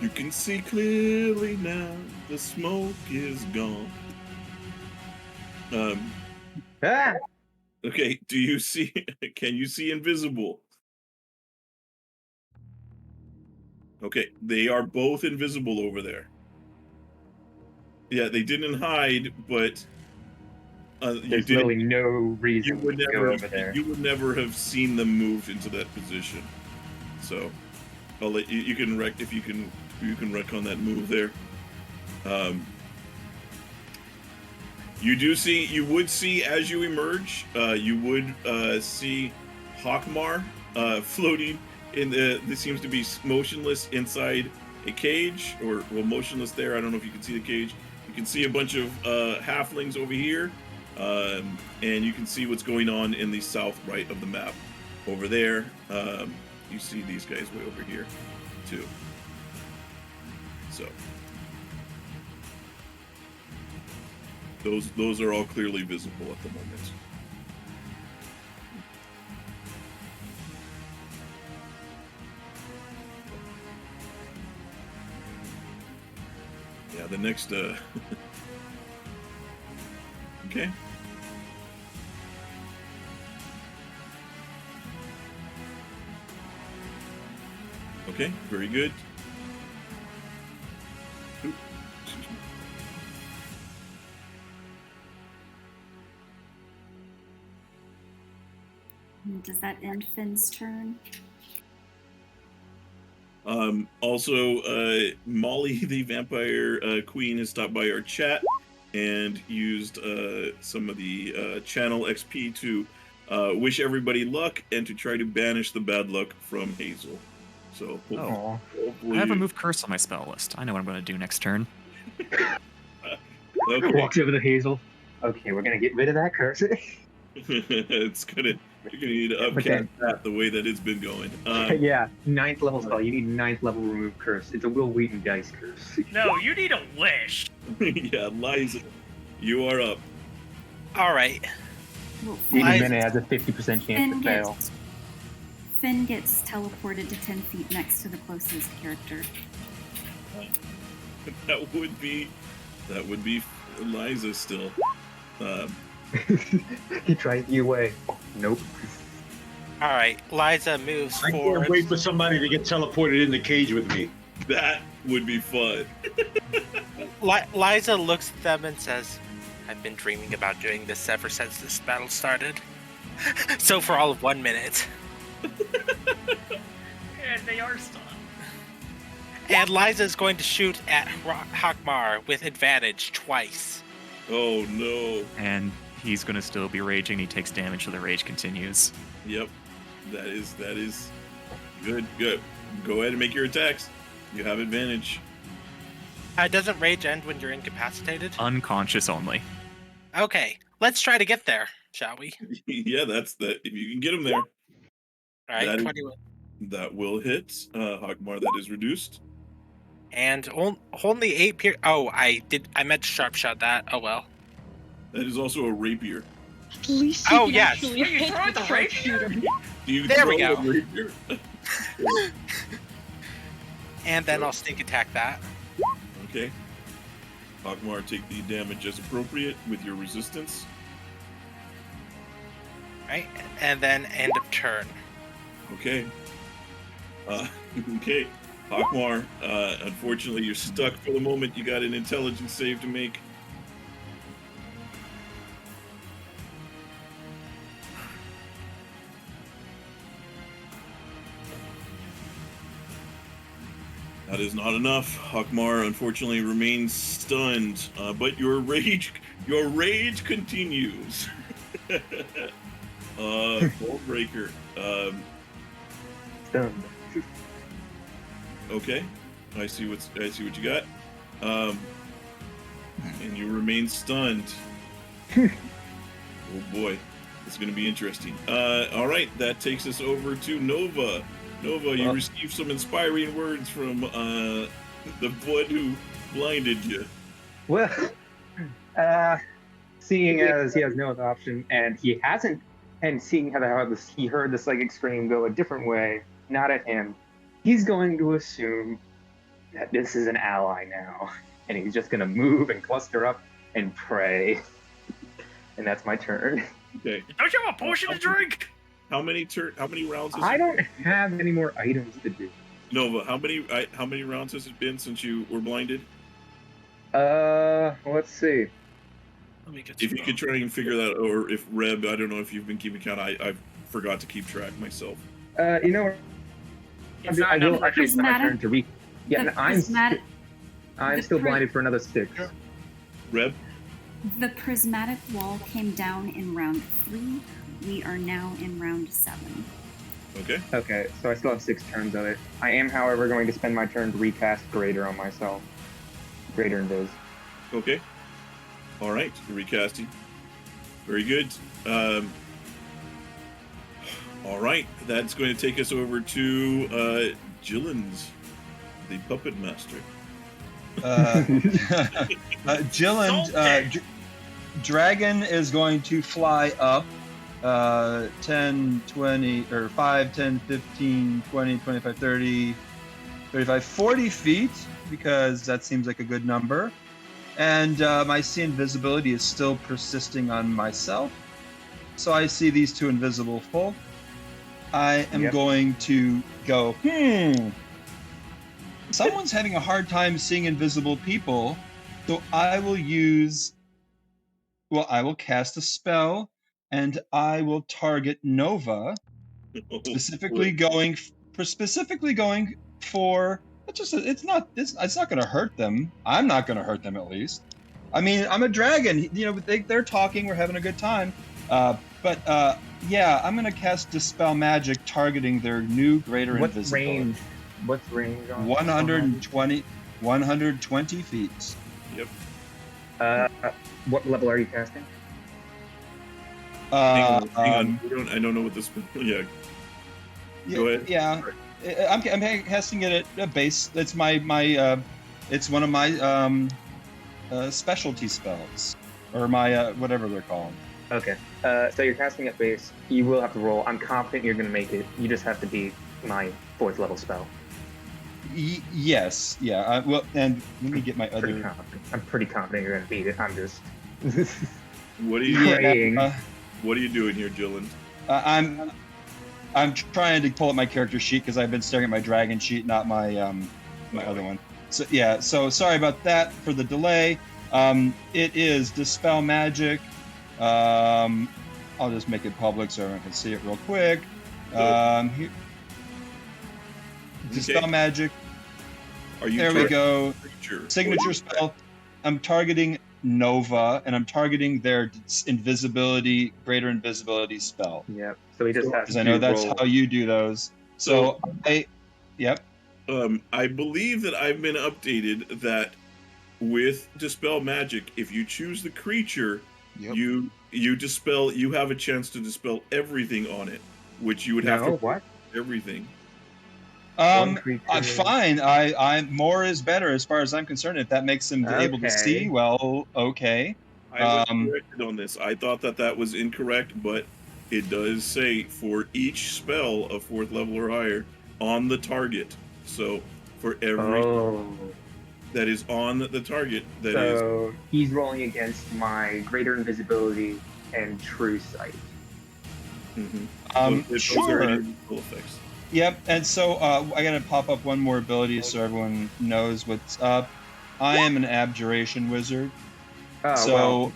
You can see clearly now. The smoke is gone. Okay, do you see? Can you see invisible? Okay, they are both invisible over there. Yeah, they didn't hide, but there's really no reason to go over there. You would never have seen them move into that position. So, I'll let you. You can wreck if you can. You can wreck on that move there. You do see. You would see as you emerge. You would see Hockmar floating in the. This seems to be motionless inside a cage, or well, motionless there. I don't know if you can see the cage. You can see a bunch of halflings over here, and you can see what's going on in the south right of the map. Over there, you see these guys way over here, too. So. Those are all clearly visible at the moment. Yeah, the next okay. Okay, very good. Ooh, excuse me. Does that end Finn's turn? Also, Molly, the vampire queen, has stopped by our chat and used some of the channel XP to wish everybody luck and to try to banish the bad luck from Hazel. So I hopefully have removed curse on my spell list. I know what I'm going to do next turn. Okay. Walks over to Hazel. Okay, we're gonna get rid of that curse. It's gonna you're gonna need to But upcast then- that the way that it's been going. Yeah, 9th level spell. You need 9th level remove curse. It's a Will Wheaton dice curse. No, you need a wish. Yeah, Liza, you are up. All right. Even then, it has a 50% chance Finn to fail. gets teleported to 10 feet next to the closest character. That would be Liza still. He tries you away. Nope. All right. Liza moves I forward. can't wait for somebody to get teleported in the cage with me. That would be fun. Liza looks at them and says, I've been dreaming about doing this ever since this battle started. So for all of 1 minute. And they are stunned. And Liza is going to shoot at Hockmar with advantage twice. Oh no. And he's going to still be raging. He takes damage, so the rage continues. Yep. That is good. Good. Go ahead and make your attacks. You have advantage. Doesn't rage end when you're incapacitated? Unconscious only. Okay, let's try to get there, shall we? Yeah, that's that. If you can get him there. All right, that, 21. That will hit. Hockmar, that is reduced. And only 8 pierce. Oh, I meant to sharp shot that. Oh well. That is also a rapier. At least Oh, can yes. actually Wait, you hit throw with the a sharp rapier? shooter. Do you There we throw go. a rapier? And then I'll sneak attack that. Okay. Hockmar, take the damage as appropriate with your resistance. Right, and then end of turn. Okay. Okay. Hockmar, unfortunately, you're stuck for the moment. You got an intelligence save to make. That is not enough. Hockmar, unfortunately, remains stunned, but your rage continues. Bonebreaker. Stunned. Okay, I see what you got. And you remain stunned. Oh boy, it's going to be interesting. All right, that takes us over to Nova. Nova, you received some inspiring words from the one who blinded you. Well, seeing as he has no other option, and he hasn't, and seeing how he heard the psychic scream go a different way, not at him, he's going to assume that this is an ally now, and he's just going to move and cluster up and pray. And that's my turn. Okay. Don't you have a potion to drink? How many rounds? I don't have any more items to do. Nova, how many rounds has it been since you were blinded? Let's see. If you could try and figure that, or if Reb, I don't know if you've been keeping count. I forgot to keep track myself. You know, I will actually spend my turn to Yeah, I'm still blinded for another 6. Reb? The prismatic wall came down in round 3. We are now in round 7. Okay. Okay, so I still have 6 turns of it. I am, however, going to spend my turn to recast Greater on myself. Greater Invis. Okay. All right, recasting. Very good. All right, that's going to take us over to Jyllynd, the puppet master. Jyllynd, Dragon is going to fly up 10, 20, or 5, 10, 15, 20, 25, 30, 35, 40 feet, because that seems like a good number. And my see invisibility is still persisting on myself. So I see these two invisible folk. I am going to go, someone's having a hard time seeing invisible people, so I will cast a spell and I will target Nova, specifically going for. It's not going to hurt them. I'm not going to hurt them, at least. I mean, I'm a dragon. They're talking. We're having a good time. Yeah, I'm going to cast Dispel Magic, targeting their new greater invisibility. What's range on 120 feet. Yep. What level are you casting? Hang on. I don't know what this. Yeah. Go ahead. Yeah, I'm casting it at a base. It's it's one of my specialty spells, or my whatever they're called. Okay. So you're casting at base. You will have to roll. I'm confident you're going to make it. You just have to beat my 4th level spell. Yes. Yeah. Well, and let me get my other. I'm pretty confident you're going to beat it. I'm just. What are you praying? What are you doing here, Jyllynd? I'm trying to pull up my character sheet because I've been staring at my dragon sheet, not my my other one. So yeah. So sorry about that for the delay. It is Dispel Magic. I'll just make it public so everyone can see it real quick. Here. Dispel Magic. There we go. Signature spell. I'm targeting Nova, and I'm targeting their invisibility, greater invisibility spell. Yep. So he just has because I know that's how you do those. So yep. I believe that I've been updated that with Dispel Magic, if you choose the creature, you dispel. You have a chance to dispel everything on it, which you would have to what everything. I'm fine. I'm more is better as far as I'm concerned. If that makes them able to see, well, okay. I was corrected on this. I thought that was incorrect, but it does say for each spell of 4th level or higher on the target. So for every that is on the target, so he's rolling against my greater invisibility and true sight. Mm-hmm. Sure. Yep, and so I gotta pop up one more ability so everyone knows what's up. I am an Abjuration wizard, so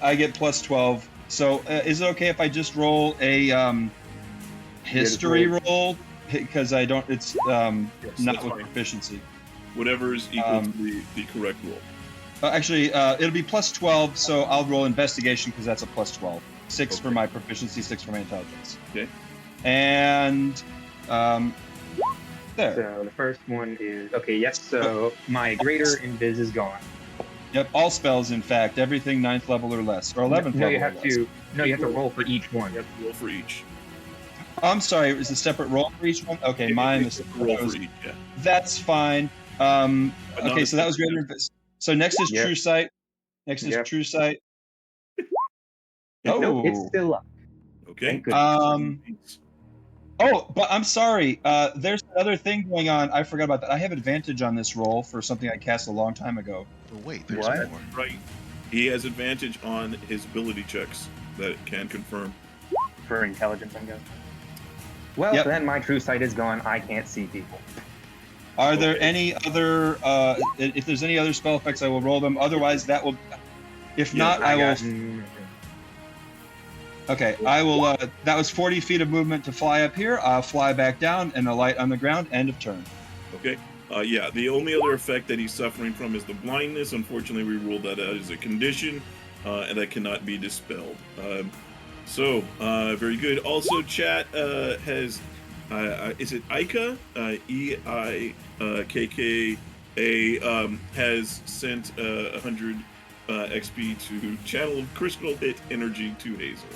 I get plus 12. So is it okay if I just roll a history roll because I don't? It's not with proficiency. Whatever is equal to the correct roll. Actually, it'll be plus 12, so I'll roll investigation because that's a plus 12. 6 for my proficiency, 6 for my intelligence. Okay. And there. So the first one is Yes. So my greater invis is gone. Yep. All spells, in fact, everything 9th level or less, or 11th level. You have to roll for each one. You have to roll for each. I'm sorry. Is it a separate roll for each one? Okay, mine is roll for each. Yeah. That's fine. Okay, so that was greater invis. So next is True Sight. Next is True Sight. Nope, it's still up. Okay. Oh, but I'm sorry. There's another thing going on. I forgot about that. I have advantage on this roll for something I cast a long time ago. Oh, wait, there's more. more. Right. He has advantage on his ability checks that can confirm. For intelligence, I'm guessing. Well, then my true sight is gone. I can't see people. Are there any other? If there's any other spell effects, I will roll them. Otherwise, that will. If not, I will. Okay, I will. That was 40 feet of movement to fly up here. I'll fly back down and alight on the ground. End of turn. Okay. Yeah, the only other effect that he's suffering from is the blindness. Unfortunately, we ruled that out as a condition, and that cannot be dispelled. Very good. Also, chat has. Is it Ika? EIKKA has sent 100 XP to channel crystal hit energy to Hazel.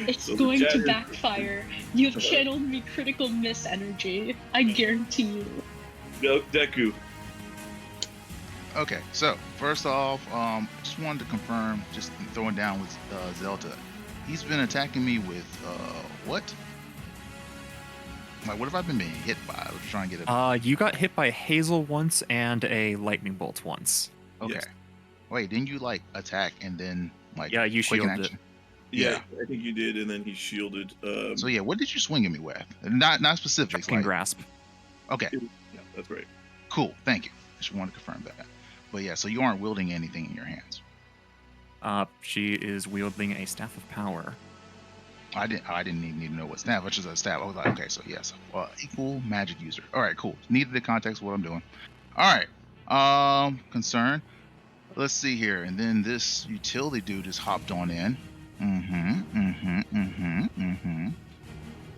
It's going to backfire. You've channeled me critical miss energy. I guarantee you. No, Deku. Okay, so first off, just wanted to confirm, just throwing down with Zelda. He's been attacking me with what? Like, what have I been being hit by? I was trying to get it. You got hit by Hazel once and a lightning bolt once. Okay. Yes. Wait, didn't you like attack and then like? Yeah, you shielded it. Yeah, I think you did, and then he shielded. So yeah, what did you swing at me with? Not specifics. Like grasp. Okay. Yeah, that's right. Cool. Thank you. Just wanted to confirm that. But yeah, so you aren't wielding anything in your hands. She is wielding a staff of power. I didn't need to know what staff, which is a staff. I was like, okay, so yes, equal magic user. All right, cool. Needed the context of what I'm doing. All right, concern. Let's see here, and then this utility dude just hopped on in.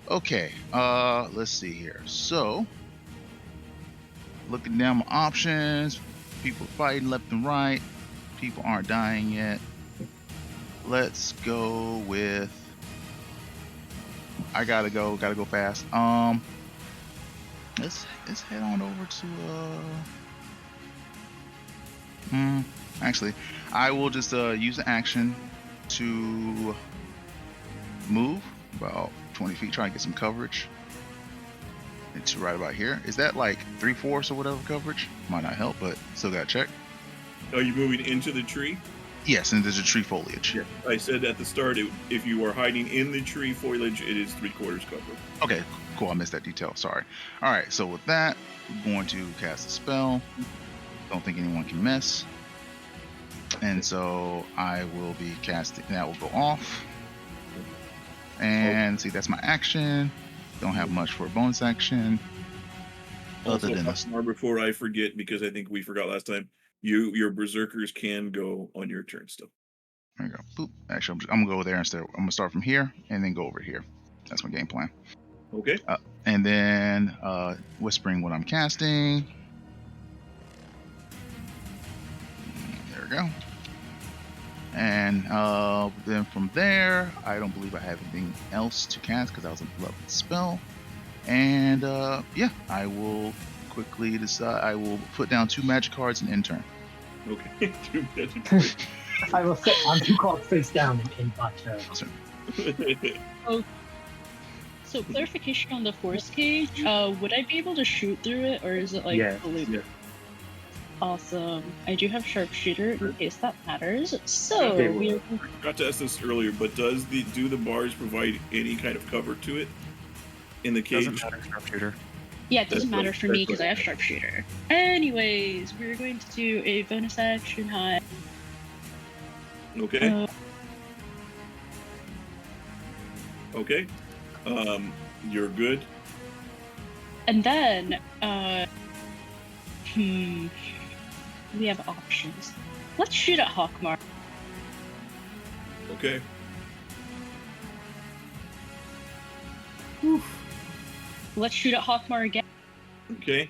Okay, let's see here. So, looking down my options, people fighting left and right. People aren't dying yet. Let's go with. I gotta go fast. Let's head on over to actually, I will just use the action to move about 20 feet, try to get some coverage. It's right about here. Is that like 3/4 or whatever coverage? Might not help, but still gotta check. Are you moving into the tree? Yes, and there's a tree foliage. Yeah. I said at the start, if you are hiding in the tree foliage, it is 3/4 cover. Okay, cool. I missed that detail. Sorry. All right, so with that, I'm going to cast a spell. Don't think anyone can miss. And so I will be casting. That will go off. And see, that's my action. Don't have much for a bonus action. Also, before I forget, because I think we forgot last time, your berserkers can go on your turn still. There you go. Boop. Actually, I'm gonna go there instead. I'm gonna start from here and then go over here. That's my game plan. Okay. And then whispering what I'm casting. There we go. And then from there, I don't believe I have anything else to cast because that was a level spell. And yeah, I will quickly decide. I will put down 2 magic cards and end turn. Okay, 2 magic cards. I will sit on 2 cards face down in my turn. So clarification on the force cage. Would I be able to shoot through it, or is it like fully? Yeah. Awesome. I do have sharpshooter in case that matters. So we forgot to ask this earlier, but do the bars provide any kind of cover to it in the cage? Doesn't matter, sharpshooter. Yeah, it doesn't matter for me because I have sharpshooter. Anyways, we're going to do a bonus action high. Okay. Okay. You're good. And then, we have options. Let's shoot at Hockmar. Okay. Oof. Let's shoot at Hockmar again. Okay.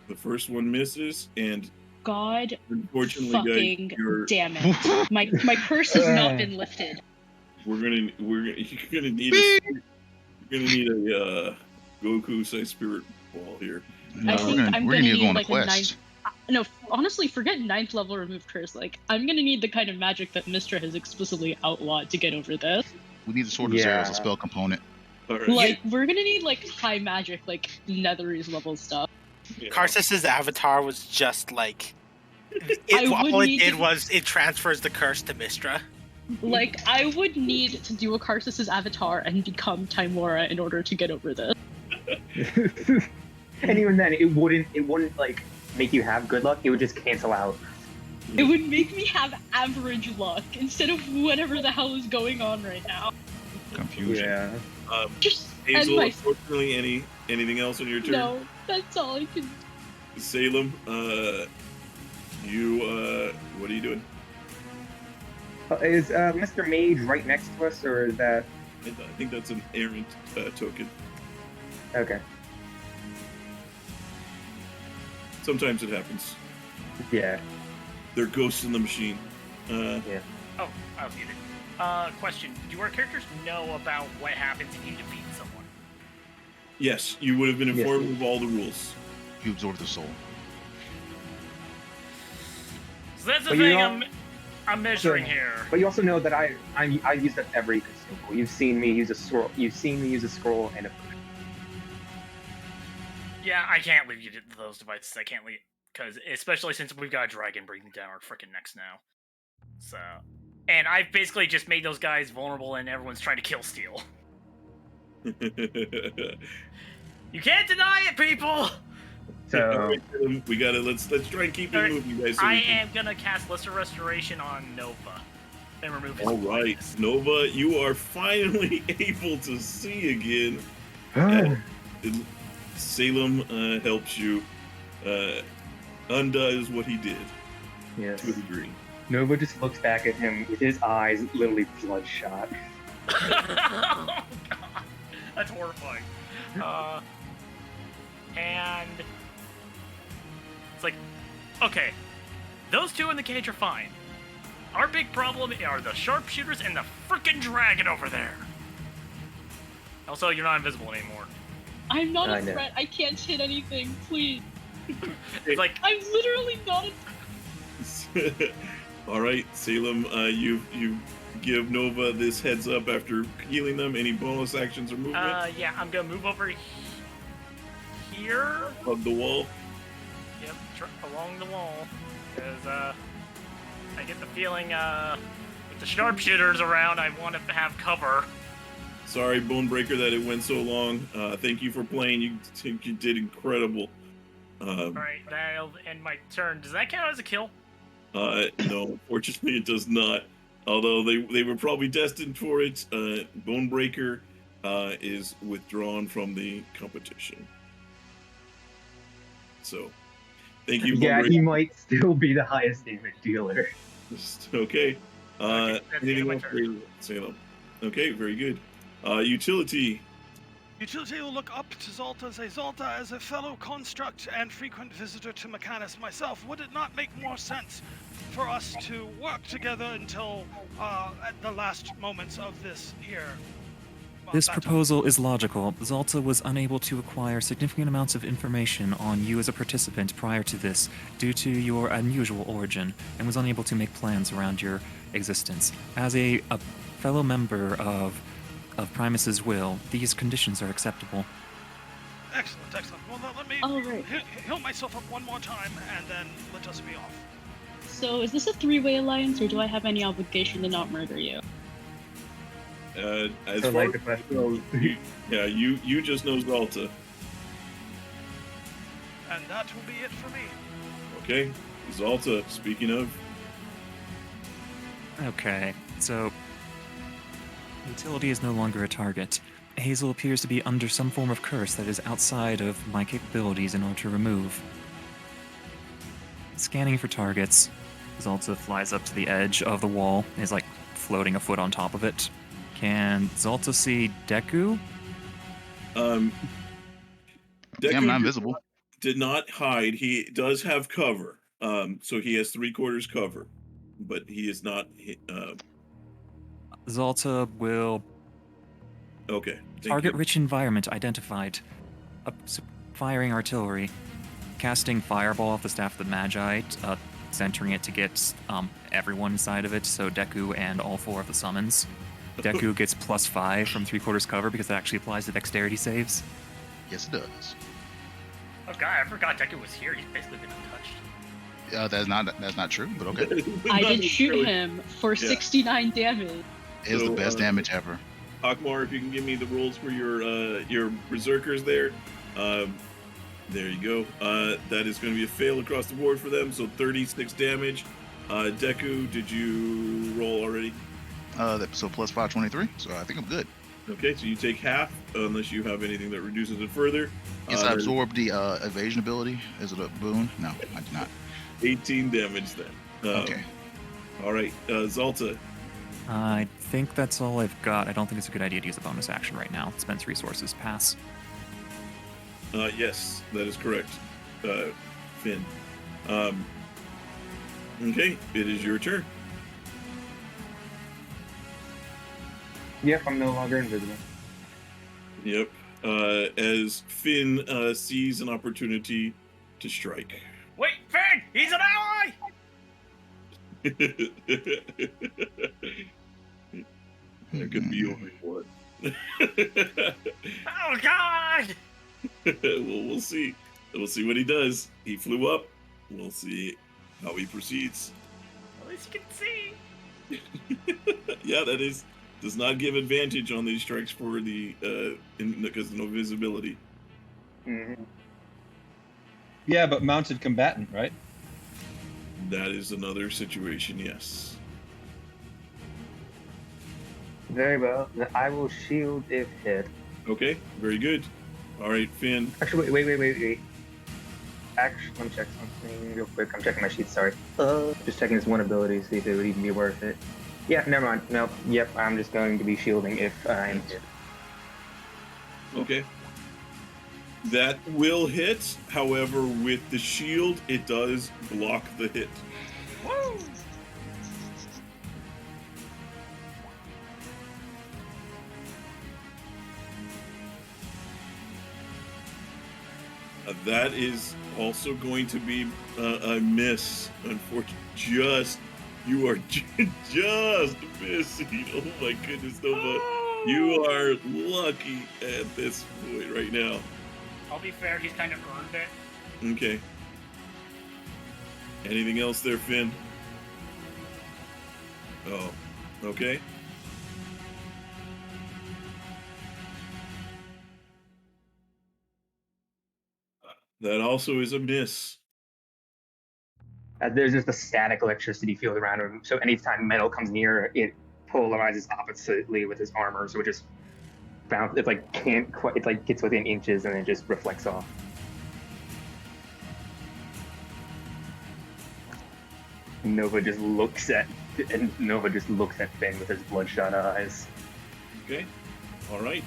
The first one misses, and God unfortunately, fucking guys, damn it. My curse has not been lifted. You're gonna need a Goku-sized spirit ball here. I think I'm gonna need like a quest. 9th. No, honestly, forget 9th level remove curse. Like, I'm gonna need the kind of magic that Mistra has explicitly outlawed to get over this. We need the Sword of Zero as a spell component. Right. Like, we're gonna need like high magic, like Netherese level stuff. Yeah. Karsus's avatar was just like all it did was it transfers the curse to Mistra. Like, I would need to do a Karsus's avatar and become Timora in order to get over this. And even then, it wouldn't like make you have good luck. It would just cancel out. It would make me have average luck instead of whatever the hell is going on right now. Confusion. Yeah. Just Hazel, unfortunately, anything else on your turn? No, that's all I can. Salem, you what are you doing? Is Mr. Mage right next to us, or is that? I think that's an errant token. Okay. Sometimes it happens. Yeah. They're ghosts in the machine. Yeah. Oh, I was muted. Question: do our characters know about what happens if you defeat someone? Yes, you would have been informed of all the rules. You absorb the soul. So that's the thing I'm measuring here. But you also know that I use that every consumable. You've seen me use a scroll. You've seen me use a scroll and a. Yeah, I can't leave you to those devices. I can't leave because, especially since we've got a dragon breathing down our freaking necks now. So, and I've basically just made those guys vulnerable, and everyone's trying to kill Steel. You can't deny it, people. So we gotta let's try and keep it moving, guys. So I am gonna cast Lesser Restoration on Nova. and remove his All right, blindness. Nova, you are finally able to see again. And Salem helps you, undoes what he did Yes. to a degree. Nova just looks back at him with his eyes literally bloodshot. Oh god, that's horrifying. And it's like, okay, those two in the cage are fine. Our big problem are the sharpshooters and the freaking dragon over there. Also, you're not invisible anymore. I'm not I a know. threat. I can't hit anything. Please. It's like I'm literally not a All right, Salem, you give Nova this heads up after healing them. Any bonus actions or movement yeah, I'm gonna move over here. of the wall? Yep, along the wall, because I get the feeling with the sharpshooters around, I want to have cover. Sorry, Bonebreaker, that it went so long. Thank you for playing. You did incredible. All right, that'll end my turn. Does that count as a kill? No, unfortunately, it does not. Although they were probably destined for it. Bonebreaker is withdrawn from the competition. So, thank you. Yeah, Bonebreaker. he might still be the highest damage dealer. Okay. that's the end of my Anything else for Salem? Okay, very good. Utility. Utility will look up to Zolta and say, Zolta, as a fellow construct and frequent visitor to Mechanus myself, would it not make more sense for us to work together until at the last moments of this here? This proposal is logical. Zolta was unable to acquire significant amounts of information on you as a participant prior to this due to your unusual origin, and was unable to make plans around your existence. As a fellow member of Primus's will, these conditions are acceptable. Excellent, excellent. Well, then let me Alright. heal myself up one more time, and then let us be off. So is this a three-way alliance, or do I have any obligation to not murder you? As I far like as the question. you just know Zalta. And that will be it for me. Okay, Zalta. Speaking of, Okay, so utility is no longer a target. Hazel appears to be under some form of curse that is outside of my capabilities in order to remove. Scanning for targets, Zalta flies up to the edge of the wall and is like floating a foot on top of it. Can Zalta see Deku? Deku I'm not invisible. did not hide. He does have cover. So he has 3/4 cover, but he is not. Zalta will. Okay. Target-rich environment identified. Firing artillery. Casting Fireball off the Staff of the Magi, centering it to get everyone inside of it, so Deku and all 4 of the summons. Deku gets +5 from 3/4 cover because that actually applies to dexterity saves. Yes, it does. Oh god, I forgot Deku was here. He's basically been untouched. That's not true, but okay. I did shoot him for 69 damage. It's the best damage ever. Hockmar, if you can give me the rules for your berserkers there. There you go. That is going to be a fail across the board for them, so 36 damage. Deku, did you roll already? So +5, 23, so I think I'm good. Okay, so you take half, unless you have anything that reduces it further. Yes, I absorbed the evasion ability. Is it a boon? No, I did not. 18 damage then. Okay. All right, Zalta. I think that's all I've got. I don't think it's a good idea to use a bonus action right now. Spends resources. Pass. Yes, that is correct, Finn. Okay, it is your turn. Yep, I'm no longer invisible. Yep. As Finn sees an opportunity to strike. Wait, Finn! He's an ally! There could be only one. Oh god! We'll see. We'll see what he does. He flew up. We'll see how he proceeds. At least you can see. Yeah, that does not give advantage on these strikes for the because no visibility. Mm-hmm. Yeah, but mounted combatant, right? That is another situation. Yes. Very well. I will shield if hit. Okay, very good. All right, Finn. Actually, wait. Actually, let me check something real quick. I'm checking my sheet, sorry. Just checking this one ability, see if it would even be worth it. Yeah, never mind. Nope. Yep, I'm just going to be shielding if I'm hit. Okay. That will hit. However, with the shield, it does block the hit. Woo! That is also going to be a miss. Unfortunately, you are just missing. Oh my goodness, Nova. You are lucky at this point right now. I'll be fair, he's kind of earned it. Okay. Anything else there, Finn? Oh, okay. That also is a miss. There's just a static electricity field around him, so anytime metal comes near, it polarizes oppositely with his armor, so it just bounce. It like can't quite. It like gets within inches and it just reflects off. Nova just looks at Finn with his bloodshot eyes. Okay. All right.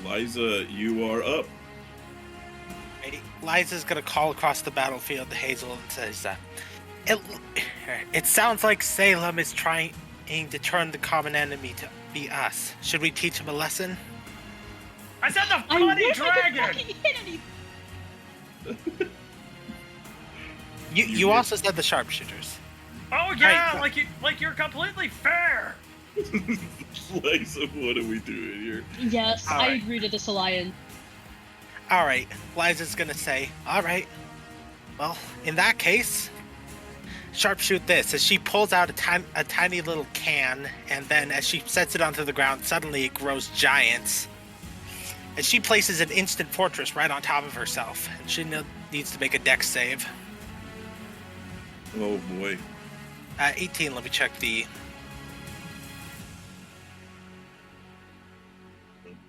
Liza, you are up. Liza's gonna call across the battlefield to Hazel and says, it sounds like Salem is trying to turn the common enemy to be us. Should we teach him a lesson? I said the bloody dragon! You also said the sharpshooters. Oh yeah, Right. like you're completely fair. Liza, what are we doing here? Yes, All I right. agree to this alliance. Alright, Liza's gonna say, alright, well, in that case, sharpshoot this. As she pulls out a tiny little can, and then as she sets it onto the ground, suddenly it grows giant. And she places an instant fortress right on top of herself, and she needs to make a dex save. Oh boy. 18, let me check the...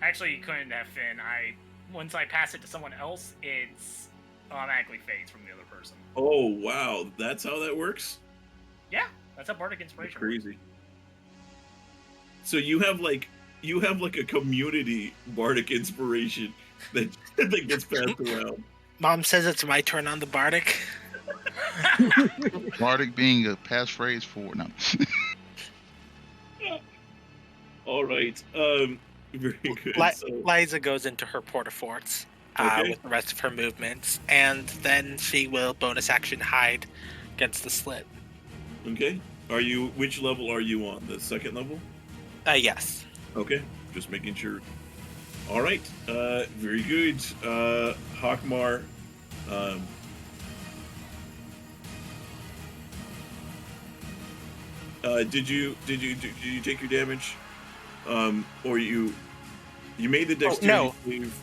Actually, you couldn't have Finn. Once I pass it to someone else, it's automatically fades from the other person. Oh wow, that's how that works? Yeah, that's a bardic inspiration. Crazy. So you have like a community bardic inspiration that gets passed around. Mom says it's my turn on the bardic. Bardic being a passphrase for no. All right. Very good. Liza goes into her porta-forts Okay. with the rest of her movements, and then she will bonus action hide against the slit. Okay. Which level are you on? The second level? Yes. Okay. Just making sure. All right. Very good. Hockmar. Did you take your damage? Or you made the dexterity no. save?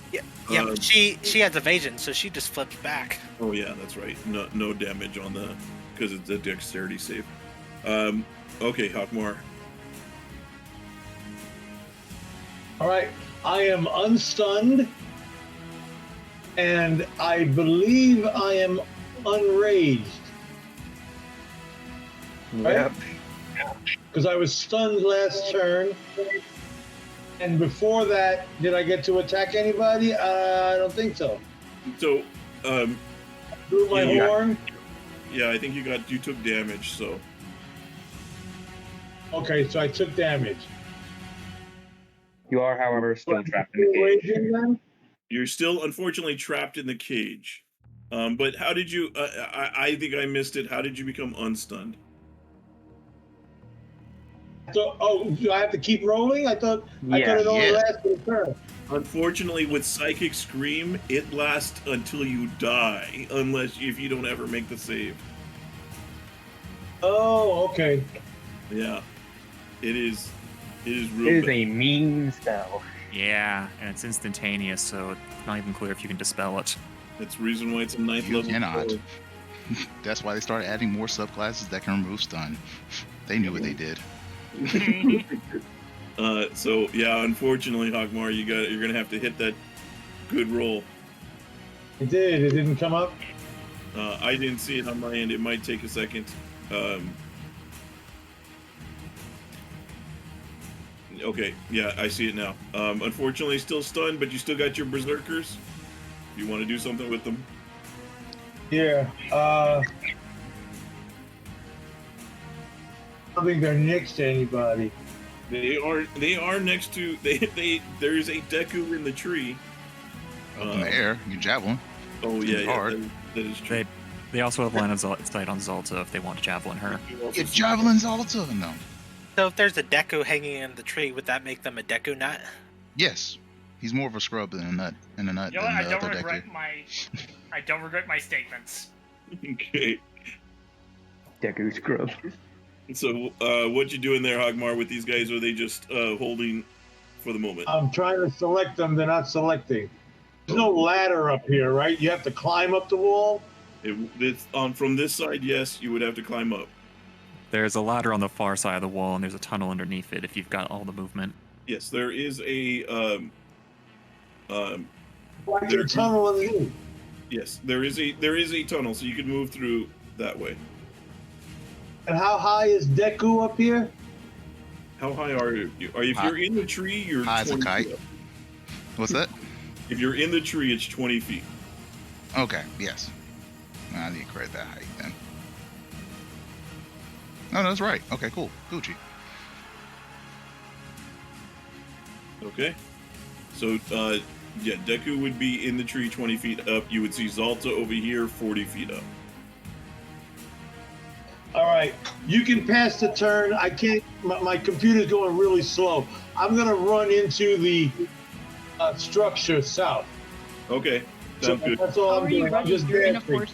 Yeah, but she has evasion, so she just flipped back. Oh yeah, that's right. No damage on the because it's a dexterity save. Okay, Hockmar. All right, I am unstunned, and I believe I am unraged. Yep. Because I was stunned last turn, and before that, did I get to attack anybody? I don't think so. So, Through my yeah, horn. Yeah, I think you took damage. So. Okay, so I took damage. You are, however, still trapped in the cage. Raging then? You're still unfortunately trapped in the cage. But how did you? I think I missed it. How did you become unstunned? So, do I have to keep rolling? I thought it only lasted a turn. Unfortunately, with Psychic Scream, it lasts until you die, if you don't ever make the save. Oh, okay. Yeah, it is. It is real. It is bad. a mean spell. Yeah, and it's instantaneous, so it's not even clear if you can dispel it. That's the reason why it's a 9th level. Cannot. That's why they started adding more subclasses that can remove stun. They knew what they did. So yeah, unfortunately, Hockmar, you're gonna have to hit that good roll. It did. It didn't come up. I didn't see it on my end. It might take a second. Okay, yeah, I see it now. Unfortunately, still stunned, but you still got your berserkers. You want to do something with them? Yeah. I don't think they're next to anybody. They are next to there's a Deku in the tree. Up in the air, you javelin. Oh yeah, that is true. They also have line of sight on Zalta if they want to javelin her. Get javelin Zalta, no. So if there's a Deku hanging in the tree, would that make them a Deku nut? Yes, he's more of a scrub than a nut. You know what? I don't regret my statements. Okay. Deku scrub. So, what you doing there, Hockmar, with these guys? Are they just holding for the moment? I'm trying to select them. They're not selecting. There's no ladder up here, right? You have to climb up the wall? From this side, yes, you would have to climb up. There's a ladder on the far side of the wall, and there's a tunnel underneath it if you've got all the movement. Yes, there is a tunnel underneath. Yes, there is a tunnel, so you can move through that way. And how high is Deku up here? How high are you? If you're in the tree, you're high as a 20 kite. feet up. What's that? If you're in the tree, it's 20 feet. Okay, yes. I need to credit that height then. Oh, no, that's right. Okay, cool. Gucci. Okay. So, yeah, Deku would be in the tree 20 feet up. You would see Zalta over here 40 feet up. All right, you can pass the turn. I can't. My computer's going really slow. I'm gonna run into the structure south. Okay, sounds good. That's all How I'm are you doing. I'm running? just dancing.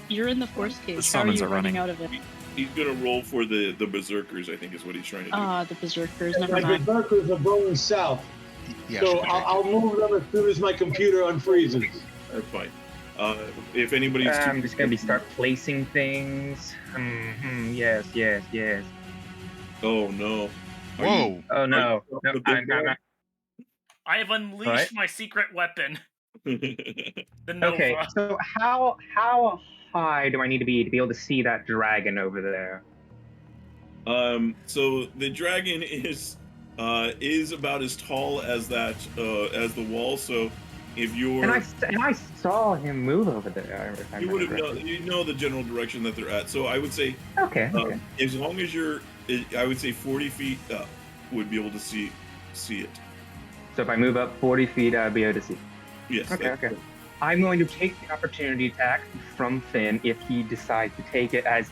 You're in the force cage. The How are summons you are running running. out of it? He's gonna roll for the berserkers, I think is what he's trying to do. The berserkers. Never My mind. berserkers are going south. Yeah, So I'll move them as soon as my computer unfreezes. That's fine. If anybody's I'm just gonna start placing things. Yes. Oh no. Whoa. Oh no. No, I'm not. I have unleashed What? my secret weapon. The Nova. Okay, so how high do I need to be able to see that dragon over there? So the dragon is about as tall as that as the wall. So if you're And I saw him move over there. if I you would have remember known, you know the general direction that they're at. So I would say Okay. as long as I would say 40 feet up would be able to see it. So if I move up 40 feet, I'll be able to see. Yes. Okay. I'm going to take the opportunity attack from Finn if he decides to take it as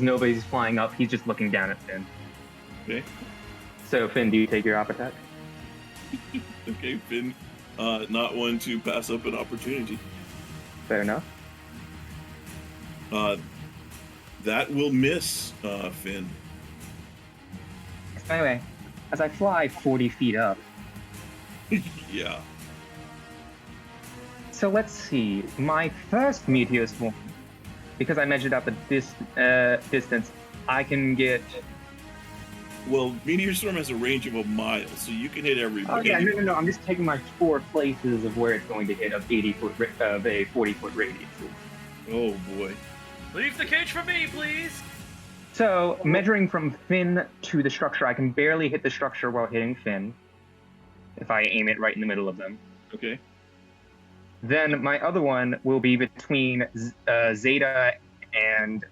nobody's flying up. He's just looking down at Finn. Okay. So Finn, do you take your op attack? Okay, Finn, not one to pass up an opportunity. Fair enough. That will miss, Finn. Anyway, as I fly 40 feet up. Yeah. So let's see. My first meteor swarm, because I measured out the distance, I can get. Well, Meteor Storm has a range of a mile, so you can hit everybody. Oh yeah, no. I'm just taking my 4 places of where it's going to hit of 80-foot of a 40-foot radius. Oh boy. Leave the cage for me, please. So measuring from Finn to the structure, I can barely hit the structure while hitting Finn. If I aim it right in the middle of them. Okay. Then my other one will be between Zeta and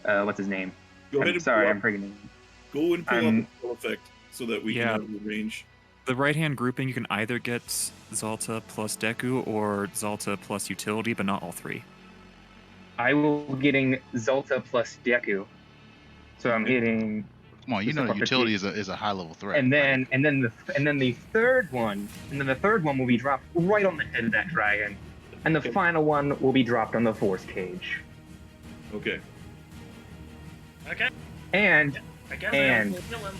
what's his name? Go ahead. I'm forgetting. Go and pull up the full effect so that we Yeah. can have the range. The right-hand grouping, you can either get Zalta plus Deku or Zalta plus Utility, but not all three. I will be getting Zalta plus Deku. So I'm hitting. Come on, you know Utility is a high level threat. And then the third one will be dropped right on the head of that dragon, and the final one will be dropped on the force cage. Okay. Okay. And I guess I will kill him.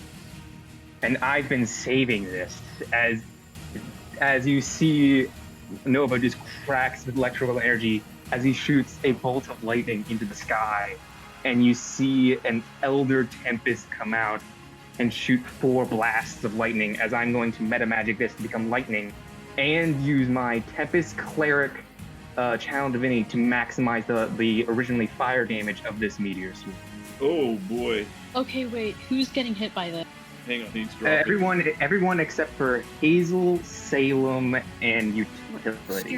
and I've been saving this as you see Nova just cracks with electrical energy as he shoots a bolt of lightning into the sky and you see an Elder Tempest come out and shoot 4 blasts of lightning as I'm going to meta magic this to become lightning and use my Tempest Cleric Channel Divinity to maximize the originally fire damage of this meteor swarm. Oh boy. Okay, wait. Who's getting hit by that? Hang on, he's dropping. Everyone except for Hazel, Salem, and Utility.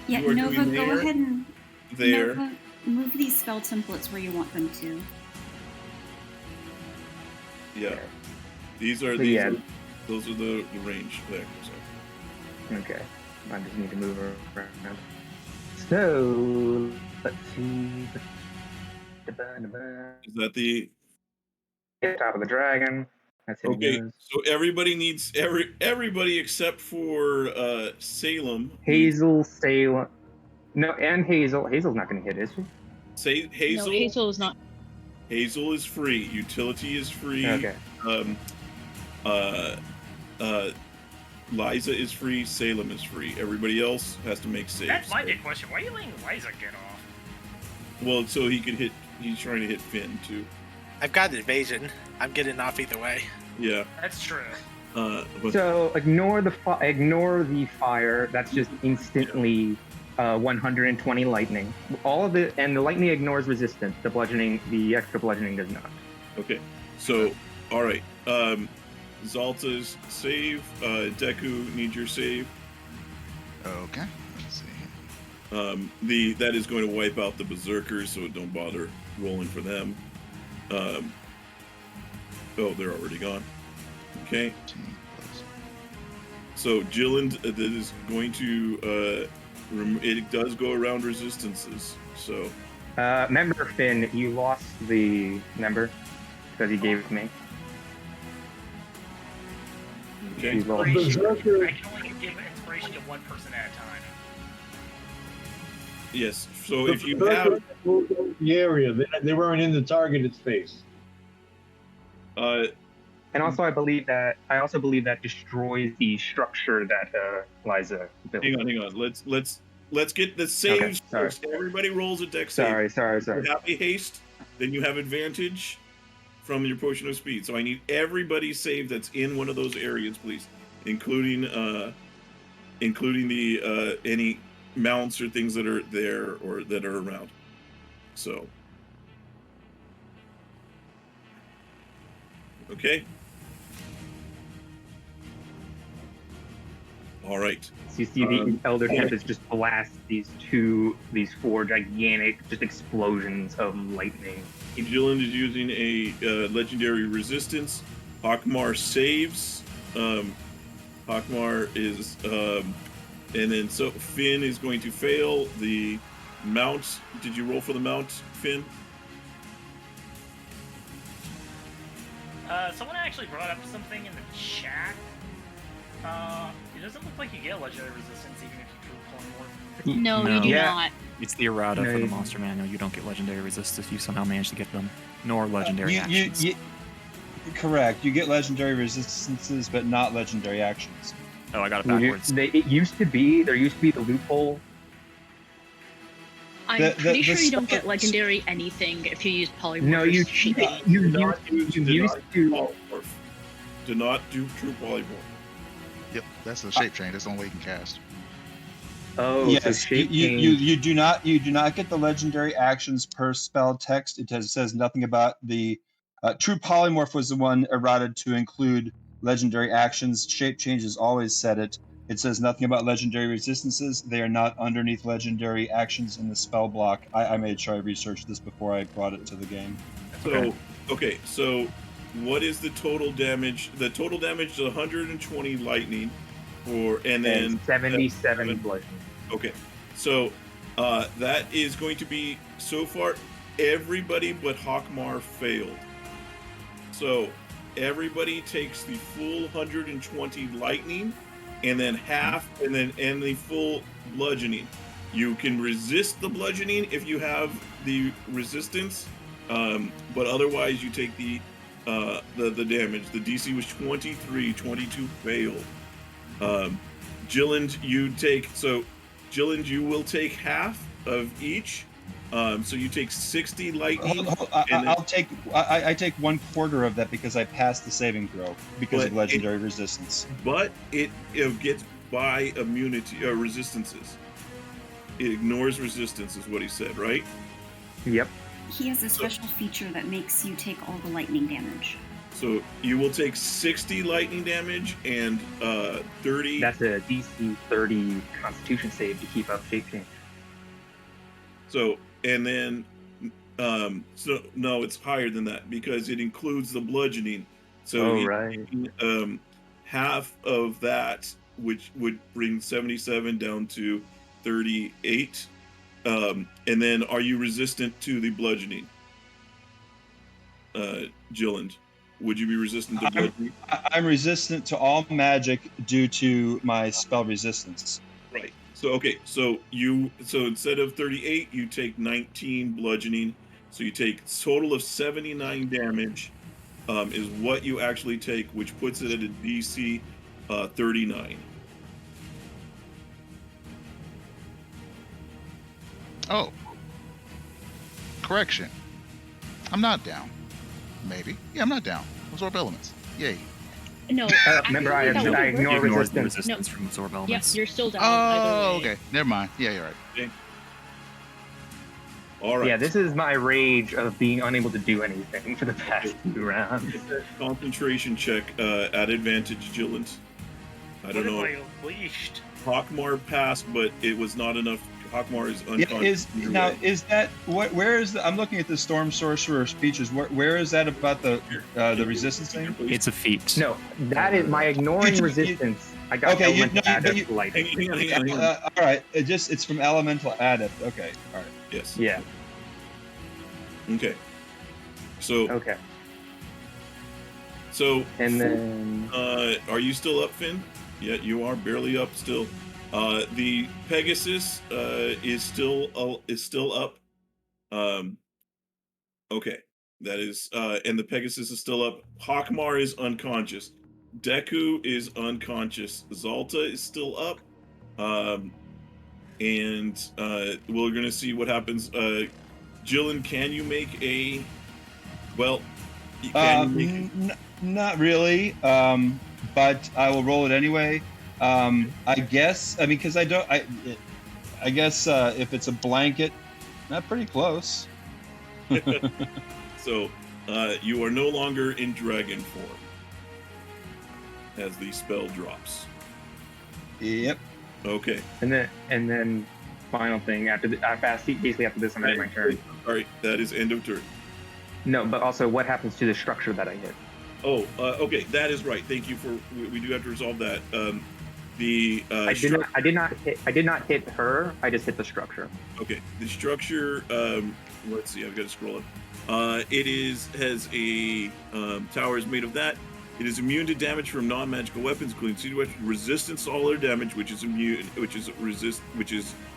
Yeah, You are Nova, doing go there, ahead and there. Nova, move these spell templates where you want them to. Yeah. These are So, these. yeah. Those are the range there. So. Okay. I just need to move around. So, let's see. Is that the Top of the dragon. That's it. okay? So everybody needs everybody except for Salem. Hazel, Salem. No, and Hazel. Hazel's not going to hit, is she? Say Hazel. No, Hazel is not. Hazel is free. Utility is free. Okay. Liza is free. Salem is free. Everybody else has to make saves. That's my big question. Why are you letting Liza get off? Well, so he can hit. He's trying to hit Finn too. I've got evasion. I'm getting off either way. Yeah. That's true. So ignore the fire. That's just instantly 120 lightning. All of it, and the lightning ignores resistance. The bludgeoning, the extra bludgeoning does not. Okay. So, all right. Zalta's save. Deku needs your save. Okay. Let's see. That is going to wipe out the berserkers, so don't bother rolling for them. Oh, they're already gone. Okay. So Jyllynd, that is going to it does go around resistances. So Member Finn, you lost the member because he gave it to me. Okay. You lost. I can only give inspiration to one person at a time. Yes. So if you have the area, they weren't in the targeted space. And also, I also believe that destroys the structure that Liza built. Hang on. Let's get the saves Okay, first. Everybody rolls a dex save. Sorry. If you have a haste, then you have advantage from your potion of speed. So I need everybody's save that's in one of those areas, please, including the any mounts or things that are there or that are around. So, okay. All right. So you see the Elder Tempest just blast these 4 gigantic just explosions of lightning. Jyllynd is using a legendary resistance. Hockmar saves. Hockmar is, and then so Finn is going to fail. The mount. Did you roll for the mount, Finn? Someone actually brought up something in the chat. It doesn't look like you get legendary resistance even if you drew No, you do not. It's the errata No, for the you- monster manual. You don't get legendary resist if you somehow manage to get them, nor legendary actions. Correct. You get legendary resistances, but not legendary actions. Oh, I got it backwards. There used to be the loophole. I'm pretty sure you don't get legendary anything if you use polymorph. No, you used to. Do not do true polymorph. Yep, that's the shape change. That's the only way you can cast. Oh, yes, so shape change. you do not get the legendary actions per spell text. It says nothing about the true polymorph was the one errated to include legendary actions. Shape change has always said it. It says nothing about legendary resistances. They are not underneath legendary actions in the spell block. I made sure I researched this before I brought it to the game. So, okay, so what is the total damage? The total damage is 120 lightning, and then 77 bludgeoning. Okay, so that is going to be, so far, everybody but Hockmar failed. So everybody takes the full 120 lightning, and then half, and the full bludgeoning. You can resist the bludgeoning if you have the resistance, but otherwise you take the damage. The DC was 23, 22 failed. Jyllynd, you will take half of each, So you take 60 lightning. I'll take. I take 1/4 of that because I passed the saving throw because of But legendary resistance. But it gets by immunity or resistances. It ignores resistance, is what he said, right? Yep. He has a special feature that makes you take all the lightning damage. So you will take 60 lightning damage and 30. That's a DC 30 Constitution save to keep up shape change. So and then so no, it's higher than that because it includes the bludgeoning. So right. Half of that, which would bring 77 down to 38. And then are you resistant to the bludgeoning? Jyllynd, would you be resistant to bludgeoning? I'm resistant to all magic due to my spell resistance. Right. So okay, so instead of 38, you take 19 bludgeoning. So you take a total of 79 damage. Is what you actually take, which puts it at a DC 39. Oh. Correction. I'm not down. Maybe. Yeah, I'm not down. Absorb elements. Yay. No. Remember, I ignore resistance. Resistance from absorb Yep, elements. you're still down. Oh, okay. Never mind. Yeah, you're right. Okay. All right. Yeah, this is my rage of being unable to do anything for the past 2 rounds. Concentration check at advantage, Jyllynd. I don't know. Unleashed. Hockmar passed, but it was not enough. Hockmar is unconscious. Is that what? Where is the? I'm looking at the Storm Sorcerer speeches. Where is that about the resistance thing? It's a feat. No, that is my ignoring resistance. I got elemental adept lightning. Hang on. All right, it's from elemental adept. Okay, all right. Yes. Yeah. Okay. So. Okay. So. And then. Are you still up, Finn? Yeah, you are barely up still. The Pegasus is still up. Okay, that is, and the Pegasus is still up. Hockmar is unconscious. Deku is unconscious. Zalta is still up. And we're gonna see what happens. Jyllynd, can you make a? Well, can you make not really. But I will roll it anyway. I guess. I mean, because I don't. I guess if it's a blanket, not pretty close. So, you are no longer in dragon form as the spell drops. Yep. Okay. And then final thing basically after this, I'm ending my turn. All right, that is end of turn. No, but also what happens to the structure that I hit? Oh, okay, that is right. Thank you for. We do have to resolve that. I did not hit her. I just hit the structure. Okay, the structure. Let's see. I've got to scroll up. It has a tower is made of that. It is immune to damage from non-magical weapons, including siege weapons, resistance to all other damage, which is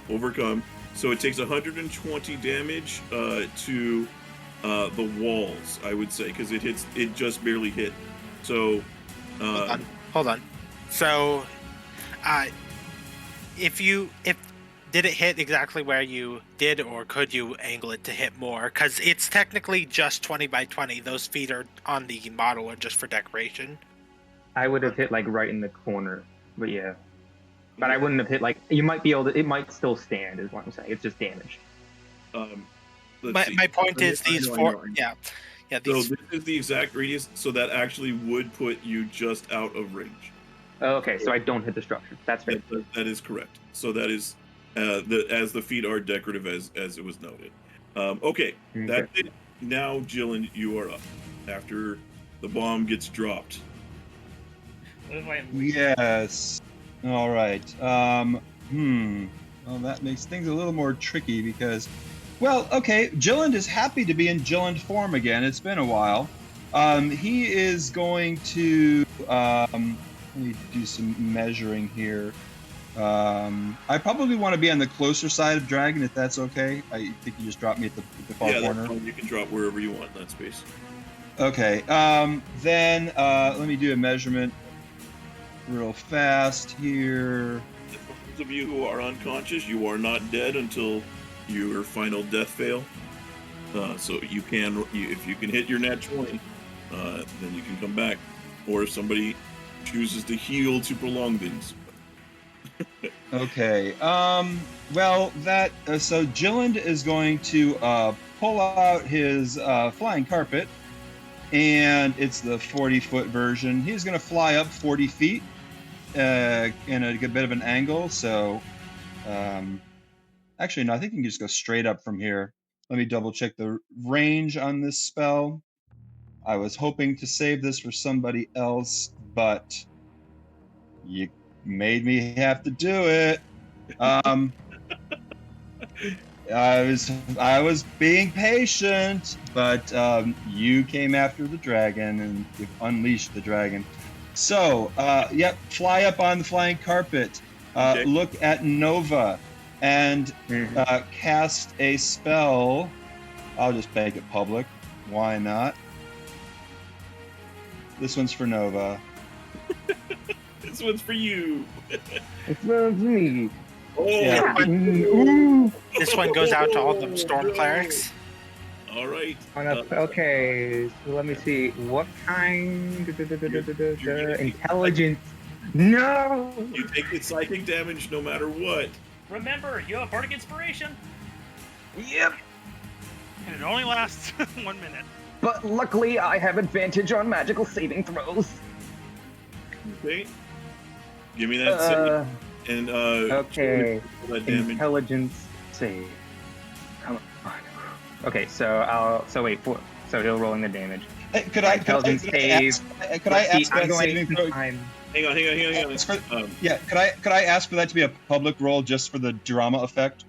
overcome. So it takes 120 damage to the walls, I would say, because it just barely hit. So hold on. So did it hit exactly where you did, or could you angle it to hit more? Because it's technically just 20 by 20. Those feet are on the model are just for decoration. I would have hit like right in the corner, but yeah. But I wouldn't have hit like you might be able to. It might still stand, is what I'm saying. It's just damage. My point is these four. Yeah. So this is the exact radius. So that actually would put you just out of range. Oh, okay, so I don't hit the structure. That's fair. That is correct. So that is as the feet are decorative as it was noted. Okay, that's it. Now, Jyllynd, you are up after the bomb gets dropped. Yes. All right. Well, that makes things a little more tricky because, well, okay, Jyllynd is happy to be in Jyllynd form again. It's been a while. He is going to. Let me do some measuring here. I probably want to be on the closer side of dragon, if that's okay. I think you just dropped me at the far corner. Yeah, you can drop wherever you want in that space. Okay. Then let me do a measurement real fast here. For those of you who are unconscious, you are not dead until your final death fail. So if you can hit your nat 20, then you can come back. Or if somebody chooses to heal to prolong things. Okay. Well, so Jyllynd is going to pull out his flying carpet, and it's the 40-foot version. He's going to fly up 40 feet in a good bit of an angle. So, actually, no, I think you can just go straight up from here. Let me double check the range on this spell. I was hoping to save this for somebody else, but you made me have to do it. I was being patient, but you came after the dragon and you've unleashed the dragon. So, yep, fly up on the flying carpet. Okay. Look at Nova and cast a spell. I'll just make it public. Why not? This one's for Nova. This one's for you. It's me. Oh, Yeah. Ooh. This one goes out to all the storm clerics. All right. Okay, so let me see. What kind? Intelligence. No. You take the psychic damage no matter what. Remember, you have Bardic Inspiration. Yep. And it only lasts 1 minute. But luckily, I have advantage on magical saving throws. Okay. Give me that save. And okay. That damage. Intelligence save. Come on. Okay, so so he'll rolling the damage. Hey, could I ask that saving throw? Hang on. Could I ask for that to be a public roll just for the drama effect?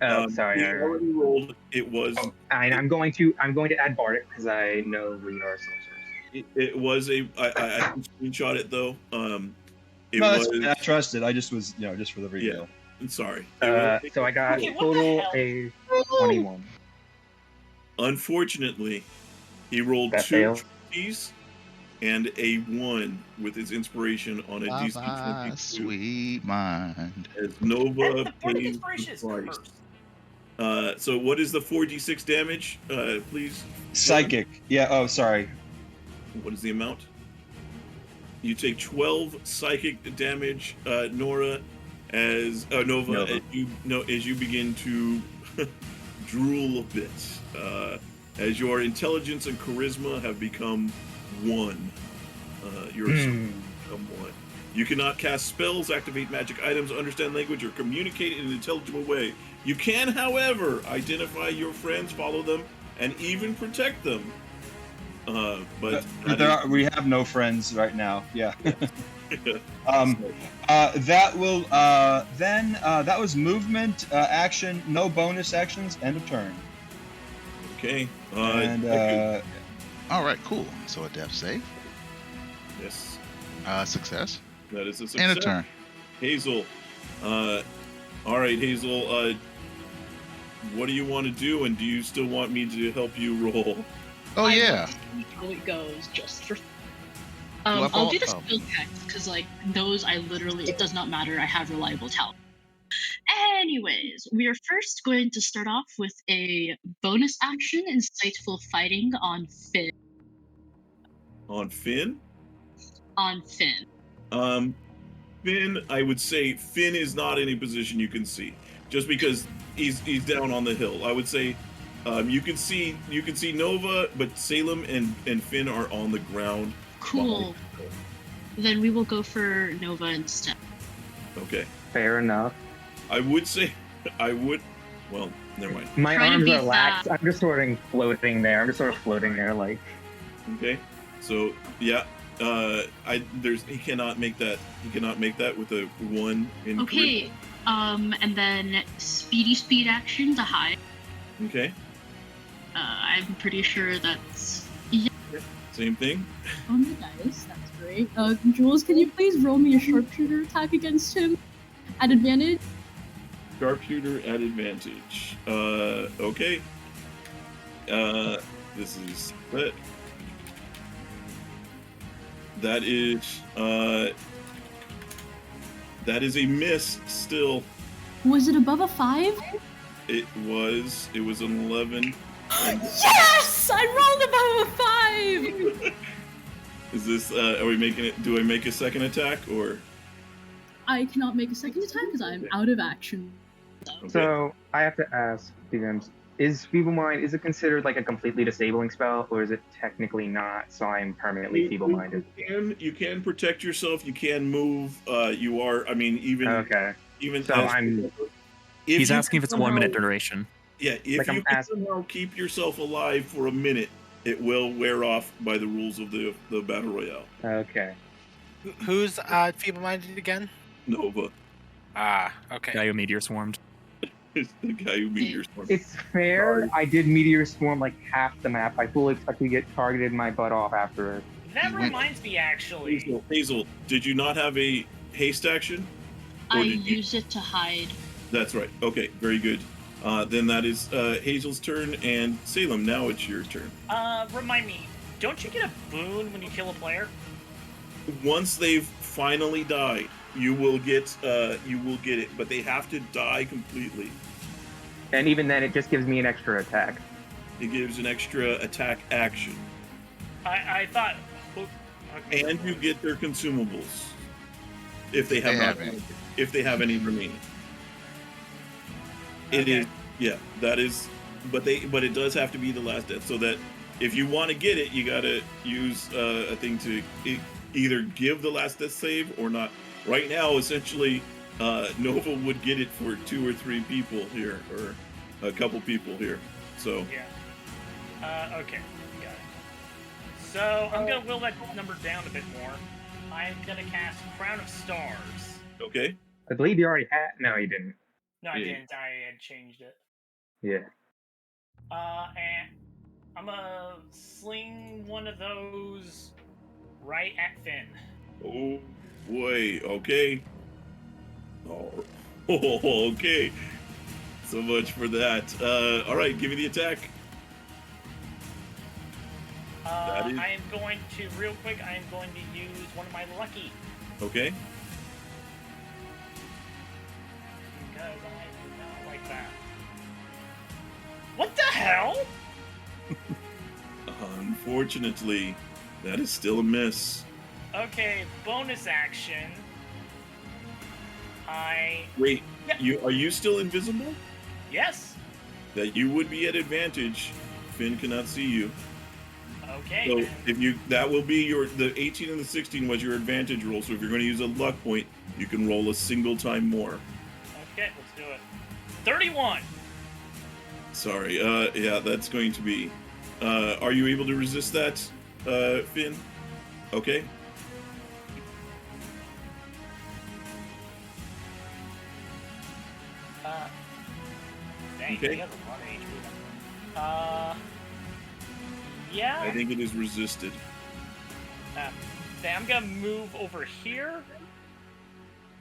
Oh, sorry. He already rolled. It was. I'm going to add Bardic because I know we are sorcerers. It was I can screenshot it though. I trust it. I just was, just for the reveal. Yeah, I'm sorry. So I got total a 21. Unfortunately, he rolled That 2 fails. trees and a 1 with his inspiration on a DC 22. Sweet mind. As Nova Bardic pays Inspiration the is price. cursed. So what is the 4d6 damage, please? Psychic. Yeah. Oh, sorry. What is the amount? You take 12 psychic damage, Nova, as you begin to drool a bit, as your intelligence and charisma have become 1. Your become 1. You cannot cast spells, activate magic items, understand language, or communicate in an intelligible way. You can, however, identify your friends, follow them, and even protect them. But we have no friends right now. Yeah. That will that was movement, action, no bonus actions, end of turn. Okay. All right, cool. So a death save. Yes. Success. That is a success. And a turn. Hazel. All right, Hazel. What do you want to do, and do you still want me to help you roll? Oh yeah. How it goes, just for. I I'll do the fall? skill checks because, those it does not matter. I have reliable talent. Anyways, we are first going to start off with a bonus action, insightful fighting on Finn. On Finn? On Finn. Finn, I would say Finn is not in a position you can see, just because he's down on the hill. I would say you can see Nova, but Salem and Finn are on the ground. Cool. Then we will go for Nova instead. Okay. Fair enough. I would say well, never mind. My Trying to arms be are lax. fast. I'm just sort of floating there. Okay. So yeah, he cannot make that. He cannot make that with a 1 in. Okay. And then speed action to hide. Okay. I'm pretty sure that's Same thing. On the dice, that's great. Jules, can you please roll me a sharpshooter attack against him at advantage? Sharpshooter at advantage. Okay. This is that. That is a miss still. Was it above a 5? It was an 11. Yes! I rolled above a 5! Is this? Are we making it? Do I make a second attack or? I cannot make a second attack because I'm out of action. Okay. So I have to ask, DMs, is Feeble Mind, is it considered like a completely disabling spell, or is it technically not, so I'm permanently feeble-minded? You can protect yourself. You can move. You are. I mean, even. Okay. Even So I'm. He's you asking if can it's 1 minute somehow- duration. Yeah, if Like you I'm can ask- somehow keep yourself alive for a minute, it will wear off by the rules of the Battle Royale. Okay. Who's feeble-minded again? Nova. Ah, okay. Guy who meteor swarmed. It's the guy who meteor swarmed. It's fair. I did Meteor Swarm like half the map. I fully expect to get targeted my butt off after it. That reminds me, actually. Hazel, did you not have a haste action? Or I did you- use it to hide. That's right. Okay, very good. Then that is Hazel's turn, and Salem, now it's your turn. Remind me, don't you get a boon when you kill a player? Once they've finally died, you will get it, but they have to die completely. And even then, it just gives me an extra attack. It gives an extra attack action. I thought. Okay. And you get their consumables. If they have if they have any remaining. It is that is but it does have to be the last death, so that if you want to get it, you gotta use a thing to either give the last death save or not. Right now, essentially, Nova would get it for 2 or 3 people here, or a couple people here. So Yeah. Okay. Got it. So I'm gonna will that number down a bit more. I'm gonna cast Crown of Stars. Okay. I believe you already had. No, you didn't. No, I didn't. I had changed it. Yeah. And I'm gonna sling one of those right at Finn. Oh boy. Okay. Oh. Okay. So much for that. All right. Give me the attack. I am going to real quick. I am going to use one of my lucky. Okay. Because I do not like that. What the hell? Unfortunately, that is still a miss. Okay, bonus action. Wait, are you still invisible? Yes. That you would be at advantage. Finn cannot see you. Okay. So if that will be the 18 and the 16 was your advantage roll. So if you're going to use a luck point, you can roll a single time more. Okay, let's do it. 31. Sorry. Yeah, that's going to be. Are you able to resist that, Finn? Okay. Dang, Okay. he has a lot of HP. Yeah. I think it is resisted. I'm gonna move over here.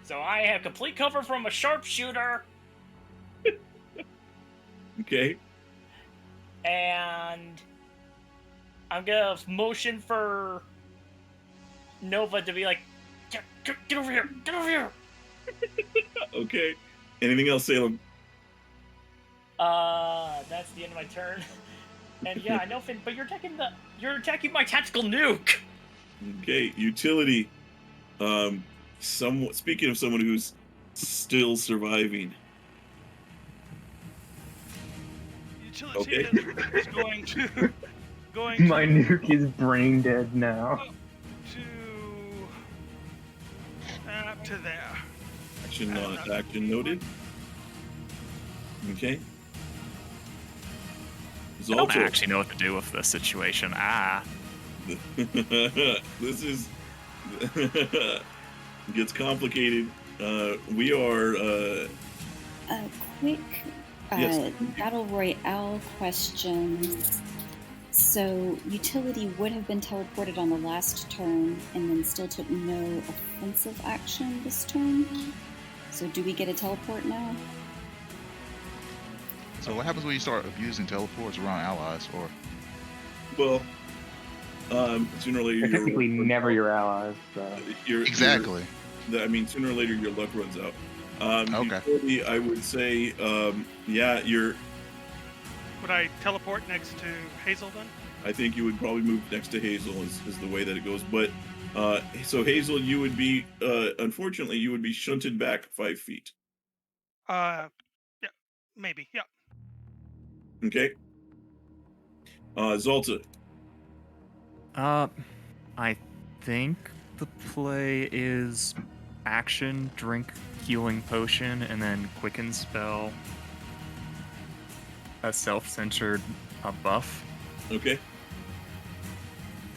So I have complete cover from a sharpshooter. Okay. And I'm gonna motion for Nova to be like, get over here, get over here. Okay. Anything else, Salem? That's the end of my turn. And yeah, I know, Finn, but you're attacking my tactical nuke. Okay, utility. Speaking of someone who's still surviving. Utility is going to My nuke is brain dead now. up to there. Action not action noted. Okay. I don't actually know what to do with this situation. This is gets complicated. We are A quick Yes. Battle Royale question. So, utility would have been teleported on the last turn and then still took no offensive action this turn. So, do we get a teleport now? So what happens when you start abusing teleports around allies, or? well, sooner or later They're technically never your allies. So. Exactly. I mean, sooner or later your luck runs out. Okay. Utility, I would say, yeah, you're. Would I teleport next to Hazel then? I think you would probably move next to Hazel is the way that it goes. But so Hazel, you would be unfortunately you would be shunted back 5 feet. Yeah, maybe. Yeah. Okay. Zalta. I think the play is action, drink healing potion, and then quicken spell a self-centered buff. Okay.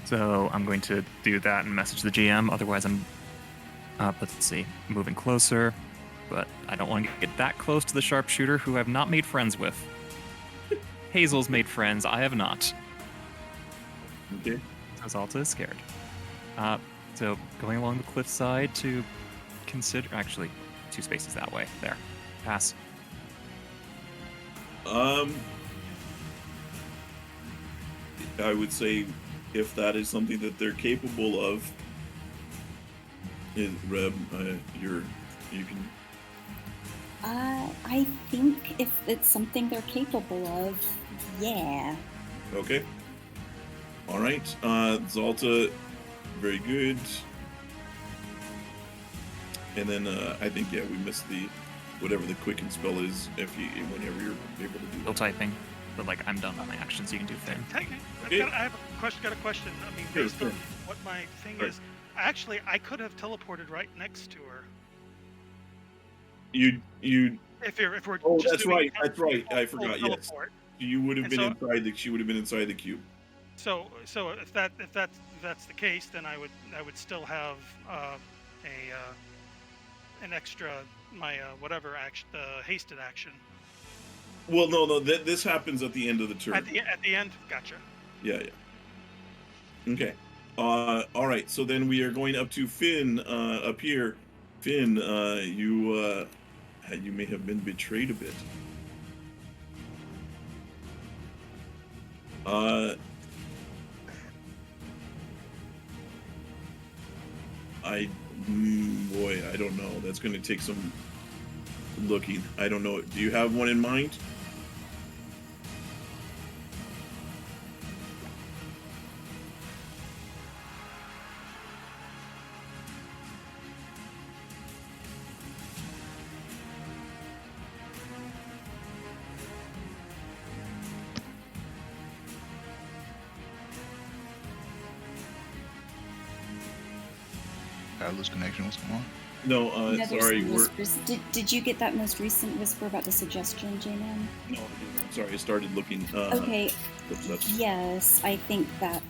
So I'm going to do that and message the GM. Otherwise, I'm let's see, moving closer, but I don't want to get that close to the sharpshooter, who I've not made friends with. Hazel's made friends. I have not. Okay. Zalta is scared. So going along the cliffside to consider, actually, 2 spaces that way. There, pass. I would say if that is something that they're capable of, Reb, you can. I think if it's something they're capable of, yeah. Okay. All right, Zalta, very good. And then I think we missed the whatever the quicken spell is whenever you're able to do. Still typing, but like I'm done with my actions. You can do Finn. I have a question. Got a question. I mean, based on what my thing is, actually, I could have teleported right next to her. You. If we're. Oh, just that's doing right. That's right. I forgot. Yes. Teleport. You would have And been so- inside the. She would have been inside the cube. So if that's the case, then I would still have an extra whatever action, hasted action. Well, no. This happens at the end of the turn. At the end, gotcha. Yeah. Okay. All right. So then we are going up to Finn. Up here, Finn. You may have been betrayed a bit. Boy, I don't know. That's going to take some looking. I don't know. Do you have one in mind? I lose connection. What's going on? No, There's sorry. some whispers. Did you get that most recent whisper about the suggestion, J-Man? No, sorry. I started looking. Okay. That's... Yes, I think that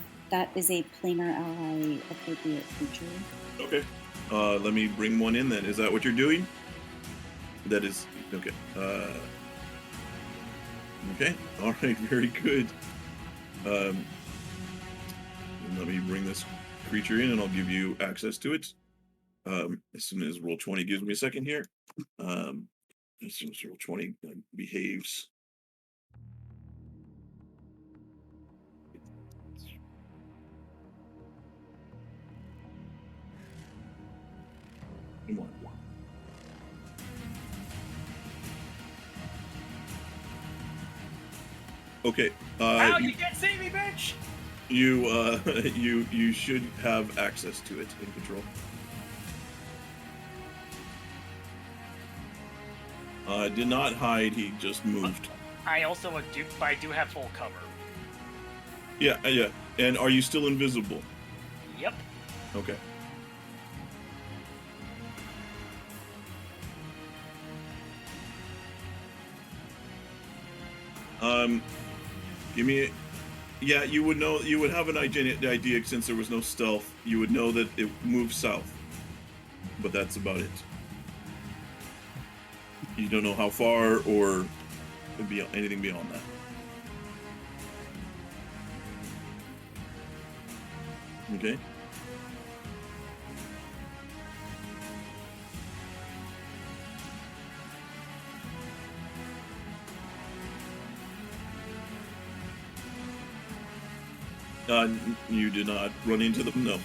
is a planar ally appropriate creature. Okay. Let me bring one in then. Is that what you're doing? That is okay. Okay. All right. Very good. Let me bring this creature in, and I'll give you access to it. As soon as roll 20 gives me a second here. As soon as roll 20 behaves. Come on. Okay. Ow, you can't see me, bitch! You should have access to it in control. Did not hide. He just moved. I also do have full cover. Yeah. And are you still invisible? Yep. Okay. Give me. Yeah, you would know. You would have an idea since there was no stealth. You would know that it moves south, but that's about it. You don't know how far or anything beyond that. Okay. You did not run into them? No.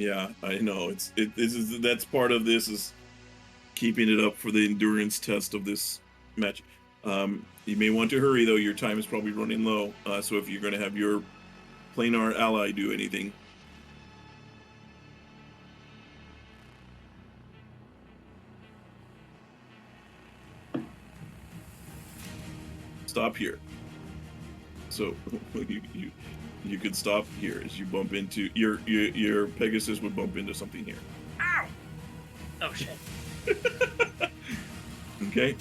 Yeah, I know. That's part of this is keeping it up for the endurance test of this match. You may want to hurry though. Your time is probably running low. So if you're going to have your planar ally do anything. Stop here. So you could stop here as you bump into your Pegasus would bump into something here. Ow! Oh shit. Okay.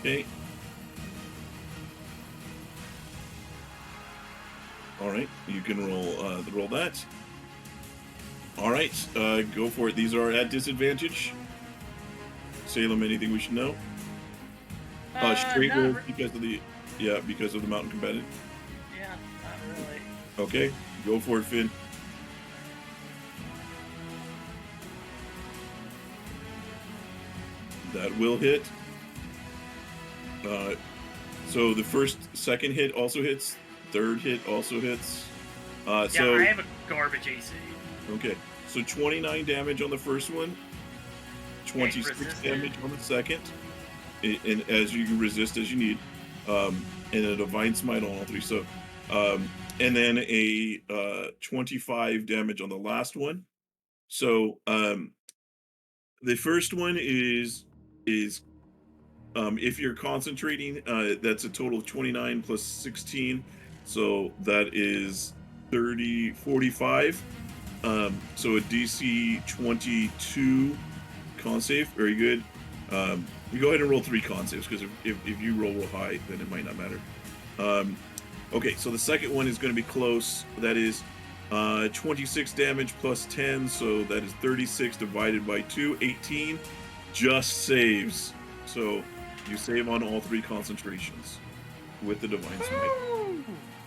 Okay. All right, you can roll that. All right, go for it. These are at disadvantage. Salem, anything we should know? Straight roll because of the mountain combatant. Yeah, not really. Okay, go for it, Finn. That will hit. So the second hit also hits. Third hit also hits. So I have a garbage AC. Okay, so 29 damage on the first one, 26 damage on the second, and as you can resist as you need, and a divine smite on all three. So, and then a 25 damage on the last one. So, the first one is if you're concentrating, that's a total of 29 plus 16, so that is 45. So a DC 22 con save, very good. You go ahead and roll 3 con saves because if you roll real high, then it might not matter. Okay, so the second one is going to be close. That is 26 damage plus 10, so that is 36 divided by 2, 18. Just saves. So you save on all 3 concentrations with the Divine Smite.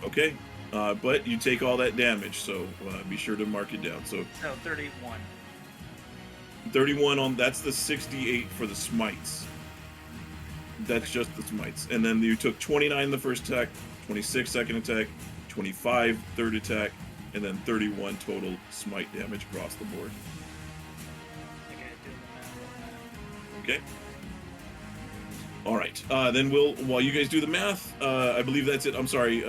Okay, but you take all that damage, so be sure to mark it down. So 31. 31 on, that's the 68 for the smites. That's just the smites. And then you took 29 the first attack, 26 second attack, 25 third attack, and then 31 total smite damage across the board. Okay. All right. Then while you guys do the math, I believe that's it. I'm sorry,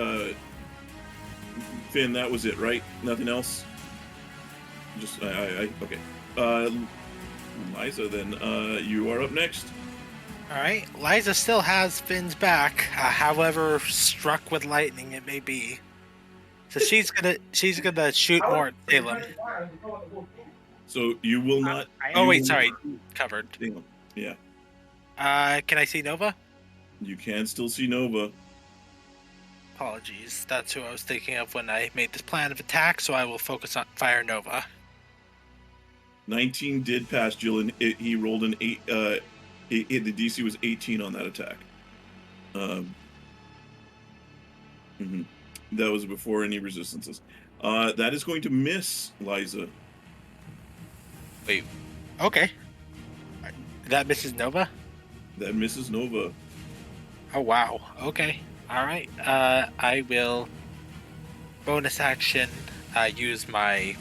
Finn, that was it, right? Nothing else? Just, okay. Liza, then you are up next. All right, Liza still has Finn's back, however struck with lightning it may be. So she's gonna shoot more at Salem. So you will not. Sorry, covered. Yeah. Can I see Nova? You can still see Nova. Apologies, that's who I was thinking of when I made this plan of attack. So I will focus on Fire Nova. 19 did pass Jyllynd. He rolled an 8. The DC was 18 on that attack. That was before any resistances. That is going to miss Liza. Wait. Okay. That misses Nova? That misses Nova. Oh, wow. Okay. All right. I will bonus action use my...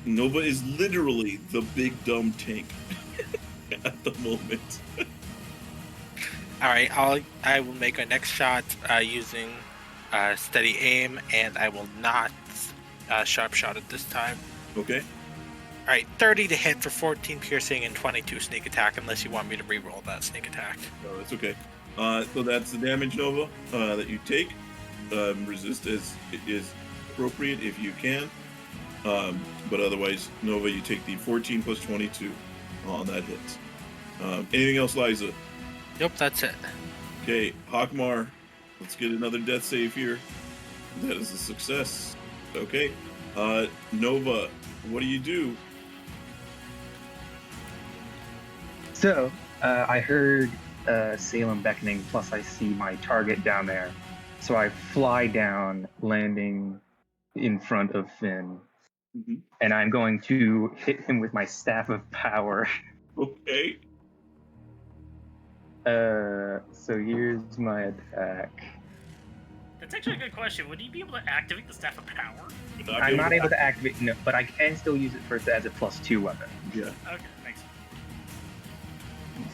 Nova is literally the big dumb tank at the moment. All right. I will make my next shot using steady aim, and I will not sharp shot it this time. Okay. All right, 30 to hit for 14 piercing and 22 sneak attack, unless you want me to re-roll that sneak attack. No, that's okay. So that's the damage, Nova, that you take. Resist is appropriate if you can. But otherwise, Nova, you take the 14 plus 22 on that hit. Anything else, Liza? Nope, that's it. Okay, Hockmar, let's get another death save here. That is a success. Okay. Nova, what do you do? So, I heard Salem beckoning, plus I see my target down there. So I fly down, landing in front of Finn. And I'm going to hit him with my Staff of Power. Okay. So here's my attack. That's actually a good question. Would you be able to activate the Staff of Power? I'm not able to activate, no, but I can still use it as a +2 weapon. Yeah. Okay, thanks.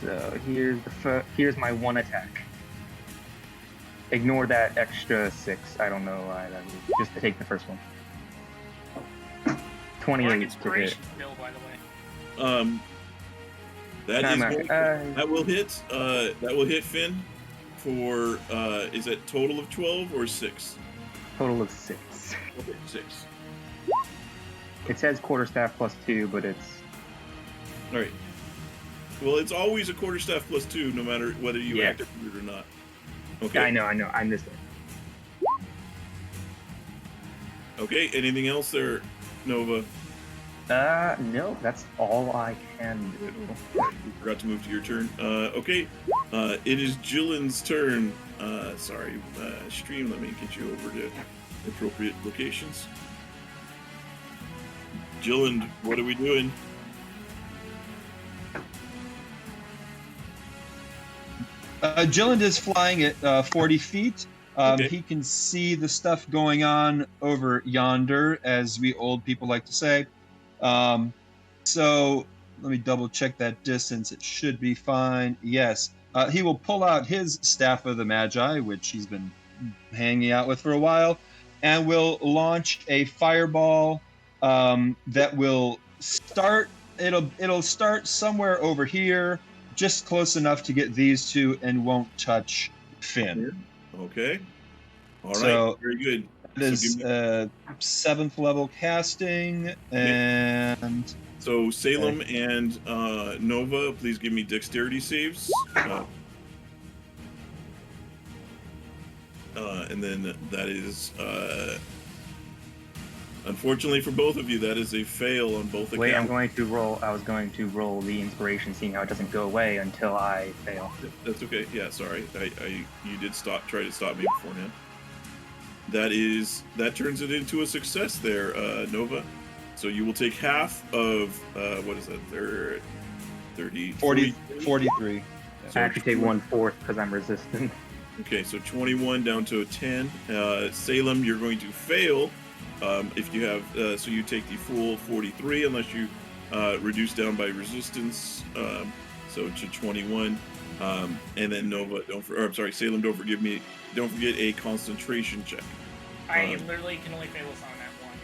So here's my one attack. Ignore that extra 6. I don't know why that was. Just to take the first one. 28 to hit. Inspiration Bill, by the way. That will hit. That will hit Finn for is it total of 12 or 6? Total of 6. Okay, 6. It says quarterstaff +2, but it's all right. Well, it's always a quarterstaff +2, no matter whether you activate it or not. Okay. I know. I'm this way. Okay. Anything else there, Nova? No, that's all I can do. You forgot to move to your turn. Okay. It is Jylynd's turn. Sorry, stream. Let me get you over to appropriate locations. Jylynd, what are we doing? Jyllynd is flying at 40 feet. He can see the stuff going on over yonder, as we old people like to say. So let me double check that distance. It should be fine. Yes. He will pull out his Staff of the Magi, which he's been hanging out with for a while, and will launch a fireball that will start. It'll start somewhere over here, just close enough to get these two, and won't touch Finn. Okay. All right. So very good. That is 7th level casting, and so Salem and Nova, please give me dexterity saves. And then that is, unfortunately for both of you, that is a fail on both accounts. Wait, I was going to roll the inspiration, seeing how it doesn't go away until I fail. That's okay. Yeah, sorry. You did try to stop me beforehand. That turns it into a success there, Nova. So you will take half of what is that? 43. I actually take 1/4 because I'm resistant. Okay, so 21 down to a 10. Salem, you're going to fail. If you have, so you take the full 43 unless you reduce down by resistance. So to 21. And then Nova, Salem, don't forget a concentration check. I literally can only fail us on that one.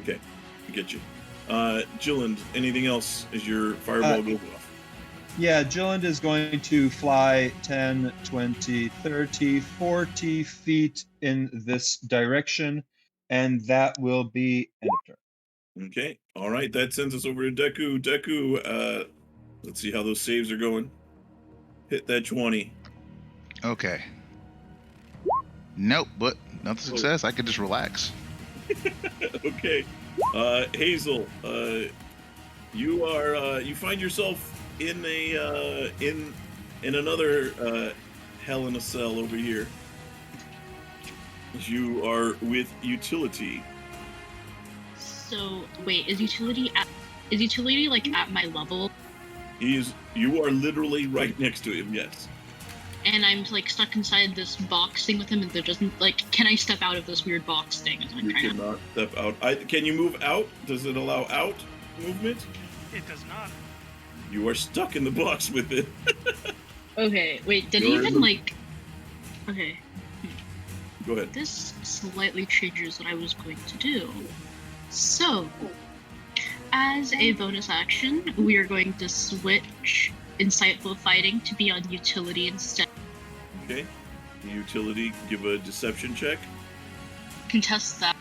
Okay, I get you. Jylynd, anything else as your fireball goes off? Yeah, Jyllynd is going to fly 10, 20, 30, 40 feet in this direction, and that will be end of turn. Okay, all right, that sends us over to Deku. Deku, let's see how those saves are going. Hit that 20. Okay. Nope, but another success. I could just relax. Okay, Hazel, you find yourself in another hell in a cell over here. You are with Utility. So wait, is utility like at my level? You are literally right next to him. Yes. And I'm like stuck inside this box thing with him, and there doesn't can I step out of this weird box thing? You cannot step out. Can you move out? Does it allow out movement? It does not. You are stuck in the box with it. Okay, wait, did he even okay. Go ahead. This slightly changes what I was going to do. So, as a bonus action, we are going to switch Insightful Fighting to be on Utility instead. Okay. Utility, give a deception check. Contest that.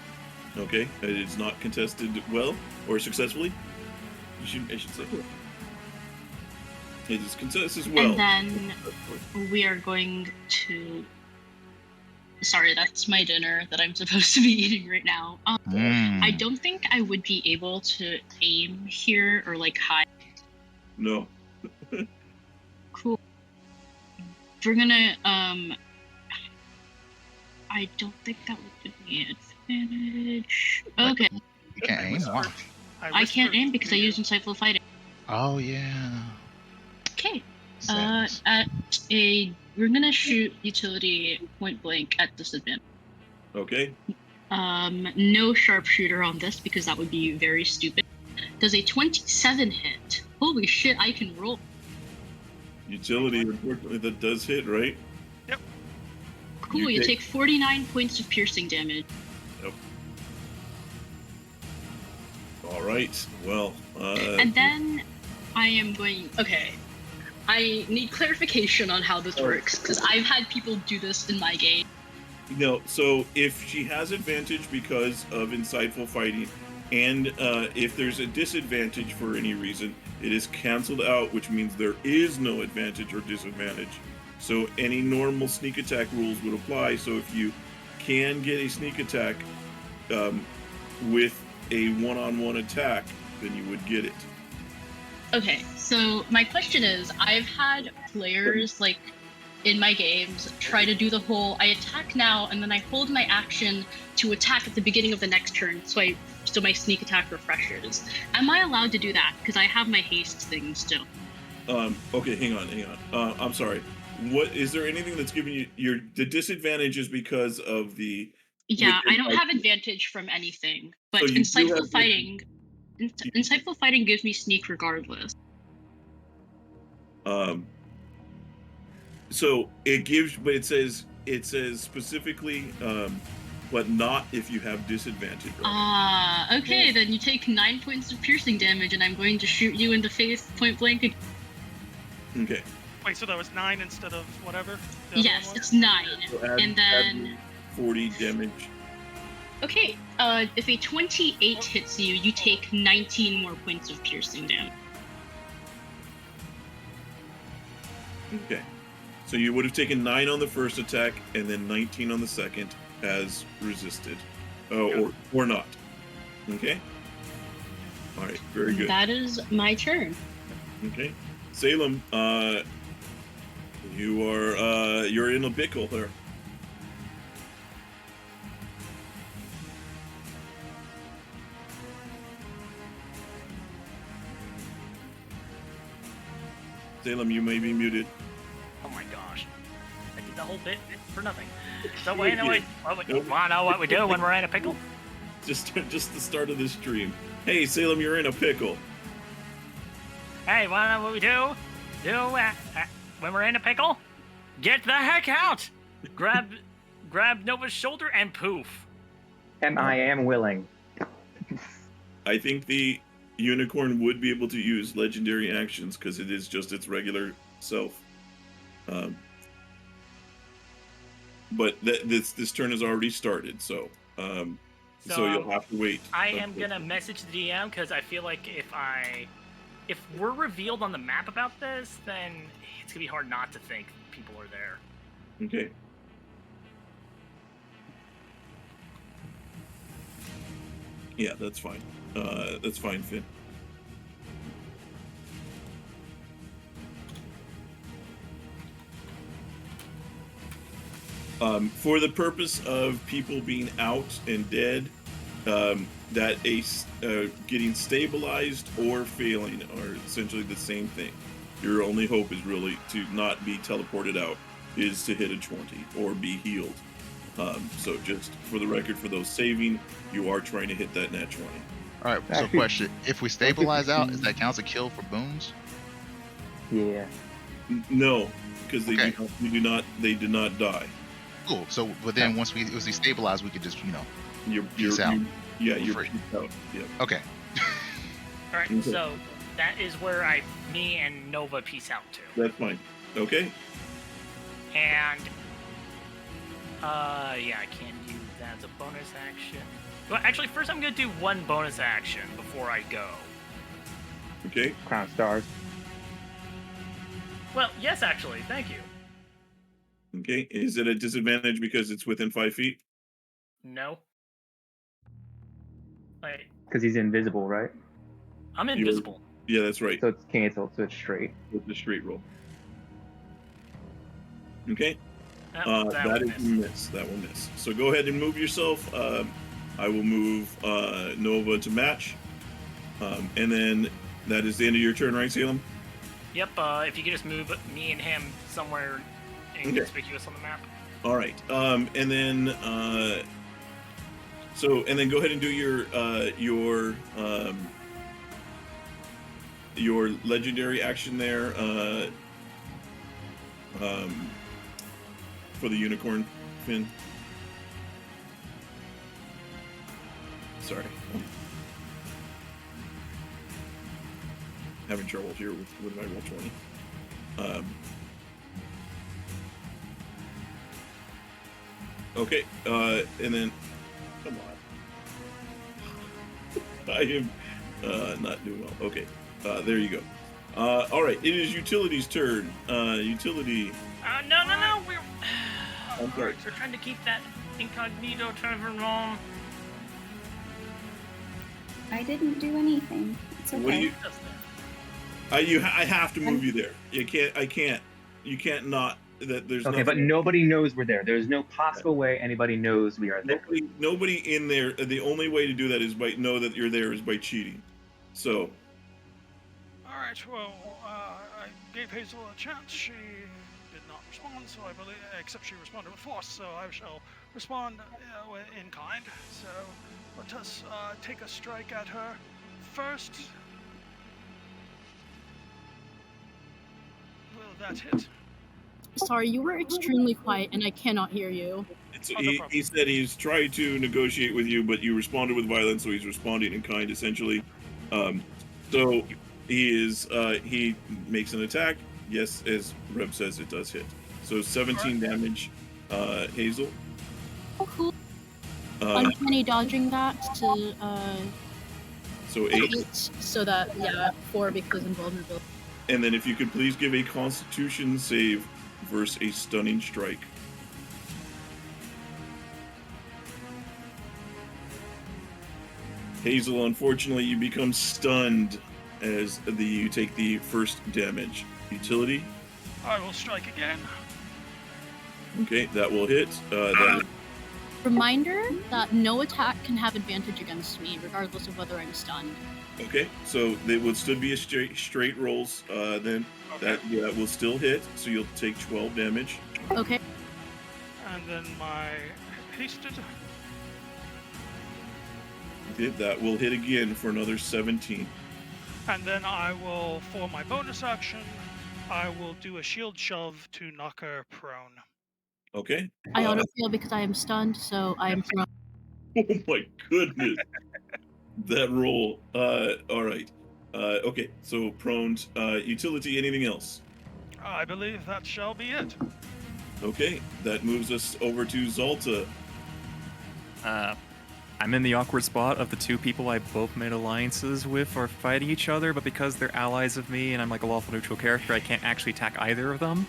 Okay. It is not contested well or successfully. I should say. It is contested as well. And then we are going to... Sorry, that's my dinner that I'm supposed to be eating right now. I don't think I would be able to aim here or hide. No. Cool. We're gonna, I don't think that would give me an advantage. Okay. You can't aim? Why? I can't aim because I used Insightful Fighting. Oh, yeah. Okay. We're gonna shoot Utility point blank at disadvantage. Okay. No sharpshooter on this because that would be very stupid. Does a 27 hit? Holy shit, I can roll. Utility, unfortunately, that does hit, right? Yep. Cool, you take 49 points of piercing damage. Yep. All right. Well. And then I am going. Okay. I need clarification on how this works because I've had people do this in my game. No, so if she has advantage because of insightful fighting, and if there's a disadvantage for any reason, it is canceled out, which means there is no advantage or disadvantage. So any normal sneak attack rules would apply. So if you can get a sneak attack with a one-on-one attack, then you would get it. Okay, so my question is, I've had players like in my games try to do the whole I attack now and then I hold my action to attack at the beginning of the next turn, so my sneak attack refreshes. Am I allowed to do that? Because I have my haste thing still. Okay, hang on. I'm sorry. What is there anything that's giving you the disadvantage is because of the? Yeah, I don't have advantage from anything, but So you do insightful have fighting. Insightful fighting gives me sneak regardless. So it gives, but it says specifically, but not if you have disadvantage. Okay, then you take 9 points of piercing damage, and I'm going to shoot you in the face point blank. Okay. Wait, so that was 9 instead of whatever? Yes, it's 9, So and then 40 damage. okay. If a 28 hits you, you take 19 more points of piercing damage. Okay. So you would have taken 9 on the first attack and then 19 on the second as resisted. Or not. Okay? All right, very good. That is my turn. Okay. Salem, you're in a pickle there. Salem, you may be muted. Oh my gosh. I did the whole bit for nothing. So wait, no, wanna know what we do when we're in a pickle? Just the start of the stream. Hey, Salem, you're in a pickle. Hey, wanna know what we do? When we're in a pickle? Get the heck out! Grab Nova's shoulder and poof. And I am willing. I think the unicorn would be able to use legendary actions because it is just its regular self. But this turn has already started, so you'll have to wait. I am gonna message the DM because I feel like if we're revealed on the map about this, then it's gonna be hard not to think people are there. Okay. Yeah, that's fine. That's fine, Finn. For the purpose of people being out and dead, that getting stabilized or failing are essentially the same thing. Your only hope is really to not be teleported out, is to hit a 20 or be healed. So just for the record, for those saving, you are trying to hit that nat 20. All right. So question: if we stabilize out, is that counts a kill for boons? Yeah. No, because they do not die. Cool. So, but then once we stabilize, we could just peace out. You're free. peace out. Yeah. Okay. All right. So that is where me and Nova peace out to. That's fine. Okay. And yeah, I can't use that as a bonus action. Well, actually, first I'm gonna do one bonus action before I go. Okay. Crown stars. Well, yes, actually, thank you. Okay. Is it a disadvantage because it's within 5 feet? No. Wait, Because he's invisible, right? I'm invisible. Yeah, that's right. So it's canceled, so it's straight. With the straight roll. Okay. That That will is a miss. That will miss. So go ahead and move yourself. I will move Nova to match. And then that is the end of your turn, right, Salem? Yep, if you could just move me and him somewhere inconspicuous on the map. All right. And then So, and then go ahead and do your legendary action there for the unicorn fin. Sorry. Having trouble here with my roll 20. Okay, and then come on. I am not doing well. Okay, there you go. All right, it is Utility's turn. Utility. No, we're I'm sorry. we're trying to keep that incognito turn room. I didn't do anything. It's okay. What do you? I have to move you there. You can't. I can't. You can't not. That there's Okay, nothing. but nobody knows we're there. There's no possible way anybody knows we are there. Nobody in there. The only way to do that is by know that you're there is by cheating. So. All right. Well, I gave Hazel a chance. She did not respond, so I believe, except she responded with force. So I shall respond in kind. So let us take a strike at her first. Will that hit? Sorry, you were extremely quiet and I cannot hear you. He said he's tried to negotiate with you, but you responded with violence, so he's responding in kind, essentially. So he makes an attack. Yes, as Reb says, it does hit. So 17 damage, Hazel. Oh, cool. Uncanny dodging that to so 8. So that 4 because invulnerability. And then if you could please give a Constitution save versus a stunning strike. Hazel, unfortunately, you become stunned as you take the first damage. Utility. I will strike again. Okay, that will hit. Reminder that no attack can have advantage against me, regardless of whether I'm stunned. Okay, so they would still be a straight rolls. Then that will still hit. So you'll take 12 damage. Okay. And then my hasted. Okay, that will hit again for another 17. And then I will, for my bonus action, I will do a shield shove to knock her prone. Okay. I auto fail because I am stunned, so I am prone. Oh my goodness. That roll. All right. Okay, so prone. Utility, anything else? I believe that shall be it. Okay, that moves us over to Zalta. I'm in the awkward spot of the two people I both made alliances with are fighting each other, but because they're allies of me and I'm like a lawful neutral character, I can't actually attack either of them.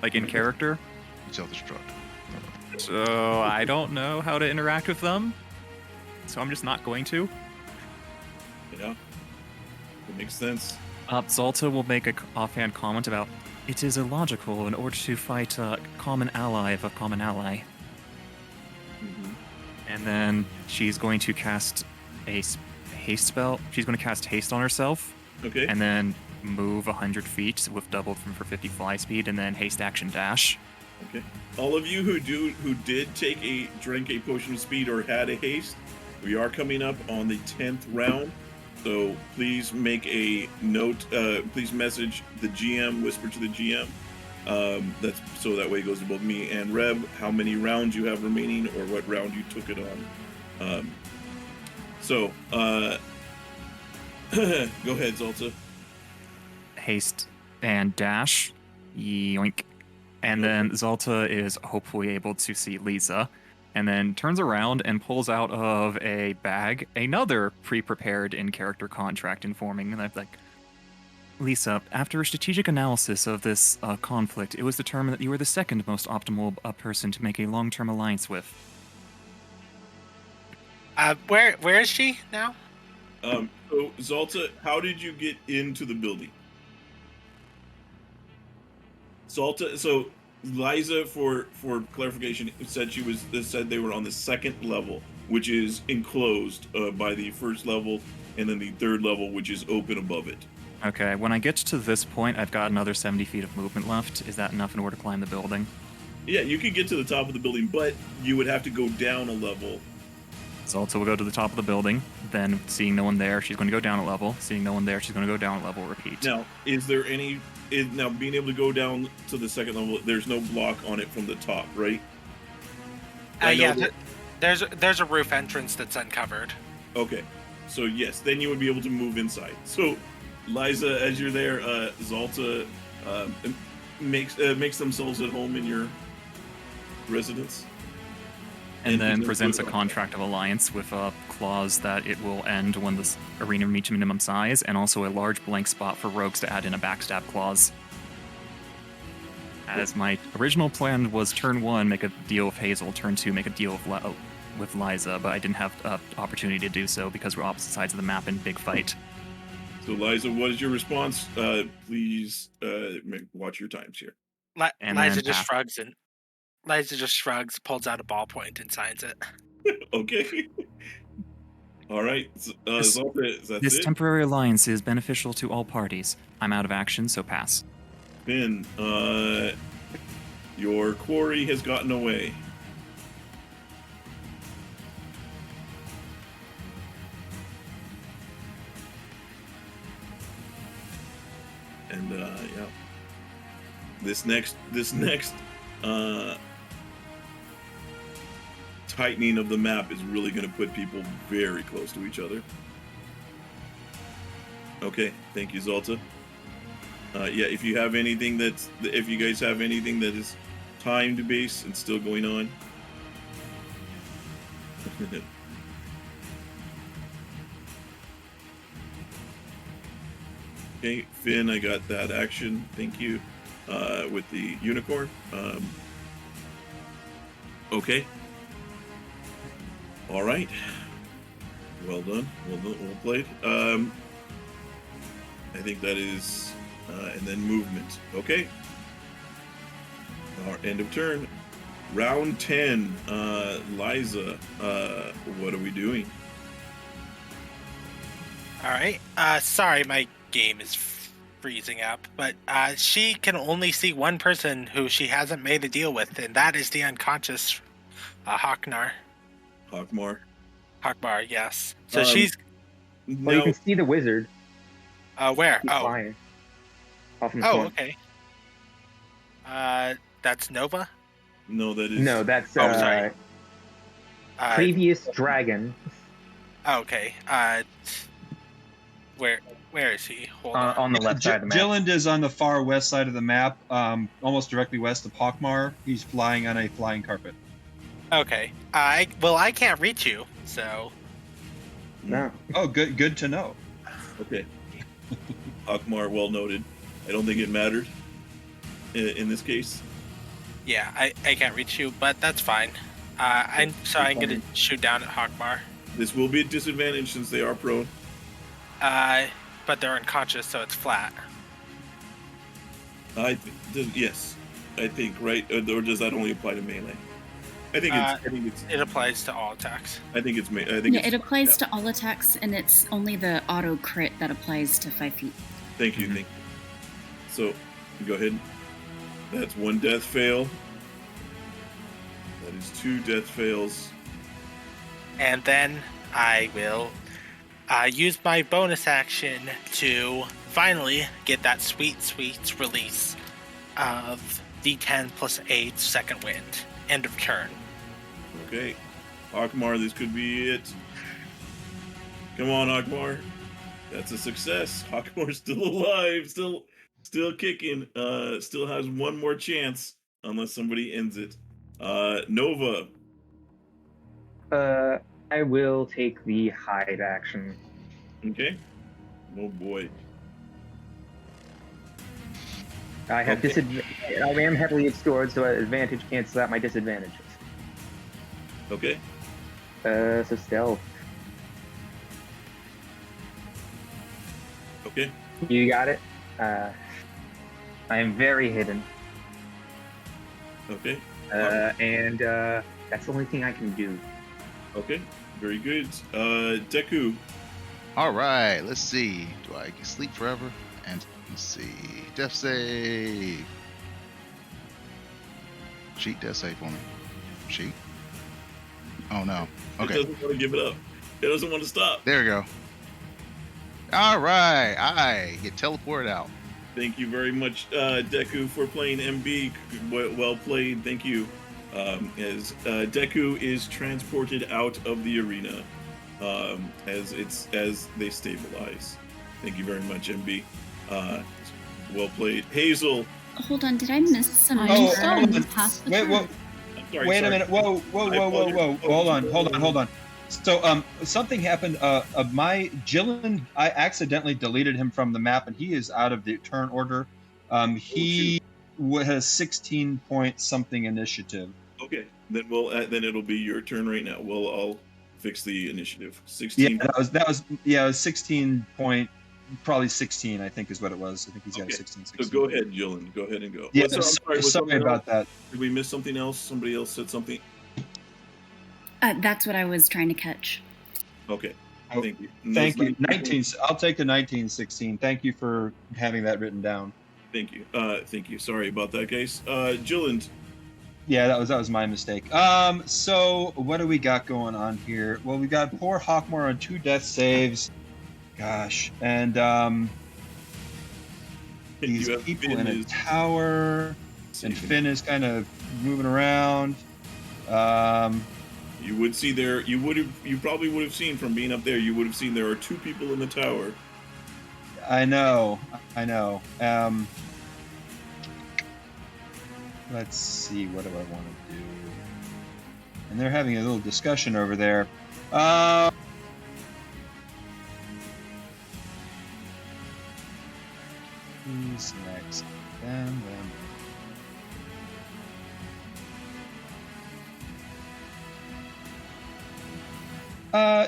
Like in character. So I don't know how to interact with them. So I'm just not going to. Yeah. That makes sense. Zalta will make an offhand comment about, it is illogical in order to fight a common ally of a common ally. Mm-hmm. And then she's going to cast a haste spell. She's going to cast haste on herself. Okay. And then move 100 feet with doubled from her 50 fly speed, and then haste action dash. Okay. All of you who did drink a potion of speed or had a haste, we are coming up on the 10th round. So please make a note. Please message the GM, whisper to the GM. That's so that way it goes to both me and Reb how many rounds you have remaining or what round you took it on. Go ahead, Zalta. Haste and dash. Yoink. And then Zalta is hopefully able to see Liza, and then turns around and pulls out of a bag another pre-prepared in-character contract informing, and I'm like, Lisa, after a strategic analysis of this conflict, it was determined that you were the second most optimal person to make a long-term alliance with. Where is she now? So Zalta, how did you get into the building? Zalta, so Liza, for clarification, said they were on the second level, which is enclosed by the first level, and then the third level, which is open above it. Okay, when I get to this point, I've got another 70 feet of movement left. Is that enough in order to climb the building? Yeah, you could get to the top of the building, but you would have to go down a level Zalta will go to the top of the building. Then, seeing no one there, she's going to go down a level. Seeing no one there, she's going to go down a level. Repeat. Now, is there any... now, being able to go down to the second level, there's no block on it from the top, right? There's a roof entrance that's uncovered. Okay. So, yes, then you would be able to move inside. So, Liza, as you're there, Zalta makes themselves at home in your residence. And then presents a contract of alliance with a clause that it will end when the arena reaches minimum size, and also a large blank spot for rogues to add in a backstab clause. As my original plan was turn 1, make a deal with Hazel, turn 2, make a deal with Liza, but I didn't have the opportunity to do so because we're opposite sides of the map in big fight. So, Liza, what is your response? Please watch your times here. Liza just shrugs, pulls out a ballpoint, and signs it. Okay. All right. Zalta, that's This it? temporary alliance is beneficial to all parties. I'm out of action, so pass. Finn, your quarry has gotten away. And yeah, this next tightening of the map is really going to put people very close to each other. Okay, thank you, Zalta. Yeah, if you guys have anything that is timed based and still going on. Okay, Finn, I got that action. Thank you. With the unicorn. Okay. All right. Well done. Well played. I think that is, and then movement. Okay. Our end of turn. Round 10. Liza, what are we doing? All right. Sorry, my game is freezing up, but she can only see one person who she hasn't made a deal with, and that is the unconscious Hockmar. Hockmar, yes. So she's. Well, you can see the wizard. Where? He's flying. Off in the corner. Okay. That's Nova? No, that is. No, that's sorry. Previous dragon. Okay. Where is he? Hold on the left side of the map. Jyllynd is on the far west side of the map, almost directly west of Hockmar. He's flying on a flying carpet. Okay. I can't reach you, so. No. Oh, good to know. Okay. Hockmar, well noted. I don't think it mattered in this case. Yeah, I can't reach you, but that's fine. I'm gonna shoot down at Hockmar. This will be a disadvantage since they are prone. But they're unconscious, so it's flat. Yes, I think, right? Or does that only apply to melee? I think it applies to all attacks. I think it's it applies to all attacks, and it's only the auto crit that applies to 5 feet. Thank you, thank you. So, go ahead. That's 1 death fail. That is 2 death fails. And then I will use my bonus action to finally get that sweet release of D10 plus 8 second wind. End of turn. Okay. Hockmar, this could be it. Come on, Hockmar. That's a success. Hockmar's still alive, still kicking. Still has one more chance unless somebody ends it. Nova. I will take the hide action. Okay. Oh boy. I have I am heavily obscured, so advantage cancels out my disadvantages. Okay. So stealth. Okay. You got it. I am very hidden. Okay. And that's the only thing I can do. Okay. Very good. Deku. All right. Let's see. Do I sleep forever? And let's see. Death save. Cheat death save for me. Cheat. Oh no. It Okay. doesn't want to give it up. It doesn't want to stop. There we go. All right. I get teleported out. Thank you very much, Deku, for playing MB. Well played. Thank you. As Deku is transported out of the arena as they stabilize. Thank you very much, MB. Well played, Hazel. Hold on, did I miss some? Oh, Sorry, wait a sorry. minute. Whoa. Hold on. So, something happened. My Jyllynd, I accidentally deleted him from the map, and he is out of the turn order. He has 16 point something initiative. Okay, then then it'll be your turn right now. I'll fix the initiative. 16. Yeah, that was 16 point, probably 16. I think is what it was. I think he's got Okay. 16. So go ahead, Jyllynd. Go ahead and go. Yeah, I'm sorry, was sorry something about else? that. Did we miss something else? Somebody else said something. That's what I was trying to catch. Okay. Oh, Thank you. Thank you. 19. I'll take the 1916. Thank you for having that written down. Thank you. Thank you. Sorry about that, guys. Jyllynd. Yeah, that was my mistake. So what do we got going on here? Well, we got poor Hockmar on 2 death saves. Gosh, and these people in a tower, and Finn is kind of moving around. You would see there. You probably would have seen from being up there. You would have seen there are 2 people in the tower. I know. Let's see. What do I want to do? And they're having a little discussion over there. Who's next? Them.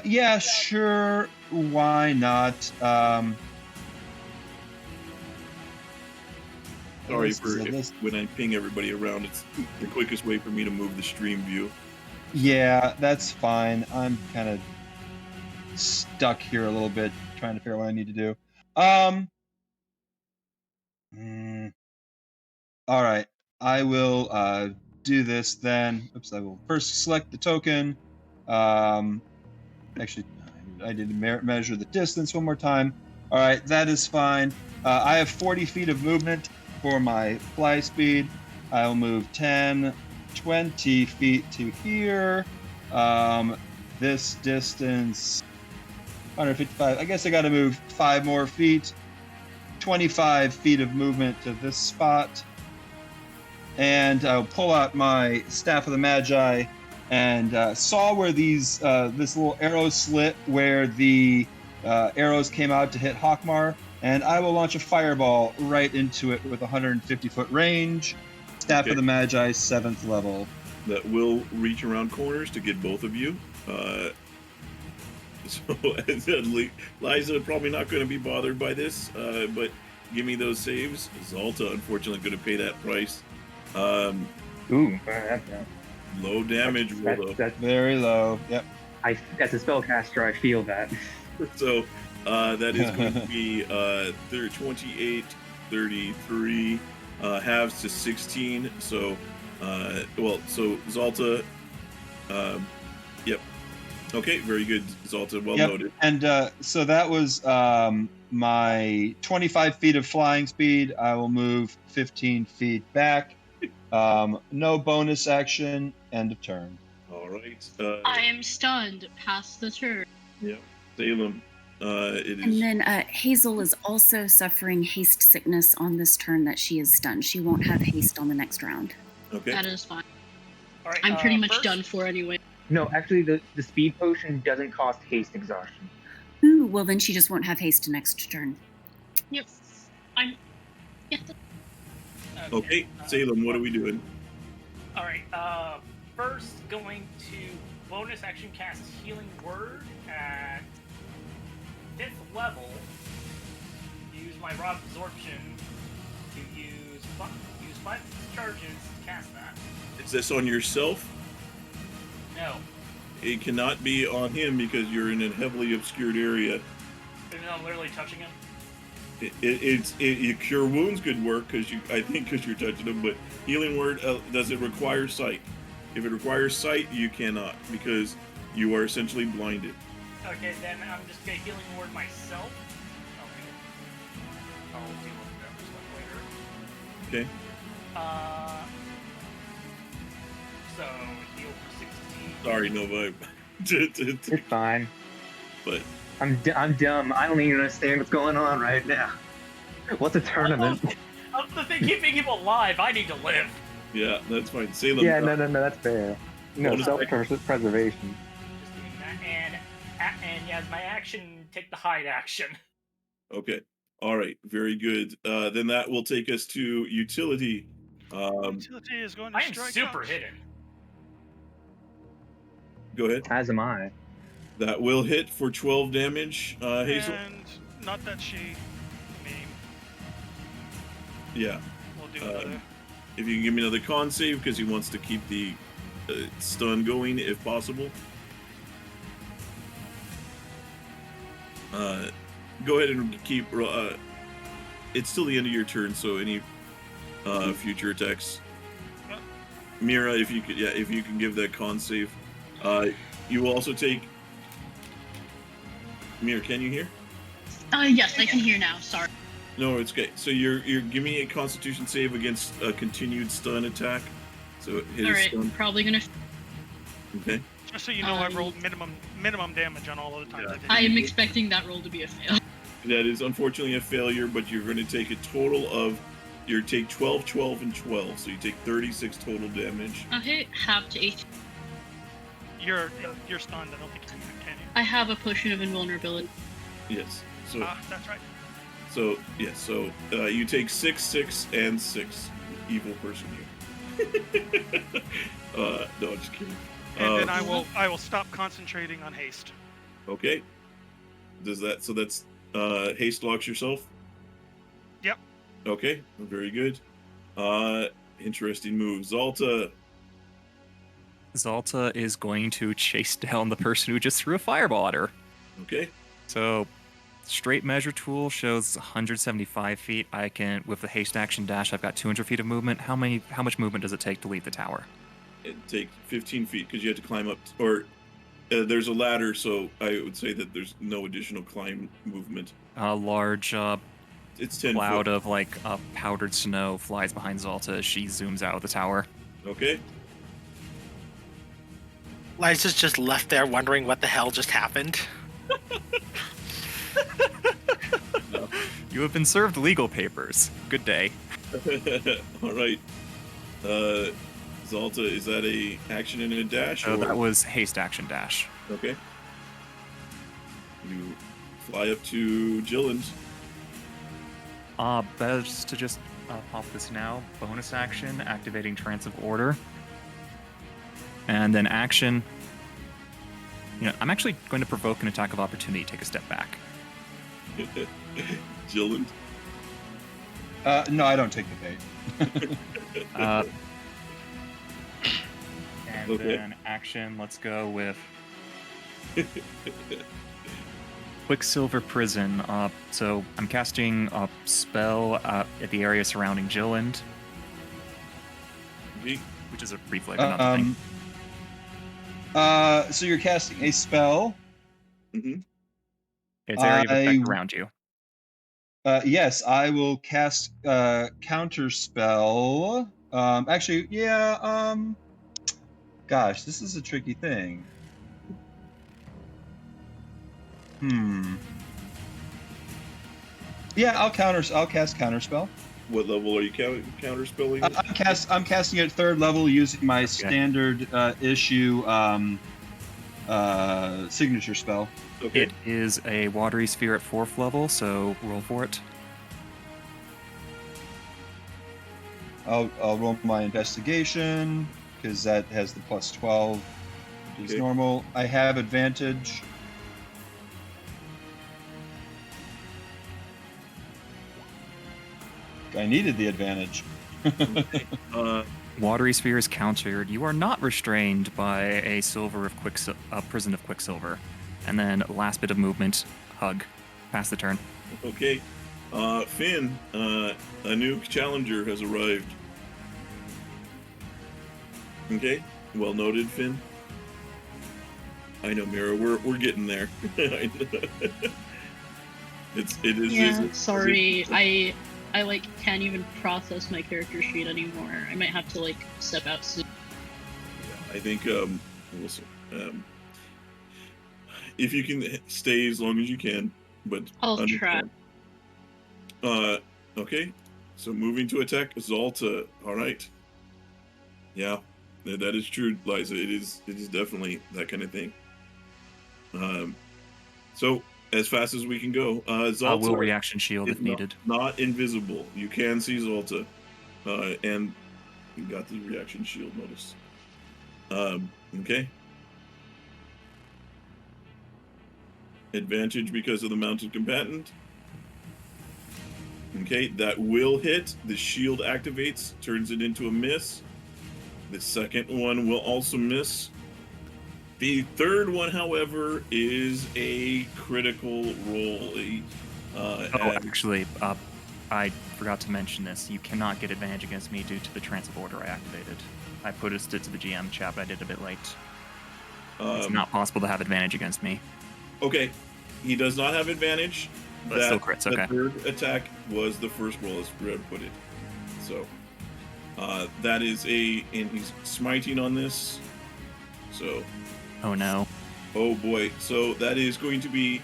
Yeah, sure. Why not? Sorry for when I ping everybody around. It's the quickest way for me to move the stream view. Yeah, that's fine. I'm kind of stuck here a little bit, trying to figure out what I need to do. All right, I will do this then. Oops, I will first select the token. Actually, I need to measure the distance one more time. All right, that is fine. I have 40 feet of movement for my fly speed. I'll move 10, 20 feet to here. This distance, 155. I guess I got to move 5 more feet. 25 feet of movement to this spot. And I'll pull out my Staff of the Magi and saw where these this little arrow slit where the arrows came out to hit Hockmar, and I will launch a fireball right into it with 150-foot range. Staff of the Magi, 7th level. That will reach around corners to get both of you. So Liza probably not going to be bothered by this, but give me those saves. Zalta unfortunately going to pay that price. Low damage roll. That's very low. Yep. As a spellcaster, I feel that. So that is going to be 28, 33, halves to 16. So, so Zalta, yep. Okay, very good, Zalta. Well noted. And so that was my 25 feet of flying speed. I will move 15 feet back. No bonus action. End of turn. All right. I am stunned. Pass the turn. Yeah. Salem. It is. And then Hazel is also suffering haste sickness on this turn that she is stunned. She won't have haste on the next round. Okay. That is fine. All right, I'm pretty much done for anyway. No, actually, the speed potion doesn't cost haste exhaustion. Ooh, well then she just won't have haste next turn. Yep. Okay, Salem, what are we doing? All right. First, going to bonus action cast Healing Word at 5th level. Use my Rod Absorption to use 5 charges to cast that. Is this on yourself? No. It cannot be on him because you're in a heavily obscured area. Even though I'm literally touching him. It cure wounds could work because you're touching him, but Healing Word does it require sight? If it requires sight, you cannot, because you are essentially blinded. Okay, then I'm just gonna healing word myself. I'll deal with that stuff later. Okay. So heal for 16. Sorry, no vibe. It's fine. But I'm dumb. I don't even understand what's going on right now. What's a tournament? That's the thing, keeping him alive. I need to live. yeah, that's fine. Salem. Yeah, no, that's fair. No, Bonus self-preservation. Just doing that, and as my action, take the hide action. Okay. All right. Very good. Then that will take us to utility. Utility is going to I am strike super out. hidden. Go ahead. As am I. That will hit for 12 damage, Hazel. And not that she mean. Yeah. We'll do another. If you can give me another con save, because he wants to keep the stun going if possible. Go ahead and keep. It's still the end of your turn, so any future attacks. Meera, if you can give that con save. You will also take. Meera, can you hear? Yes, I can hear now. Sorry. No, it's okay. So you're giving me a Constitution save against a continued stun attack. So hit All his right, stun. probably gonna. Okay. Just so you know, I've rolled minimum damage on all of the times I did. I am expecting that roll to be a fail. That is unfortunately a failure, but you're going to take a total of. You take 12, 12, and 12, so you take 36 total damage. Okay, half to 8. You're stunned. I don't think you can you? I have a potion of invulnerability. Yes. So. That's right. So yes. So you take 6, 6, and 6. Evil person here. No, I'm just kidding. And then I will stop concentrating on haste. Okay. Does that? So that's haste locks yourself. Yep. Okay. Very good. Interesting move, Zalta. Zalta is going to chase down the person who just threw a fireball at her. Okay. So, straight measure tool shows 175 feet. I can, with the haste action dash, I've got 200 feet of movement. How much movement does it take to leave the tower? It takes 15 feet because you have to climb up, or there's a ladder, so I would say that there's no additional climb movement. A large it's 10 cloud foot. of powdered snow flies behind Zalta as she zooms out of the tower. Okay. Liza's just left there wondering what the hell just happened. You have been served legal papers. Good day. All right. Zalta, is that a action and a dash? So that was haste action dash. Okay. You fly up to Jyllynd. Best to just pop this now. Bonus action, activating Trance of Order. And then action. I'm actually going to provoke an attack of opportunity, take a step back. Jyllynd? No, I don't take the bait. And Okay. then action, let's go with Quicksilver Prison. So I'm casting a spell at the area surrounding Jyllynd, which is a brief flavor, not the thing. So you're casting a spell. Mm-hmm. It's area of effect around you. Yes, I will cast counter spell. Actually, yeah. Gosh, this is a tricky thing. Yeah, I'll cast counter spell. What level are you counter spelling? I'm casting it at 3rd level using my standard issue signature spell. Okay. It is a watery sphere at 4th level, so roll for it. I'll roll my investigation because that has the plus 12, which is Okay. normal. I have advantage. I needed the advantage. Watery sphere is countered. You are not restrained by a prison of Quicksilver. And then last bit of movement, hug. Pass the turn. Okay. Finn, a new challenger has arrived. Okay. Well noted, Finn. I know, Meera. We're getting there. It is. Yeah, sorry. I like can't even process my character sheet anymore. I might have to like step out soon. I think listen, if you can stay as long as you can, but I'll try. Okay. So moving to attack Zalta. All right. Yeah, that is true, Liza. It is definitely that kind of thing. So as fast as we can go. Zalta will reaction shield is if needed. Not invisible. You can see Zalta, and you got the reaction shield. Notice. Okay. Advantage because of the mounted combatant. Okay, that will hit. The shield activates, turns it into a miss. The second one will also miss. The third one, however, is a critical roll. Actually, I forgot to mention this. You cannot get advantage against me due to the transit order I activated. I put it to the GM chat, but I did it a bit late. It's not possible to have advantage against me. Okay, he does not have advantage. But still crits, okay. The third attack was the first roll, as Red put it. So, that is and he's smiting on this. So. Oh no. Oh boy. So that is going to be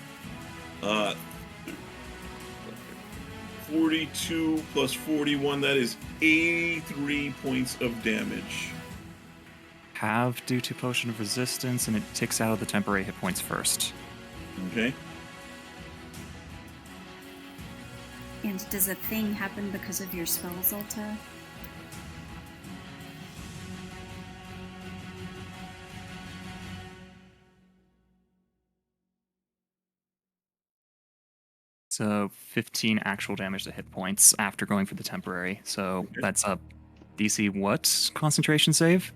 42 plus 41. That is 83 points of damage. Have due to Potion of Resistance, and it ticks out of the temporary hit points first. Okay. And does a thing happen because of your spell, Zalta? So 15 actual damage to hit points after going for the temporary. So that's a DC what concentration save?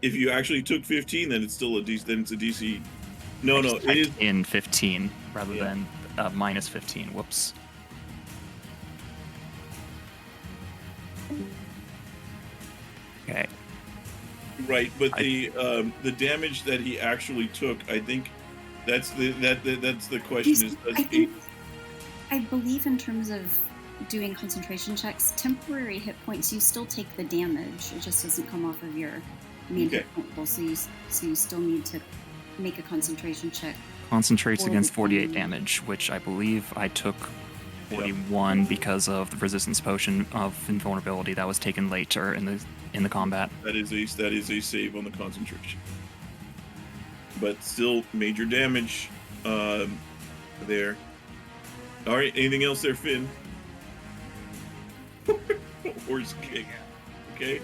If you actually took 15, then it's still a DC. Then it's a DC. No, it is in 15 rather than minus 15. Whoops. Okay. Right, but the damage that he actually took, I think that's the question. I believe in terms of doing concentration checks, temporary hit points, you still take the damage. It just doesn't come off of your main hit point pool, so you still need to make a concentration check. Concentrates against 48 damage, which I believe I took 41 because of the resistance potion of invulnerability that was taken later in the combat. That is a save on the concentration, but still major damage there. All right, anything else there, Finn? Horse kick. Okay.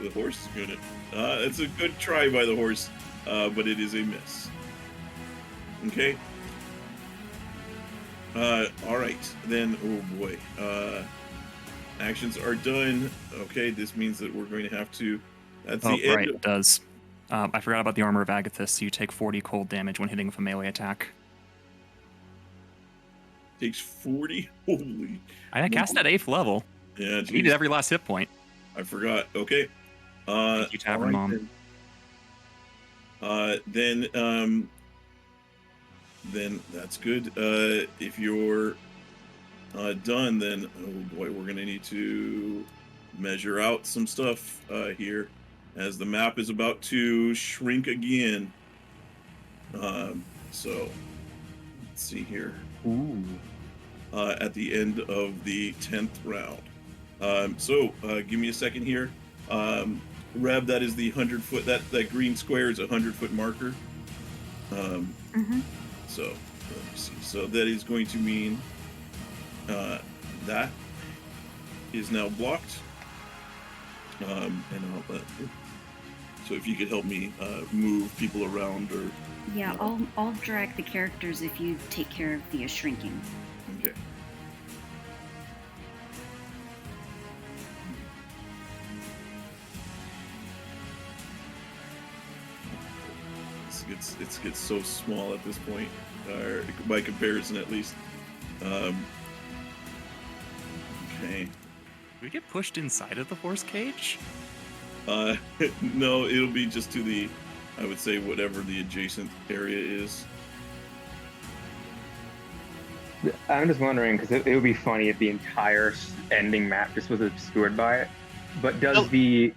The horse is gonna. It's a good try by the horse, but it is a miss. Okay. All right, then. Oh boy. Actions are done. Okay, this means that we're going to have to. That's the end. Right, it does. I forgot about the Armor of Agathis. So you take 40 cold damage when hitting with a melee attack. Takes 40. Holy. I cast at 8th level. Yeah, I needed every last hit point. I forgot. Okay. Thank you, Tavern Mom. Then that's good. If you're done, then oh boy, we're gonna need to measure out some stuff here, as the map is about to shrink again. So let's see here. Ooh. At the end of the 10th round. So give me a second here. Reb, that is the 100-foot. That green square is a 100-foot marker. So let me see. So that is going to mean that is now blocked. And so if you could help me move people around, or yeah, I'll drag the characters if you take care of the shrinking. Okay. It gets so small at this point, or by comparison, at least. Okay. we get pushed inside of the force cage? No, it'll be just to the, I would say, whatever the adjacent area is. I'm just wondering because it would be funny if the entire ending map just was obscured by it. But does the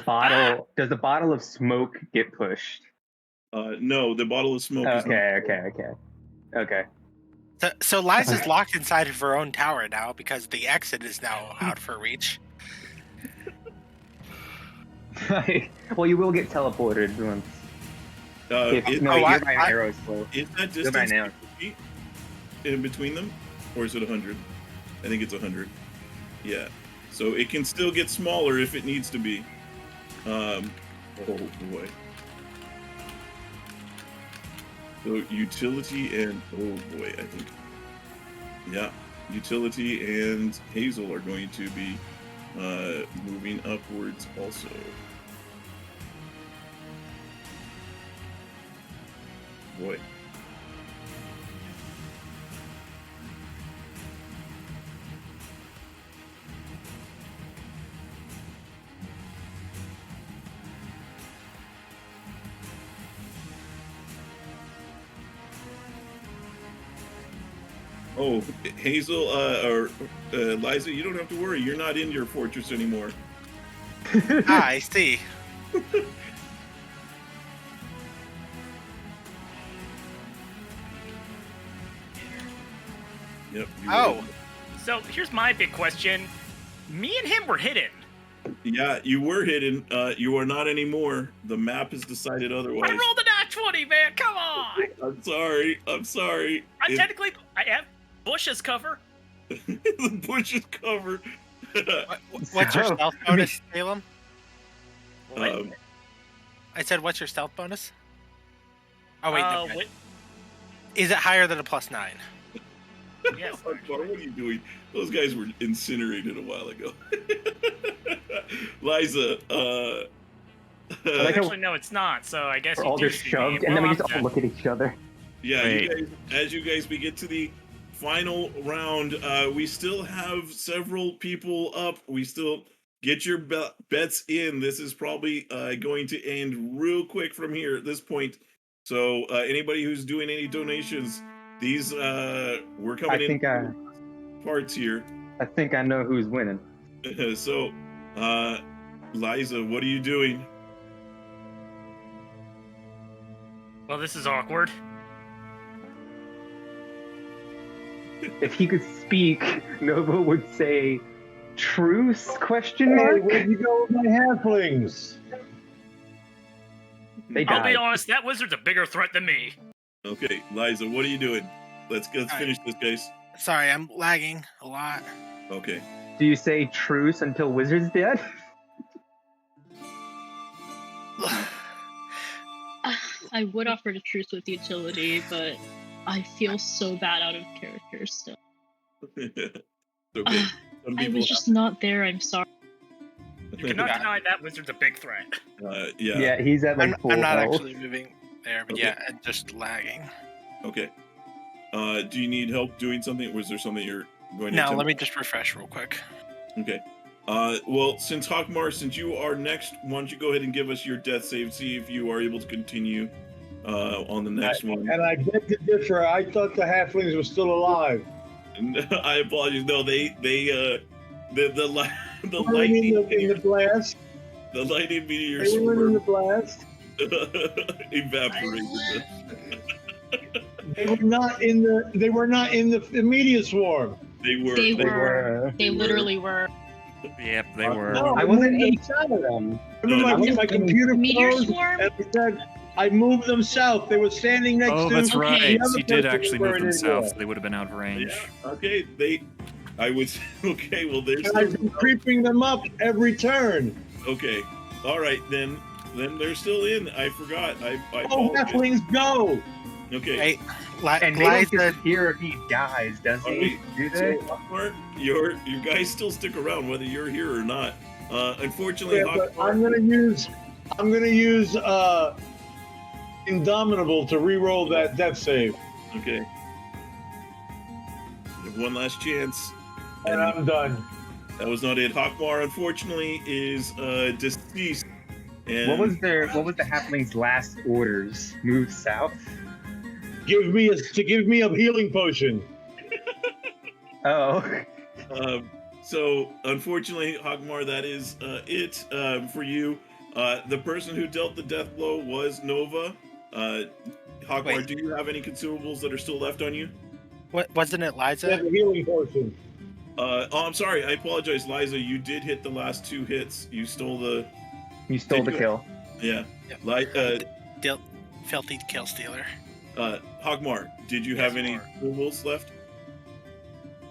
bottle of smoke get pushed? No, the bottle of smoke is not. Okay. So Liza's locked inside of her own tower now because the exit is now out for reach. Well, you will get teleported once. You're by an arrow slow. Is that distance 50 feet in between them? Or is it 100? I think it's 100. Yeah. So it can still get smaller if it needs to be. Oh boy. So utility and oh boy, I think. Yeah. Utility and Hazel are going to be moving upwards also. Boy. Oh, Hazel, or Liza, you don't have to worry. You're not in your fortress anymore. I see. Yep. Oh. So here's my big question. Me and him were hidden. Yeah, you were hidden. You are not anymore. The map has decided otherwise. I rolled a nat 20, man. Come on. I'm sorry. Technically, I have bushes cover. The bushes cover. What's your stealth bonus, Salem? Um, I said, what's your stealth bonus? Oh, wait. never mind. What? Is it higher than a +9? Yes. What are you doing? Those guys were incinerated a while ago. Liza, Actually, no, it's not. So I guess we're you all do just see shoved, me. and then we Well, just all look at each other. Yeah, you guys, as you guys, we get to the final round. We still have several people up. We still get your bets in. This is probably going to end real quick from here at this point. So anybody who's doing any donations, these we're coming in parts here. I think I know who's winning. So, Liza, what are you doing? Well, this is awkward. If he could speak, Nova would say, "Truce?" Hey, where'd you go with my halflings? They I'll be died. honest, that wizard's a bigger threat than me. Okay, Liza, what are you doing? Let's finish this, guys. Sorry, I'm lagging a lot. Okay. Do you say truce until Wizard's dead? I would offer to truce with utility, but I feel so bad out of character still. Okay. I was just not there, I'm sorry. You cannot deny that wizard's a big threat. Yeah. Yeah, he's at like full I'm not health. actually moving there, but Okay. yeah, I'm just lagging. Okay. Do you need help doing something? Was there something you're going to No, attempt? let me just refresh real quick. Okay. Well, since Hockmar, since you are next, why don't you go ahead and give us your death save, see if you are able to continue on the next one. And I beg to differ. I thought the halflings were still alive. I apologize. No, the They were lightning in the blast. The lightning meteor They were in the blast. evaporated. They were not in the. They were not in the immediate swarm. They were. They were. They literally were. Yep, they were. No, I wasn't moved them inside of them. Remember, my computer Meteor froze, swarm? and I said I moved them south. They were standing next Oh, to. that's right. the other You did person actually we were move them in south. war. They would have been out of range. Yeah. Okay. I was okay. Well, there's. And I've been creeping them up every turn. Okay. All right. Then they're still in. I forgot. I Oh, apologize. halflings, go! Okay. Hey, And they don't disappear if he dies, does he? Alright, Do they? So, Hockmar, your guys still stick around whether you're here or not. Unfortunately, Yeah, but Hockmar, I'm gonna use Indomitable to re-roll that death save. Okay. You have one last chance. And I'm done. That was not it. Hockmar, unfortunately, is deceased. And What was the halfling's last orders? Move south. Give me a healing potion. Oh. So, unfortunately, Hockmar, that is it for you. The person who dealt the death blow was Nova. Hockmar, Wait. do you have any consumables that are still left on you? What wasn't it, Liza? A healing potion. I'm sorry. I apologize, Liza. You did hit the last 2 hits. You stole the kill. Yeah. Filthy kill stealer. Hockmar, did you have any consumables left?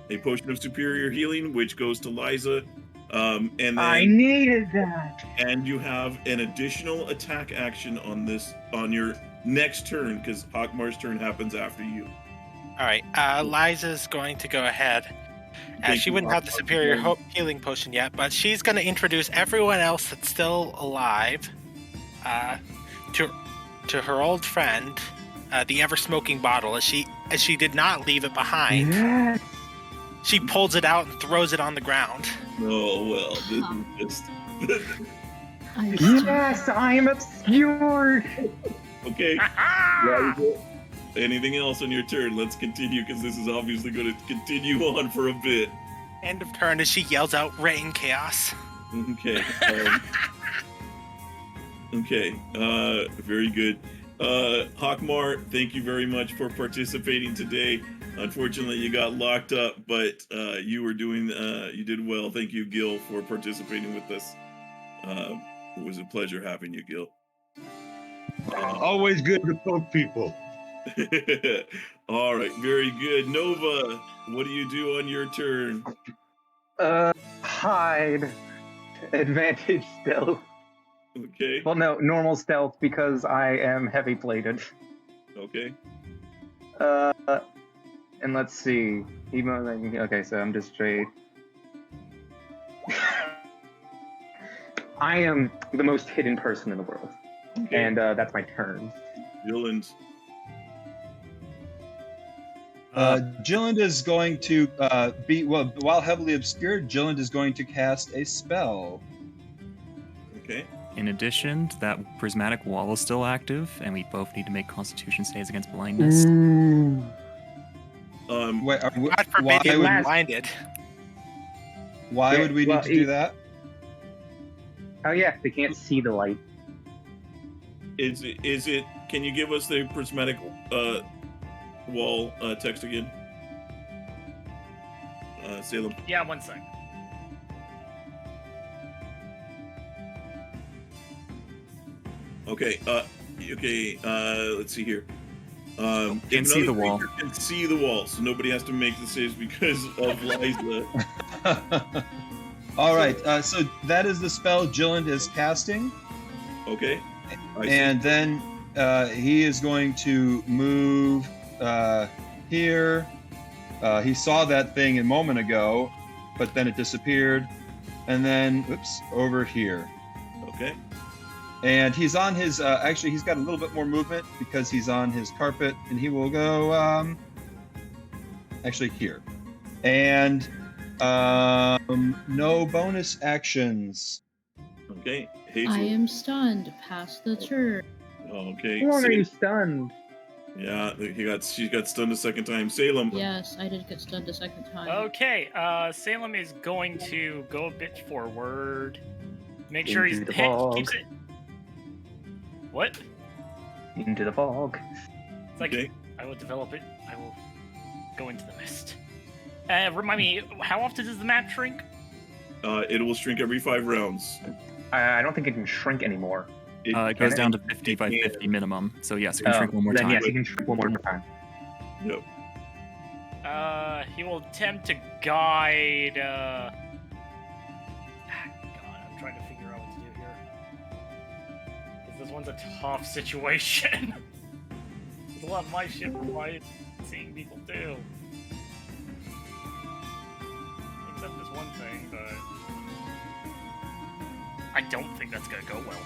A potion of superior healing, which goes to Liza. And then I needed that. And you have an additional attack action on your next turn, because Hockmar's turn happens after you. All right. Liza's going to go ahead. She wouldn't have the superior healing potion yet, but she's going to introduce everyone else that's still alive to her old friend, the ever-smoking bottle. As she did not leave it behind. Yes. She pulls it out and throws it on the ground. Oh well, this is just. Yes, I am obscured. Okay. Anything else on your turn? Let's continue, because this is obviously going to continue on for a bit. End of turn as she yells out Rain Chaos. Okay. Okay. Very good. Hockmar, thank you very much for participating today. Unfortunately, you got locked up, but you did well. Thank you, Gil, for participating with us. It was a pleasure having you, Gil. Always good to poke people. All right, very good. Nova, what do you do on your turn? Hide. Advantage stealth. Okay. Well, no, normal stealth because I am heavy plated. Okay. And let's see. Okay, so I'm just straight. I am the most hidden person in the world. Okay. And that's my turn. Jyllynd. Jyllynd is going to while heavily obscured, Jyllynd is going to cast a spell. Okay. In addition, that prismatic wall is still active, and we both need to make Constitution saves against blindness. Wait, God forbid you were blinded. Why would we need to do that? Oh yeah, they can't see the light. Is it? Can you give us the prismatic wall text again? Salem. Yeah, 1 sec. Okay. Let's see here. Can see the wall. Can see the wall, so nobody has to make the saves because of Liza. All right. So that is the spell Jyllynd is casting. Okay. And then he is going to move here. He saw that thing a moment ago, but then it disappeared. And then, over here. Okay. And he's on his, actually, he's got a little bit more movement because he's on his carpet, and he will go, actually here. And no bonus actions. Okay. Hazel. I am stunned. Pass the turn. Okay. Why are you stunned? Yeah, she got stunned a second time. Salem. Yes, I did get stunned a second time. Okay, Salem is going to go a bit forward. Make sure Into he's the fog. keeps it. What? Into the fog. It's like, I will develop it. I will go into the mist. Remind me, how often does the map shrink? It will shrink every 5 rounds. I don't think it can shrink anymore. It goes down to 50 by 50 minimum. So yes, it can shrink one more time. Yes, it can shrink one more time. Yep. He will attempt to guide. God, I'm trying to figure out what to do here. Because this one's a tough situation. There's a lot of my shit from my seeing people do. Except this one thing, but I don't think that's gonna go well.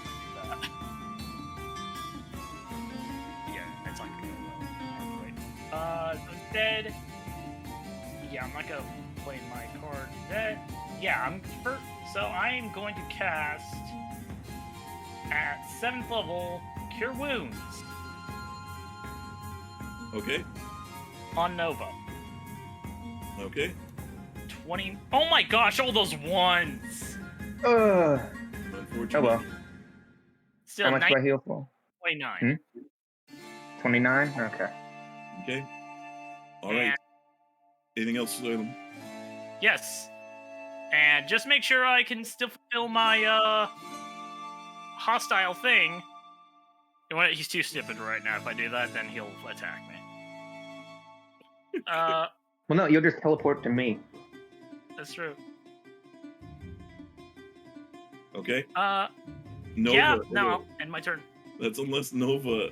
Yeah, that's not gonna go well. Instead, yeah, I'm not gonna play my card. That yeah, so I'm going to cast at 7th level Cure Wounds. Okay. On Nova. Okay. 20. Oh my gosh, all those ones! Unfortunately. Oh well. Still, How much do I heal for? 29. 29? Okay. Okay. All right. Anything else, Salem? Yes. And just make sure I can still fulfill my, hostile thing. You know what? He's too stupid right now. If I do that, then he'll attack me. Well, no, you'll just teleport to me. That's true. Okay. Nova. Yeah, no, I'll end my turn. That's unless Nova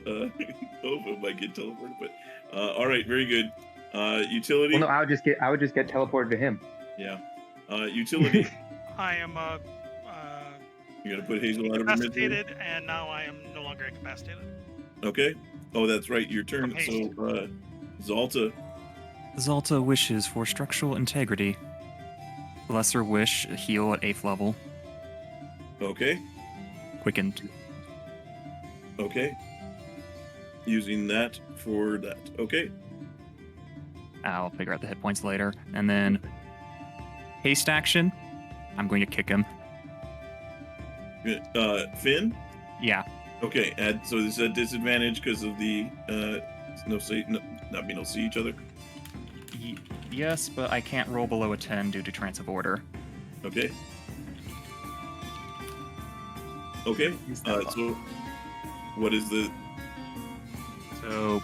might get teleported. But all right, very good. Utility. Well, no, I would just get teleported to him. Yeah. Utility. I am You gotta put Hazel out of her misery. incapacitated, and now I am no longer incapacitated. Okay. Oh, that's right. Your turn. So, Zalta. Zalta wishes for structural integrity. Lesser wish, heal at 8th level. Okay. Quickened. Okay. Using that for that. Okay. I'll figure out the hit points later. And then haste action. I'm going to kick him. Good. Finn? Yeah. Okay. So this is a disadvantage because of the not being able to see each other. Yes, but I can't roll below a 10 due to trance of order. Okay. Okay. So what is the? So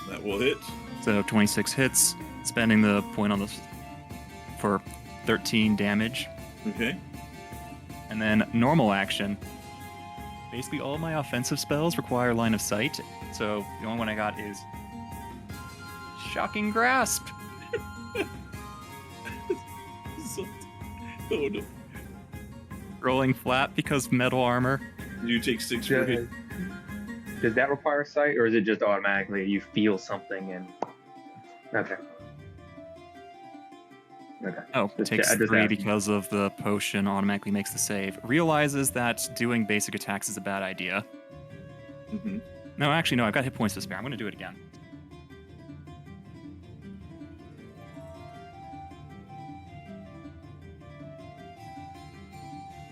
that will hit. So 26 hits, spending the point on this for 13 damage. Okay. And then normal action. Basically, all of my offensive spells require line of sight. So the only one I got is Shocking Grasp. Oh no. Rolling flat because metal armor. You take 6 for hit. Does that require sight, or is it just automatically you feel something and? Okay. Okay. Oh, Just- takes I just 3 asked. because of the potion automatically makes the save. Realizes that doing basic attacks is a bad idea. Mm-hmm. No, actually, no, I've got hit points to spare. I'm going to do it again.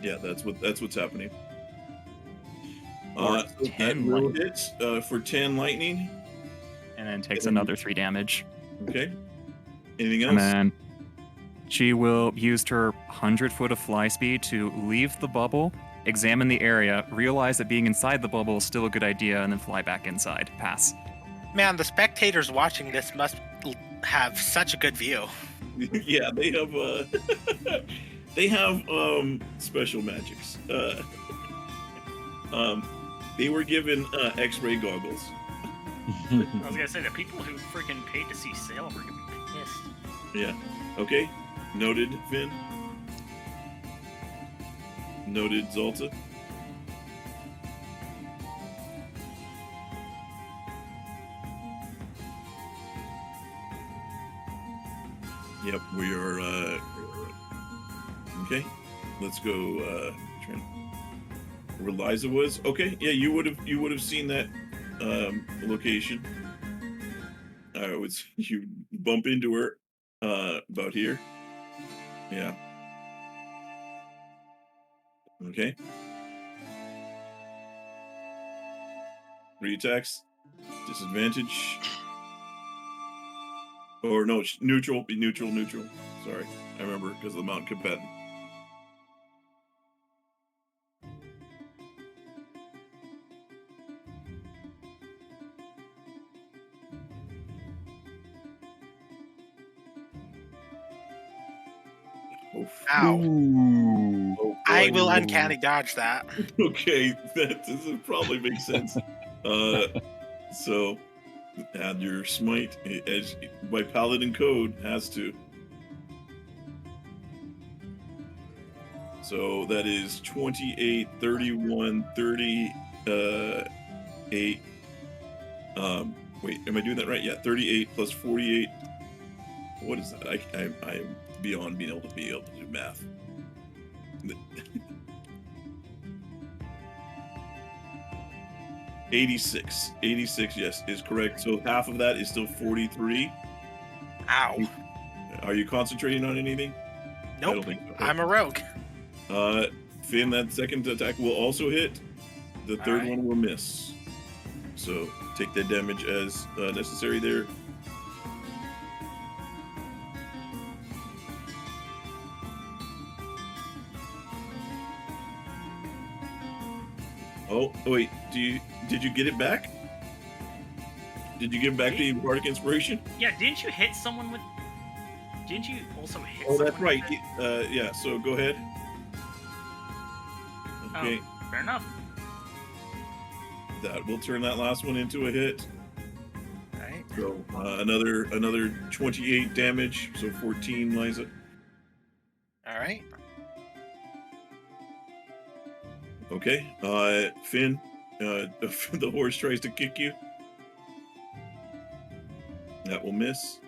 Yeah, that's what's happening. Or So that 10 will lightning. hit for 10 lightning. And then takes another 3 damage. Okay. Anything else? And then she will use her 100-foot of fly speed to leave the bubble, examine the area, realize that being inside the bubble is still a good idea, and then fly back inside. Pass. Man, the spectators watching this must have such a good view. Yeah, they have they have special magics. They were given X-ray goggles. I was gonna say, the people who freaking paid to see Salem are gonna be pissed. Yeah. Okay. Noted, Finn. Noted, Zalta. Yep, we are. Okay, let's go. Where Liza was. Okay, yeah, you would have seen that location. You bump into her about here. Yeah. Okay. 3 attacks. Disadvantage. Or no, neutral. Be neutral. Sorry, I remember because of the mountain combatant. Ow. Oh, I boy. will uncanny dodge that. Okay, that doesn't probably make sense. So add your smite as by Paladin code has to. So that is 28, 31, 30, 8. Wait, am I doing that right? Yeah, 38 plus 48 What is that? I'm beyond being able to do math. 86. 86, yes, is correct. So half of that is still 43. Ow. Are you concentrating on anything? Nope. I don't think so. I'm a rogue. Finn, that second attack will also hit. The third one will miss. So take that damage as necessary there. Oh wait, did you get it back? Did you give back the Bardic Inspiration? Yeah, didn't you hit someone with? Didn't you also hit? Oh, that's someone right. with it? Yeah. So go ahead. Okay. Oh, fair enough. That will turn that last one into a hit. Right. So another 28 damage. So 14, Liza. All right. Okay. Finn, the horse tries to kick you. That will miss.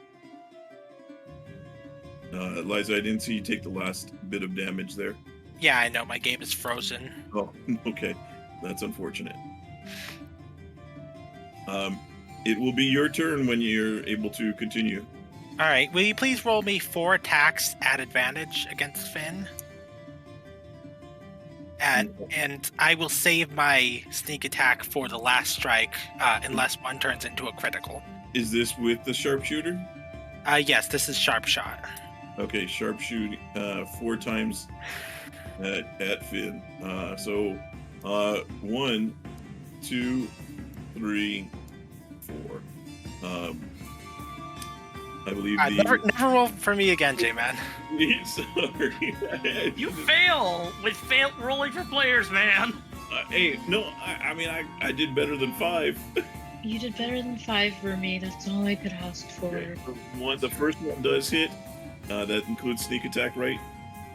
Liza, I didn't see you take the last bit of damage there. Yeah, I know. My game is frozen. Oh, okay. That's unfortunate. It will be your turn when you're able to continue. All right. Will you please roll me 4 attacks at advantage against Finn? And I will save my sneak attack for the last strike, unless one turns into a critical. Is this with the sharpshooter? Yes, this is sharp shot. Okay, sharpshoot 4 times at Finn. So 1, 2, 3, 4. I believe never roll for me again, J-Man. Sorry. You fail with rolling for players, man. Hey, no, I mean, I did better than 5. You did better than 5 for me. That's all I could ask for. Okay, the first one does hit. That includes sneak attack, right?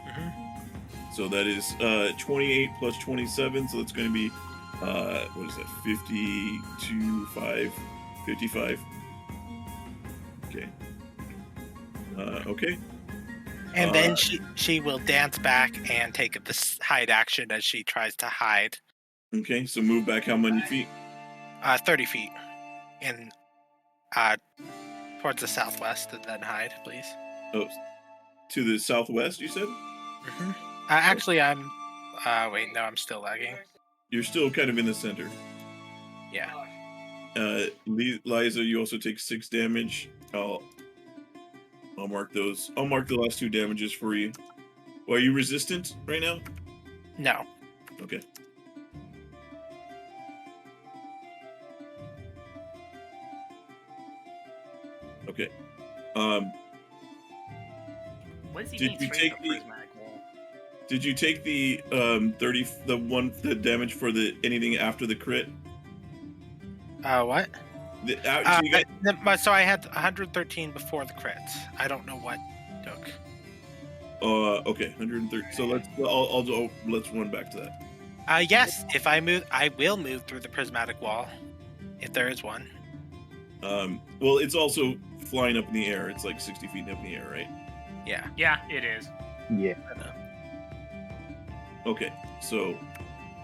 Mm-hmm. So that is 28 plus 27. So that's going to be, what is that? 52, 5, 55. Okay. Okay. And then she will dance back and take this hide action as she tries to hide. Okay, so move back how many feet? 30 feet. And towards the southwest, and then hide, please. Oh, to the southwest, you said? Mm-hmm. Actually, I'm... wait, no, I'm still lagging. You're still kind of in the center. Yeah. Liza, you also take 6 damage. I'll mark those. I'll mark the last 2 damages for you. Well, are you resistant right now? No. Okay. Okay. What is he Did being you straight take up the? prismatic wall? Did you take the 30 the damage for the anything after the crit? What? So so I had 113 before the crits. I don't know what took. Okay, 130. So let's run back to that. Yes. If I move, I will move through the prismatic wall, if there is one. Well, it's also flying up in the air. It's like 60 feet up in the air, right? Yeah. Yeah, it is. Yeah. Okay, so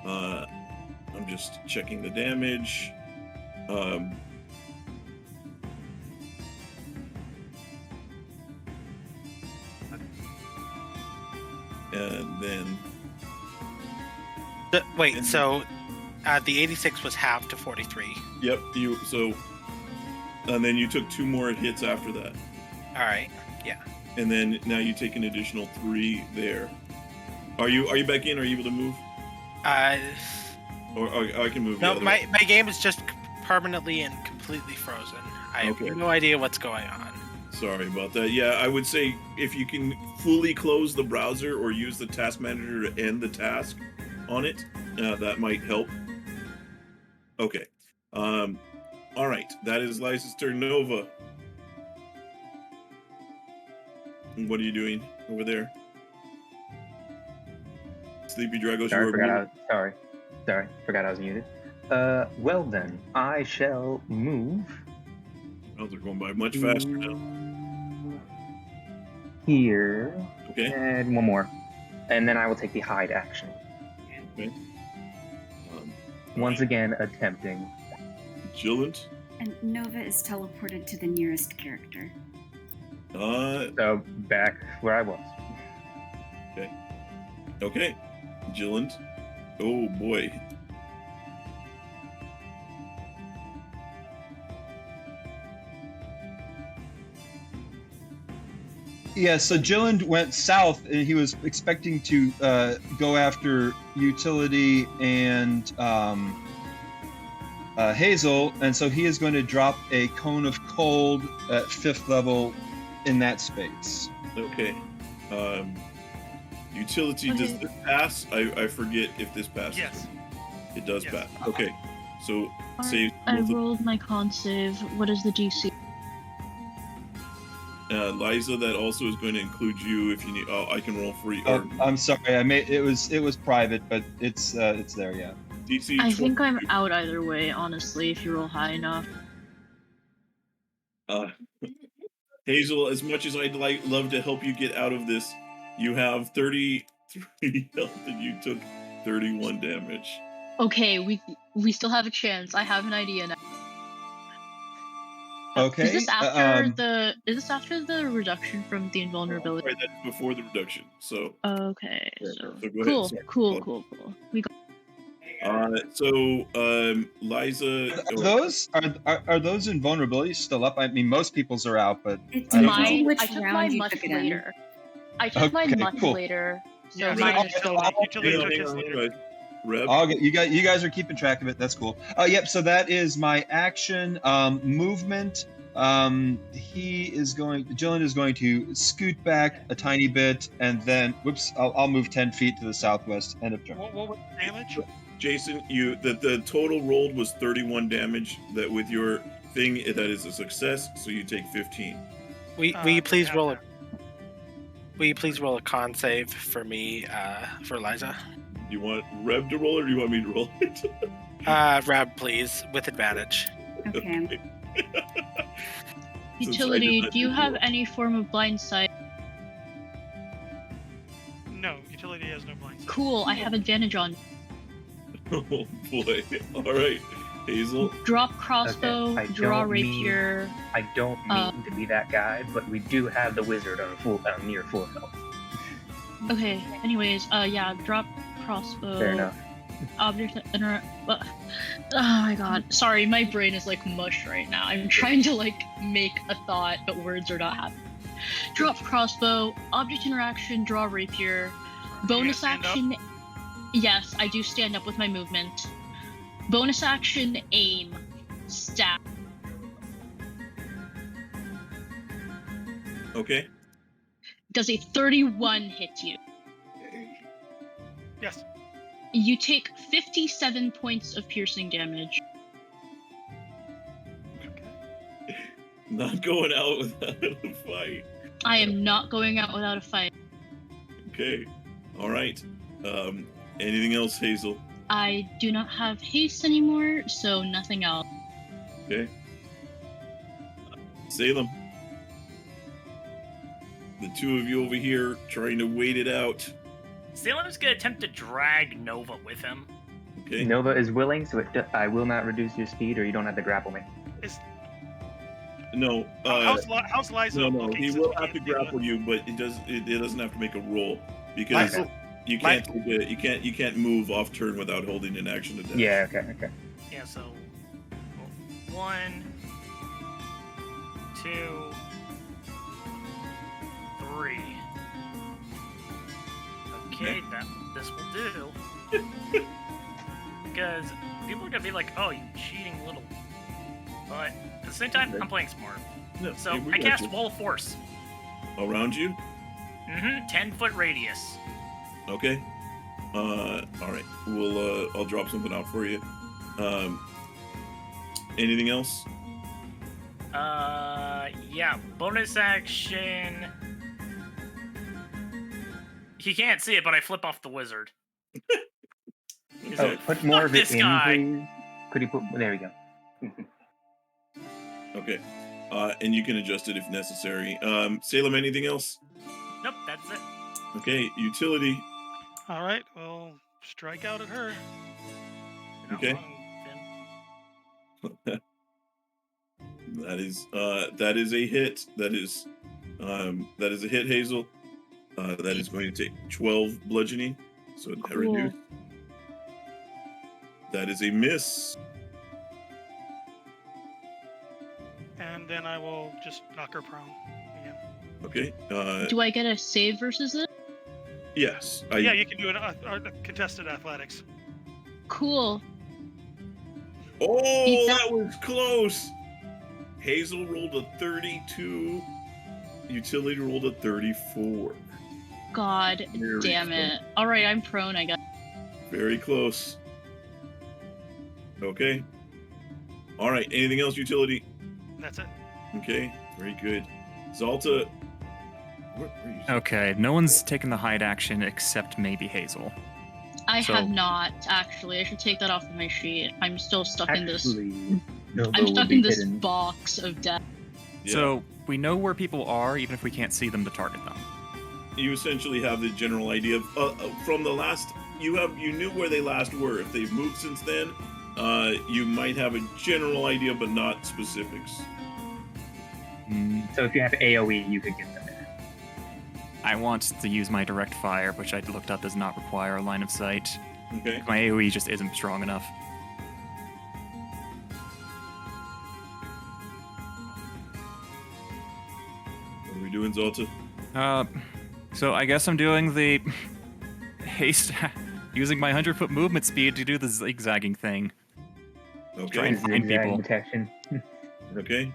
I'm just checking the damage. And then wait, so the 86 was halved to 43. Yep, and then you took 2 more hits after that. All right. Yeah. And then now you take an additional 3 there. Are you back in? Are you able to move? Or I can move. No, my game is just permanently and completely frozen. I have no idea what's going on. Sorry about that. Yeah, I would say if you can fully close the browser or use the task manager to end the task on it, that might help. Okay. All right. That is Liza's turn. Nova. What are you doing over there? SleepyDragos. Sorry, forgot I was muted. Well then, I shall move. Well, they're going by much faster now. here. Okay. And one more. And then I will take the hide action. Okay. Once again, attempting. Jyllynd? And Nova is teleported to the nearest character. So back where I was. Okay. Okay. Jyllynd. Oh boy. Yeah, so Jyllynd went south, and he was expecting to go after Utility and Hazel, and so he is going to drop a Cone of Cold at 5th level in that space. Okay. Utility, does this pass? I forget if this passes. Yes. It does pass. Okay. So save. I rolled my con save. What is the DC? Liza, that also is going to include you if you need. Oh, I can roll free. I'm sorry, I made it was private, but it's there, yeah. DC. I think I'm out either way, honestly. If you roll high enough. Hazel, as much as I'd love to help you get out of this, you have 33 health and you took 31 damage. Okay, we still have a chance. I have an idea now. Okay. Is this after the reduction from the invulnerability? Right, that's before the reduction. So. Okay. So go cool, ahead. cool. We got. Liza. Are those invulnerabilities still up? I mean, most people's are out, but It I don't depends know. on which I took round mine you much took it in. later. I took mine Okay, much cool. later, so Yeah, mine is still up. Utility took his later. Rev. You guys are keeping track of it. That's cool. Yep. So that is my action. Movement. Jyllynd is going to scoot back a tiny bit, and then whoops, I'll move 10 feet to the southwest. End of turn. What was the damage? Jason, the total rolled was 31 damage. That with your thing, that is a success. So you take 15. Will you please roll a? Will you please roll a con save for me, for Liza? You want Rev to roll, or do you want me to roll it? Rev, please, with advantage. Okay. Utility, do you have any form of blind sight? No, utility has no blind sight. Cool, I have advantage on. Oh boy! All right, Hazel. Drop crossbow, Okay, I draw don't rapier. I don't mean to be that guy, but we do have the wizard on near full health. Okay. Anyways, yeah, drop crossbow. Fair enough. Object oh my god. Sorry, my brain is like mush right now. I'm trying to like make a thought, but words are not happening. Drop crossbow, object interaction, draw rapier, bonus action. Yes, I do stand up with my movement. Bonus action, aim, stab. Okay. Does a 31 hit you? Yes. You take 57 points of piercing damage. Not going out without a fight. I am not going out without a fight. Okay. All right. Anything else, Hazel? I do not have haste anymore, so nothing else. Okay. Salem. The two of you over here trying to wait it out. Salem's gonna attempt to drag Nova with him. Okay. Nova is willing, so I will not reduce your speed, or you don't have to grapple me. No. How's Liza No, looking? he since will we have to can't do grapple you, but it doesn't have to make a roll because Liza- you can't move off turn without holding an action to death. Yeah. Okay. Yeah. So 1, 2, 3. Okay, this will do. Because people are gonna be like, "Oh, you cheating little." But at the same time, I'm playing smart. No, So yeah, we I got cast you. Wall of Force. Around you? 10-foot radius. Okay. All right. I'll drop something out for you. Anything else? Yeah. Bonus action. He can't see it, but I flip off the wizard. He's like, Put more "Fuck of it this in, guy." please. Could you put? There we go. Okay. And you can adjust it if necessary. Salem, anything else? Okay, utility. All right, we'll strike out at her. Okay. That is a hit. That is a hit, Hazel. That is going to take 12 bludgeoning, so reduce. That is a miss. And then I will just knock her prone again. Okay. Do I get a save versus it? Yes. Yeah, you can do a contested athletics. Cool. Oh, that was close. Hazel rolled a 32. Utility rolled a 34. God Very damn close. it. All right, I'm prone, I guess. Very close. Okay. All right. Anything else, utility? That's it. Okay. Very good. Zalta. Where are you? Okay, no one's taken the hide action except maybe Hazel. I So- have not, actually. I should take that off of my sheet. I'm still stuck in this. Bilbo I'm would stuck be in this hidden. box of death. So we know where people are, even if we can't see them to target them. You essentially have the general idea of from the last. You knew where they last were. If they've moved since then, you might have a general idea, but not specifics. So if you have AoE, you could get them there. I want to use my direct fire, which I looked up does not require a line of sight. Okay. My AoE just isn't strong enough. What are we doing, Zalta? So I guess I'm doing the haste, using my 100-foot movement speed to do the zigzagging thing. Okay. Try and find Zigzag people. detection. Okay.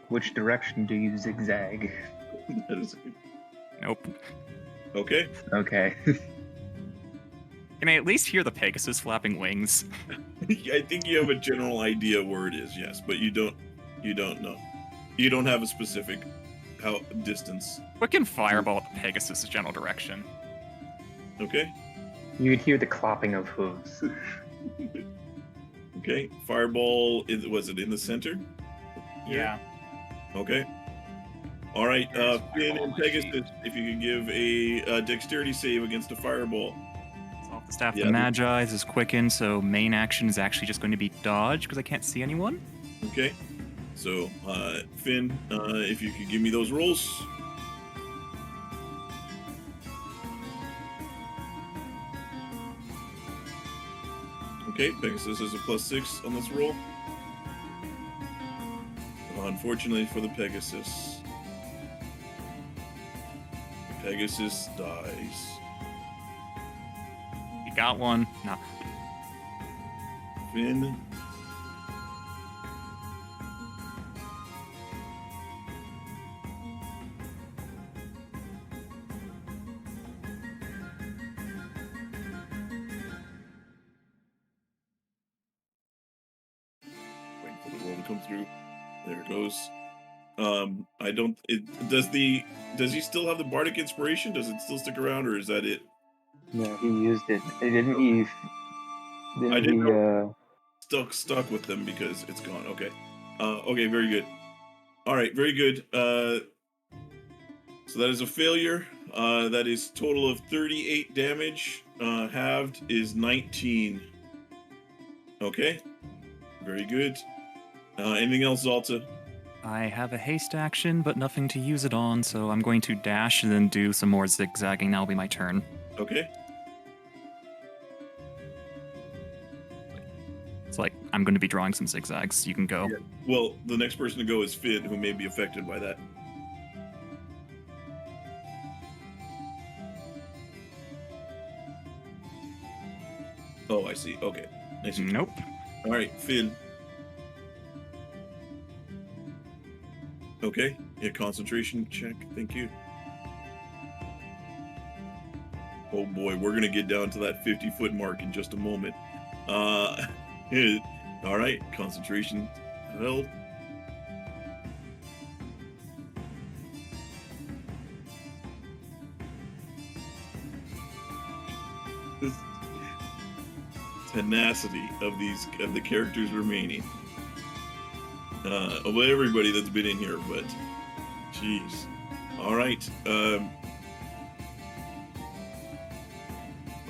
Which direction do you zigzag? Nope. Okay. Okay. Can I at least hear the Pegasus flapping wings? I think you have a general idea where it is, yes, but you don't know. You don't have a specific distance. What can fireball at the Pegasus' general direction? Okay. You would hear the clopping of hooves. Okay. Fireball, was it in the center? Yeah. Okay. All right, Finn and Pegasus, if you can give a dexterity save against a fireball. Off the Staff Yeah, of the Magi is quickened, so main action is actually just going to be dodge because I can't see anyone. Okay. So, Finn, if you could give me those rolls. Okay, Pegasus has a +6 on this roll. Unfortunately for the Pegasus, Pegasus dies. You got one. No. Finn. Waiting for the roll to come through. There it goes. Does he still have the bardic inspiration? Does it still stick around, or is that it? No, he used it. Didn't he? I didn't know. Stuck with them because it's gone. Okay. Okay, very good. All right, very good. So that is a failure. That is total of 38 damage. Halved is 19. Okay. Very good. Anything else, Zalta? I have a haste action, but nothing to use it on, so I'm going to dash and then do some more zigzagging. That'll be my turn. Okay. It's like, I'm going to be drawing some zigzags. You can go. Yeah. Well, the next person to go is Finn, who may be affected by that. Oh, I see. Okay. I see. Nope. All right, Finn. Okay. Yeah, concentration check. Thank you. Oh boy, we're gonna get down to that 50-foot mark in just a moment. All right, concentration held. This tenacity of the characters remaining. Of everybody that's been in here, but Jeez. All right.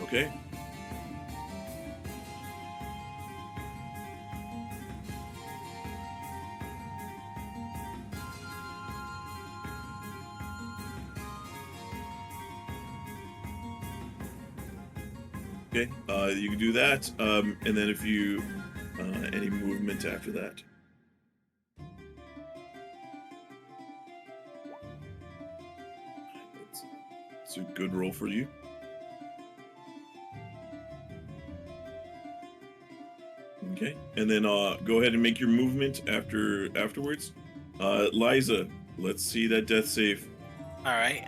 Okay. Okay, you can do that, and then if you any movement after that. It's a good roll for you. Okay, and then go ahead and make your movement afterwards. Liza, let's see that death save. All right.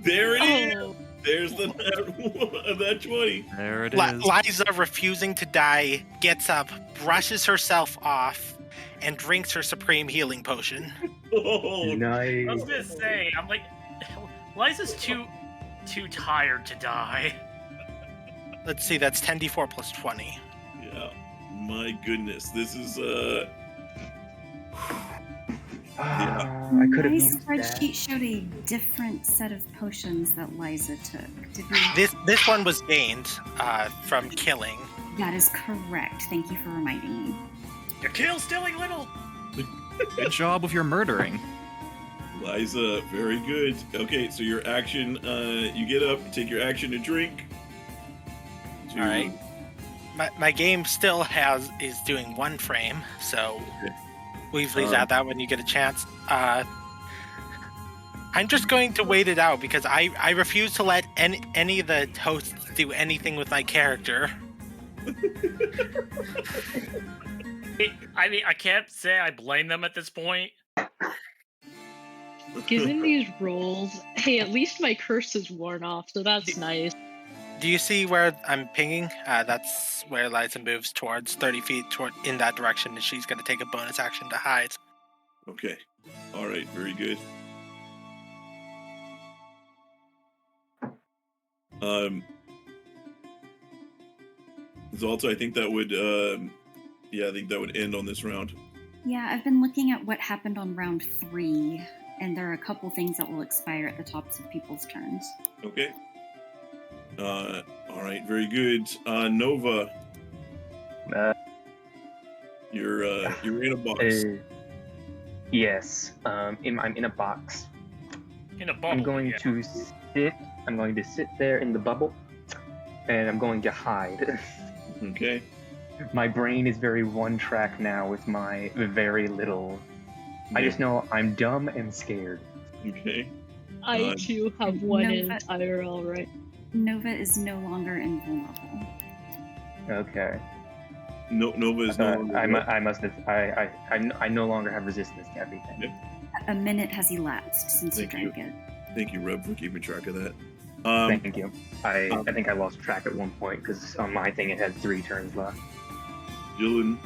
There it is. There's the that 20. There it is. Liza, refusing to die, gets up, brushes herself off, and drinks her supreme healing potion. Oh, nice. I was gonna say, I'm like, Liza's too tired to die. Let's see, that's 10d4 plus 20. Yeah, my goodness, this is I could have My used that. spreadsheet showed a different set of potions that Liza took. Did we? This one was gained from killing. That is correct. Thank you for reminding me. Your kill stealing little. Good job with your murdering. Liza, very good. Okay, so your action, you get up, you take your action to drink. All right. My game still is doing 1 frame, so please add that when you get a chance. I'm just going to wait it out because I refuse to let any of the hosts do anything with my character. I mean, I can't say I blame them at this point. Given these rolls, hey, at least my curse is worn off, so that's nice. Do you see where I'm pinging? That's where Liza moves towards 30 feet in that direction, and she's going to take a bonus action to hide. Okay. All right. Very good. Zalta, I think that would, I think that would end on this round. Yeah, I've been looking at what happened on round 3, and there are a couple things that will expire at the tops of people's turns. Okay. All right. Very good. Nova. You're in a box. Yes. I'm in a box. In a bubble. I'm going to sit. I'm going to sit there in the bubble, and I'm going to hide. Okay. My brain is very one track now with my very little. I just know I'm dumb and scared. Okay. I too have one Nova- in IRL, right? Nova is no longer invulnerable. Okay. Nova is no longer. I must have. I no longer have resistance to everything. Yep. A minute has elapsed since Thank you you. drank it. Thank you, Reb, for keeping track of that. Thank you. I think I lost track at one point because on my thing it had 3 turns left. Jyllynd.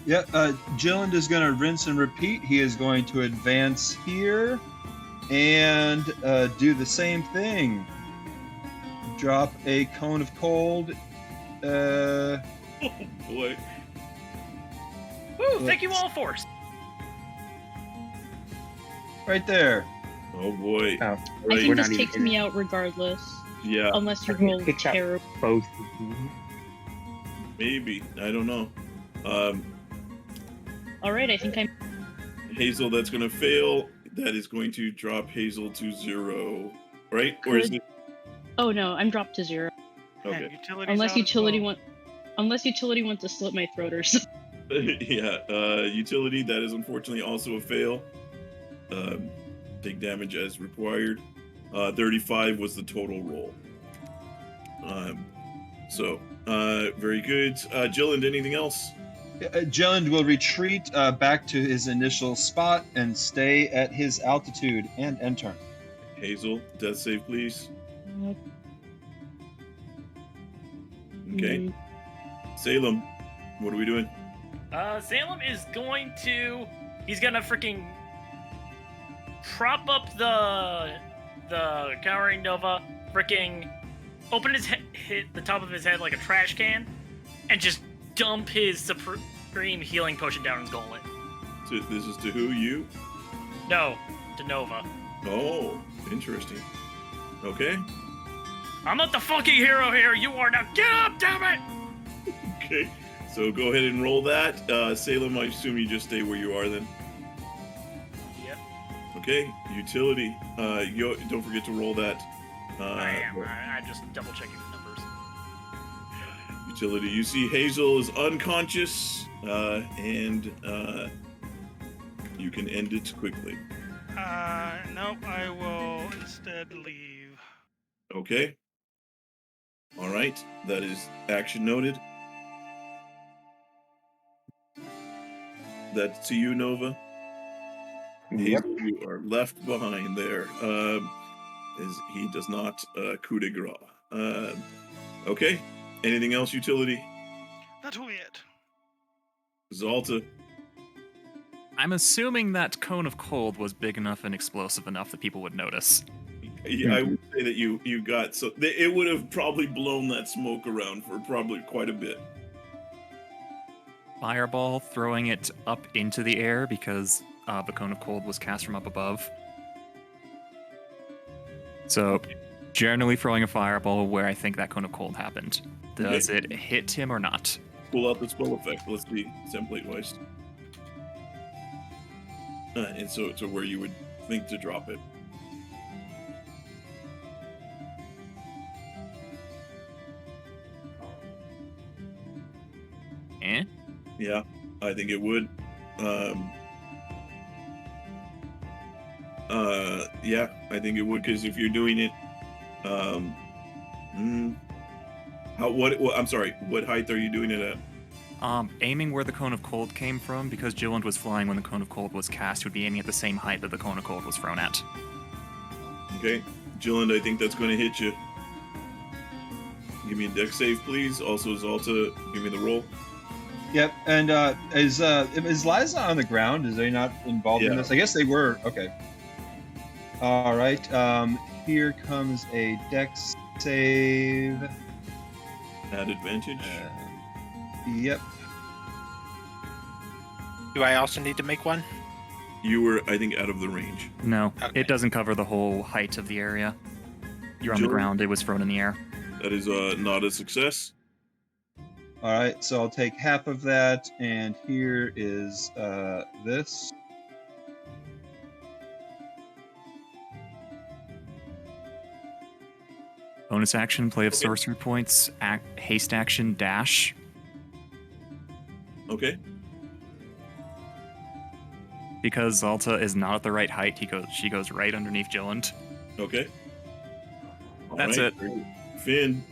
Yeah, Jyllynd is going to rinse and repeat. He is going to advance here and do the same thing. Drop a cone of cold. Oh boy. Woo, thank you all force. Right there. Oh boy. I think this takes me out regardless. Yeah. Unless you roll terrible. Both. Maybe. I don't know. Alright, I think I'm... Hazel, that's going to fail. That is going to drop Hazel to 0. Right? Or is it? Oh no, I'm dropped to 0. Okay. Unless utility wants to slit my throat or something. Yeah. Utility, that is unfortunately also a fail. Take damage as required. 35 was the total roll. Very good. Jyllynd, anything else? Jyllynd will retreat back to his initial spot and stay at his altitude and end turn. Hazel, death save, please. Okay. Salem, what are we doing? Salem is going to... He's gonna freaking prop up the cowering Nova, freaking open hit the top of his head like a trash can, and just dump his supreme healing potion down his gauntlet. This is to who? You? No, to Nova. Oh, interesting. Okay. I'm not the fucking hero here. You are now. Get up, damn it! Okay. So go ahead and roll that. Salem, I assume you just stay where you are then. Yep. Okay. Utility. Don't forget to roll that. I am. I'm just double checking the numbers. Utility. You see Hazel is unconscious, and you can end it quickly. Nope, I will instead leave. Okay. All right. That is action noted. That's to you, Nova. Yep. Hazel, you are left behind there. As he does not coup de grace. Okay. Anything else, utility? That will be it. Zalta. I'm assuming that cone of cold was big enough and explosive enough that people would notice. Yeah, I would say that you got so it would have probably blown that smoke around for probably quite a bit. Fireball, throwing it up into the air because the cone of cold was cast from up above. So, generally throwing a fireball where I think that cone of cold happened. Does it hit him or not? Pull out the spell effect. Let's see, template wise. And so to where you would think to drop it. Eh? Yeah, I think it would. Yeah, I think it would, because if you're doing it, I'm sorry, what height are you doing it at? Aiming where the cone of cold came from, because Jyllynd was flying when the cone of cold was cast, would be aiming at the same height that the cone of cold was thrown at. Okay, Jyllynd, I think that's going to hit you. Give me a dex save, please. Also, Zalta, give me the roll. Yep, and is Liza on the ground? Is they not involved in this? I guess they were. Okay. All right. Here comes a dex save. At advantage. Yep. Do I also need to make one? You were, I think, out of the range. No, it doesn't cover the whole height of the area. You're on the ground. It was thrown in the air. That is not a success. All right, so I'll take half of that, and here is this. Bonus action, play of sorcery points, haste action, dash. Okay. Because Zalta is not at the right height, she goes right underneath Jyllynd. Okay. That's it. Finn.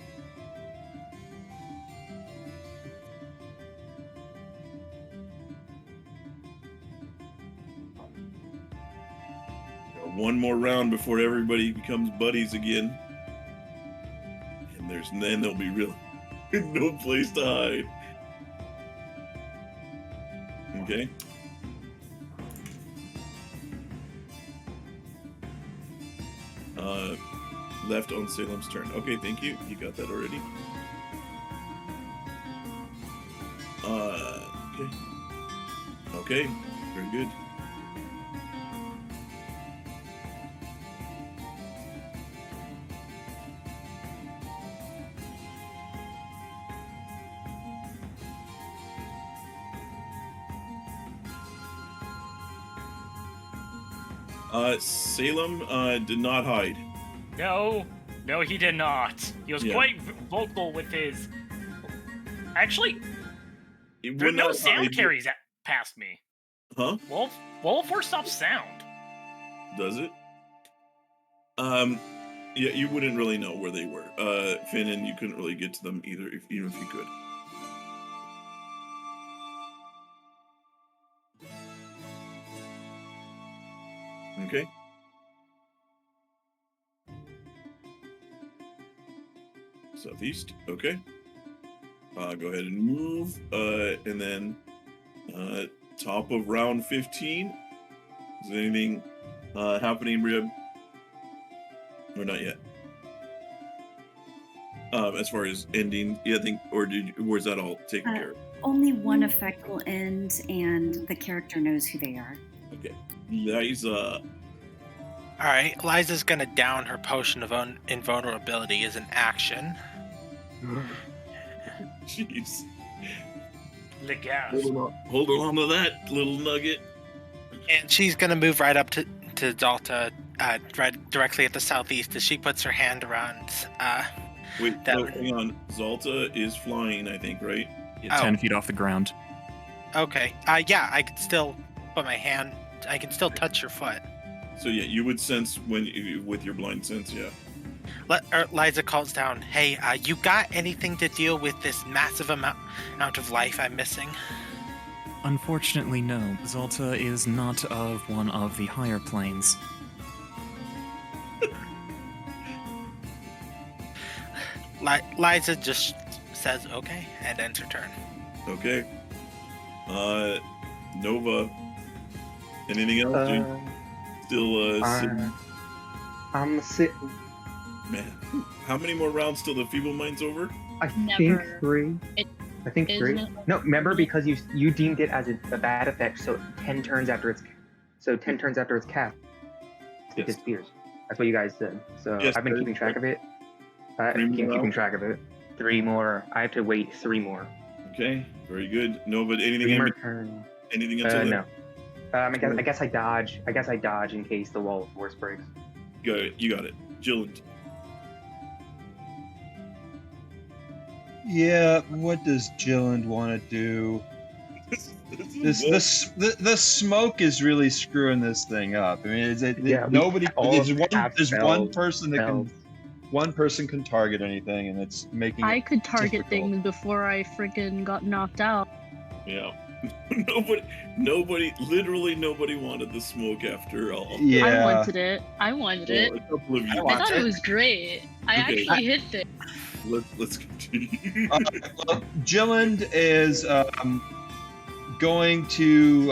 One more round before everybody becomes buddies again. And then there'll be real no place to hide. Okay. Left on Salem's turn. Okay, thank you. You got that already. Okay. Okay, very good. Salem did not hide. No, he did not. He was quite vocal with his. Actually, there's no sound carries past me. Huh? Wolf stops sound. Does it? Yeah, you wouldn't really know where they were. Finn, and you couldn't really get to them either, even if you could. Okay. Southeast. Okay. Go ahead and move. And then top of round 15. Is there anything happening, Rib? Or not yet? As far as ending, yeah, I think, or was that all taken care of? Only one effect will end, and the character knows who they are. Okay. Liza. Alright, Liza's gonna down her potion of invulnerability as an action. Jeez. The gas. Hold on to that little nugget. And she's gonna move right up to Zalta, right directly at the southeast as she puts her hand around Wait, no, hang on. Zalta is flying, I think, right? Yeah, 10 feet off the ground. Okay. Yeah, I can still put my hand. I can still touch your foot. So yeah, you would sense with your blind sense, yeah. Liza calls down, "Hey, you got anything to deal with this massive amount of life I'm missing?" Unfortunately, no. Zalta is not of one of the higher planes. Liza just says okay and ends her turn. Okay. Nova. Anything else? Still sitting? I'm sitting. Man, how many more rounds till the feeble mind's over? I think 3. I think 3. No, remember, because you deemed it as a bad effect, so 10 turns after it's cast, it disappears. That's what you guys said. So Yes, I've been keeping track of it. Keeping track of it. 3 more. I have to wait 3 more. Okay, very good. No, but anything 3 in more turn. anything until No. I guess I dodge. I guess I dodge in case the wall of force breaks. Got it. You got it. Jyllynd. Yeah, what does Jyllynd want to do? The smoke is really screwing this thing up. I mean, there's one person that can. One person can target anything, and it's making. I could target difficult. things before I freaking got knocked out. Yeah. Literally nobody wanted the smoke after all. Yeah. I wanted it. Well, a couple of you I thought it was great. I Okay. actually hit it. Let's continue. Well, Jyllynd is going to.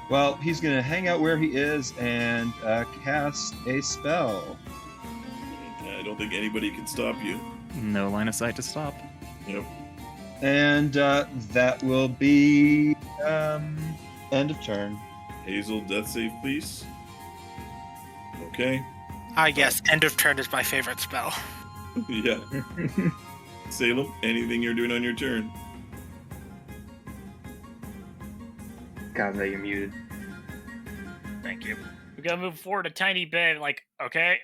Well, he's going to hang out where he is and cast a spell. I don't think anybody can stop you. No line of sight to stop. Yep. And that will be end of turn. Hazel, death save, please. Okay. Yes, end of turn is my favorite spell. Yeah. Salem, anything you're doing on your turn? God, that you're muted. Thank you. We gotta move forward a tiny bit. Like, okay.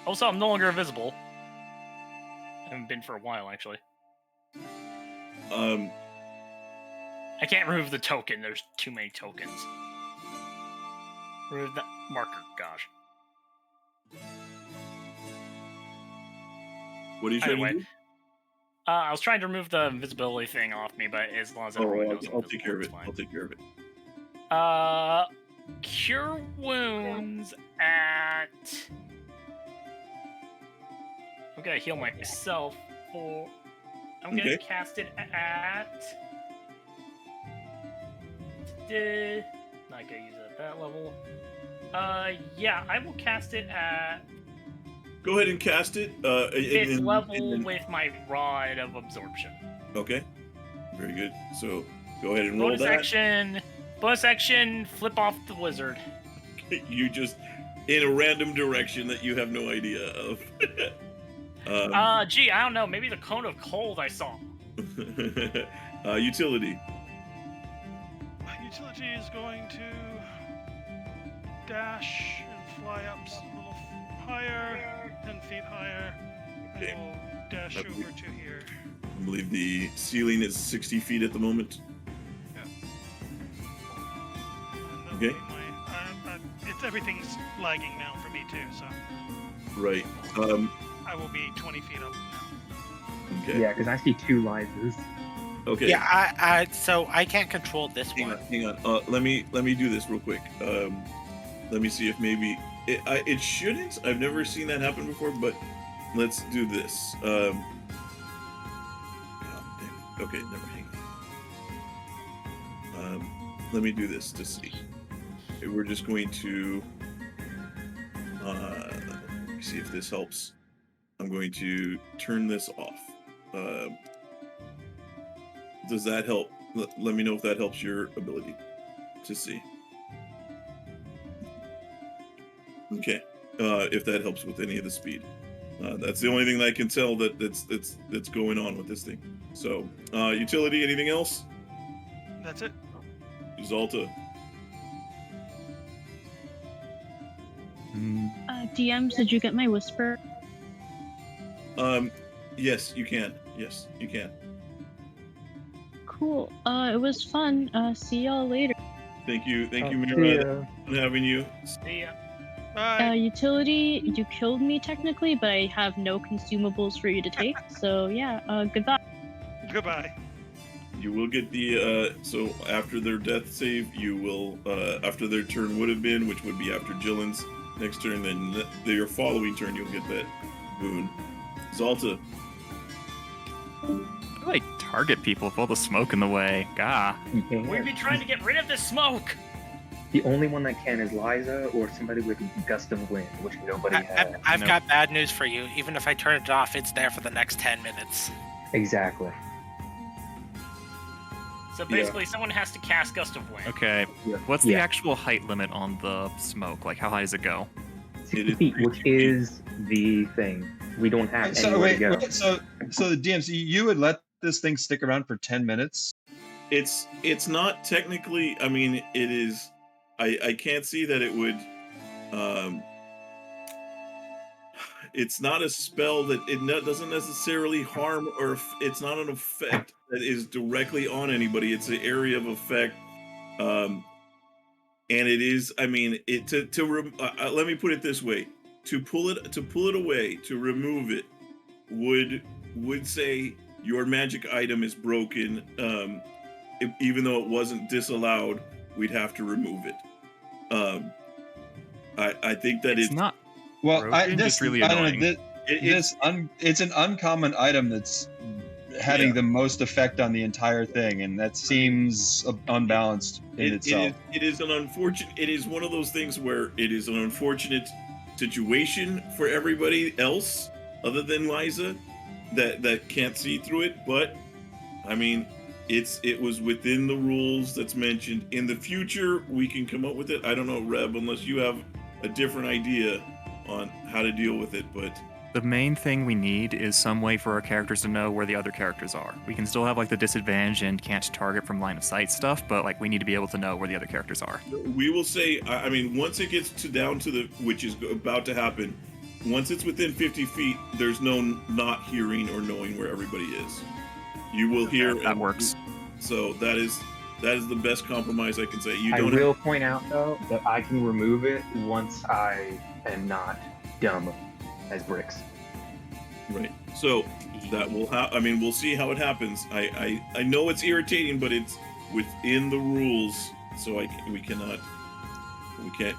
Also, I'm no longer invisible. I haven't been for a while, actually. I can't remove the token. There's too many tokens. Remove the marker. Gosh. What are you trying to do? I was trying to remove the invisibility thing off me, but as long as everyone knows I'll take care of it. I'll take care of it. Cure wounds at. I'm gonna heal myself for. I'm gonna cast it at. Not gonna use it at that level. Yeah, I will cast it at. Go ahead and cast it. 5th level with my Rod of Absorption. Okay. Very good. So go ahead and roll that. Bonus action, flip off the wizard. You just in a random direction that you have no idea of. Gee, I don't know. Maybe the cone of cold I saw. Utility. Utility is going to dash and fly up a little higher, 10 feet higher, and we'll dash over to here. I believe the ceiling is 60 feet at the moment. Okay. Everything's lagging now for me too, so. Right. I will be 20 feet up now. Okay. Yeah, because I see 2 Lizas. Okay. Yeah, so I can't control this one. Hang on. Let me do this real quick. Let me see if maybe it shouldn't. I've never seen that happen before, but let's do this. Okay, never hang on. Let me do this to see. We're just going to see if this helps. I'm going to turn this off. Does that help? Let me know if that helps your ability to see. Okay, if that helps with any of the speed. That's the only thing that I can tell that's going on with this thing. So, utility, anything else? That's it. Zalta. DMs, did you get my whisper? Yes, you can. Yes, you can. Cool. It was fun. See y'all later. Thank you, see Meera, for having you. See ya. Utility, you killed me technically, but I have no consumables for you to take. So yeah, goodbye. Goodbye. You will get the so after their death save, you will after their turn would have been, which would be after Jyllyn's next turn, then your following turn you'll get that boon. Zalta. I like target people with all the smoke in the way. Gah. We've been trying to get rid of this smoke. The only one that can is Liza or somebody with gust of wind, which nobody has. I've got bad news for you. Even if I turn it off, it's there for the next 10 minutes. Exactly. So basically, someone has to cast Gust of Wind. Okay. What's the actual height limit on the smoke? Like, how high does it go? 60 feet, which is the thing. We don't have anywhere to go. So the DMs, you would let this thing stick around for 10 minutes? It's not technically. I mean, it is. I can't see that it would. It's not a spell that doesn't necessarily harm, or it's not an effect that is directly on anybody. It's an area of effect, and it is. I mean, let me put it this way: to pull it away, to remove it, would say your magic item is broken. Even though it wasn't disallowed, we'd have to remove it. I think that it's not. Well, just really annoying. It's an uncommon item that's having the most effect on the entire thing, and that seems unbalanced in itself. It is an unfortunate. It is one of those things where it is an unfortunate situation for everybody else, other than Liza, that can't see through it. But I mean, it was within the rules that's mentioned. In the future, we can come up with it. I don't know, Reb, unless you have a different idea on how to deal with it, but the main thing we need is some way for our characters to know where the other characters are. We can still have like the disadvantage and can't target from line of sight stuff, but like we need to be able to know where the other characters are. We will say, I mean, once it gets down to which is about to happen, once it's within 50 feet, there's no not hearing or knowing where everybody is. You will hear. That works. So that is the best compromise I can say. I will point out though that I can remove it once I am not dumb as bricks. Right. So that will I mean, we'll see how it happens. I know it's irritating, but it's within the rules, so we can't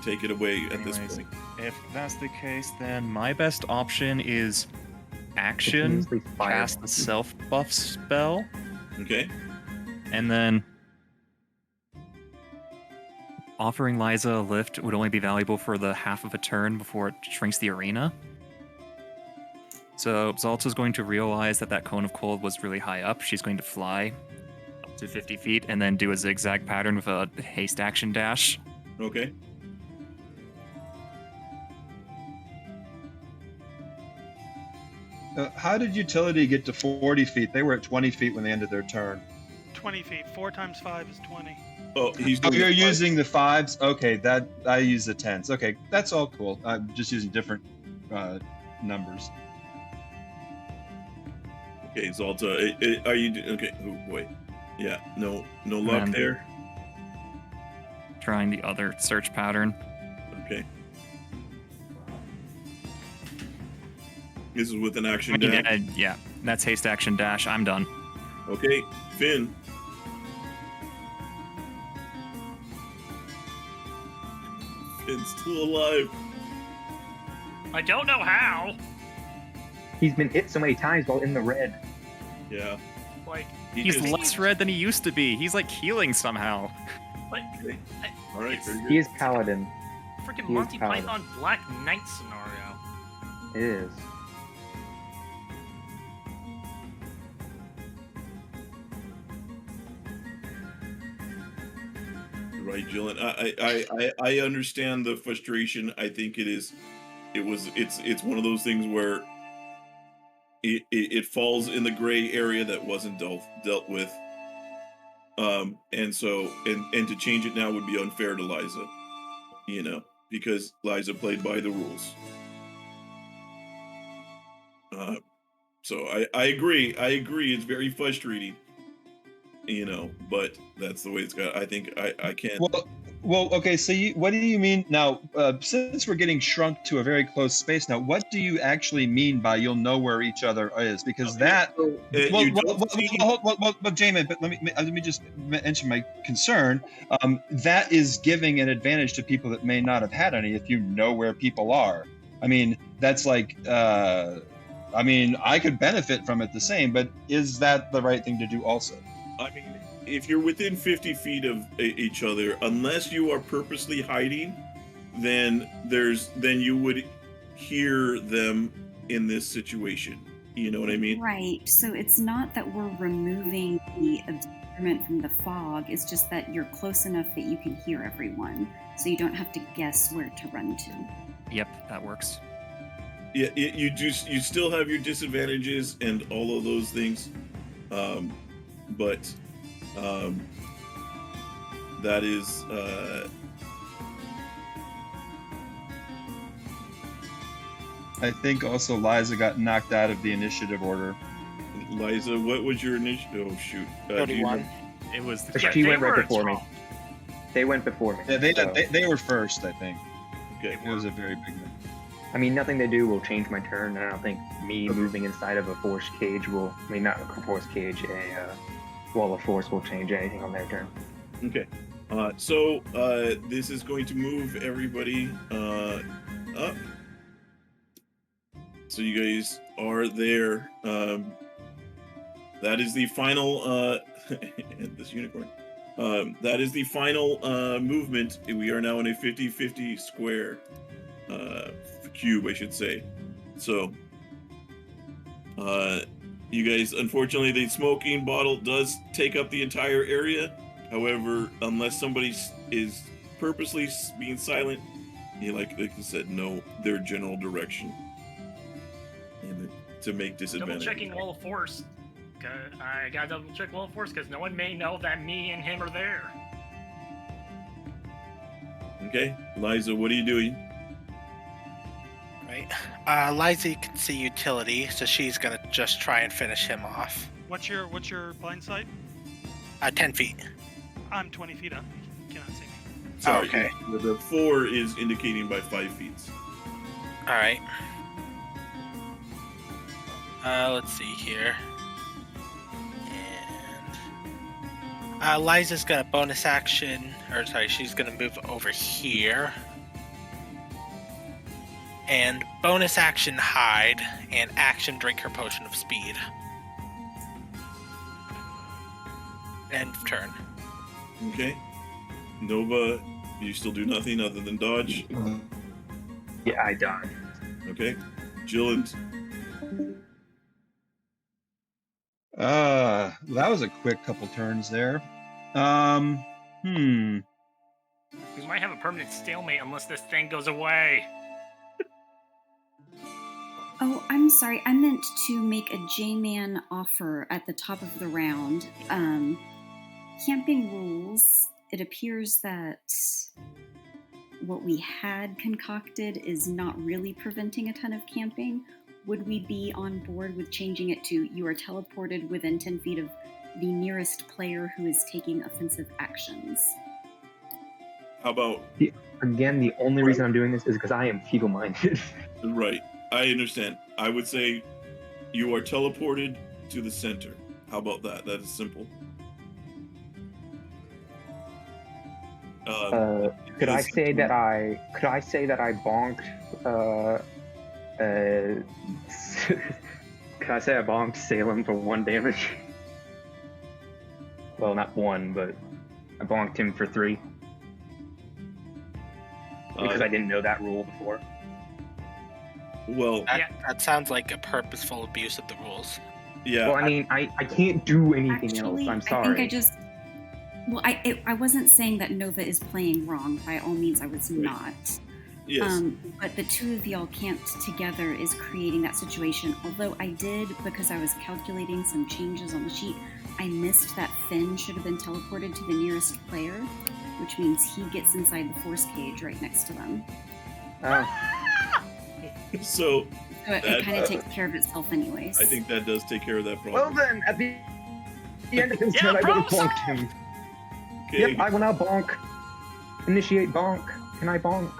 take it away at this point. If that's the case, then my best option is action, cast the self buff spell. Okay. And then offering Liza a lift would only be valuable for the half of a turn before it shrinks the arena. So Zalta's going to realize that cone of cold was really high up. She's going to fly up to 50 feet and then do a zigzag pattern with a haste action dash. Okay. How did utility get to 40 feet? They were at 20 feet when they ended their turn. 20 feet. 4 times 5 is 20. Oh, you're using the 5s? Okay, that I use the 10s. Okay, that's all cool. I'm just using different numbers. Okay, Zalta, are you okay? Oh, wait, yeah, no luck there. Trying the other search pattern. Okay. This is with an action dash. Yeah, that's haste action dash. I'm done. Okay, Finn. Finn's still alive. I don't know how. He's been hit so many times while in the red. Yeah. Like he's less red than he used to be. He's like healing somehow. Like, all right, he is Paladin. Freaking Monty Python Black Knight scenario. It is. right, Jyllynd. I understand the frustration. I think it's one of those things where it falls in the gray area that wasn't dealt with. And so to change it now would be unfair to Liza, because Liza played by the rules. So I agree. It's very frustrating, but that's the way it's got. I think I can't. Well, okay. So what do you mean now? Since we're getting shrunk to a very close space now, what do you actually mean by you'll know where each other is? Because that. Well, Jamie, but let me just mention my concern. That is giving an advantage to people that may not have had any if you know where people are. I mean, that's like. I mean, I could benefit from it the same, but is that the right thing to do also? I mean, if you're within 50 feet of each other, unless you are purposely hiding, then you would hear them in this situation. You know what I mean? Right. So it's not that we're removing the obscurement from the fog. It's just that you're close enough that you can hear everyone, so you don't have to guess where to run to. Yep, that works. Yeah, you still have your disadvantages and all of those things, but that is I think also Liza got knocked out of the initiative order. Liza, what was your initiative? Oh shoot, 31. It was. She went right before me. They went before me. Yeah, they were first, I think. Okay, it was a very big one. I mean, nothing they do will change my turn, and I don't think me moving inside of a force cage will. I mean, not a force cage, a wall of force will change anything on their turn. Okay. So this is going to move everybody up. So you guys are there. That is the final. This unicorn. That is the final movement. We are now in a 50-50 square. Cube, I should say. So, you guys, unfortunately, the smoking bottle does take up the entire area. However, unless somebody is purposely being silent, like I said, know their general direction and to make disadvantage. Double checking wall of force. I gotta double check wall of force because no one may know that me and him are there. Okay, Liza, what are you doing? Right. Liza can see utility, so she's gonna just try and finish him off. What's your blind sight? 10 feet. I'm 20 feet up. You cannot see me. Sorry, okay. The 4 is indicating by 5 feet. All right. Let's see here. And Liza's got a bonus action, she's gonna move over here. And bonus action hide, and action drink her potion of speed. End of turn. Okay. Nova, you still do nothing other than dodge? Yeah, I dodge. Okay. Jyllynd. That was a quick couple turns there. We might have a permanent stalemate unless this thing goes away. Oh, I'm sorry. I meant to make a J-Man offer at the top of the round. Camping rules, it appears that what we had concocted is not really preventing a ton of camping. Would we be on board with changing it to you are teleported within 10 feet of the nearest player who is taking offensive actions? How about... Again, the only reason I'm doing this is because I am feeble-minded. Right. I understand. I would say you are teleported to the center. How about that? That is simple. Could I say that I bonked? Could I say I bonked Salem for 1 damage? Well, not 1, but I bonked him for 3 because I didn't know that rule before. Well, that sounds like a purposeful abuse of the rules. Yeah. Well, I mean, I can't do anything Actually, else. I'm sorry. I think Well, I wasn't saying that Nova is playing wrong. By all means, I was not. Yes. But the two of y'all camped together is creating that situation. Although I did, because I was calculating some changes on the sheet, I missed that Finn should have been teleported to the nearest player, which means he gets inside the force cage right next to them. So it kind of takes care of itself anyways. I think that does take care of that problem. Well then, at the end of his turn, I would have bonked him. Okay. Yep, I will now bonk. Initiate bonk. Can I bonk?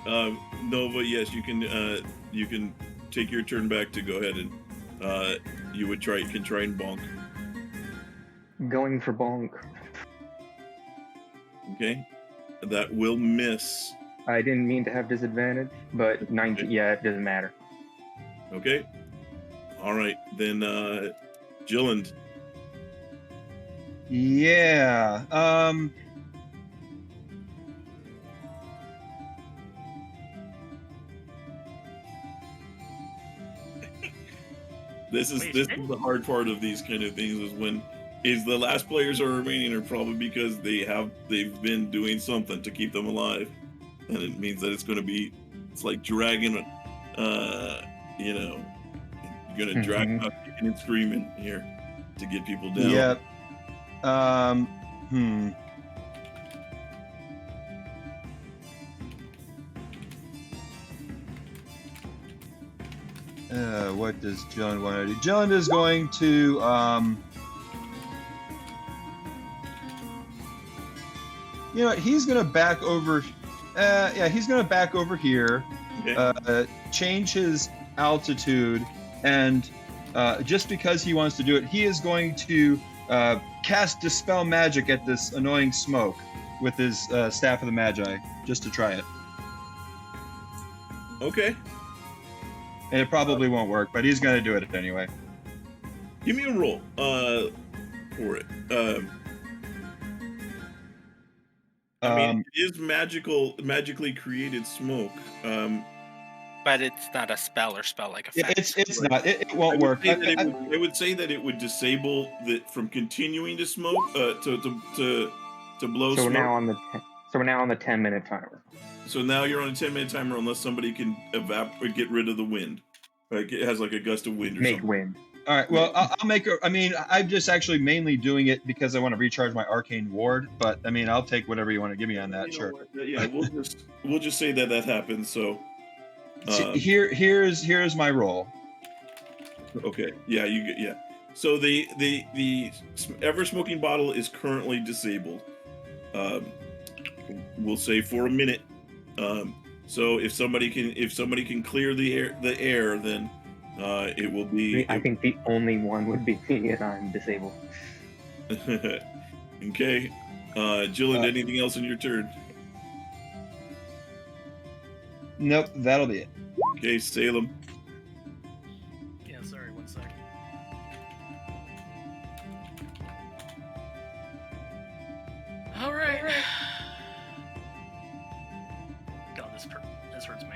Nova, yes, you can take your turn back to go ahead and you can try and bonk. Going for bonk. Okay. That will miss. I didn't mean to have disadvantage, but 90, yeah, it doesn't matter. Okay. All right, then Jyllynd. Yeah. This is the hard part of these kind of things is the last players are remaining are probably because they've been doing something to keep them alive, and it means that it's like dragging, you're gonna drag out kicking and screaming here to get people down. Yep. What does Jyllynd want to do? Jyllynd is going to he's gonna back over. He's gonna back over here, change his altitude, and just because he wants to do it, he is going to cast Dispel Magic at this annoying smoke with his Staff of the Magi, just to try it. Okay. And it probably won't work, but he's going to do it anyway. Give me a roll for it. It is magically created smoke. But it's not a spell or spell-like effect. It's not. It won't work. I would say that it would disable from continuing to smoke to blow So smoke. we're now on the 10-minute timer. So now you're on a 10-minute timer unless somebody can get rid of the wind. Like it has like a gust of wind or Make something. wind. All right. Well, I'll make a. I'm just actually mainly doing it because I want to recharge my arcane ward. But I'll take whatever you want to give me on that. Sure. Yeah, we'll just say that happens. So. Here's my roll. Okay. Yeah. So the ever smoking bottle is currently disabled. We'll say for a minute. So if somebody can clear the air, then it will be. I think the only one would be me, and I'm disabled. Okay. Jyllynd, anything else in your turn? Nope, that'll be it. Okay, Salem. Yeah, sorry, 1 sec. All right. God, this hurts me.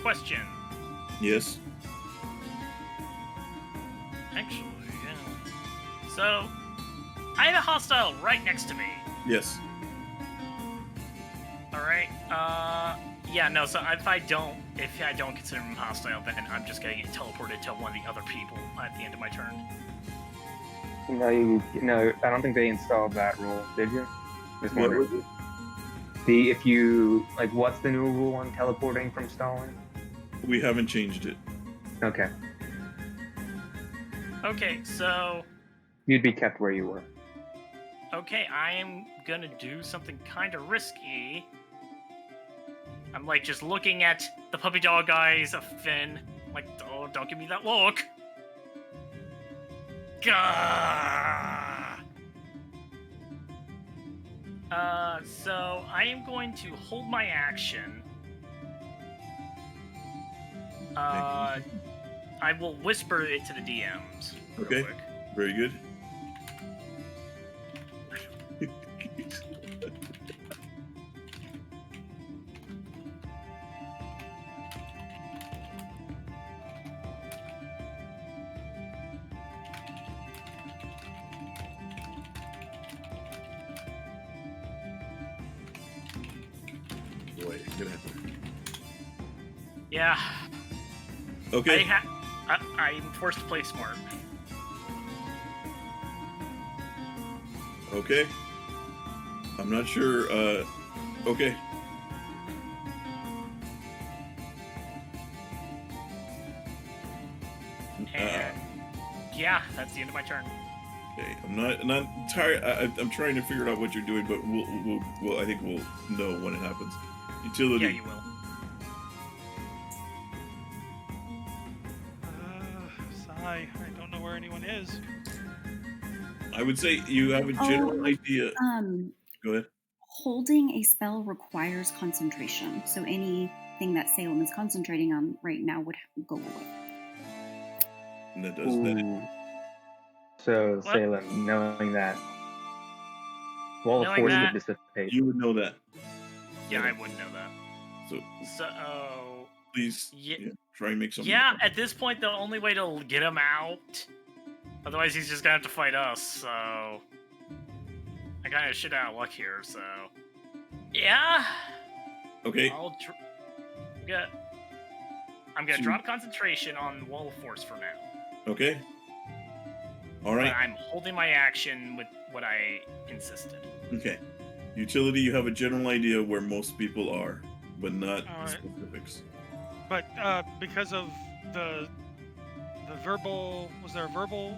Question. Yes. Actually, yeah. So, I have a hostile right next to me. Yes. Alright, so if I don't consider him hostile, then I'm just gonna get teleported to one of the other people at the end of my turn. No, I don't think they installed that rule, did you? Just What wondering. was it? What's the new rule on teleporting from Stalin? We haven't changed it. Okay. Okay, so... You'd be kept where you were. Okay, I am gonna do something kind of risky. I'm just looking at the puppy dog eyes of Finn. Oh, don't give me that look. Gah! So I am going to hold my action. I will whisper it to the DMs. Okay. Very good. gonna happen. Yeah. Okay. I'm forced to play smart. Okay. I'm not sure. Okay. And yeah, that's the end of my turn. Okay. I'm not entirely. I'm trying to figure out what you're doing, but we'll I think we'll know when it happens. Utility. Yeah, you will. Sigh. I don't know where anyone is. I would say you have a general idea. Go ahead. Holding a spell requires concentration, so anything that Salem is concentrating on right now would go away. And that does that. So Salem, knowing that wall of force would dissipate. You would know that. Yeah, I wouldn't know that. So please, try and make something. Yeah, at this point, the only way to get him out, otherwise he's just gonna have to fight us. So I kind of shit out of luck here. So yeah. Okay. I'm gonna drop concentration on Wall of Force for now. Okay. All right. But I'm holding my action with what I insisted. Okay. Utility, you have a general idea where most people are, but not specifics. But because of the verbal, was there a verbal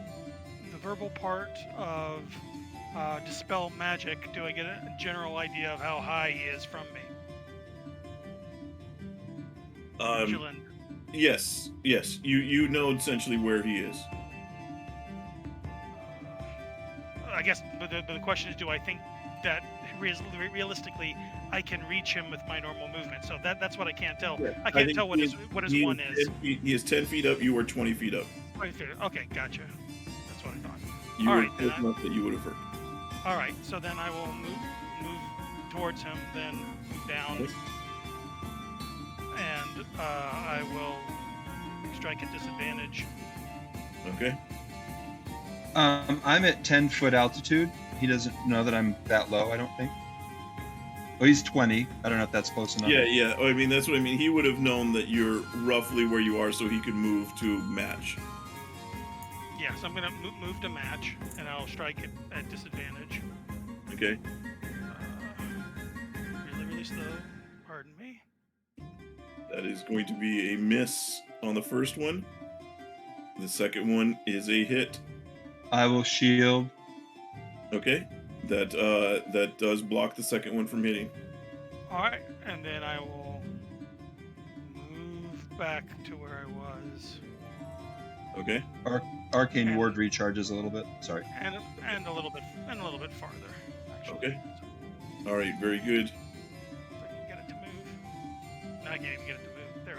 part of dispel magic? Do I get a general idea of how high he is from me? Jyllynd. Yes. You know essentially where he is. I guess, but the question is, do I think that realistically I can reach him with my normal movement? So that's what I can't tell. Yeah, I can't tell what his one is. He is 10 feet up. You are 20 feet up. 20 feet. Okay, gotcha. That's what I thought. You All were right, close enough that you would have heard. All right, so then I will move towards him, then move down, and I will strike at disadvantage. Okay. I'm at 10-foot altitude. He doesn't know that I'm that low, I don't think. Oh, he's 20. I don't know if that's close enough. Yeah. I mean, that's what I mean. He would have known that you're roughly where you are, so he could move to match. Yeah, so I'm going to move to match, and I'll strike it at disadvantage. Okay. Really slow. Pardon me. That is going to be a miss on the first one. The second one is a hit. I will shield. Okay. That does block the second one from hitting. All right, and then I will move back to where I was. Okay. Arcane Ward recharges a little bit. Sorry. And a little bit farther. Actually. Okay. All right. Very good. If I can get it to move. No, I can't even get it to move. There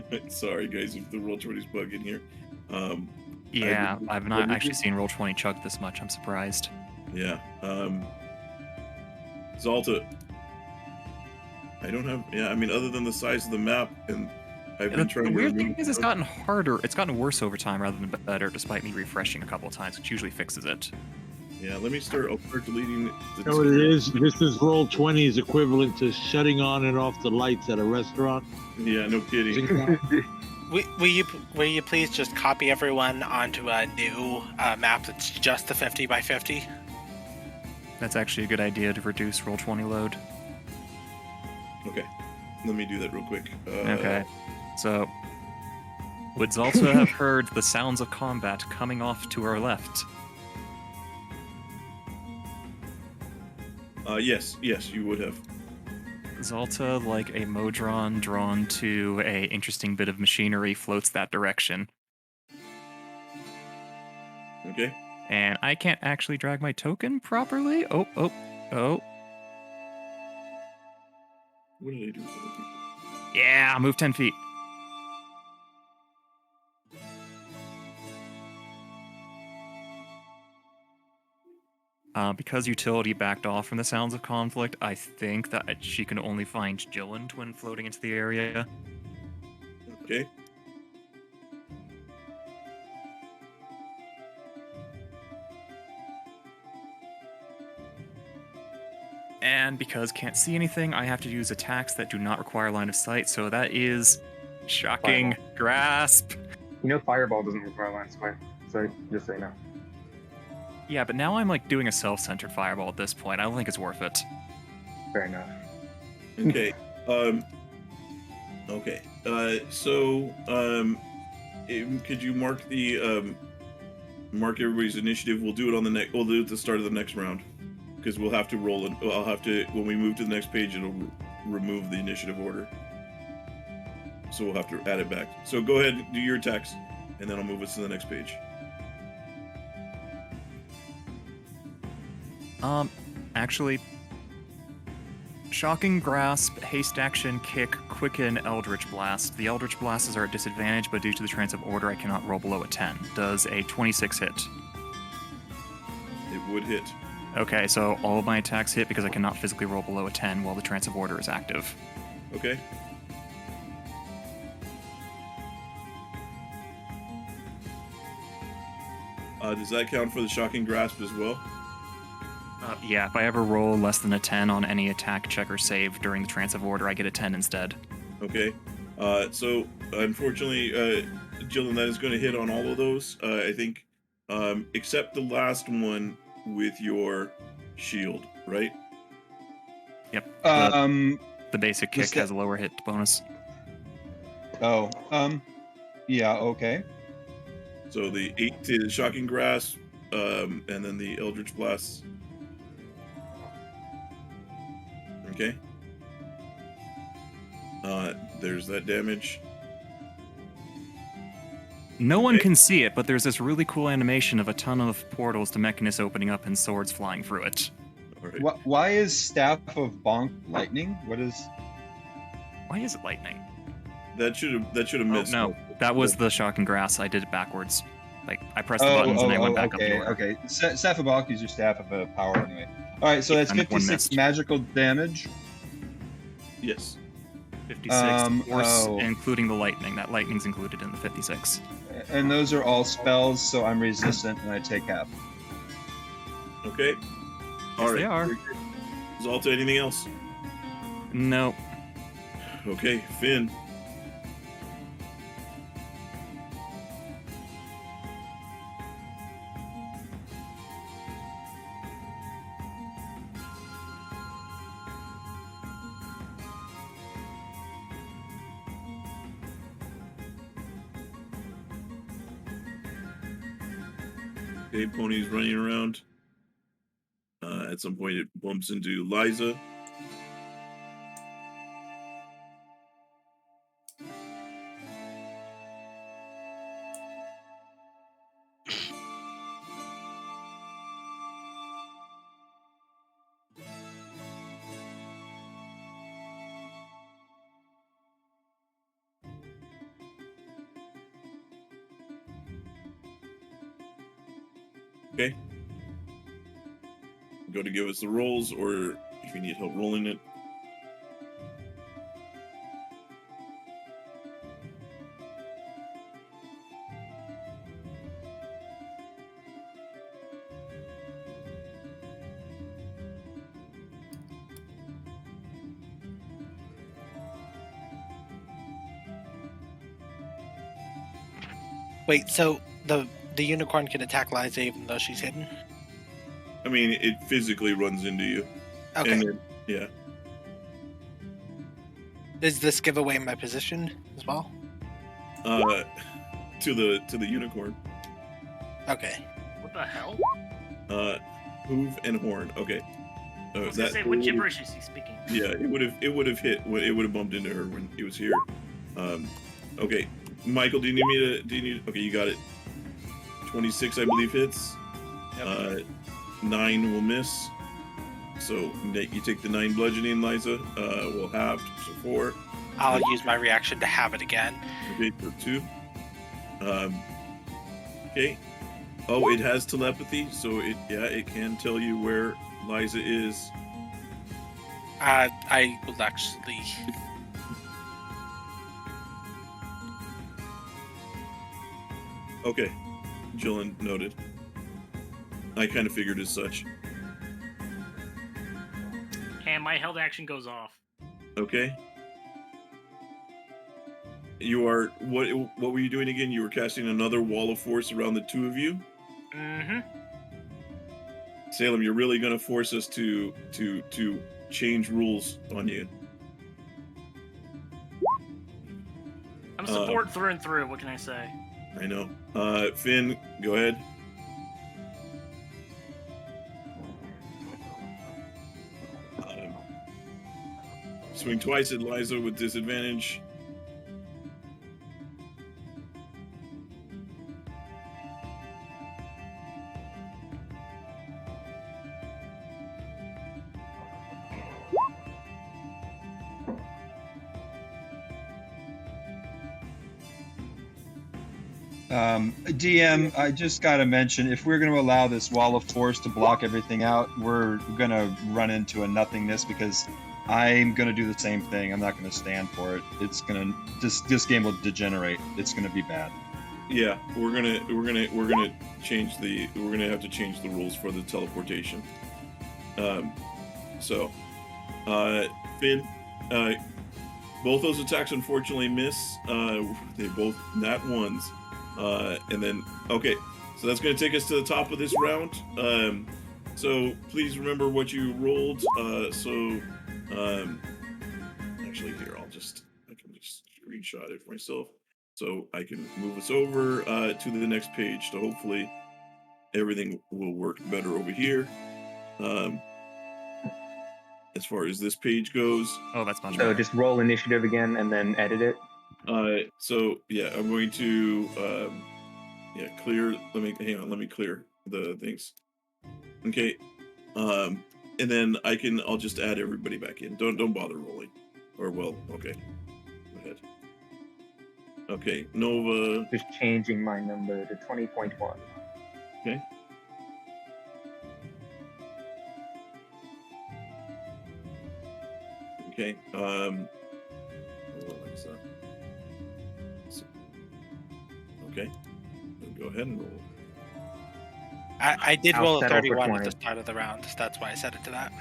we go. Sorry, guys, if the Roll20's bugging here. Yeah, I've not actually seen Roll20 chug this much. I'm surprised. Yeah. Zalta. I don't have. Yeah, I mean, other than the size of the map, and I've been trying. The to weird thing is, it's gotten harder. It's gotten worse over time rather than better, despite me refreshing a couple of times, which usually fixes it. Yeah, I'll start deleting the. So it is. This is Roll20's equivalent to shutting on and off the lights at a restaurant. Yeah, no kidding. Will you please just copy everyone onto a new map that's just the 50 by 50? That's actually a good idea to reduce Roll20 load. Okay, let me do that real quick. Okay, so would Zalta have heard the sounds of combat coming off to our left? Yes, you would have. Zalta, like a modron drawn to a interesting bit of machinery, floats that direction. Okay. And I can't actually drag my token properly. Oh. What did I do? Yeah, I'll move 10 feet. Because utility backed off from the sounds of conflict, I think that she can only find Jyllynd when floating into the area. Okay. And because can't see anything, I have to use attacks that do not require line of sight. So that is Shocking Grasp. You know, Fireball doesn't require line of sight, so just so you know. Yeah, but now I'm like doing a self-centered fireball at this point. I don't think it's worth it. Fair enough. Okay. Okay. Could you mark the mark everybody's initiative? We'll do it on the next. We'll do it at the start of the next round, because we'll have to roll it. I'll have to, when we move to the next page, it'll remove the initiative order. So we'll have to add it back. So go ahead, do your attacks, and then I'll move us to the next page. Actually, Shocking Grasp, Haste Action, Kick, Quicken, Eldritch Blast. The Eldritch Blasts are at disadvantage, but due to the trance of order, I cannot roll below a 10. Does a 26 hit? It would hit. Okay, so all of my attacks hit because I cannot physically roll below a 10 while the trance of order is active. Okay. Does that count for the Shocking Grasp as well? Yeah, if I ever roll less than a 10 on any attack, check, or save during the trance of order, I get a 10 instead. Okay. So, unfortunately, Jyllynd, that is going to hit on all of those, I think, except the last one with your shield, right? Yep. The basic kick has a lower hit bonus. Oh, yeah, okay. So the 8 to the Shocking Grasp, and then the Eldritch Blast. Okay. There's that damage. No one can see it, but there's this really cool animation of a ton of portals to Mechanus opening up and swords flying through it. All right. Why is Staff of Bonk lightning? What is? Why is it lightning? That should have missed. Oh, no, that was the Shocking Grass. I did it backwards. Like I pressed the buttons and I went back up the order. Okay. Staff of Bonk is your staff of power anyway. All right, so that's 56 magical damage. Yes. 56 force, including the lightning. That lightning's included in the 56. And those are all spells, so I'm resistant and I take half. Okay. All right. They are. Zalta, anything else? No. Okay, Finn. Okay, Pony's running around. At some point, it bumps into Liza. Okay. Go to give us the rolls, or if you need help rolling it. Wait, so the unicorn can attack Liza even though she's hidden? I mean, it physically runs into you. Okay. And then, yeah. Does this give away my position as well? To the unicorn. Okay. What the hell? Hoof and horn. Okay. I was gonna say, what gibberish is he speaking? Yeah, it would have hit. It would have bumped into her when he was here. Okay, Michael, do you need me to? Okay, you got it. 26, I believe, hits. Yep. 9 will miss. So you take the 9 bludgeoning, Liza. We'll halve, so 4. I'll use my reaction to have it again. Okay, so 2. Okay. Oh, it has telepathy, so it can tell you where Liza is. I will actually. Okay, Jyllynd, noted. I kind of figured as such. And my held action goes off. Okay. You are what were you doing again? You were casting another wall of force around the two of you? Mm-hmm. Salem, you're really gonna force us to change rules on you. I'm support through and through, what can I say? I know. Finn, go ahead. Swing twice at Liza with disadvantage. DM, I just got to mention, if we're going to allow this wall of force to block everything out, we're going to run into a nothingness because I'm going to do the same thing. I'm not going to stand for it. It's going to this game will degenerate. It's going to be bad. Yeah, we're gonna have to change the rules for the teleportation. Finn, both those attacks unfortunately miss. They both nat ones. And then, okay, so that's going to take us to the top of this round. So please remember what you rolled. Actually, here, I can just screenshot it for myself so I can move us over to the next page. So hopefully everything will work better over here. As far as this page goes. Oh, that's much better. So just roll initiative again and then edit it. So yeah, I'm going to clear. Let me clear the things. Okay. And then I'll just add everybody back in. Don't bother rolling. Or well, okay. Go ahead. Okay, Nova. Just changing my number to 20.1. Okay. Okay. Okay. Go ahead and roll. I did roll a 31 at the start of the round. So that's why I set it to that.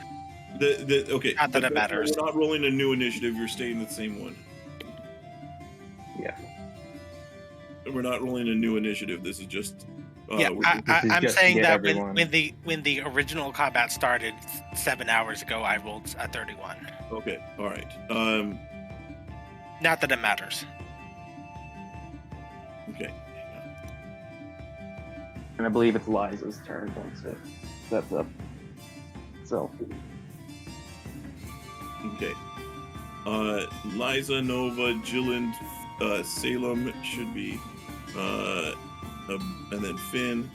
Okay. Not that it matters. We're not rolling a new initiative. You're staying the same one. Yeah. We're not rolling a new initiative. This is just. I'm saying that when the original combat started 7 hours ago, I rolled a 31. Okay. All right. Not that it matters. Okay. And I believe it's Liza's turn once it sets up. So. Okay. Liza, Nova, Jyllynd, Salem should be, and then Finn,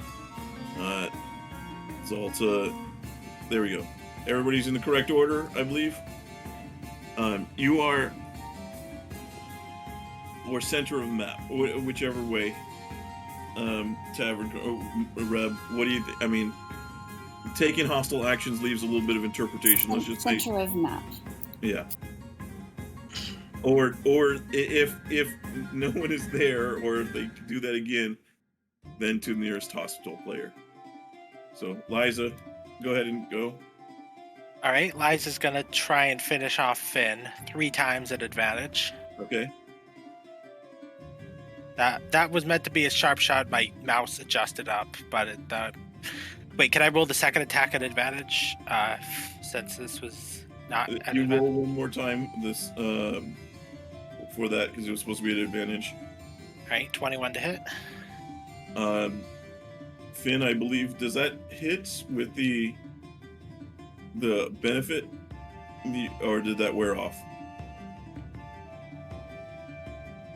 Zalta. There we go. Everybody's in the correct order, I believe. You are, or center of the map, whichever way. Tavern, Reb, what do you think? I mean, taking hostile actions leaves a little bit of interpretation. Let's just say center of map. Yeah. Or if no one is there, or if they do that again, then to the nearest hostile player. So Liza, go ahead and go. All right, Liza's gonna try and finish off Finn 3 times at advantage. Okay. That was meant to be a sharp shot. My mouse adjusted up, but it. Wait, can I roll the second attack at advantage? Since this was not. You roll one more time. This for that because it was supposed to be at advantage. All right, 21 to hit. Finn, I believe, does that hit with the benefit, or did that wear off?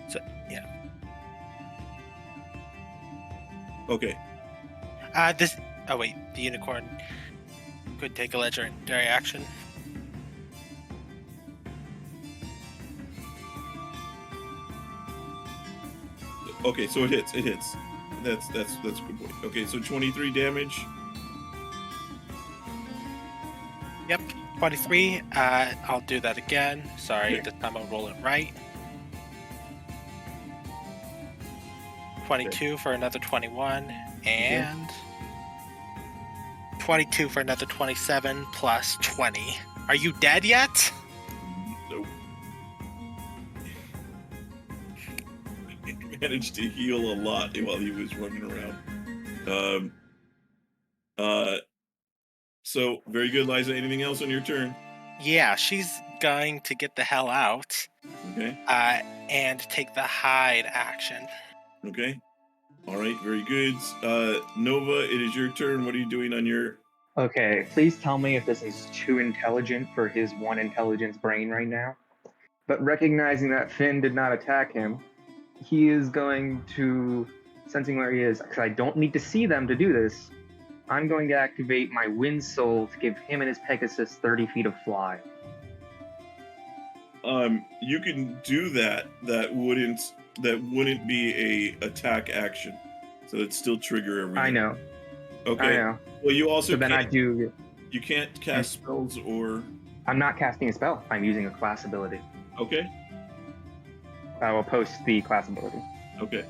So yeah. Okay. This. Oh wait, the unicorn could take a legendary action. Okay, so it hits. It hits. That's a good point. Okay, so 23 damage. Yep, 23. I'll do that again. Sorry, this time I'll roll it right. 22 for another 21, and 22 for another 27 plus 20. Are you dead yet? Nope. He managed to heal a lot while he was running around. So very good, Liza. Anything else on your turn? Yeah, she's going to get the hell out. Okay. And take the hide action. Okay. All right. Very good. Nova, it is your turn. What are you doing on your? Okay, please tell me if this is too intelligent for his 1 intelligence brain right now. But recognizing that Finn did not attack him, he is going to, sensing where he is, because I don't need to see them to do this, I'm going to activate my Wind Soul to give him and his Pegasus 30 feet of fly. You can do that. That wouldn't be a attack action, so it'd still trigger everything. I know. Okay. I know. Well, you also So then I do. You can't cast spells or. I'm not casting a spell. I'm using a class ability. Okay. I will post the class ability. Okay.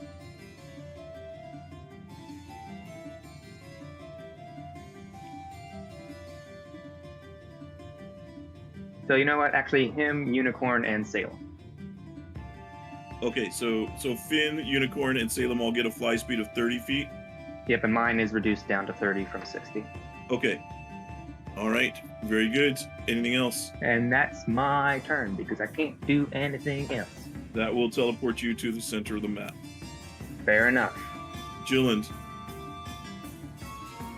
So you know what? Actually, him, Unicorn, and Salem. Okay, so Finn, Unicorn, and Salem all get a fly speed of 30 feet. Yep, and mine is reduced down to 30 from 60. Okay. All right. Very good. Anything else? And that's my turn because I can't do anything else. That will teleport you to the center of the map. Fair enough. Jyllynd.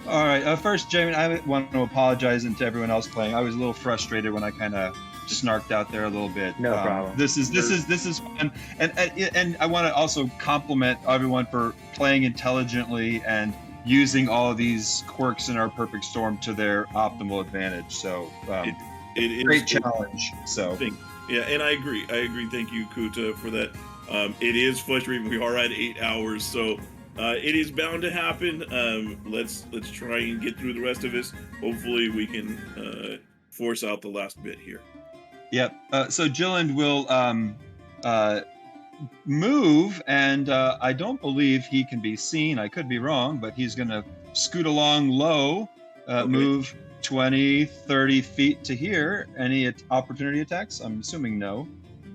All right. First, Jamin, I want to apologize and to everyone else playing. I was a little frustrated when I kind of snarked out there a little bit. No problem. This is fun, and I want to also compliment everyone for playing intelligently and using all of these quirks in our perfect storm to their optimal advantage. So it is great challenge. So yeah, and I agree. Thank you, Kuta, for that. It is frustrating. We are at 8 hours, so it is bound to happen. Let's try and get through the rest of this. Hopefully, we can force out the last bit here. Yep. So Jyllynd will move, and I don't believe he can be seen. I could be wrong, but he's going to scoot along low, move 20, 30 feet to here. Any opportunity attacks? I'm assuming no.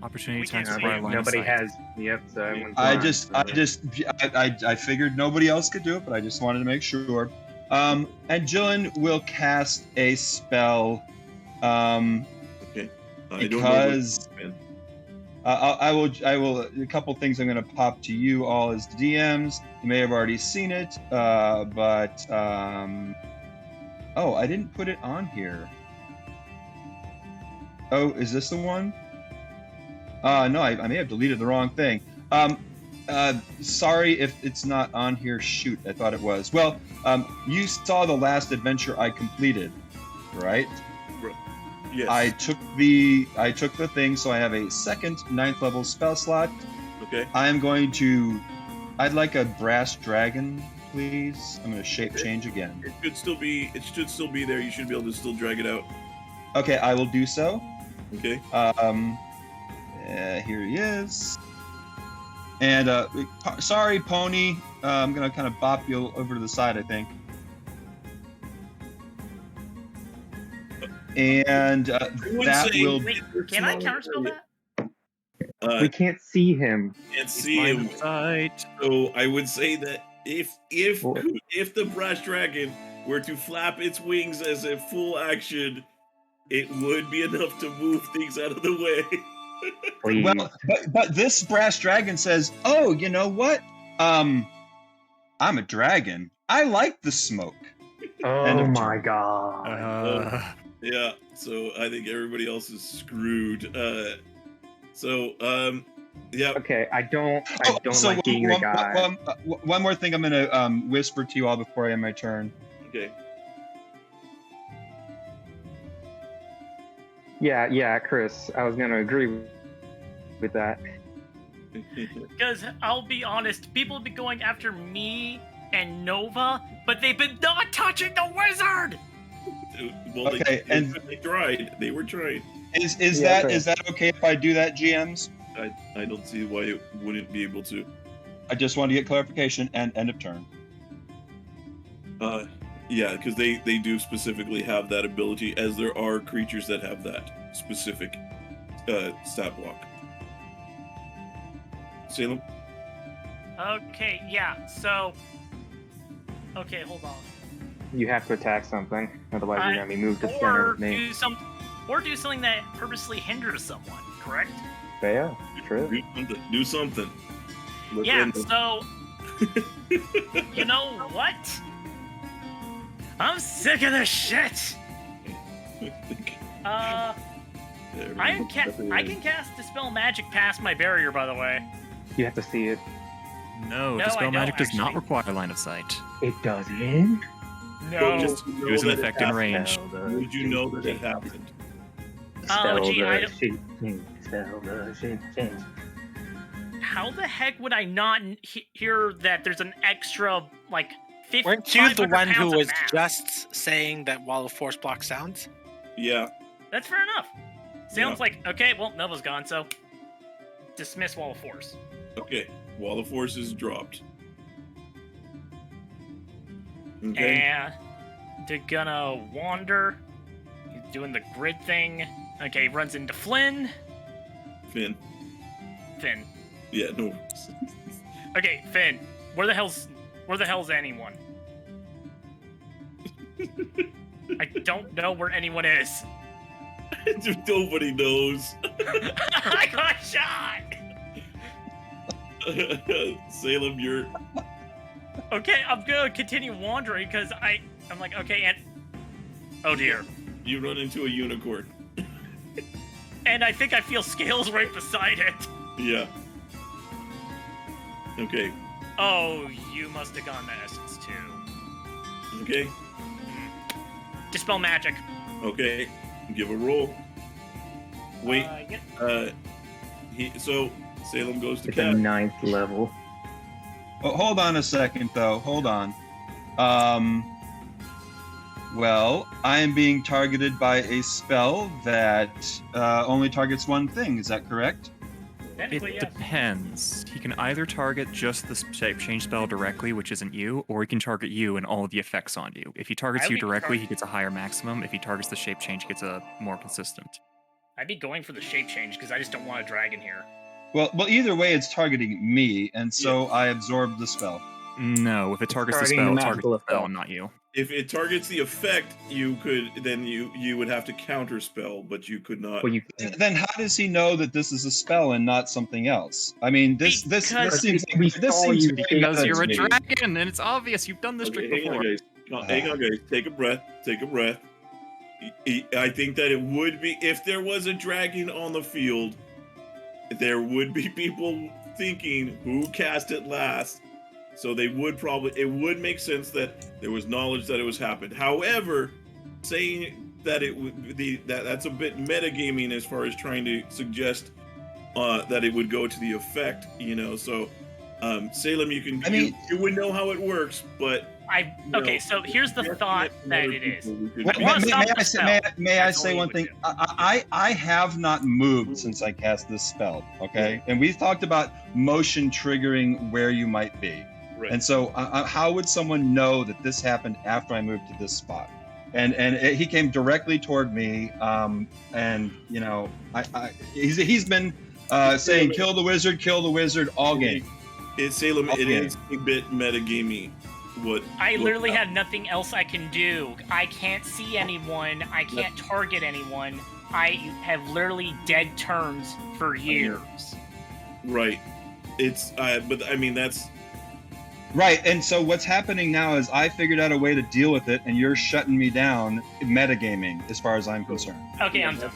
Opportunity attacks. Nobody has. Yep. So everyone's I figured nobody else could do it, but I just wanted to make sure. And Jyllynd will cast a spell. Okay. Because I will. A couple things I'm going to pop to you all as DMs. You may have already seen it, but oh, I didn't put it on here. Oh, is this the one? No, I may have deleted the wrong thing. Sorry if it's not on here. Shoot, I thought it was. Well, you saw the last adventure I completed, right? Yes. I took the thing, so I have a second 9th level spell slot. Okay. I'd like a brass dragon, please. I'm gonna shape change again. It should still be there. You should be able to still drag it out. Okay, I will do so. Okay. Here he is. And sorry, pony. I'm gonna kind of bop you over to the side, I think. And that will. Wait, can I counterspell that? We can't see him. Can't see him. So I would say that if the brass dragon were to flap its wings as a full action, it would be enough to move things out of the way. Well, but this brass dragon says, "Oh, you know what? I'm a dragon. I like the smoke." Oh my god. Yeah, so I think everybody else is screwed. Yeah. Okay, I don't like being the guy. One more thing I'm gonna whisper to you all before I end my turn. Okay. Yeah, Chris. I was gonna agree with that. Because I'll be honest, people have been going after me and Nova, but they've been not touching the wizard. Well, okay, they tried. They were trying. Is that okay if I do that, GMs? I don't see why it wouldn't be able to. I just want to get clarification and end of turn. Yeah, because they do specifically have that ability, as there are creatures that have that specific stat block. Salem? Okay, yeah, so... Okay, hold on. You have to attack something, otherwise you're gonna be moved to the center Or with me. do something that purposely hinders someone, correct? Yeah, true. Do something. Yeah, so... You know what? I'm sick of this shit! I can cast Dispel Magic past my barrier, by the way. You have to see it. No, No, I Dispel don't, Magic does not actually. require line of sight. It doesn't? No. Just It was an effect in range. Would you know that it happened? Oh, gee, I don't... Spell the shape change. How the heck would I not hear that there's an extra, like, 50 Weren't you the one who pounds of was math? just saying that Wall of Force blocks sounds? Yeah. That's fair enough. Salem's like, okay, well, Nova's gone, so dismiss Wall of Force. Okay. Wall of Force is dropped. Okay. And they're gonna wander. He's doing the grid thing. Okay, runs into Finn. Finn. Yeah, no. Okay, Finn. Where the hell's anyone? I don't know where anyone is. Nobody knows. I got shot! Salem, you're... Okay, I'm gonna continue wandering because I'm like, okay, and... Oh dear. You run into a unicorn. And I think I feel scales right beside it. Yeah. Okay. Oh, you must have gone to Essence too. Okay. Dispel Magic. Okay. Give a roll. Wait. Yep. So Salem goes to It's a Cat. 9th level. Oh, hold on a second, though. Hold on. Well, I am being targeted by a spell that only targets one thing. Is that correct? Technically, It yes. depends. He can either target just the shape change spell directly, which isn't you, or he can target you and all of the effects on you. If he targets I you would directly, he target- gets a higher maximum. If he targets the shape change, he gets a more consistent. I'd be going for the shape change because I just don't want a dragon here. Well, either way, it's targeting me, and so I absorb the spell. No, if it targets the Targeting spell, the it targets magical the spell, effect. not you. If it targets the effect, you would have to counter spell, but you could not. Well, you Then how does he know that this is a spell and not something else? I mean, this Because seems we this saw seems you very take Because nuts you're a to me. dragon, and it's obvious. You've done this Okay, trick hang on, before. guys. Hang on, guys. Take a breath. Take a breath. I think that it would be, if there was a dragon on the field, there would be people thinking who cast it last. So they would it would make sense that there was knowledge that it was happened. However, saying that it would be that's a bit metagaming as far as trying to suggest that it would go to the effect, So Salem, you would know how it works, but Okay, so here's the thought that it is. May I say one thing? I have not moved since I cast this spell, okay? And we've talked about motion triggering where you might be. Right. And so how would someone know that this happened after I moved to this spot? And he came directly toward me, and he's been saying kill the wizard all game. Salem, it is a bit metagamey. I literally have nothing else I can do. I can't see anyone. I can't target anyone. I have literally dead turns for years. Right. But I mean that's right. And so what's happening now is I figured out a way to deal with it, and you're shutting me down, metagaming, as far as I'm concerned. Okay, I'm done.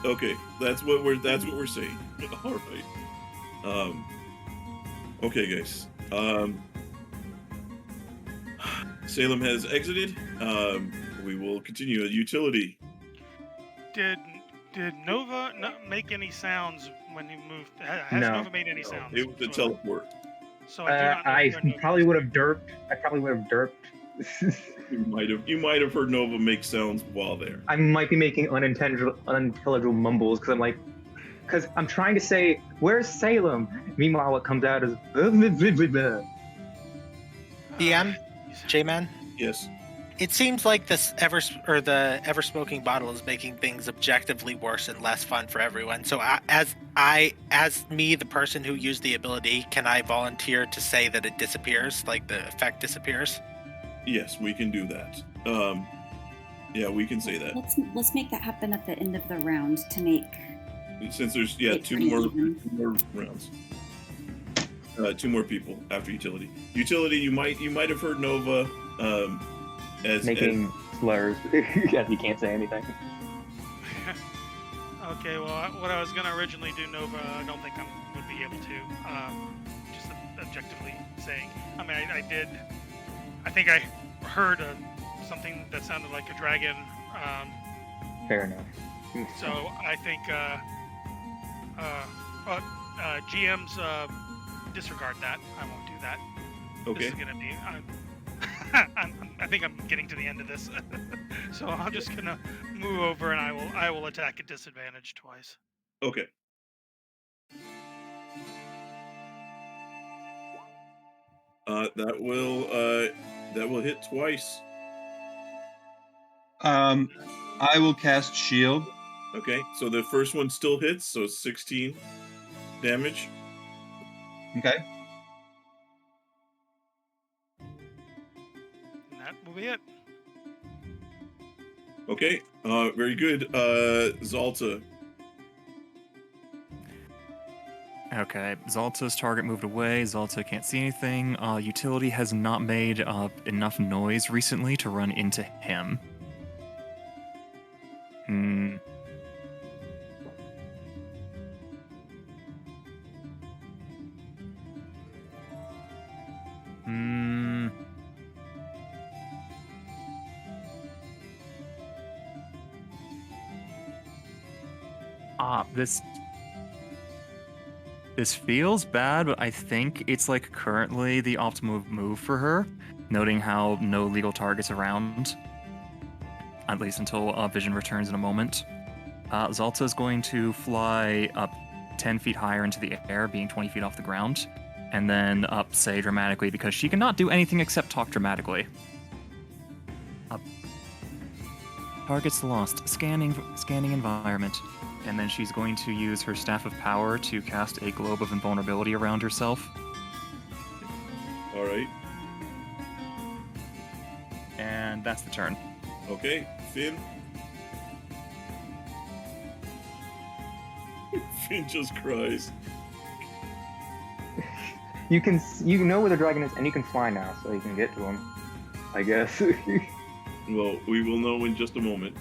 Okay, that's what we're saying. All right. Okay, guys. Salem has exited. We will continue at utility. Did Nova make any sounds when he moved? Has No. Nova made any sounds? It was a teleport. So I do not know I where Nova probably would have derped. You might have heard Nova make sounds while there. I might be making unintelligible mumbles because I'm trying to say, "Where's Salem?" Meanwhile, what comes out is DM, J-Man. Yes. It seems like the ever smoking bottle is making things objectively worse and less fun for everyone. So as me, the person who used the ability, can I volunteer to say that it disappears, like the effect disappears? Yes, we can do that. Yeah, we can say that. Let's make that happen at the end of the round to make. Since there's two more rounds. 2 more people after utility. Utility, you might have heard Nova as making slurs. Yes, you can't say anything. Okay, well, what I was going to originally do, Nova, I don't think I would be able to. Just objectively saying. I mean, I think I heard something that sounded like a dragon. Fair enough. So I think GM's disregard that. I won't do that. Okay. This is gonna be. I think I'm getting to the end of this, so I'm just gonna move over and I will attack at disadvantage twice. Okay. That will hit twice. I will cast shield. Okay, so the first one still hits, so 16 damage. Okay. And that will be it. Okay, very good. Zalta. Okay, Zalta's target moved away. Zalta can't see anything. Utility has not made enough noise recently to run into him. This feels bad, but I think it's like currently the optimal move for her, noting how no legal targets around, at least until Vision returns in a moment. Zalta is going to fly up 10 feet higher into the air, being 20 feet off the ground, and then up, say, dramatically, because she cannot do anything except talk dramatically. Targets lost. Scanning environment. And then she's going to use her Staff of Power to cast a globe of invulnerability around herself. All right. And that's the turn. Okay, Finn. Finn just cries. You know where the dragon is, and you can fly now, so you can get to him, I guess. Well, we will know in just a moment.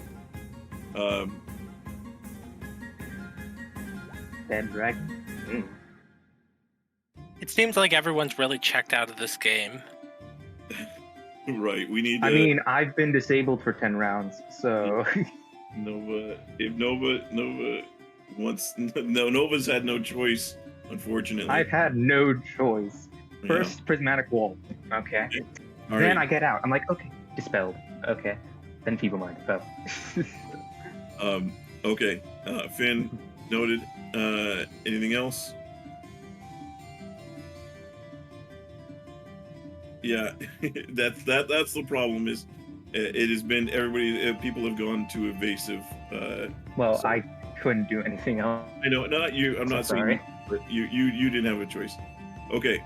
Dead dragon. It seems like everyone's really checked out of this game. Right, we need. I mean, I've been disabled for 10 rounds, so. Nova wants. No, Nova's had no choice, unfortunately. I've had no choice. First, prismatic wall. Okay. All then right. I get out. I'm like, okay, dispelled. Okay. Then feeble mind. Oh. Okay. Finn, noted. Anything else? Yeah, that's the problem. Is it has been everybody? People have gone to evasive. Well, I couldn't do anything else. I know, not you. I'm not saying you, but you didn't have a choice. Okay.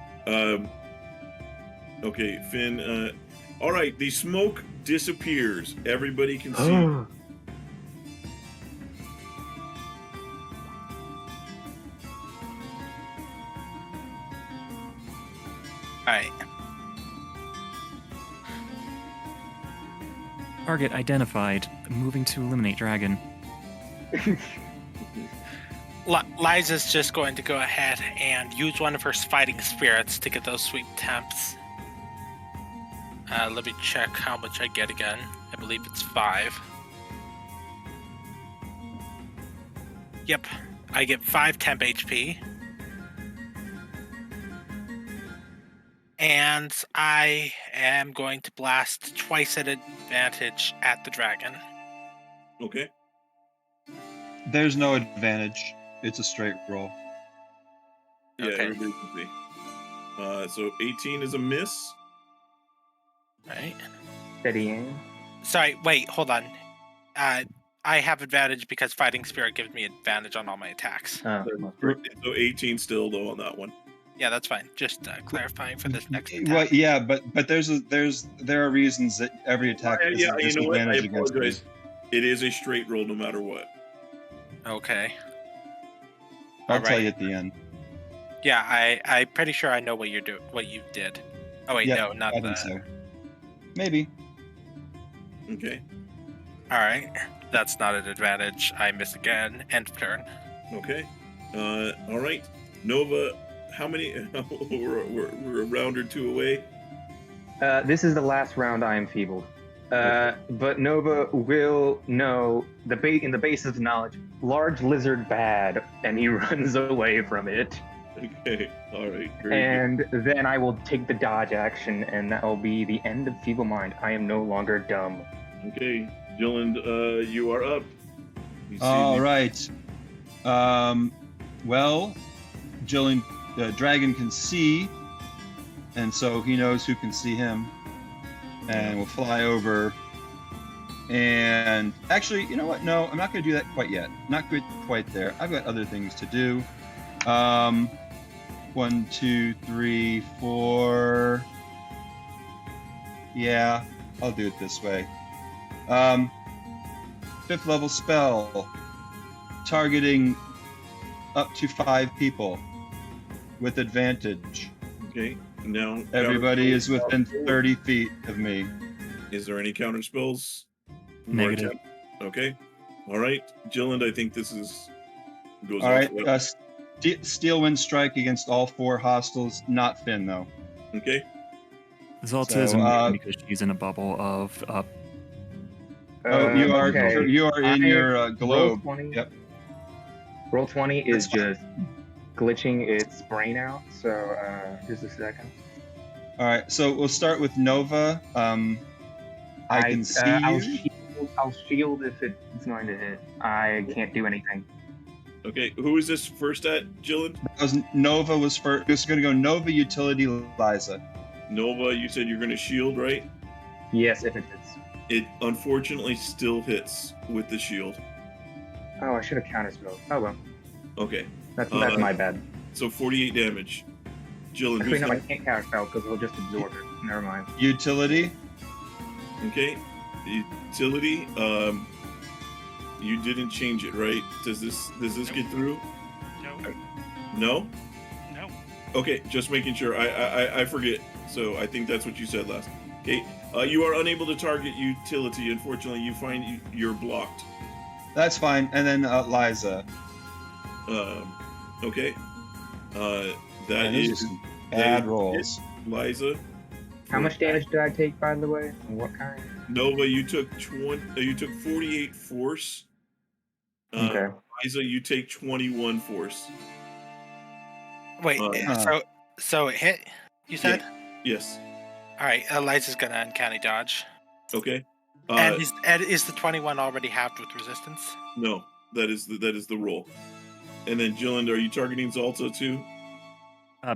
Okay, Finn. All right, the smoke disappears. Everybody can see. Alright. Target identified. Moving to eliminate dragon. Liza's just going to go ahead and use one of her fighting spirits to get those sweet temps. Let me check how much I get again. I believe it's 5. Yep, I get 5 temp HP. And I am going to blast twice at advantage at the dragon. Okay. There's no advantage. It's a straight roll. Yeah, Okay. everybody can see. So 18 is a miss. Right. Steady aim. Sorry, wait, hold on. I have advantage because Fighting Spirit gives me advantage on all my attacks. Oh. So 18 still though on that one. Yeah, that's fine. Just clarifying for this next attack. Well, yeah, but there are reasons that every attack is Yeah, a you know what? I disadvantage against me. apologize. It is a straight roll no matter what. Okay. I'll tell Alright. you at the end. Yeah, I'm pretty sure I know what you did. Oh wait, Yeah, no, not I the. think so. Maybe. Okay. All right, that's not an advantage. I miss again. End of turn. Okay. All right. Nova, how many? we're a round or two away. This is the last round I am feebled. But Nova will know in the basis of knowledge, large lizard bad, and he runs away from it. Okay, all right. And then I will take the dodge action, and that will be the end of Feeble Mind. I am no longer dumb. Okay, Jyllynd, you are up. All right. Well, Jyllynd, the dragon can see, and so he knows who can see him, and will fly over. And actually, you know what? No, I'm not going to do that quite yet. Not quite there. I've got other things to do. 1, 2, 3, 4. Yeah, I'll do it this way. 5th level spell, targeting up to 5 people with advantage. Okay, now everybody is within 30 feet of me. Is there any counter spells? Negative. Okay, all right, Jyllynd. I think this goes. All right. Steel Wind Strike against all 4 hostiles, not Finn though. Okay. Zalta is immune because she's in a bubble of. You are okay. you are in your globe. Roll 20. Yep. Roll 20 is just glitching its brain out. So just a second. All right. So we'll start with Nova. I can see you. I'll shield if it's going to hit. I can't do anything. Okay, who is this first at, Jyllynd? Nova was first. This is going to go Nova, Utility, Liza. Nova, you said you're going to shield, right? Yes, if it hits. It unfortunately still hits with the shield. Oh, I should have counterspelled. Oh well. Okay. That's my bad. So 48 damage. Jyllynd, Actually, who's no, I next? can't counterspell because we'll just absorb it. Never mind. Utility. Okay. Utility. You didn't change it, right? Does this get through? No. No? No. Okay, just making sure. I forget. So I think that's what you said last. Okay. You are unable to target utility. Unfortunately, you find you're blocked. That's fine. And then Liza. Okay. That Man, is those are some bad rolls. Liza. How much damage did I take, by the way? And what kind? Nova, you took 48 force. Okay. Liza, you take 21 force. Wait, so it hit? You said? Yes. All right, Liza's gonna uncanny dodge. Okay. And is the 21 already halved with resistance? No, that is the roll. And then Jyllynd, are you targeting Zalta too?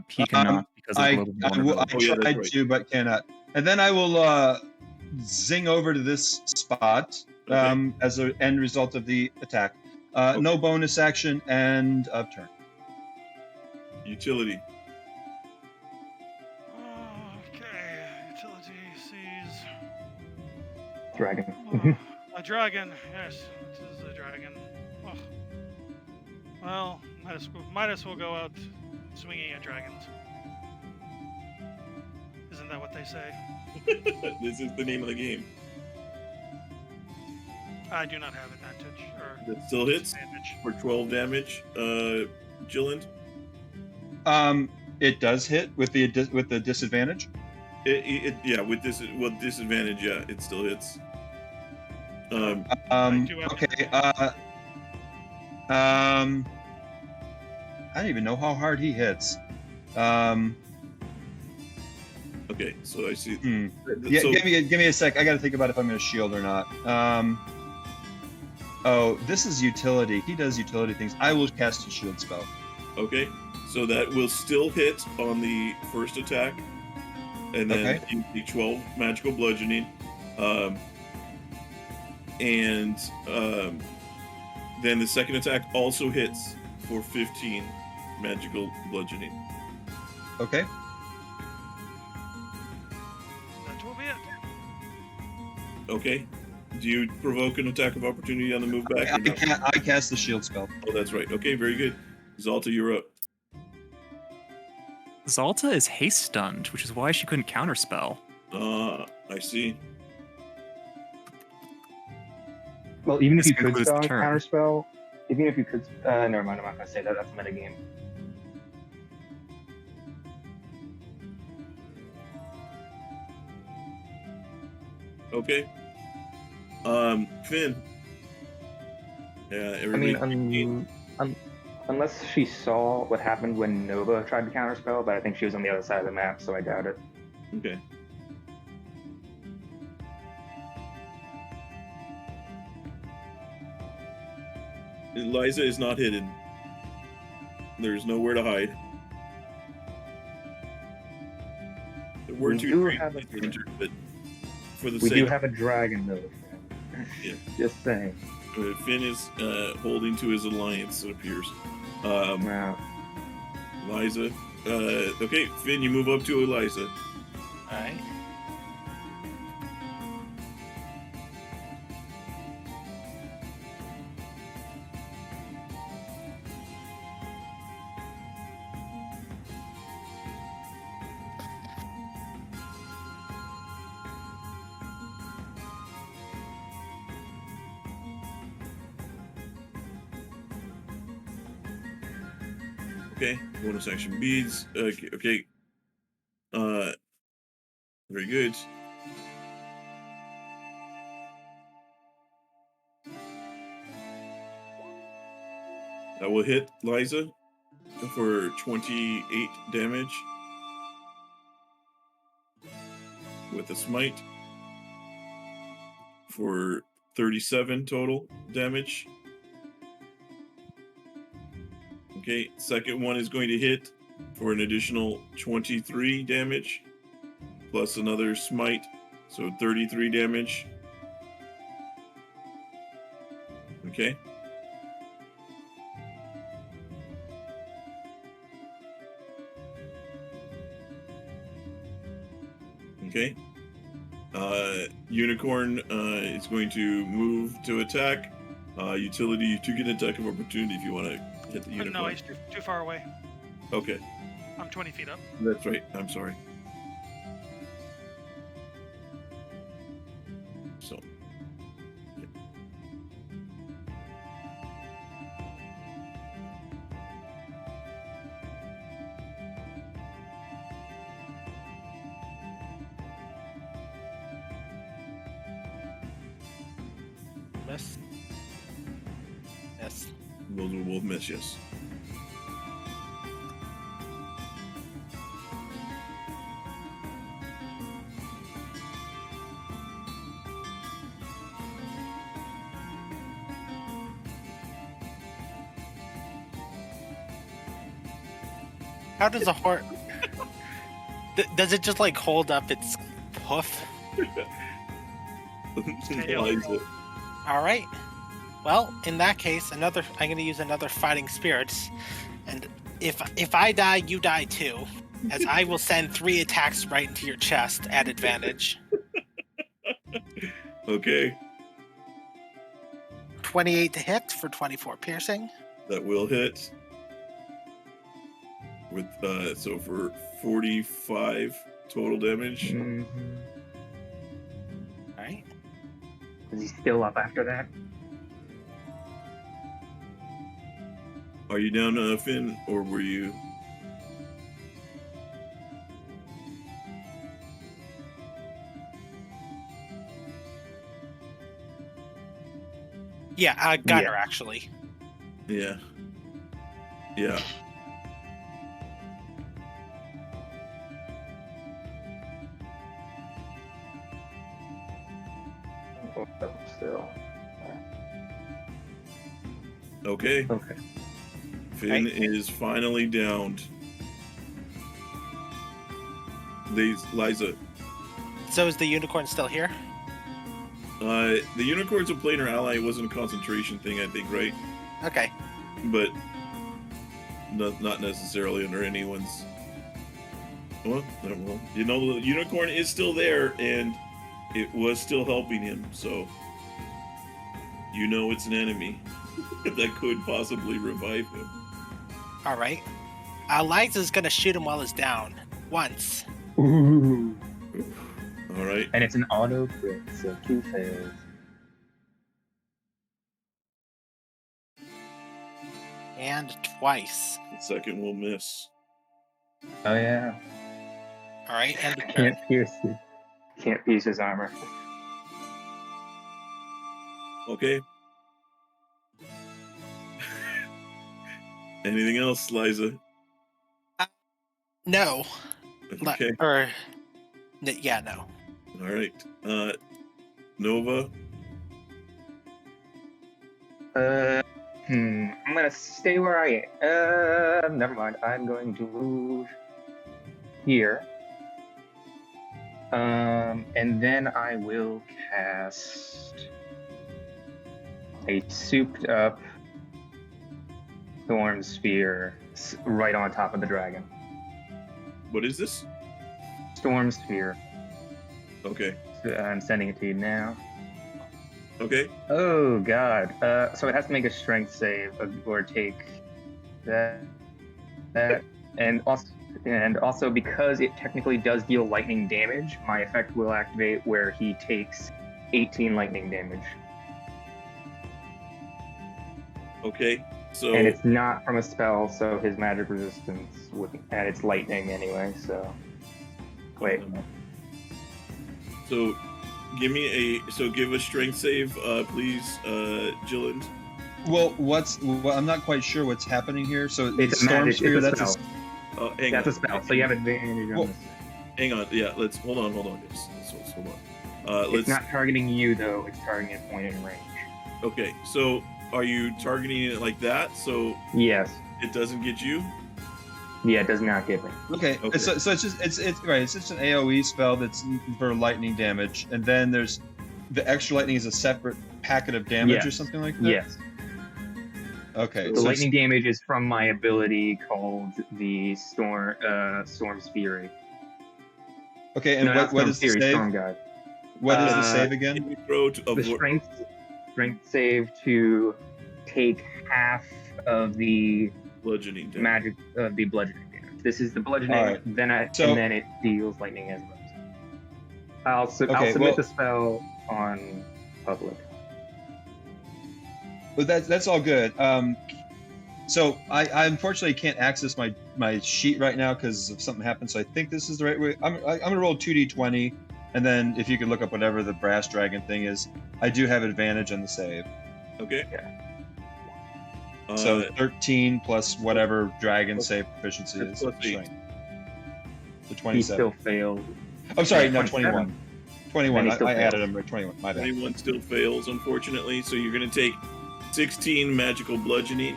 He cannot because of global I tried to, but cannot. And then I will zing over to this spot as an end result of the attack. No bonus action and turn. Utility. Okay, utility sees Dragon. a dragon. Yes, it is a dragon. Oh. Well, might as well go out swinging at dragons. Isn't that what they say? This is the name of the game. I do not have advantage. Or That still hits disadvantage. for 12 damage. Jyllynd. It does hit with the disadvantage. Yeah, with disadvantage, yeah, it still hits. Okay. I don't even know how hard he hits. Okay, so I see. Yeah, So- give me a sec. I got to think about if I'm going to shield or not. Oh, this is utility. He does utility things. I will cast a shield spell. Okay, so that will still hit on the first attack, and then Okay. you take 12 magical bludgeoning, And then the second attack also hits for 15 magical bludgeoning. Okay. That will be it. Okay. Do you provoke an attack of opportunity on the move back? or no? I cast the shield spell. Oh, that's right. Okay, very good. Zalta, you're up. Zalta is haste stunned, which is why she couldn't counterspell. I see. Well, even if This you could concludes the spell turn. counterspell, even if you could, never mind. I'm not gonna say that. That's metagame. Okay. Finn. Yeah, I mean, everybody. unless she saw what happened when Nova tried to counterspell, but I think she was on the other side of the map, so I doubt it. Okay. Liza is not hidden. There's nowhere to hide. There were We two do trees have a- entered, but for the We sake do have a dragon, though. Yeah. Just saying. Finn is holding to his alliance, it appears. Wow. Liza. Okay, Finn, you move up to Eliza. Alright. Okay, bonus action beads. Okay. Very good. That will hit Liza for 28 damage with a smite for 37 total damage. Okay, second one is going to hit for an additional 23 damage, plus another smite, so 33 damage. Okay. Okay. Unicorn is going to move to attack. Utility, you do get an attack of opportunity if you want to hit the unicorn. No, he's too far away. Okay. I'm 20 feet up. That's right. I'm sorry. So. Yeah. Miss. Yes. Those will both miss, yes. How does a horse... does it just like hold up its hoof? Alright. Well, in that case, I'm gonna use another fighting spirits. And if I die, you die too. As I will send 3 attacks right into your chest at advantage. Okay. 28 to hit for 24 piercing. That will hit. With so for 45 total damage. Alright. Is he still up after that? Are you down, Finn, or were you? Yeah, Gunner actually. Yeah. Yeah. Still. Okay. Okay. Finn is finally downed. Liza. So is the unicorn still here? The unicorn's a planar ally. It wasn't a concentration thing, I think, right? Okay. But not necessarily under anyone's. Well, you know, the unicorn is still there, and it was still helping him. So, you know, it's an enemy that could possibly revive him. All right. Liza's gonna shoot him while he's down. Once. Ooh. All right. And it's an auto crit, so 2 fails. And twice. The second will miss. Oh yeah. All right. And Can't pierce it. Can't pierce his armor. Okay. Anything else, Liza? No. Okay. Yeah, no. All right. Nova. I'm gonna stay where I am. Never mind. I'm going to move here. And then I will cast a souped up Storm Sphere right on top of the dragon. What is this? Storm Sphere. Okay. So I'm sending it to you now. Okay. Oh god. So it has to make a strength save or take that. And also because it technically does deal lightning damage, my effect will activate where he takes 18 lightning damage. Okay. So. And it's not from a spell, so his magic resistance wouldn't. And it's lightning anyway, so. Wait. So, give a strength save, please, Jyllynd. Well, I'm not quite sure what's happening here. So it's a Storm magic. Sphere, It's a that's spell. Hang that's on. a spell, so you have advantage on this. Hang on. Yeah. Let's hold on. Let's hold on. It's not targeting you though. It's targeting a point in range. Okay. So, are you targeting it like that? So. Yes. It doesn't get you. Yeah, it does not get me. Okay. So it's just it's right. It's just an AOE spell that's for lightning damage, and then there's the extra lightning is a separate packet of damage or something like that. Yes. Okay. The lightning damage is from my ability called the Storm Fury. Okay, and what is the save? Storm God. What is the save again? The strength save to take half of the bludgeoning damage. Magic of the bludgeoning damage. This is the bludgeoning, right. and then it deals lightning as well. I'll submit the spell on public. Well, that's all good. So I unfortunately can't access my sheet right now because of something happened. So I think this is the right way. I'm gonna roll 2d20, and then if you could look up whatever the brass dragon thing is, I do have advantage on the save. Okay. Yeah. So 13 plus whatever dragon save proficiency is. Plus 8. Strength. So 27. He still failed. I'm sorry, no, 27. 21. 21. Then he I added fails. them right. 21. My bad. 21 still fails, unfortunately. So you're going to take 16 magical bludgeoning.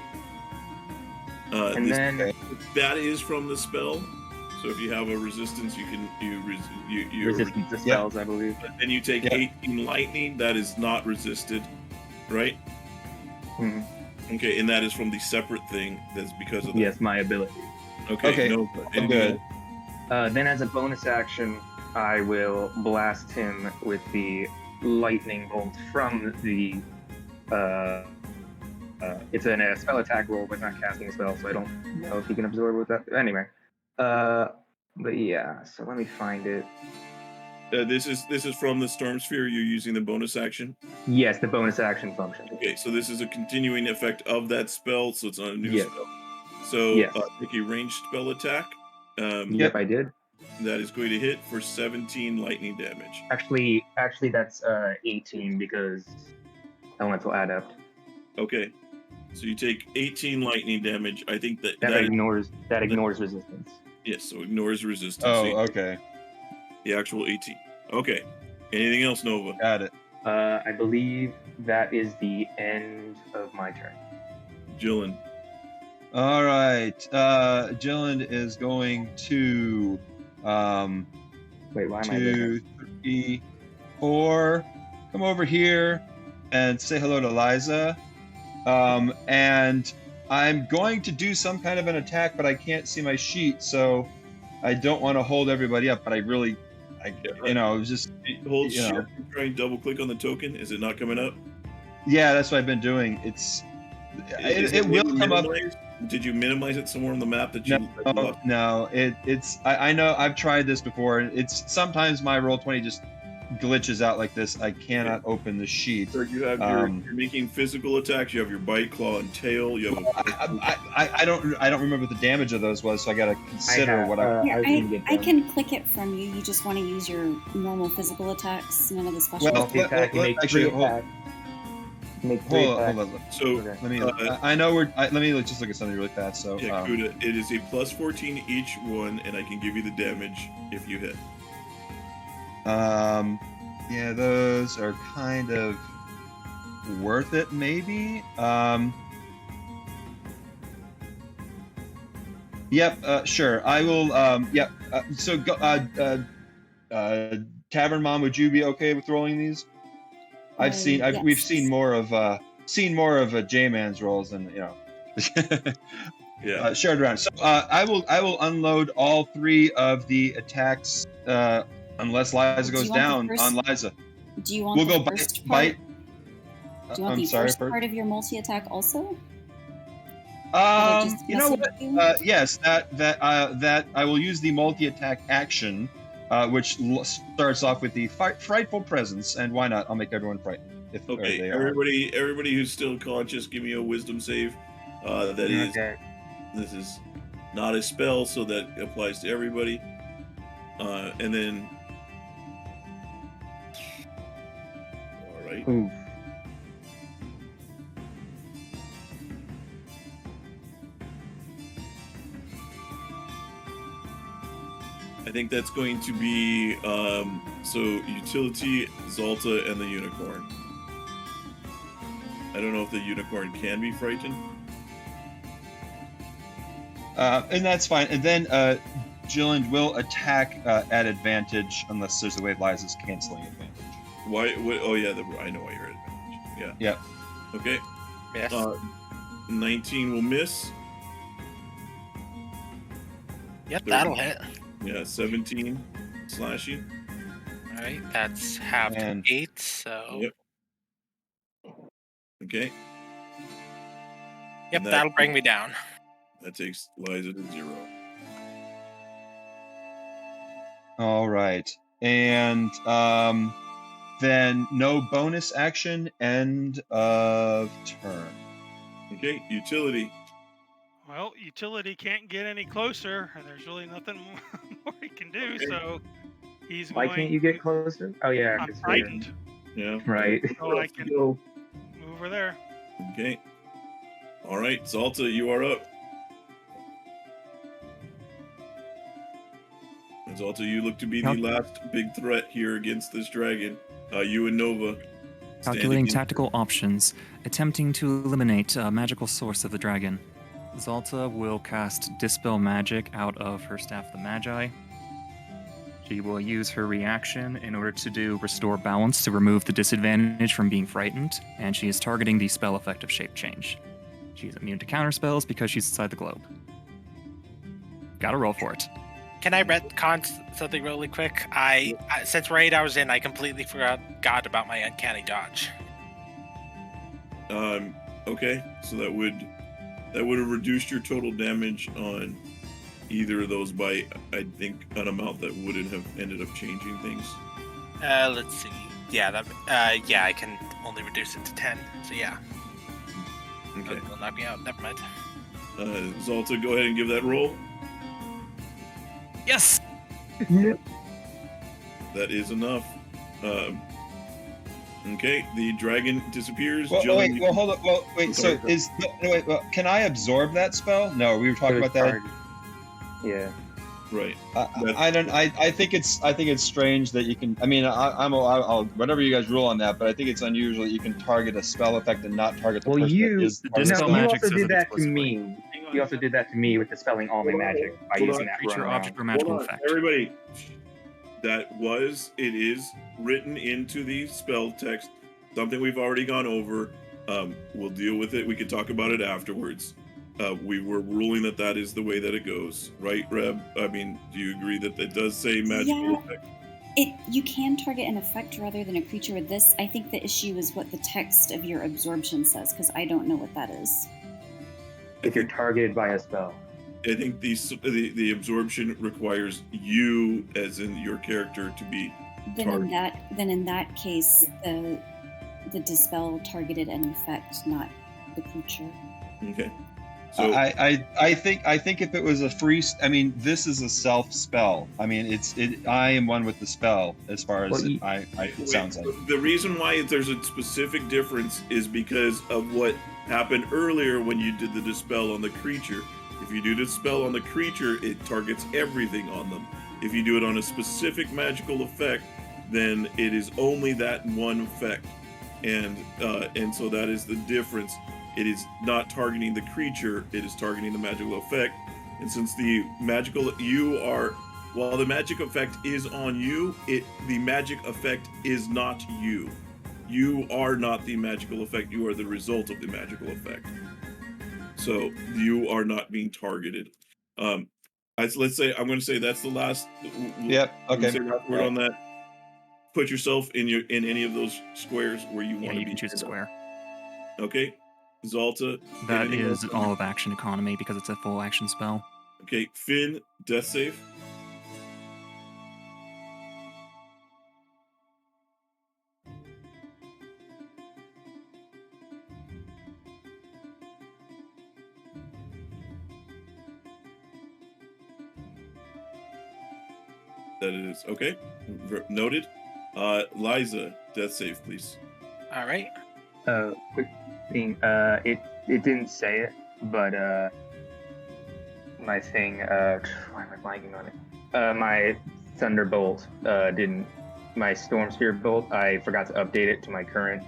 And then that is from the spell. So if you have a resistance, you can resistance to spells, I believe. Then you take 18 lightning. That is not resisted, right? Mm-hmm. Okay, and that is from the separate thing. That's because of that. Yes, my ability. Okay. No, I'm good. Then as a bonus action, I will blast him with the lightning bolt from the. It's a spell attack roll, but not casting a spell, so I don't know if he can absorb with that. Anyway, but yeah. So let me find it. This is from the Storm Sphere. You're using the bonus action. Yes, the bonus action function. Okay, so this is a continuing effect of that spell, so it's not a new Yes. spell. So Yes. make a ranged spell attack. Yep, I did. That is going to hit for 17 lightning damage. Actually, that's 18 because elemental adept. Okay, so you take 18 lightning damage. I think that ignores resistance. Yes, so ignores resistance. Oh, So okay. the actual 18. Okay. Anything else, Nova? Got it. I believe that is the end of my turn. Jyllynd. All right. Jyllynd is going to wait, why am I 2, 3, 4, come over here and say hello to Liza. And I'm going to do some kind of an attack, but I can't see my sheet, so I don't want to hold everybody up. But I really, you know, just Hold you know. shift and try and double click on the token. Is it not coming up? Yeah, that's what I've been doing. It will come up. Did you minimize it somewhere on the map that you? No. It's I know I've tried this before, and it's sometimes my Roll20 just glitches out like this. I cannot open the sheet. So you have you're making physical attacks. You have your bite, claw, and tail. You have. I don't remember what the damage of those was, so I got to consider what I. Here, I can click it from you. You just want to use your normal physical attacks, none of the special attacks. Hold on. So let me. I know we're. Let me just look at something really fast. So yeah, Kuta, it is a +14 each one, and I can give you the damage if you hit. Yeah, those are kind of worth it, maybe. Yep. Sure. I will. Yep. So, Tavern Mom, would you be okay with rolling these? Yes. We've seen more of J-Man's rolls than Yeah. shared around. So I will unload all 3 of the attacks unless Liza goes down on Liza. Do you want we'll the go first bite? Do you want I'm the sorry, first part of your multi-attack also? You know what? Yes, that I will use the multi-attack action, which starts off with the frightful presence, and why not? I'll make everyone frightened. If Okay, they are. everybody who's still conscious, give me a wisdom save. This is not a spell, so that applies to everybody. And then, all right. Ooh. I think that's going to be so utility, Zalta, and the unicorn. I don't know if the unicorn can be frightened. And that's fine. And then Jyllynd will attack at advantage unless there's a way Liza's canceling advantage. Why? Oh yeah, I know why you're at advantage. Yeah. Yep. Okay. Yes. 19 will miss. Yep, that'll hit. Yeah, 17 slashing. All right, that's half to 8. So. Yep. Okay. Yep, that'll bring me down. That takes Liza to 0. All right, and then no bonus action. End of turn. Okay, utility. Well, utility can't get any closer, and there's really nothing more he can do. Okay. So he's Why can't you get closer? Oh yeah, I'm frightened. Yeah. Right. So I can move over there. Okay. All right, Zalta, you are up. And Zalta, you look to be the last big threat here against this dragon. You and Nova. Calculating tactical options, attempting to eliminate a magical source of the dragon. Zalta will cast Dispel Magic out of her Staff the Magi. She will use her reaction in order to do Restore Balance to remove the disadvantage from being frightened, and she is targeting the spell effect of Shape Change. She's immune to counter spells because she's inside the globe. Gotta roll for it. Can I retcon something really quick? I since we're 8 hours in, I completely forgot about my uncanny dodge. Okay, so that would have reduced your total damage on either of those by, I think, an amount that wouldn't have ended up changing things. Let's see. Yeah, I can only reduce it to 10. So yeah. Okay. That'll knock me out. Never mind. Zalta, go ahead and give that roll. Yes. That is enough. Okay, the dragon disappears. Well, hold on. Well, wait. So can I absorb that spell? No, we were talking about that. Yeah. Right. I think it's strange that you can. I mean, I'll whatever you guys rule on that, but I think it's unusual that you can target a spell effect and not target the person. You also did that to way. me. You also did that to me with dispelling all my magic by using that Creature, run object, or magical Hold on, effect. everybody. it is written into the spell text, something we've already gone over. We'll deal with it. We can talk about it afterwards. We were ruling that is the way that it goes, right, Reb? I mean, do you agree that it does say magical Yeah. effect? You can target an effect rather than a creature with this. I think the issue is what the text of your absorption says, because I don't know what that is. If you're targeted by a spell. I think the absorption requires you, as in your character, to be targeted. Then in that case, the dispel targeted an effect, not the creature. Okay. So I think if it was a free, I mean, this is a self spell. I mean, I am one with the spell as far as it sounds like. The reason why there's a specific difference is because of what happened earlier when you did the dispel on the creature. If you do dispel on the creature, it targets everything on them. If you do it on a specific magical effect, then it is only that one effect, and so that is the difference. It is not targeting the creature, it is targeting the magical effect. And since the while the magic effect is on you, the magic effect is not you. You are not the magical effect, you are the result of the magical effect. So you are not being targeted. Let's say, I'm going to say that's the last. Yep. Okay. Say last word on that. Put yourself in any of those squares where you want to be. You can choose a square. Okay. Zalta. That is all of action economy because it's a full action spell. Okay, Finn, death save. That is okay. Noted. Liza, death save, please. All right. Quick thing. It didn't say it, but my thing. Why am I blanking on it? My Thunderbolt didn't. My Storm Spirit Bolt. I forgot to update it to my current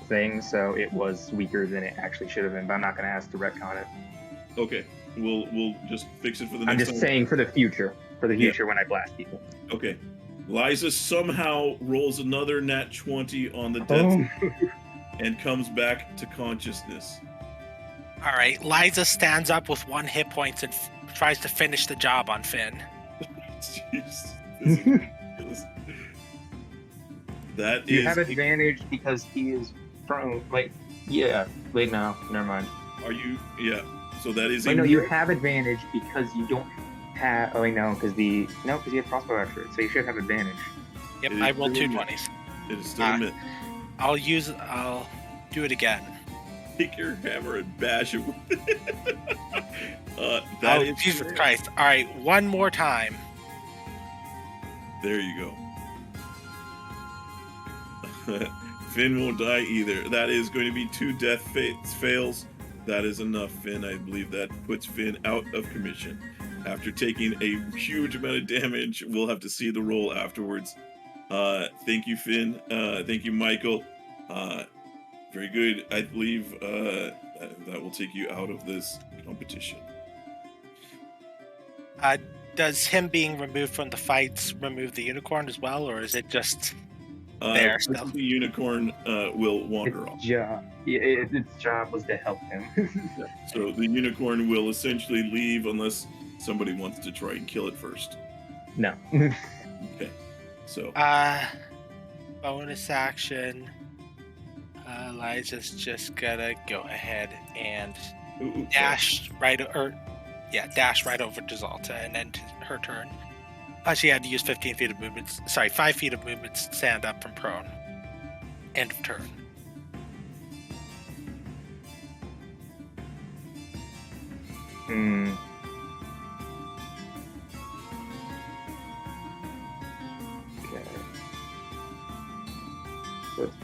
thing, so it was weaker than it actually should have been. But I'm not going to ask to retcon it. Okay. We'll just fix it for the next time. I'm just saying for the future. For the future when I blast people. Okay. Liza somehow rolls another nat 20 on the death and comes back to consciousness. All right. Liza stands up with 1 hit point and tries to finish the job on Finn. Jeez. This is ridiculous. That you have advantage because he is prone. Wait, no, never mind. Are you? Yeah. So that is. Wait, no, you have advantage because you don't have. Oh wait, no, because you have crossbow archer, so you should have advantage. Yep, I rolled 2 20s. It is still a myth. I'll do it again. Take your hammer and bash it with it. Jesus Christ. All right, one more time. There you go. Finn won't die either. That is going to be 2 death fails. That is enough, Finn. I believe that puts Finn out of commission. After taking a huge amount of damage, we'll have to see the roll afterwards. Thank you, Finn. Thank you, Michael. Very good. I believe that will take you out of this competition. Does him being removed from the fights remove the unicorn as well, or is it just there still? The unicorn will wander off. Its job was to help him. So the unicorn will essentially leave unless somebody wants to try and kill it first. No. Okay. So. Bonus action. Liza's just gonna go ahead and dash right over to Zalta and end her turn. She had to use 15 feet of movement. Sorry, 5 feet of movement to stand up from prone. End of turn. Okay. So it's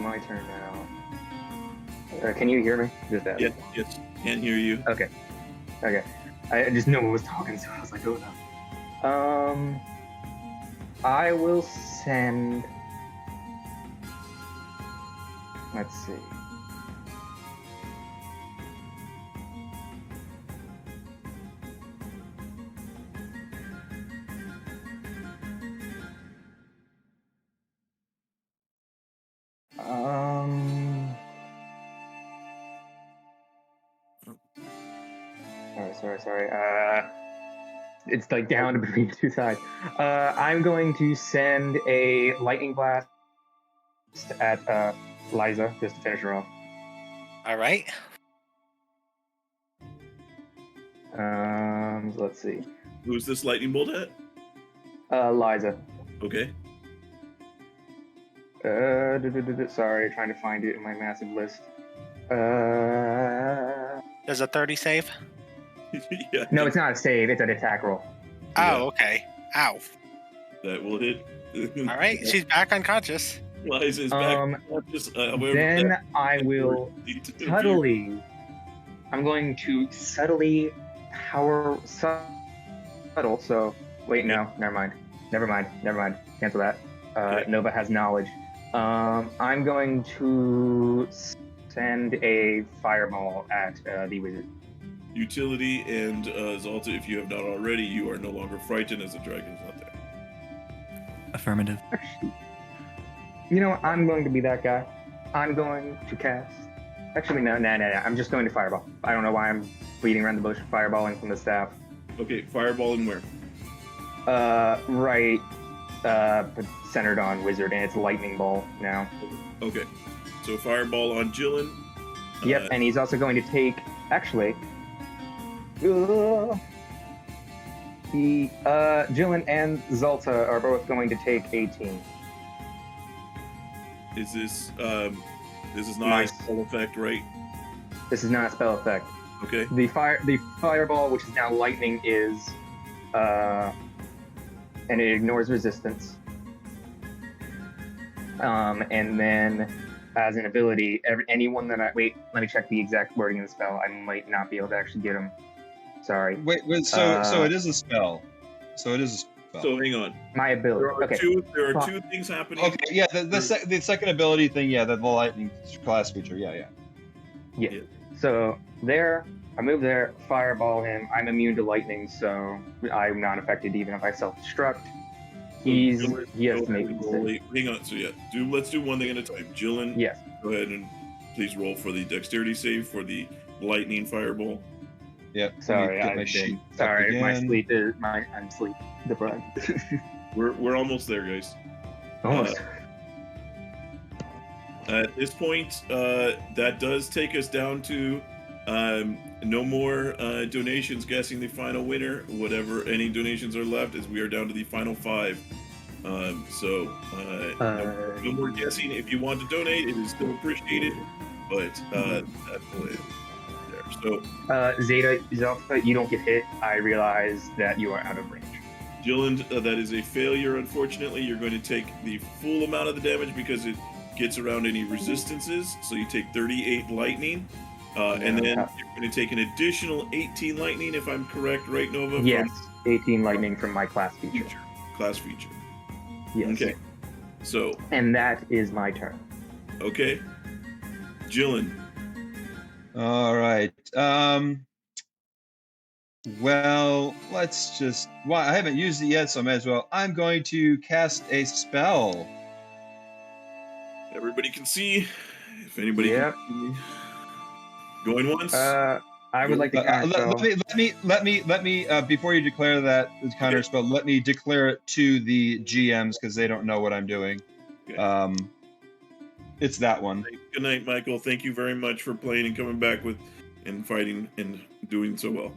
my turn now. Can you hear me? Just that. Yes, can hear you. Okay. I just no one was talking, so I was like, oh no. I will send. Let's see. Sorry. It's like down between two sides. I'm going to send a lightning blast at Liza just to finish her off. All right. Let's see. Who's this lightning bolt at? Liza. Okay. Sorry, trying to find it in my massive list. Does a 30 save? Yeah. No, it's not a save. It's an attack roll. Oh, okay. Ow. That will hit. All right, she's back unconscious. Liza's back unconscious. Then I will subtly. I'm going to subtly power subtle. So wait, no, never mind. Cancel that. Nova has knowledge. I'm going to send a fireball at the wizard. Utility and Zalta, if you have not already, you are no longer frightened as the dragon's not there. Affirmative. You know what? I'm going to be that guy. I'm going to cast. Actually, no. I'm just going to fireball. I don't know why I'm beating around the bush, fireballing from the staff. Okay, fireballing where? Right. Centered on wizard, and it's lightning ball now. Okay, so fireball on Jyllynd. Yep, and he's also going to take. Actually, Jyllynd and Zalta are both going to take 18. Is this is not a spell effect, right? This is not a spell effect. Okay. The fireball, which is now lightning, is and it ignores resistance. And then as an ability, anyone that let me check the exact wording of the spell. I might not be able to actually get them. Sorry. Wait. So it is a spell. So hang on. My ability. There are two things happening. Okay. Yeah. The second ability thing. Yeah. The lightning class feature. Yeah. So there, I move there, fireball him. I'm immune to lightning, so I'm not affected even if I self-destruct. He has to make a save. Hang on. So let's do one thing at a time. Jyllynd. Yes. Go ahead and please roll for the dexterity save for the lightning fireball. Yep. Sorry, I'm sleep deprived. We're almost there, guys. Almost. At this point, that does take us down to no more donations guessing the final winner. Whatever any donations are left, as we are down to the final 5. No more guessing. If you want to donate, it is still appreciated, but that will end there. So, Zeta, you don't get hit. I realize that you are out of range. Jyllynd, that is a failure. Unfortunately, you're going to take the full amount of the damage because it gets around any resistances. So you take 38 lightning. And then you're going to take an additional 18 lightning, if I'm correct, right, Nova? Yes, 18 lightning from my class feature. Class feature. Yes. Okay. So. And that is my turn. Okay. Jyllynd. All right. Well, let's just. Well, I haven't used it yet, so I might as well. I'm going to cast a spell. Everybody can see. If anybody can see. Going once. I would like to cast. Let me. Before you declare that counter spell, let me declare it to the GMs because they don't know what I'm doing. Okay. It's that one. Good night, Michael. Thank you very much for playing and coming back and fighting and doing so well.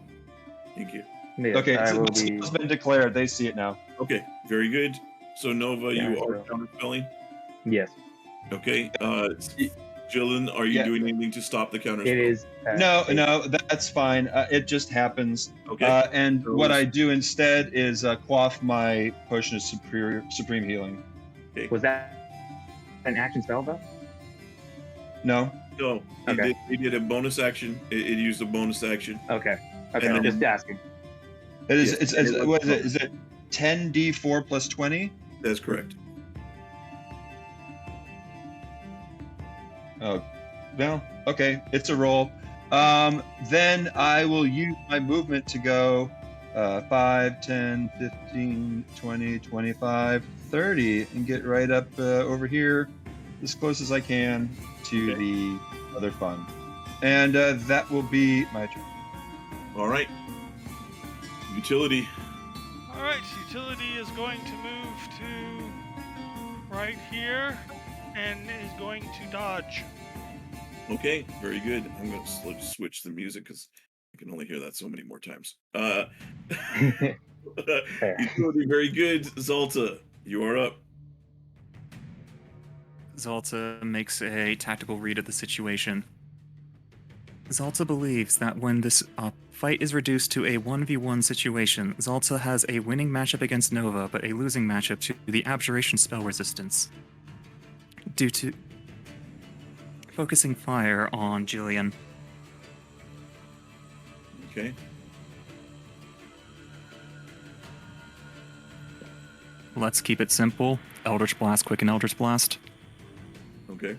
Thank you. Yeah, okay, so it's been declared. They see it now. Okay, very good. So Nova, you are counterspelling? Yes. Okay. Jyllynd, are you doing anything to stop the counterspell? It is. No, that's fine. It just happens. Okay. And what I do instead is quaff my potion of supreme healing. Okay. Was that an action spell, though? No. No. Okay. It did a bonus action. It used a bonus action. Okay. I'm just asking. It is. What is it? Is it 10d4 plus 20? That's correct. Oh, no. Okay, it's a roll. Then I will use my movement to go 5, 10, 15, 20, 25, 30, and get right up over here as close as I can to the other fun. And that will be my turn. All right. Utility. All right, utility is going to move to right here and is going to dodge. Okay, very good. I'm going to switch the music because I can only hear that so many more times. Utility, very good. Zalta, you are up. Zalta makes a tactical read of the situation. Zalta believes that when this fight is reduced to a 1v1 situation, Zalta has a winning matchup against Nova, but a losing matchup to the Abjuration spell resistance. Due to focusing fire on Jyllynd. Okay. Let's keep it simple. Eldritch Blast, Quicken Eldritch Blast. Okay.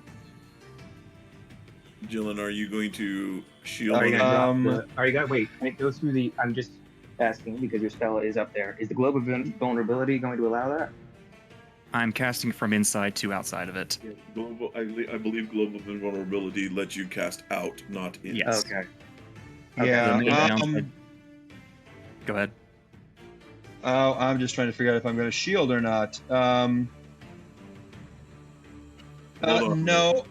Jyllynd, are you going to shield? Are you gonna wait? Can it go through the? I'm just asking because your spell is up there. Is the globe of vulnerability going to allow that? I'm casting from inside to outside of it. Global, I believe global invulnerability lets you cast out, not in. Yes. Okay. Yeah. Go ahead. Oh, I'm just trying to figure out if I'm going to shield or not. No,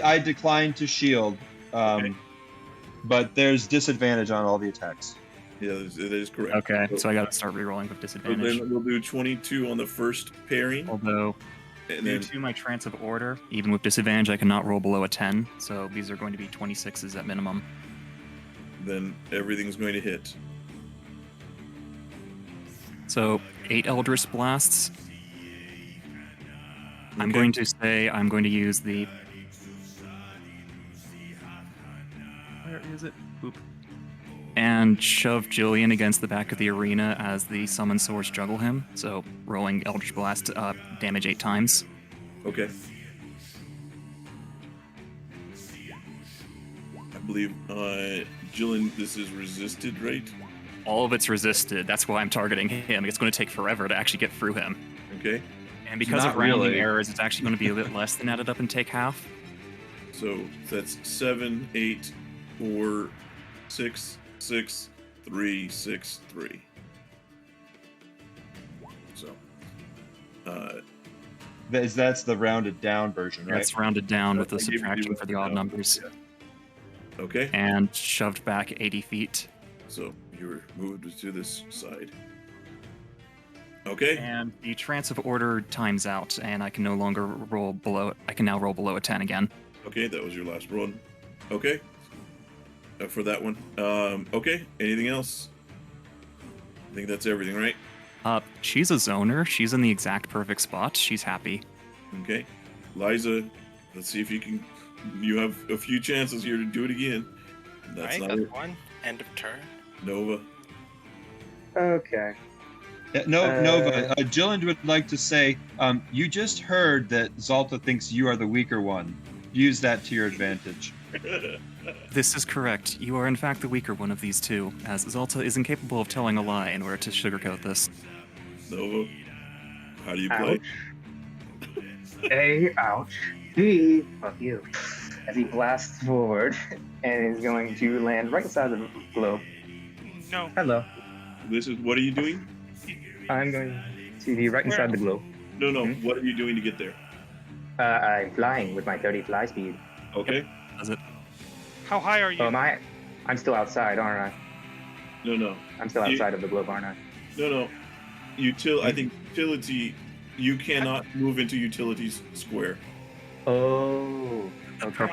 I declined to shield. But there's disadvantage on all the attacks. Yeah, it is correct. Okay, so I got to start rerolling with disadvantage. So then we'll do 22 on the first pairing. Although, due to my trance of order, even with disadvantage, I cannot roll below a 10. So these are going to be 26s at minimum. Then everything's going to hit. So 8 Eldritch Blasts. I'm going to say I'm going to use the... Where is it? Boop. And shove Jyllynd against the back of the arena as the summon swords juggle him. So rolling Eldritch Blast damage 8 times. Okay. I believe Jyllynd, this is resisted, right? All of it's resisted. That's why I'm targeting him. It's going to take forever to actually get through him. Okay. And because of rounding errors, it's actually going to be a bit less than added up and take half. So that's 7, 8, 4, 6, 6, 3, 6, 3. So, that's the rounded down version, right? That's rounded down with the subtraction for the odd numbers. Yeah. Okay. And shoved back 80 feet. So you're moved to this side. Okay. And the trance of order times out, and I can no longer roll below. I can now roll below a 10 again. Okay, that was your last run. Okay. For that one. Okay. Anything else? I think that's everything, right? She's a zoner. She's in the exact perfect spot. She's happy. Okay. Liza, let's see if you can. You have a few chances here to do it again. That's Alright, not got it. one. End of turn. Nova. Okay. Yeah, Nova, Jyllynd would like to say, you just heard that Zalta thinks you are the weaker one. Use that to your advantage. This is correct. You are in fact the weaker one of these two, as Zalta is incapable of telling a lie in order to sugarcoat this. Nova, how do you play? A, ouch. B, fuck you. As he blasts forward and is going to land right inside the globe. No. Hello. This is, what are you doing? I'm going to be right inside the globe. No. What are you doing to get there? I'm flying with my 30 fly speed. Okay. Does it? How high are you? Oh, am I? I'm still outside, aren't I? No. I'm still outside of the globe, aren't I? No. I think utility, you cannot move into utilities square. Oh. Okay.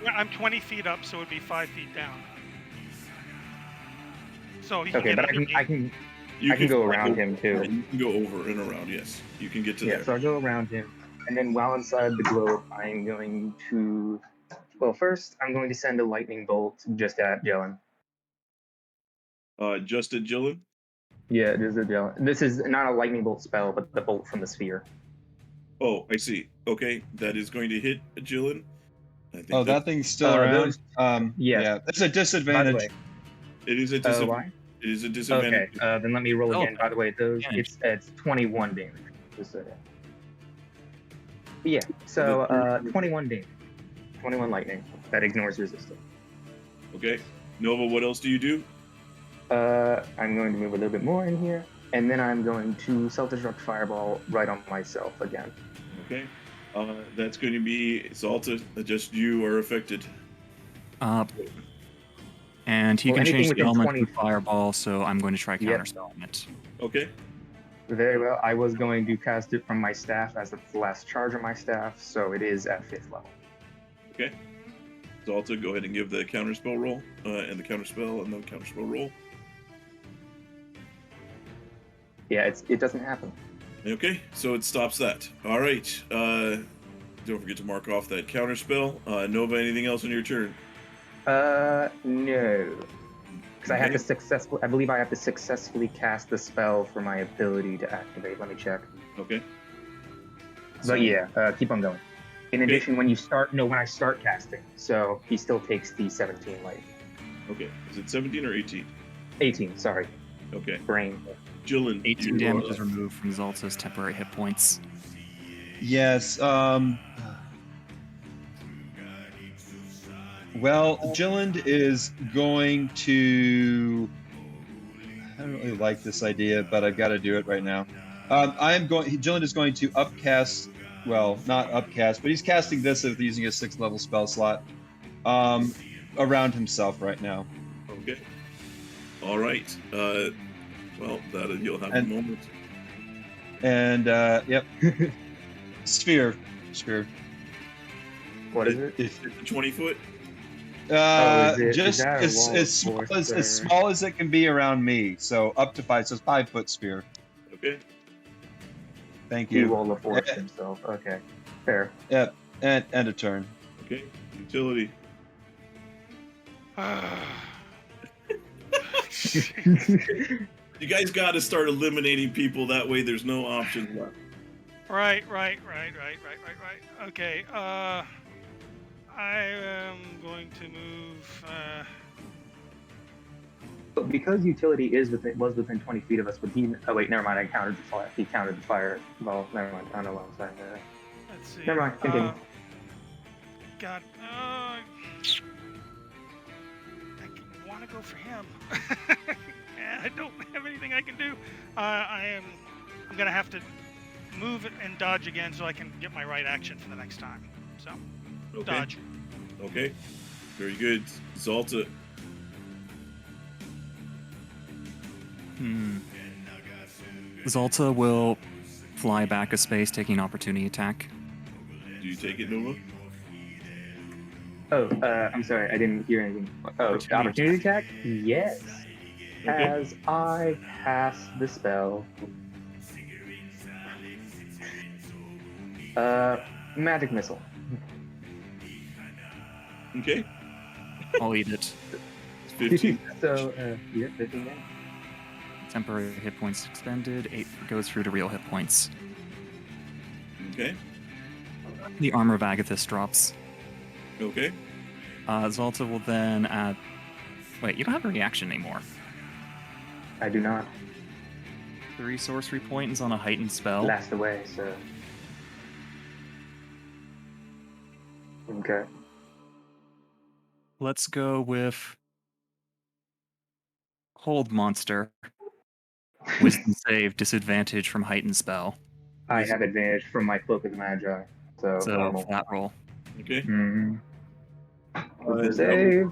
I'm 20 feet up, so it would be 5 feet down. So he okay, can but I can go around him too. You can go over and around, yes. You can get to there. Yeah, so I'll go around him. And then while inside the globe, I'm going to... Well, first, I'm going to send a lightning bolt just at Jyllynd. Just at Jyllynd? Yeah, just at Jyllynd. This is not a lightning bolt spell, but the bolt from the sphere. Oh, I see. Okay, that is going to hit Jyllynd. Oh, that thing's still around? Yeah, that's a disadvantage. By the way. It is a disadvantage. Why? It is a disadvantage. Okay, then let me roll again. By the way, it's 21 damage. Just so that. Yeah, so 21 damage. 21 lightning. That ignores resistance. Okay. Nova, what else do you do? I'm going to move a little bit more in here, and then I'm going to self-destruct fireball right on myself again. Okay. That's going to be Zalta. Just you are affected. And he Well, can anything change the within element 20 to fireball, so I'm going to try Yep. counterspell element. Okay. Very well. I was going to cast it from my staff as the last charge of my staff, so it is at 5th level. Okay. Zalta, go ahead and give the counterspell roll, and the counterspell, and the counterspell roll. Yeah, it doesn't happen. Okay, so it stops that. All right. Don't forget to mark off that counterspell. Nova, anything else on your turn? No. Because I have Okay. to successfully, I believe I have to successfully cast the spell for my ability to activate. Let me check. Okay. But yeah, keep on going. In addition, when I start casting, so he still takes the 17 light. Okay. Is it 17 or 18? 18, sorry. Okay. Brain. Jyllynd, 18 damage is removed from Zalta's temporary hit points. Yes. Well, Jyllynd is going to. I don't really like this idea, but I've got to do it right now. Jyllynd is going to upcast. Well, not upcast, but he's casting this using a 6th level spell slot around himself right now. Okay. All right. Well, you'll have a moment. And yep, sphere. What is it? It's 20 foot. Just as small as it can be around me. So up to 5. So it's 5-foot sphere. Okay. Thank He you. rolled a force himself. Okay. Fair. Yep. And a turn. Okay. Utility. You guys got to start eliminating people. That way there's no options left. Right. Okay, I am going to move. But because utility was within 20 feet of us, would he? Oh wait, never mind. I countered the fire. He countered the fire. Well, never mind. I don't know what I'm saying there. Let's see. Never mind. Continue. God. I want to go for him. I don't have anything I can do. I'm gonna have to move it and dodge again so I can get my right action for the next time. So, Okay. dodge. Okay. Very good. Zalta. Zalta will fly back a space, taking an opportunity attack. Do you take it, Nova? Oh, I'm sorry. I didn't hear anything. Oh, opportunity attack? Yes. Okay. As I cast the spell. Magic missile. Okay. I'll eat it. It's 15. So, yeah, 15 damage. Temporary hit points expended. 8 goes through to real hit points. Okay. The armor of Agathis drops. Okay. Zalta will then add. Wait, you don't have a reaction anymore. I do not. 3 sorcery points on a heightened spell. Last away, so. Okay. Let's go with Hold Monster. Wisdom save, disadvantage from heightened spell. I have advantage from my Cloak of the Magi, so normal. Flat roll. Okay. Mm-hmm. Save.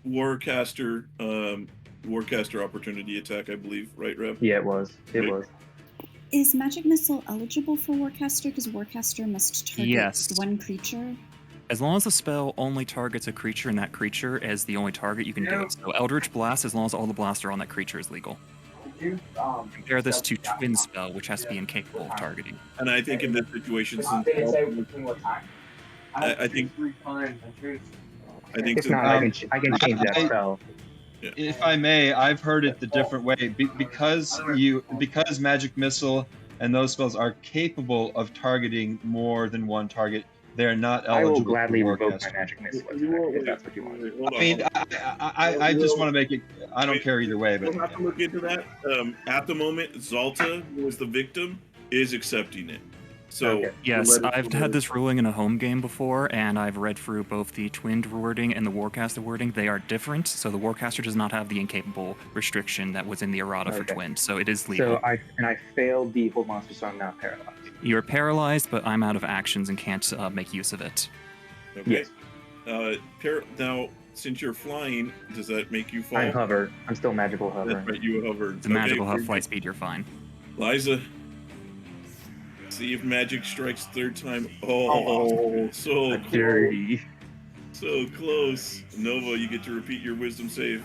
Warcaster opportunity attack, I believe, right, Reb? Yeah, it was. It was. Is Magic Missile eligible for Warcaster? Because Warcaster must target Yes. one creature. As long as the spell only targets a creature and that creature as the only target, you can do it. So Eldritch Blast, as long as all the blasts are on that creature, is legal. Compare this to Twin Spell, which has to be incapable of targeting. And I think in this situation, since I think It's not. I can change that spell. If I may, I've heard it the different way. Because Magic Missile and those spells are capable of targeting more than one target, they're not eligible. I will gladly for revoke Warcaster. my Magic Missile if that's what you want. I mean, I just want to make it. I don't care either way, but we'll have to look into that. At the moment, Zalta, who was the victim, is accepting it. So Yes, I've had this ruling in a home game before, and I've read through both the Twinned wording and the Warcaster wording. They are different, so the Warcaster does not have the incapable restriction that was in the errata for Twinned, so it is legal. So I failed the hold monster, so I'm now paralyzed. You're paralyzed, but I'm out of actions and can't make use of it. Okay. Now, since you're flying, does that make you fall? I'm hover. I'm still magical hover. That's right, you hover. The magical hover flight speed, you're fine. Liza, see if magic strikes third time. Oh, so dirty. So close. Nova, you get to repeat your wisdom save.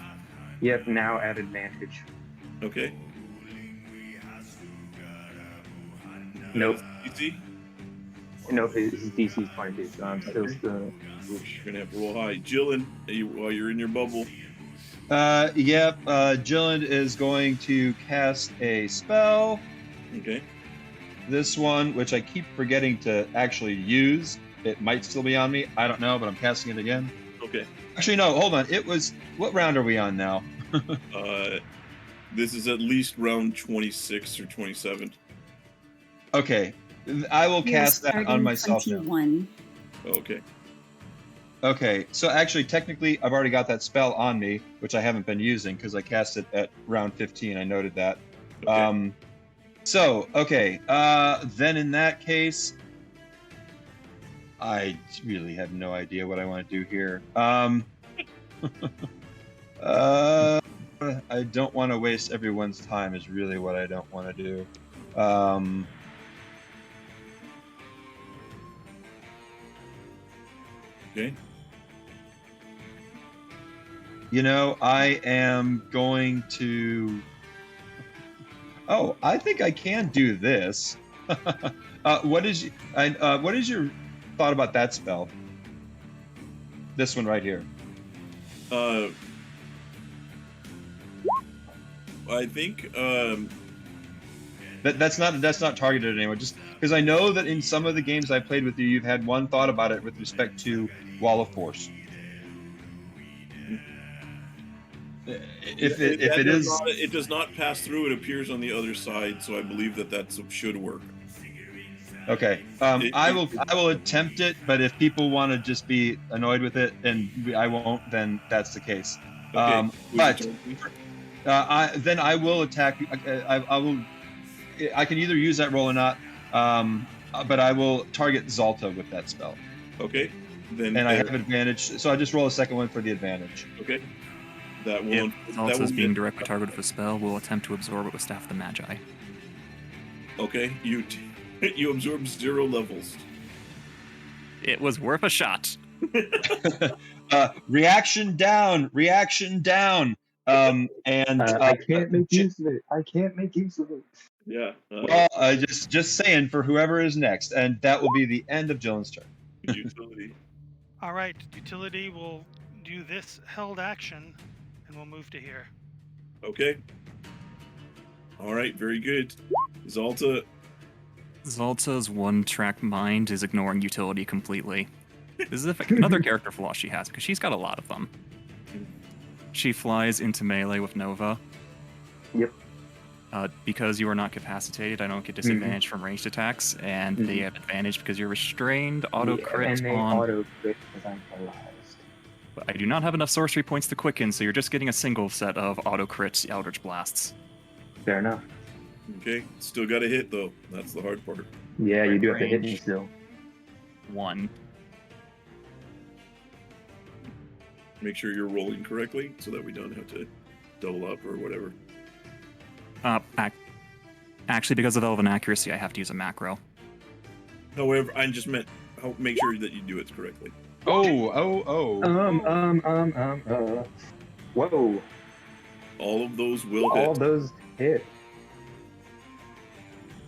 Yep, now at advantage. Okay. Nope. DC? Nope, his DC is 22, so I'm still. You're gonna have to roll high. Jyllynd, while you're in your bubble. Yep. Jyllynd is going to cast a spell. Okay. This one, which I keep forgetting to actually use. It might still be on me. I don't know, but I'm casting it again. Okay. Actually, no. Hold on. It was. What round are we on now? This is at least round 26 or 27. Okay. I will cast that on myself now. 21. Okay. Okay, so actually, technically, I've already got that spell on me, which I haven't been using because I cast it at round 15. I noted that. Okay. Then in that case, I really have no idea what I want to do here. I don't want to waste everyone's time is really what I don't want to do. Okay. You know, I am going to. Oh, I think I can do this. What is your thought about that spell? This one right here. I think that's not targeted at anyone. Just because I know that in some of the games I played with you, you've had one thought about it with respect to Wall of Force. It does not pass through. It appears on the other side, so I believe that should work. Okay. I will attempt it, but if people want to just be annoyed with it and I won't, then that's the case. Okay. Then I will attack. I can either use that roll or not, but I will target Zalta with that spell. Okay. Then I have advantage, so I just roll a second one for the advantage. Okay. That one. If Zalta's being directly targeted with a spell, will attempt to absorb it with Staff of the Magi. Okay. You absorb 0 levels. It was worth a shot. Reaction down. I can't make use of it. Yeah. Well, just saying for whoever is next, and that will be the end of Jyllynd's turn. Utility. All right, utility will do this held action, and we'll move to here. Okay. All right. Very good. Zalta's one-track mind is ignoring utility completely. This is another character flaw she has, because she's got a lot of them. She flies into melee with Nova. Yep. Because you are not capacitated, I don't get disadvantage from ranged attacks, and they have advantage because you're restrained, auto-crit on... auto-crit because I'm paralyzed. But I do not have enough sorcery points to quicken, so you're just getting a single set of auto-crits, Eldritch Blasts. Fair enough. Okay. Still got to hit, though. That's the hard part. Yeah, you do have to hit me still. 1. Make sure you're rolling correctly so that we don't have to double up or whatever. Actually, because of Elven accuracy, I have to use a macro. However, I just meant make sure that you do it correctly. Oh. Whoa. All of those will hit. All those hit.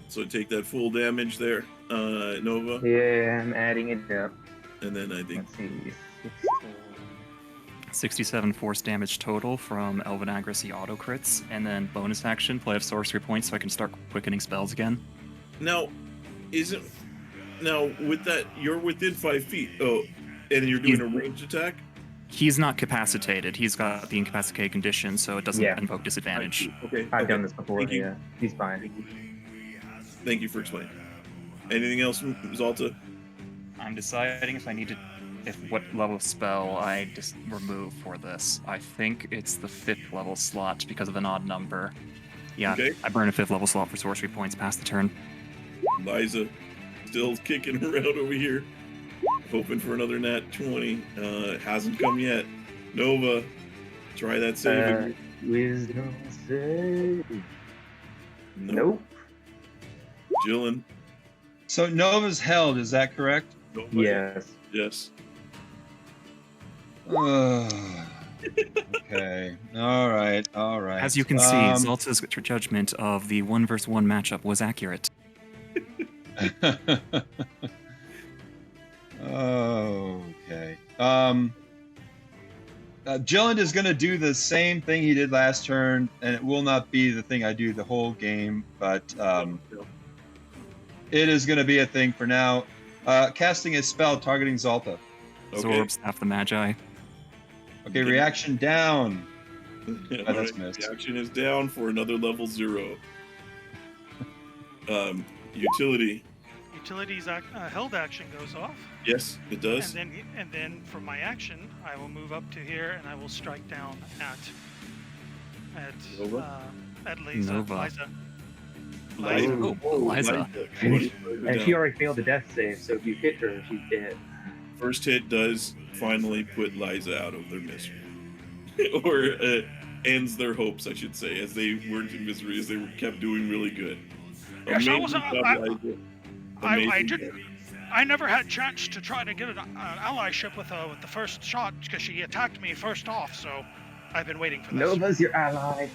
So take that full damage there, Nova. Yeah, I'm adding it up. And then I think... Let's see. 67 force damage total from Elven Accuracy auto crits, and then bonus action, play of sorcery points so I can start quickening spells again. Now, with that, you're within 5 feet. Oh, and you're doing a ranged attack? He's not capacitated. He's got the incapacitated condition, so it doesn't invoke disadvantage. Okay. I've done this before, yeah. He's fine. Thank you for explaining. Anything else, Zalta? I'm deciding what level spell I just remove for this. I think it's the 5th level slot because of an odd number. Yeah, Okay. I burn a 5th level slot for sorcery points past the turn. Liza still kicking around over here, hoping for another nat 20. Hasn't come yet. Nova, try that save again. Wisdom save. Nope. Jyllynd. So Nova's held, is that correct? Yes. Yes. Okay. All right. As you can see, Zalta's judgment of the 1 versus 1 matchup was accurate. Okay. Jyllynd is going to do the same thing he did last turn, and it will not be the thing I do the whole game, but it is going to be a thing for now. Casting a spell targeting Zalta. Absorb Staff the Magi. Okay, reaction down. All right, reaction is down for another level 0. Utility. Utility's held action goes off. Yes, it does. And then for my action, I will move up to here and I will strike down at Liza. Liza. And she already failed the death save, so if you hit her, she's dead. First hit does finally put Liza out of their misery. Or ends their hopes, I should say, as they weren't in misery, as they kept doing really good. Yes, Amazing. I never had a chance to try to get an allyship with the first shot because she attacked me first off, so I've been waiting for this. Nova's your ally.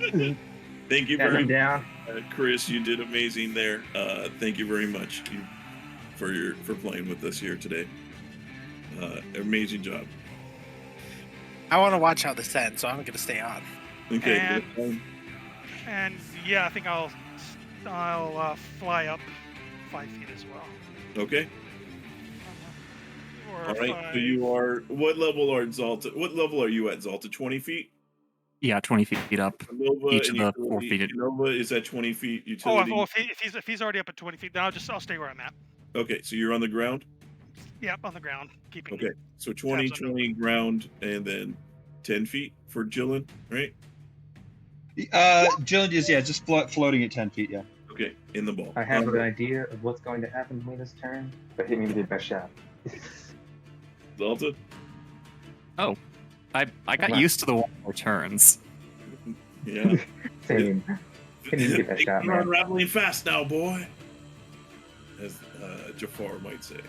Thank you Got very him down. Chris, you did amazing there. Thank you very much for playing with us here today. Amazing job. I want to watch how this ends, so I'm going to stay on. Okay. And yeah, I think I'll fly up 5 feet as well. Okay. Or All right. So you are. What level are Zalta? What level are you at, Zalta? 20 feet. Yeah, 20 feet up. Nova Each of the 4 feet. Nova is at 20 feet. Utility. If he's already up at 20 feet, then I'll stay where I'm at. Okay, so you're on the ground. Yep, on the ground, keeping. Okay, so 20 ground, and then 10 feet for Jyllynd, right? Jyllynd is just floating at 10 feet. Yeah. Okay, in the ball. I have an idea of what's going to happen to me this turn, but hit me with your best shot. Zalta? Oh, I got used to the 1 more turns. Yeah. Same. Hit me with your best shot, You're man. unraveling fast now, boy. As Jafar might say.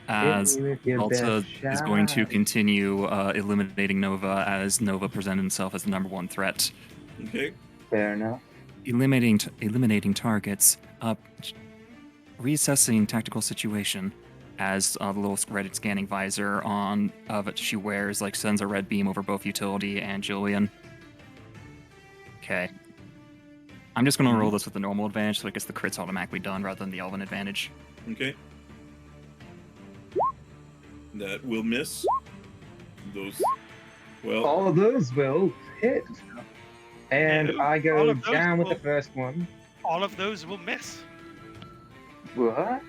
As Zalta is going to continue eliminating Nova, as Nova presented himself as the #1 threat. Okay. Fair enough. Eliminating targets. Reassessing tactical situation, as the little red scanning visor that she wears sends a red beam over both utility and Jyllynd. Okay. I'm just going to roll this with the normal advantage, so I guess the crit's automatically done rather than the elven advantage. Okay. That will miss. All of those will hit. And I go down with the first one. All of those will miss. What?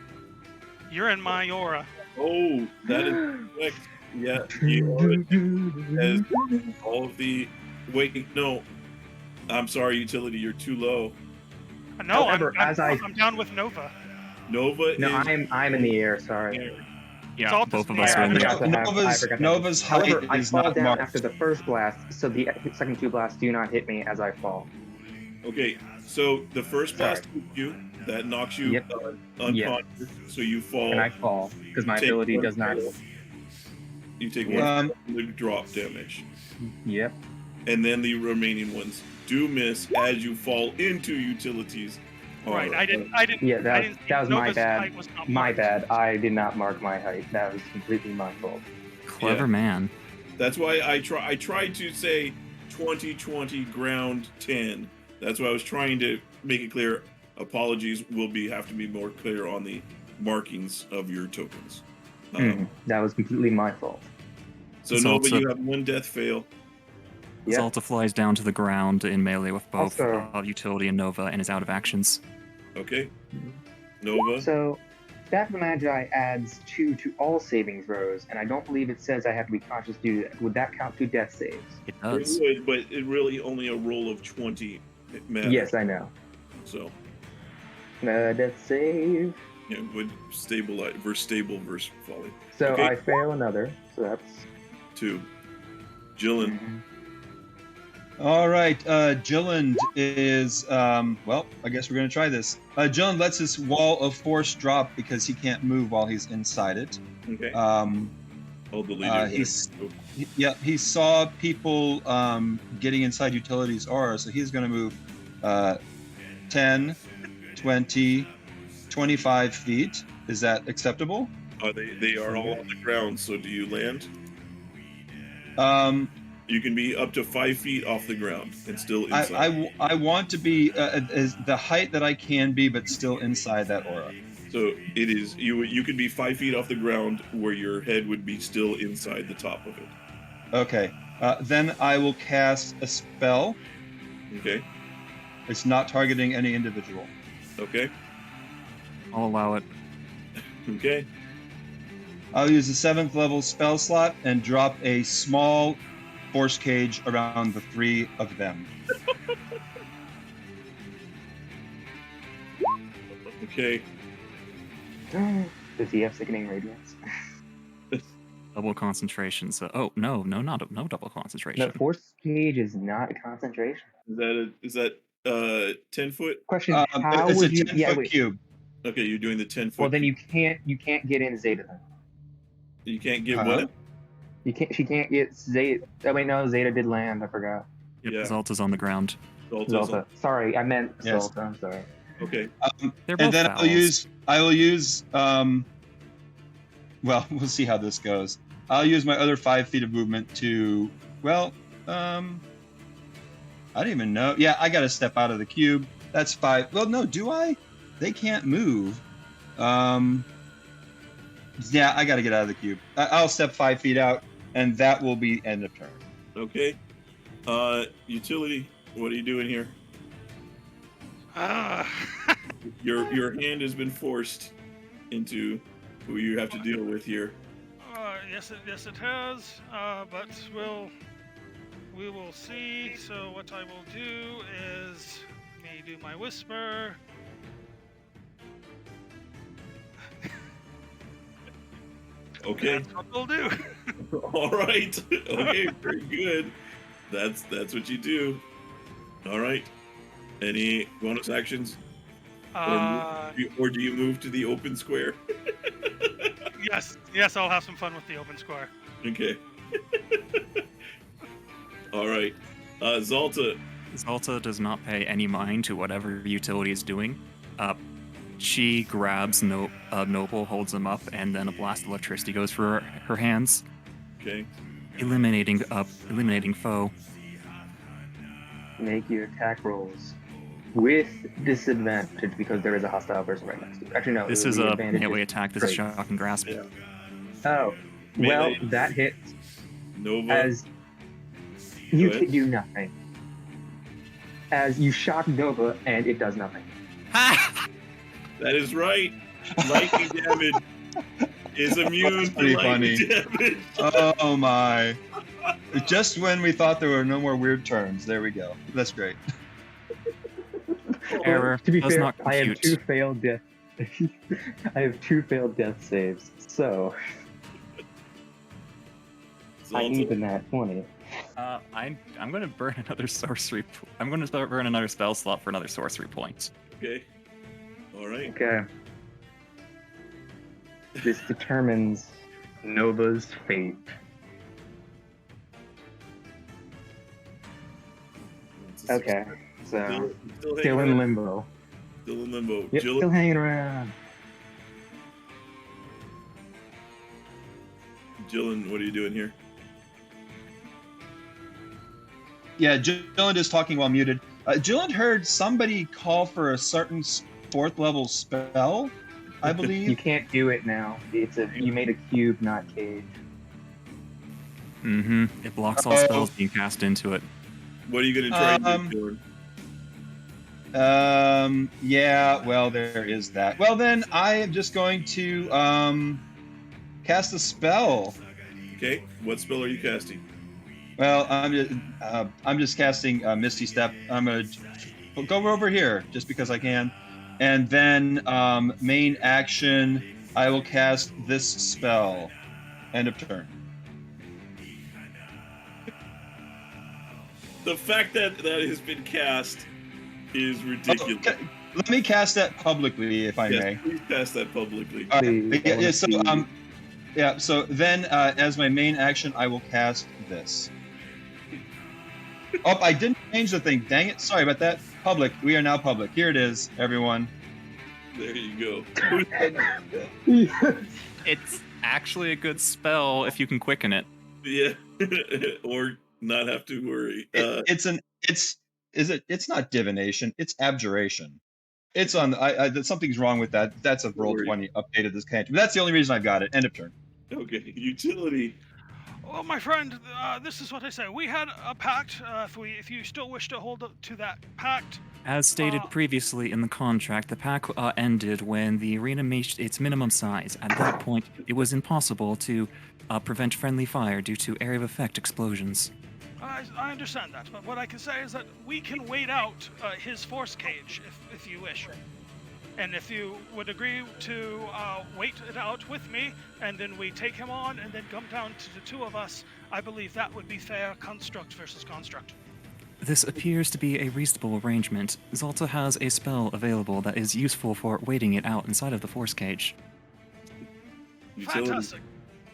You're in my aura. Oh, that is correct. Yeah, you are. As all of the. Wait, no. I'm sorry, utility. You're too low. No, However, I'm down with Nova. Nova. No, I'm in the air. Sorry. Yeah, both of us are in there. Nova's height However, I is fall not down marked. after the first blast, so the second 2 blasts do not hit me as I fall. Okay, so the first blast hits you. That knocks you unconscious, so you fall. And I fall because my ability does not. You take 1 drop damage. Yep. And then the remaining ones do miss as you fall into utilities. Right, I didn't. Yeah, that was my Nova's bad. height was not My marked. bad. I did not mark my height. That was completely my fault. Clever man. That's why I tried to say 20 ground 10. That's why I was trying to make it clear. Apologies will have to be more clear on the markings of your tokens. That was completely my fault. So Nova, you have 1 death fail. Yeah. Zalta flies down to the ground in melee with both Also- Utility and Nova and is out of actions. Okay. Nova. So, Staff of Magi adds 2 to all saving throws, and I don't believe it says I have to be conscious to do that. Would that count to death saves? It It does. would, but it really only a roll of 20 matters. Yes, I know. So, Death save. yeah, would stabilize versus stable versus falling. So Okay. I fail another. So that's 2. Jyllynd. All right, Jyllynd is, well, I guess we're going to try this. Jyllynd lets his wall of force drop because he can't move while he's inside it. Okay. I'll delete it. He saw people getting inside Utility's aura, so he's going to move 10, 20, 25 feet. Is that acceptable? They are all on the ground, so do you land? You can be up to 5 feet off the ground and still inside. I want to be as the height that I can be, but still inside that aura. So it is you can be 5 feet off the ground where your head would be still inside the top of it. Okay. Then I will cast a spell. Okay. It's not targeting any individual. Okay. I'll allow it. Okay. I'll use a 7th level spell slot and drop a small force cage around the 3 of them. Okay. Does he have sickening radiance? Double concentration. So, no, not no double concentration. No, force cage is not a concentration. Is that 10 foot? Question: How it's would a you? 10-foot Wait. cube. Okay, you're doing the 10 foot. Well, then you can't get in Zeta then. You can't get what? You can't. She can't get Zeta. Oh wait, no, Zeta did land. I forgot. Yep, Zalta's on the ground. Zalta. Sorry, I meant Yes. Zalta. I'm sorry. Okay. They're And both then fouls. I will use well, we'll see how this goes. I'll use my other 5 feet of movement to, well, I don't even know. Yeah, I got to step out of the cube. That's 5. Well, no, do I? They can't move. Yeah, I got to get out of the cube. I'll step 5 feet out, and that will be end of turn. Okay. Utility, what are you doing here? Your hand has been forced into who you have to deal with here. Yes, it has. But we will see. So what I will do is me do my whisper. Okay. That's what we'll do. All right. Okay, very good. That's what you do. All right. Any bonus actions? Or do you move to the open square? Yes, I'll have some fun with the open square. Okay. All right. Zalta. Zalta does not pay any mind to whatever Utility is doing. She grabs Noble, holds him up, and then a blast of electricity goes through her hands. Okay. Eliminating foe. Make your attack rolls with disadvantage because there is a hostile person right next to you. Actually, no. This it would is be a advantage melee is attack. This is great. shock and grasp. Yeah. Oh, well, Melee. that hits. Nova. As you can do nothing. As you shock Nova, and it does nothing. That is right. Lightning damage is immune to pretty lightning funny. damage. Oh my. Just when we thought there were no more weird terms. There we go. That's great. Error. To be Does fair, not I have compute. 2 failed death. I have 2 failed death saves, so I need the nat 20. I'm going to burn another sorcery. I'm going to burn another spell slot for another sorcery point. Okay. All right. Okay. This determines Nova's fate. Okay, so still in limbo. Still in limbo. Yep, Jill- still hanging around. Jyllynd, what are you doing here? Yeah, Jyllynd is talking while muted. Jyllynd heard somebody call for a certain 4th level spell, I believe. You can't do it now. You made a cube, not cage. Mm-hmm. It blocks all spells being cast into it. What are you going to try and do, Jordan? Yeah, well, there is that. Well, then I am just going to cast a spell. Okay, what spell are you casting? Well, I'm just casting Misty Step. I'm gonna go over here just because I can, and then main action, I will cast this spell. End of turn. The fact that that has been cast is ridiculous. Okay. Let me cast that publicly, if I may. Please cast that publicly. All right. So then, as my main action, I will cast this. Oh, I didn't change the thing. Dang it! Sorry about that. Public. We are now public. Here it is, everyone. There you go. It's actually a good spell if you can quicken it. Yeah, or not have to worry. It's not divination. It's abjuration. It's on. Something's wrong with that. That's a roll 20 updated this cantrip. That's the only reason I got it. End of turn. Okay, utility. Well, my friend, this is what I say. We had a pact. If you still wish to hold to that pact. As stated previously in the contract, the pact ended when the arena reached its minimum size. At that point, it was impossible to prevent friendly fire due to area of effect explosions. I understand that, but what I can say is that we can wait out his force cage if you wish. And if you would agree to wait it out with me, and then we take him on, and then come down to the two of us, I believe that would be fair construct versus construct. This appears to be a reasonable arrangement. Zalta has a spell available that is useful for waiting it out inside of the force cage. Fantastic.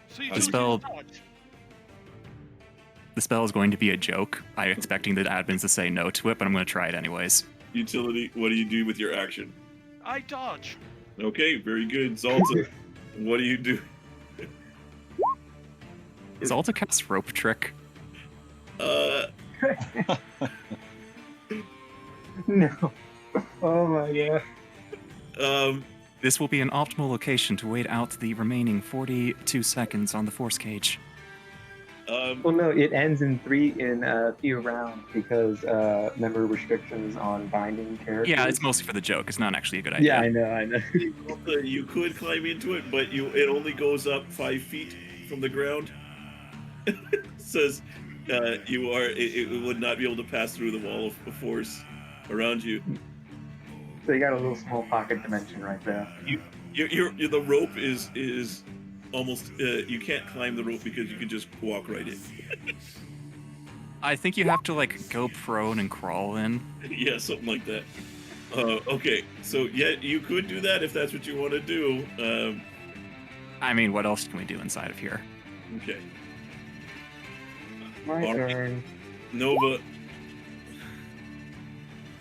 So The spell is going to be a joke. I'm expecting the admins to say no to it, but I'm going to try it anyways. Utility, what do you do with your action? I dodge. Okay, very good. Zalta, what do you do? Zalta casts Rope Trick. No. Oh my god. This will be an optimal location to wait out the remaining 42 seconds on the force cage. Well, no, it ends in a few rounds because member restrictions on binding characters. Yeah, it's mostly for the joke. It's not actually a good idea. Yeah, I know. You could climb into it, but it only goes up 5 feet from the ground. Says it would not be able to pass through the wall of force around you. So you got a little small pocket dimension right there. The rope is almost you can't climb the rope because you can just walk right in. I think you have to go prone and crawl in. Yeah, something like that. Okay, so yeah, you could do that if that's what you want to do. I mean, what else can we do inside of here? Okay. My turn. Nova.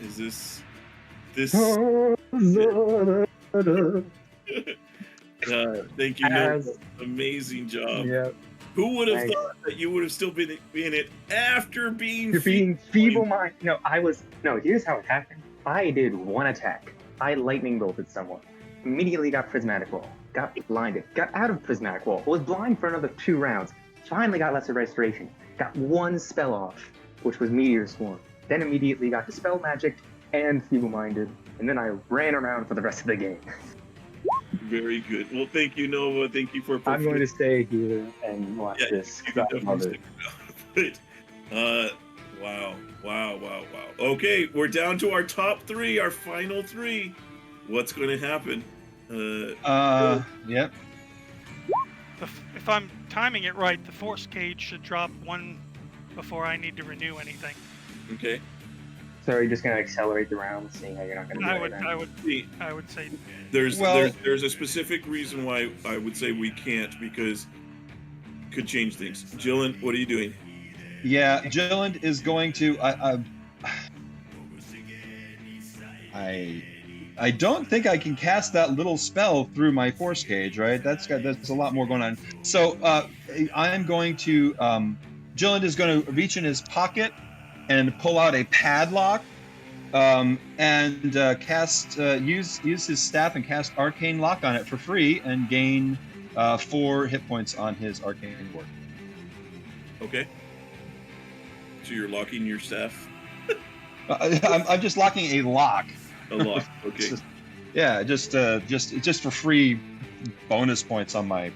Is this? Thank you, Nova. Amazing job. Yeah. Who would have thought that you would have still been in it after being feeble-minded? No, here's how it happened. I did one attack. I lightning bolted someone. Immediately got prismatic wall. Got blinded. Got out of prismatic wall. Was blind for another 2 rounds. Finally got lesser restoration. Got 1 spell off, which was Meteor Swarm. Then immediately got Dispel Magic and feeble-minded. And then I ran around for the rest of the game. Very good. Well, thank you, Nova. Thank you for. I'm going to stay here and watch this. Wow. Okay, we're down to our top 3, our final 3. What's going to happen? Yep. If I'm timing it right, the force cage should drop 1 before I need to renew anything. Okay. So are you just going to accelerate the round, seeing how you're not going to do anything? I would say. There's a specific reason why I would say we can't, because it could change things. Jyllynd, what are you doing? Yeah, Jyllynd is going to. I don't think I can cast that little spell through my force cage, right? That's a lot more going on. So I'm going to. Jyllynd is going to reach in his pocket and pull out a padlock, and cast use his staff and cast Arcane Lock on it for free and gain 4 hit points on his Arcane Ward. Okay. So you're locking your staff? I'm just locking a lock. A lock, okay. Just for free bonus points on my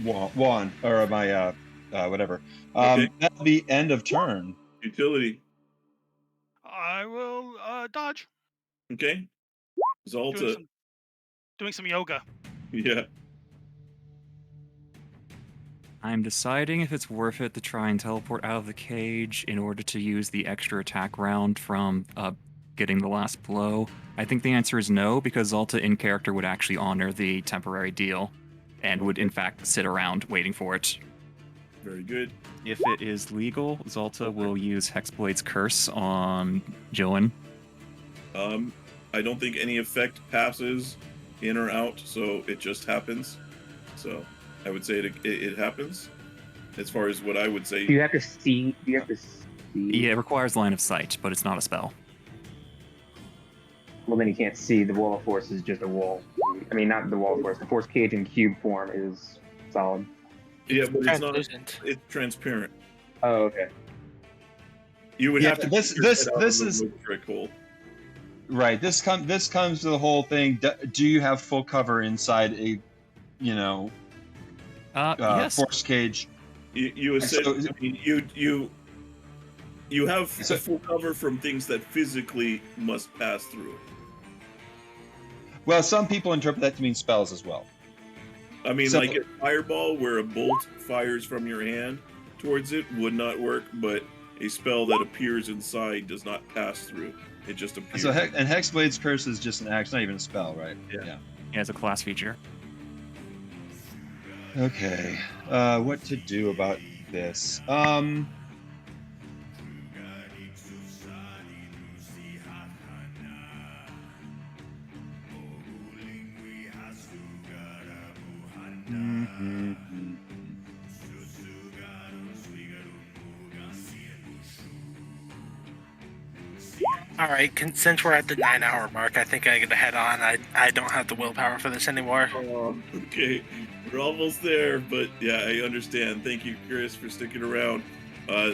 wand or my whatever. Okay. That'll be end of turn. Utility. I will dodge. Okay. Zalta. Doing some yoga. Yeah. I'm deciding if it's worth it to try and teleport out of the cage in order to use the extra attack round from getting the last blow. I think the answer is no, because Zalta in character would actually honor the temporary deal and would in fact sit around waiting for it. Very good. If it is legal, Zalta will use Hexblade's Curse on Jyllynd. I don't think any effect passes in or out, so it just happens. So I would say it happens. As far as what I would say. Do you have to see? Yeah, it requires line of sight, but it's not a spell. Well, then you can't see. The wall of force is just a wall. I mean, not the wall of force. The force cage in cube form is solid. Yeah, but it's not. It's transparent. Oh, okay. You would have to. This is trick hole. Right. This comes to the whole thing. Do you have full cover inside a, yes. force cage? You essentially, you have full cover from things that physically must pass through. Well, some people interpret that to mean spells as well. I mean, like a fireball where a bolt fires from your hand towards it would not work, but a spell that appears inside does not pass through. It just appears. So, and Hexblade's Curse is just an action, not even a spell, right? Yeah. Yeah, it's a class feature. Okay. What to do about this? All right, since we're at the 9-hour mark, I think I gotta head on. I don't have the willpower for this anymore. Okay, we're almost there, but yeah, I understand. Thank you, Chris, for sticking around.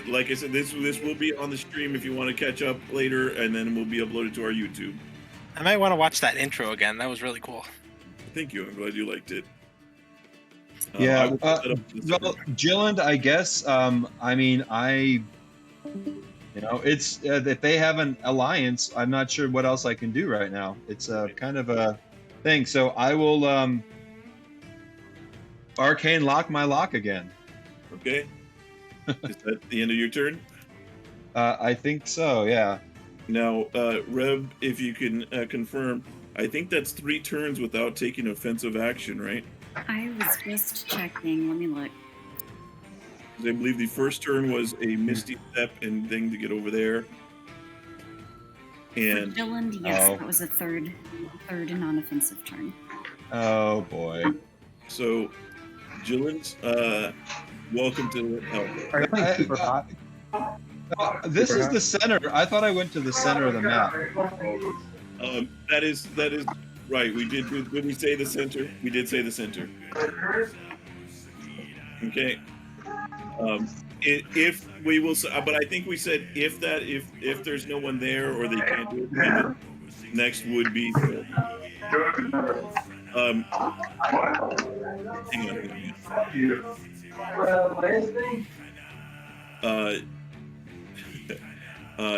Like I said, this will be on the stream if you want to catch up later, and then it will be uploaded to our YouTube. I might want to watch that intro again. That was really cool. Thank you. I'm glad you liked it. Yeah. Well, Jyllynd, I guess. I mean, it's if they have an alliance, I'm not sure what else I can do right now. It's kind of a thing. So I will arcane lock my lock again. Okay. Is that the end of your turn? I think so. Yeah. Now, Reb, if you can confirm, I think that's 3 turns without taking offensive action, right? I was just checking. Let me look. I believe the first turn was a Misty Step and thing to get over there. And For Jyllynd, yes, that was a third non-offensive turn. Oh boy. So, Jyllynd, welcome to help. This is the center. I thought I went to the center of the map. That is right. We did. Did we say the center? We did say the center. Okay. If we will, but I think we said if there's no one there or they can't do it, then the next would be. Hang on.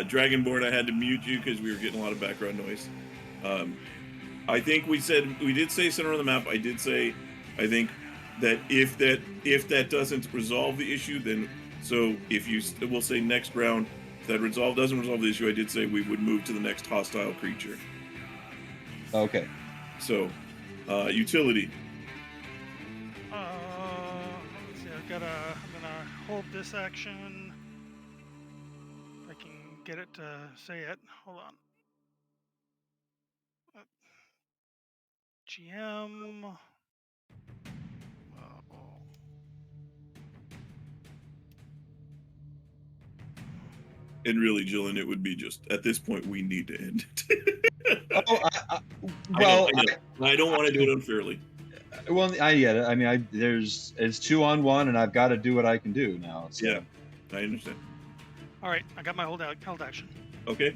Dragonborn, I had to mute you because we were getting a lot of background noise. I think we did say center on the map. I did say, I think that if that doesn't resolve the issue, then we'll say next round. If that doesn't resolve the issue, I did say we would move to the next hostile creature. Okay. So, utility. Let's see. I'm gonna hold this action. If I can get it to say it. Hold on. GM. And really, Jyllynd, it would be just at this point we need to end it. I don't want to do it unfairly. Well, I get it. I mean, it's 2-on-1, and I've got to do what I can do now. So. Yeah. I understand. All right, I got my held action. Okay.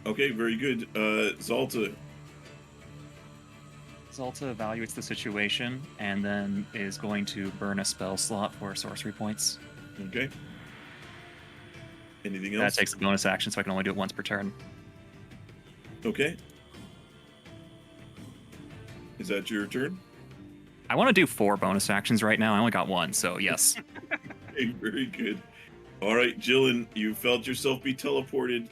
Okay, very good. Zalta. Zalta evaluates the situation and then is going to burn a spell slot for sorcery points. Okay. Anything That else? takes a bonus action, so I can only do it once per turn. Okay. Is that your turn? I want to do 4 bonus actions right now. I only got 1, so yes. Okay, very good. All right, Jyllynd, you felt yourself be teleported.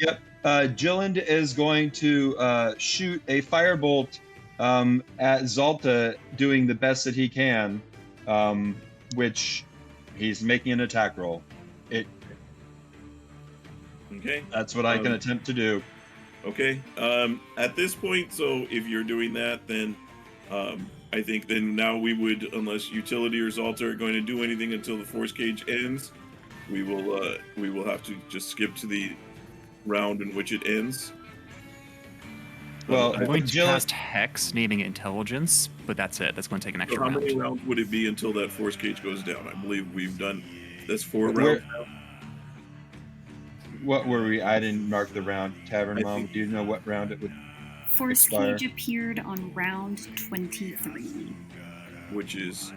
Yep. Jyllynd is going to shoot a firebolt at Zalta, doing the best that he can, which he's making an attack roll. Okay. That's what I can attempt to do. Okay. At this point, so if you're doing that, then I think then now we would, unless Utility or Zalta are going to do anything until the force cage ends, we will have to just skip to the round in which it ends. Well, I'm going to cast Hex, naming it Intelligence, but that's it. That's going to take an extra So how round. many rounds would it be until that force cage goes down? I believe we've done that's 4 rounds now. What were we? I didn't mark the round. Tavern Mom, do you know what round it would Force expire? Cage appeared on round 23. Which is?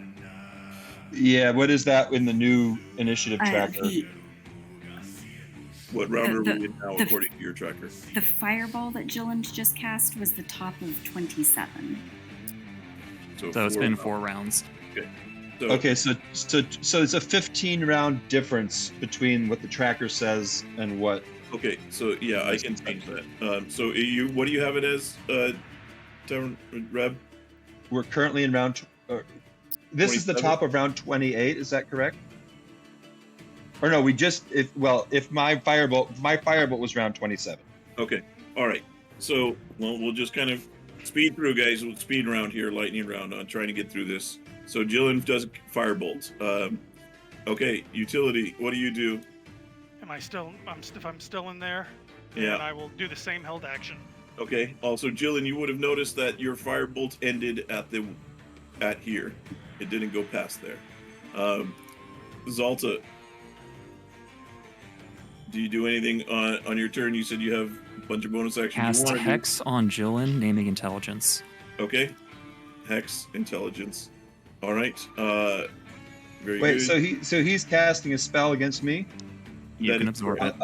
Yeah, what is that in the new initiative tracker? What round are we in now, according to your tracker? The fireball that Jyllynd just cast was the top of 27. So it's been 4 rounds. Okay. Okay, so it's a 15 round difference between what the tracker says and what. Okay, so yeah, I can change that. So what do you have it as, Reb? We're currently in round. This is the 27? top of round 28. Is that correct? Or no, if my firebolt was round 27. Okay, all right. So we'll just kind of speed through, guys. We'll speed round here, lightning round on trying to get through this. So Jyllynd does firebolt. Okay, Utility. What do you do? Am I still? If I'm still in there, Yeah. then I will do the same held action. Okay. Also, Jyllynd, you would have noticed that your firebolt ended at here. It didn't go past there. Zalta, do you do anything on your turn? You said you have a bunch of bonus actions. Cast you want Hex on Jyllynd, naming Intelligence. Okay. Hex, Intelligence. All right. Very Wait, good. so he's casting a spell against me? You can absorb it.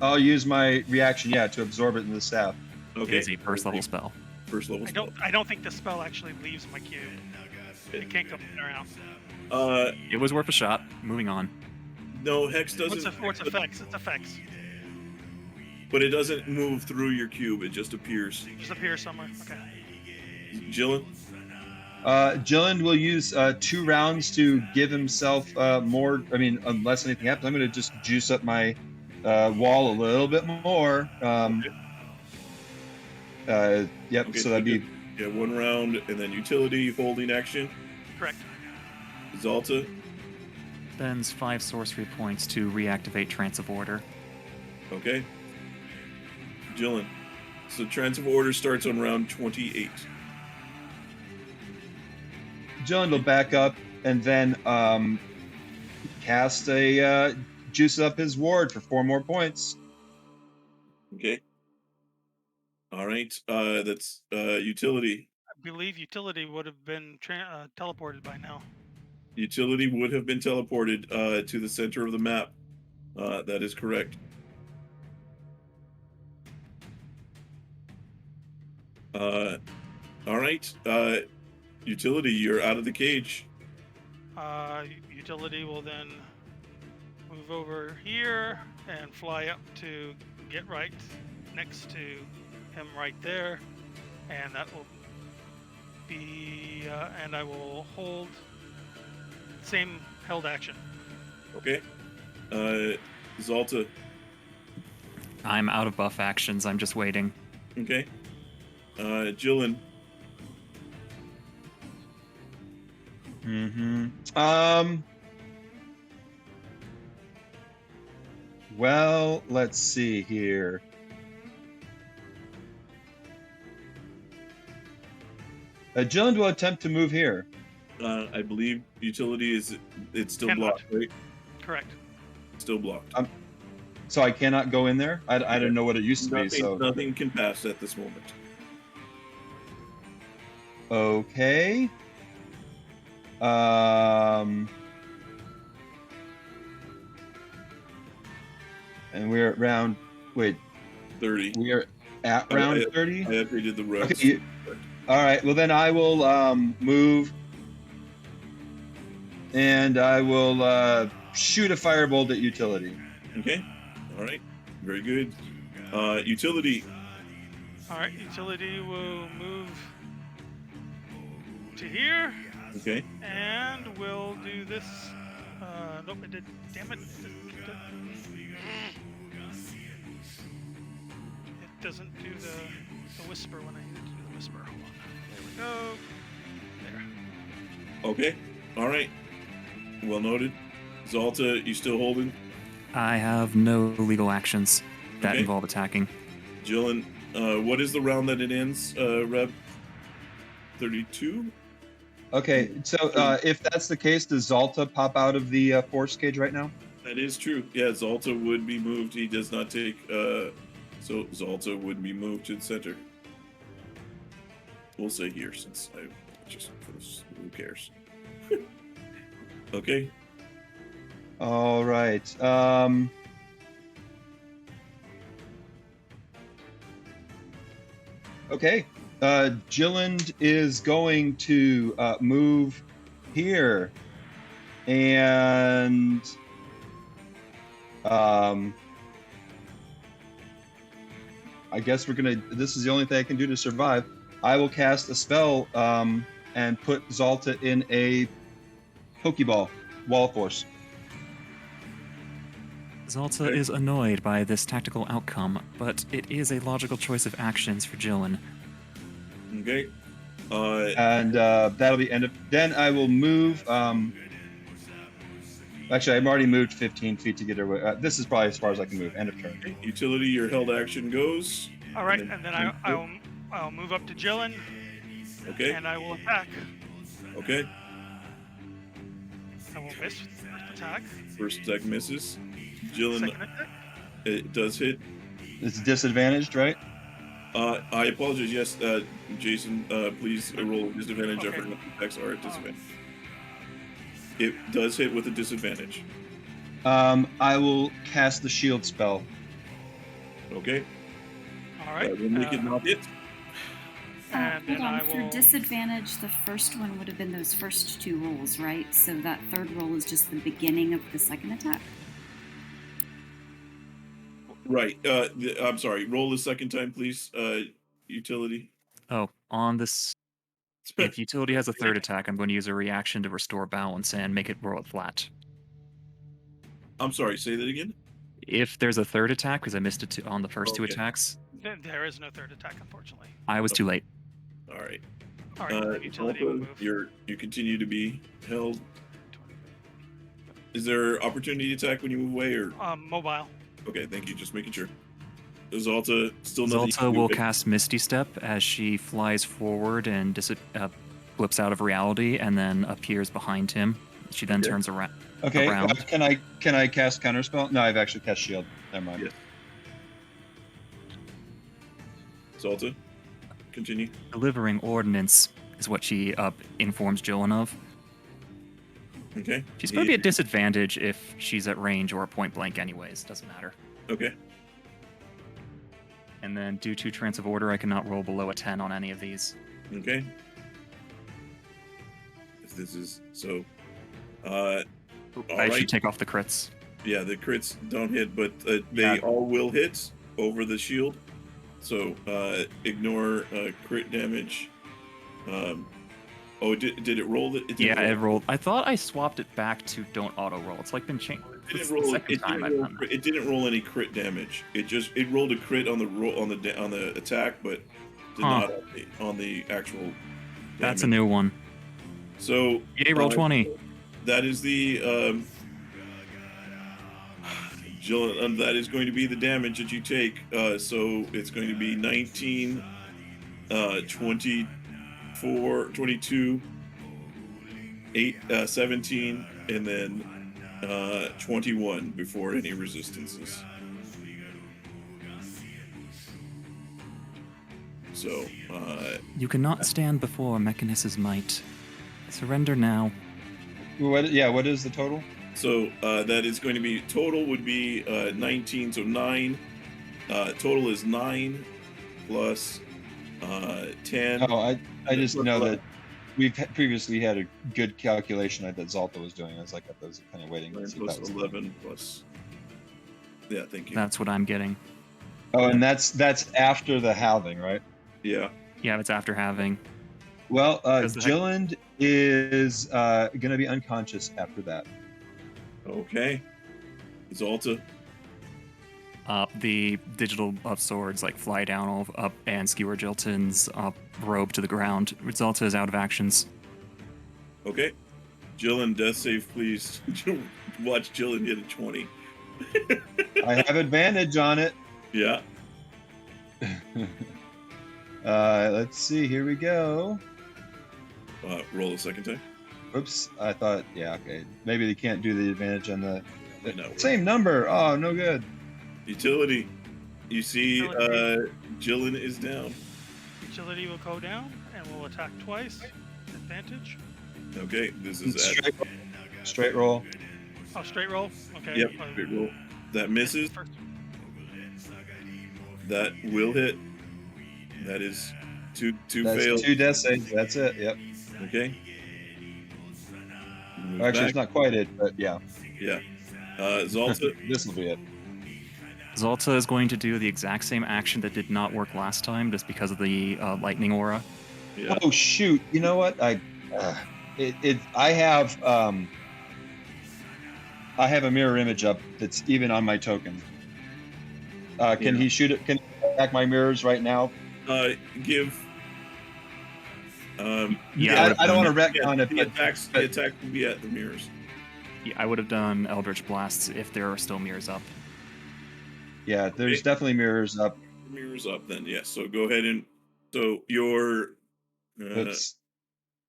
I'll use my reaction, to absorb it in the staff. Okay. It's a first level spell. First level spell. I don't think the spell actually leaves my cube. It can't go around. It was worth a shot. Moving on. No, Hex doesn't. What's effects? It's effects. But it doesn't move through your cube. It just appears. Just appear somewhere. Okay. Jyllynd? Jyllynd will use 2 rounds to give himself more. I mean, unless anything happens, I'm going to just juice up my wall a little bit more. Yep. Okay, so that'd be 1 round, and then Utility, holding action. Correct. Zalta. Spends 5 sorcery points to reactivate Trance of Order. Okay. Jyllynd. So Trance of Order starts on round 28. Jyllynd will back up and then cast a juice up his ward for 4 more points. Okay. All right. That's Utility. I believe Utility would have been teleported by now. Utility would have been teleported to the center of the map. That is correct. All right. Utility, you're out of the cage. Utility will then move over here and fly up to get right next to him right there, and that will be and I will hold same held action. Okay. Zalta. I'm out of buff actions. I'm just waiting. Okay. Jyllynd. Well, let's see here. Jyllynd will attempt to move here. I believe Utility it's still Cannot. blocked, right? Correct. Still blocked. So I cannot go in there. I didn't know what it used to be. So nothing can pass at this moment. Okay. And we're at round. Wait. 30. We are at round 30. I upgraded the rogues. Okay. All right. Well, then I will move, and I will shoot a firebolt at utility. Okay. All right. Very good. Utility. All right. Utility will move to here. Okay. And we'll do this. Nope, it did. Damn it. It doesn't do the whisper when I need it to do the whisper. Hold on. There we go. There. Okay. All right. Well noted. Zalta, you still holding? I have no legal actions that involve attacking. Jyllynd, what is the round that it ends, Rep? 32? Okay, so if that's the case, does Zalta pop out of the force cage right now? That is true. Yeah, Zalta would be moved. He does not take... so Zalta would be moved to the center. We'll say here, since I just... Who cares? Okay. All right. Okay. Jyllynd is going to move here, and I guess we're gonna. This is the only thing I can do to survive. I will cast a spell and put Zalta in a Pokeball wall of force. Zalta is annoyed by this tactical outcome, but it is a logical choice of actions for Jyllynd. Okay. And that'll be end of. Then I will move. Actually, I've already moved 15 feet to get away. This is probably as far as I can move. End of turn. Okay. Utility, your held action goes. All right, and then I'll move up to Jyllynd. Okay. And I will attack. Okay. I will miss first attack. First attack misses. Jyllynd, Second attack. it does hit. It's disadvantaged, right? I apologize. Yes, Jason, please roll a disadvantage. I forgot the attacks are at disadvantage. It does hit with a disadvantage. I will cast the shield spell. Okay. All right. We'll make it not hit. Hold then on, I for will- disadvantage, the first one would have been those first two rolls, right? So that third roll is just the beginning of the second attack? Right. I'm sorry. Roll the second time, please. Utility. Oh, on this... If utility has a third attack, I'm going to use a reaction to restore balance and make it roll it flat. I'm sorry, say that again? If there's a third attack, because I missed it on the first two Okay. attacks, Then there is no third attack, unfortunately. I was too late. All right. All right. Utility will Alpha, move. you continue to be held. Is there opportunity attack when you move away, or? Mobile. Okay, thank you. Just making sure. Zalta still nothing you can Zalta do, will but- cast Misty Step as she flies forward and flips out of reality and then appears behind him. She then turns around. Okay. Can I cast counterspell? No, I've actually cast shield. Never mind. Yes. Zalta, continue. Delivering ordnance is what she informs Jyllynd of. Okay. She's going to be at disadvantage if she's at range or point blank anyways. Doesn't matter. Okay. And then due to Trance of Order, I cannot roll below a 10 on any of these. Okay. If this is so, I should take off the crits. Yeah, the crits don't hit, but they all will hit over the shield. So ignore crit damage. Did it roll? It rolled. I thought I swapped it back to don't auto roll. It's like been changed. It didn't roll any crit damage. It rolled a crit on the roll on the attack, but did not on the actual damage. That's a new one. So yay, roll 20. That is the Jyllynd, that is going to be the damage that you take. So it's going to be 19, 24, 22, 17, and then 21 before any resistances. So, You cannot stand before Mechanus' might. Surrender now. What is the total? So that is going to be, total would be 19, so 9. Total is 9 plus 10. Oh, I just know that we've previously had a good calculation that Zalta was doing. I was like, I was kind of waiting. 9 to see if plus that was 11 plus. Yeah, thank you. That's what I'm getting. Oh, and that's after the halving, right? Yeah. Yeah, it's after halving. Well, Jyllynd is going to be unconscious after that. Okay. Zalta. The digital swords fly down up and skewer Jilton's robe to the ground. Zalta is out of actions. Okay. Jyllynd, death save, please. Watch Jyllynd hit a 20. I have advantage on it. Yeah. Let's see. Here we go. Roll a second time. Oops. I thought, yeah, okay. Maybe they can't do the advantage on the No, same number. Oh, no good. Utility. You see, Jyllynd is down. Utility will go down and will attack twice. Advantage. Okay, this is straight roll. Oh, straight roll? Okay. Yep, straight roll. That misses. That will hit. That is two That's fails. 2 death saves. That's it. Yep. Okay. Actually, it's not quite it, but yeah. Yeah. Zalta. This will be it. Zalta is going to do the exact same action that did not work last time, just because of the lightning aura. Yeah. Oh shoot! You know what? I have a mirror image up that's even on my token. Can he shoot it? Can he attack my mirrors right now? Give. Yeah, I don't want to retcon it. The attack will be at the mirrors. Yeah, I would have done Eldritch Blasts if there are still mirrors up. Yeah, there's definitely mirrors up. Mirrors up, then yes. So go ahead and your.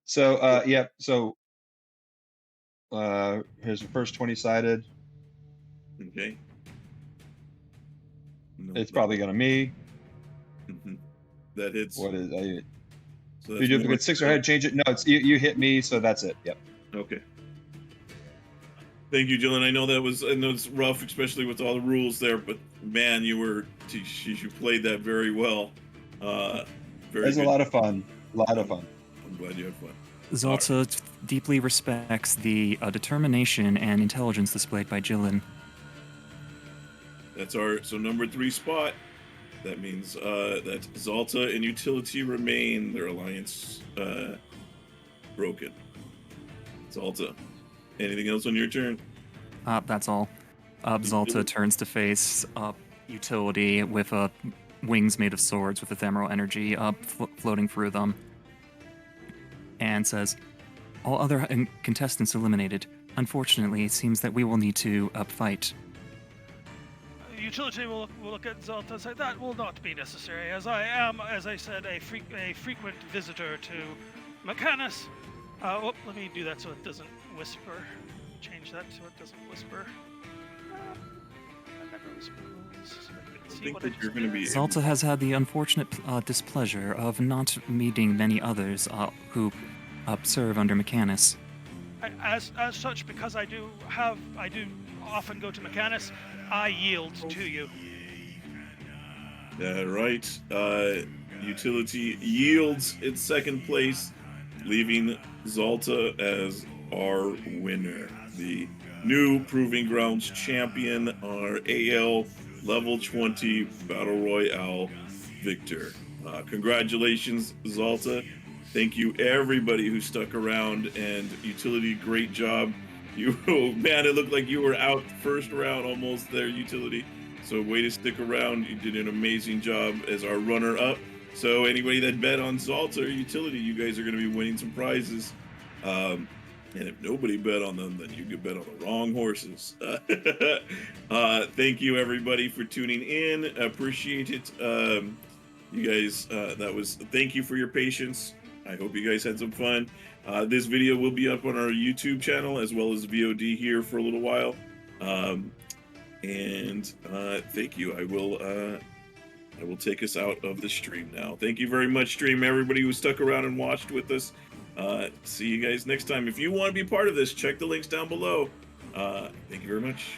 So yeah. So here's the first 20-sided. Okay. No, it's probably gonna me. Mm-hmm. That hits. What is I? So you do if it's 6 or head, change it. No, it's you hit me, so that's it. Yep. Okay. Thank you, Jyllynd. I know it's rough, especially with all the rules there, but man, you played that very well. It was a lot of fun. I'm glad you had fun. Zalta deeply respects the determination and intelligence displayed by Jyllynd. That's our number 3 spot. That means that Zalta and Utility remain. Their alliance broken. Zalta. Anything else on your turn? That's all. Zalta turns to face Utility with wings made of swords with ephemeral energy floating through them, and says, "All other contestants eliminated. Unfortunately, it seems that we will need to fight." Utility will look at Zalta and say, that will not be necessary, as I am, as I said, a frequent visitor to Mechanus. Let me do that so it doesn't whisper. Change that so it doesn't whisper. I never whisper rules, so I can see what you're going to be. Zalta has had the unfortunate displeasure of not meeting many others who serve under Mechanus. As such, because I do often go to Mechanus, I yield to you. Right. Utility yields its second place, leaving Zalta as our winner. The new Proving Grounds champion, our AL level 20 Battle Royale victor. Congratulations, Zalta. Thank you, everybody who stuck around, and Utility, great job. Man, it looked like you were out first round almost there, Utility. So way to stick around. You did an amazing job as our runner-up. So anybody that bet on Zalta or Utility, you guys are going to be winning some prizes. And if nobody bet on them, then you could bet on the wrong horses. Thank you, everybody, for tuning in. Appreciate it. You guys, thank you for your patience. I hope you guys had some fun. This video will be up on our YouTube channel as well as VOD here for a little while. Thank you. I will take us out of the stream now. Thank you very much, stream, everybody who stuck around and watched with us. See you guys next time. If you want to be part of this, check the links down below. Thank you very much.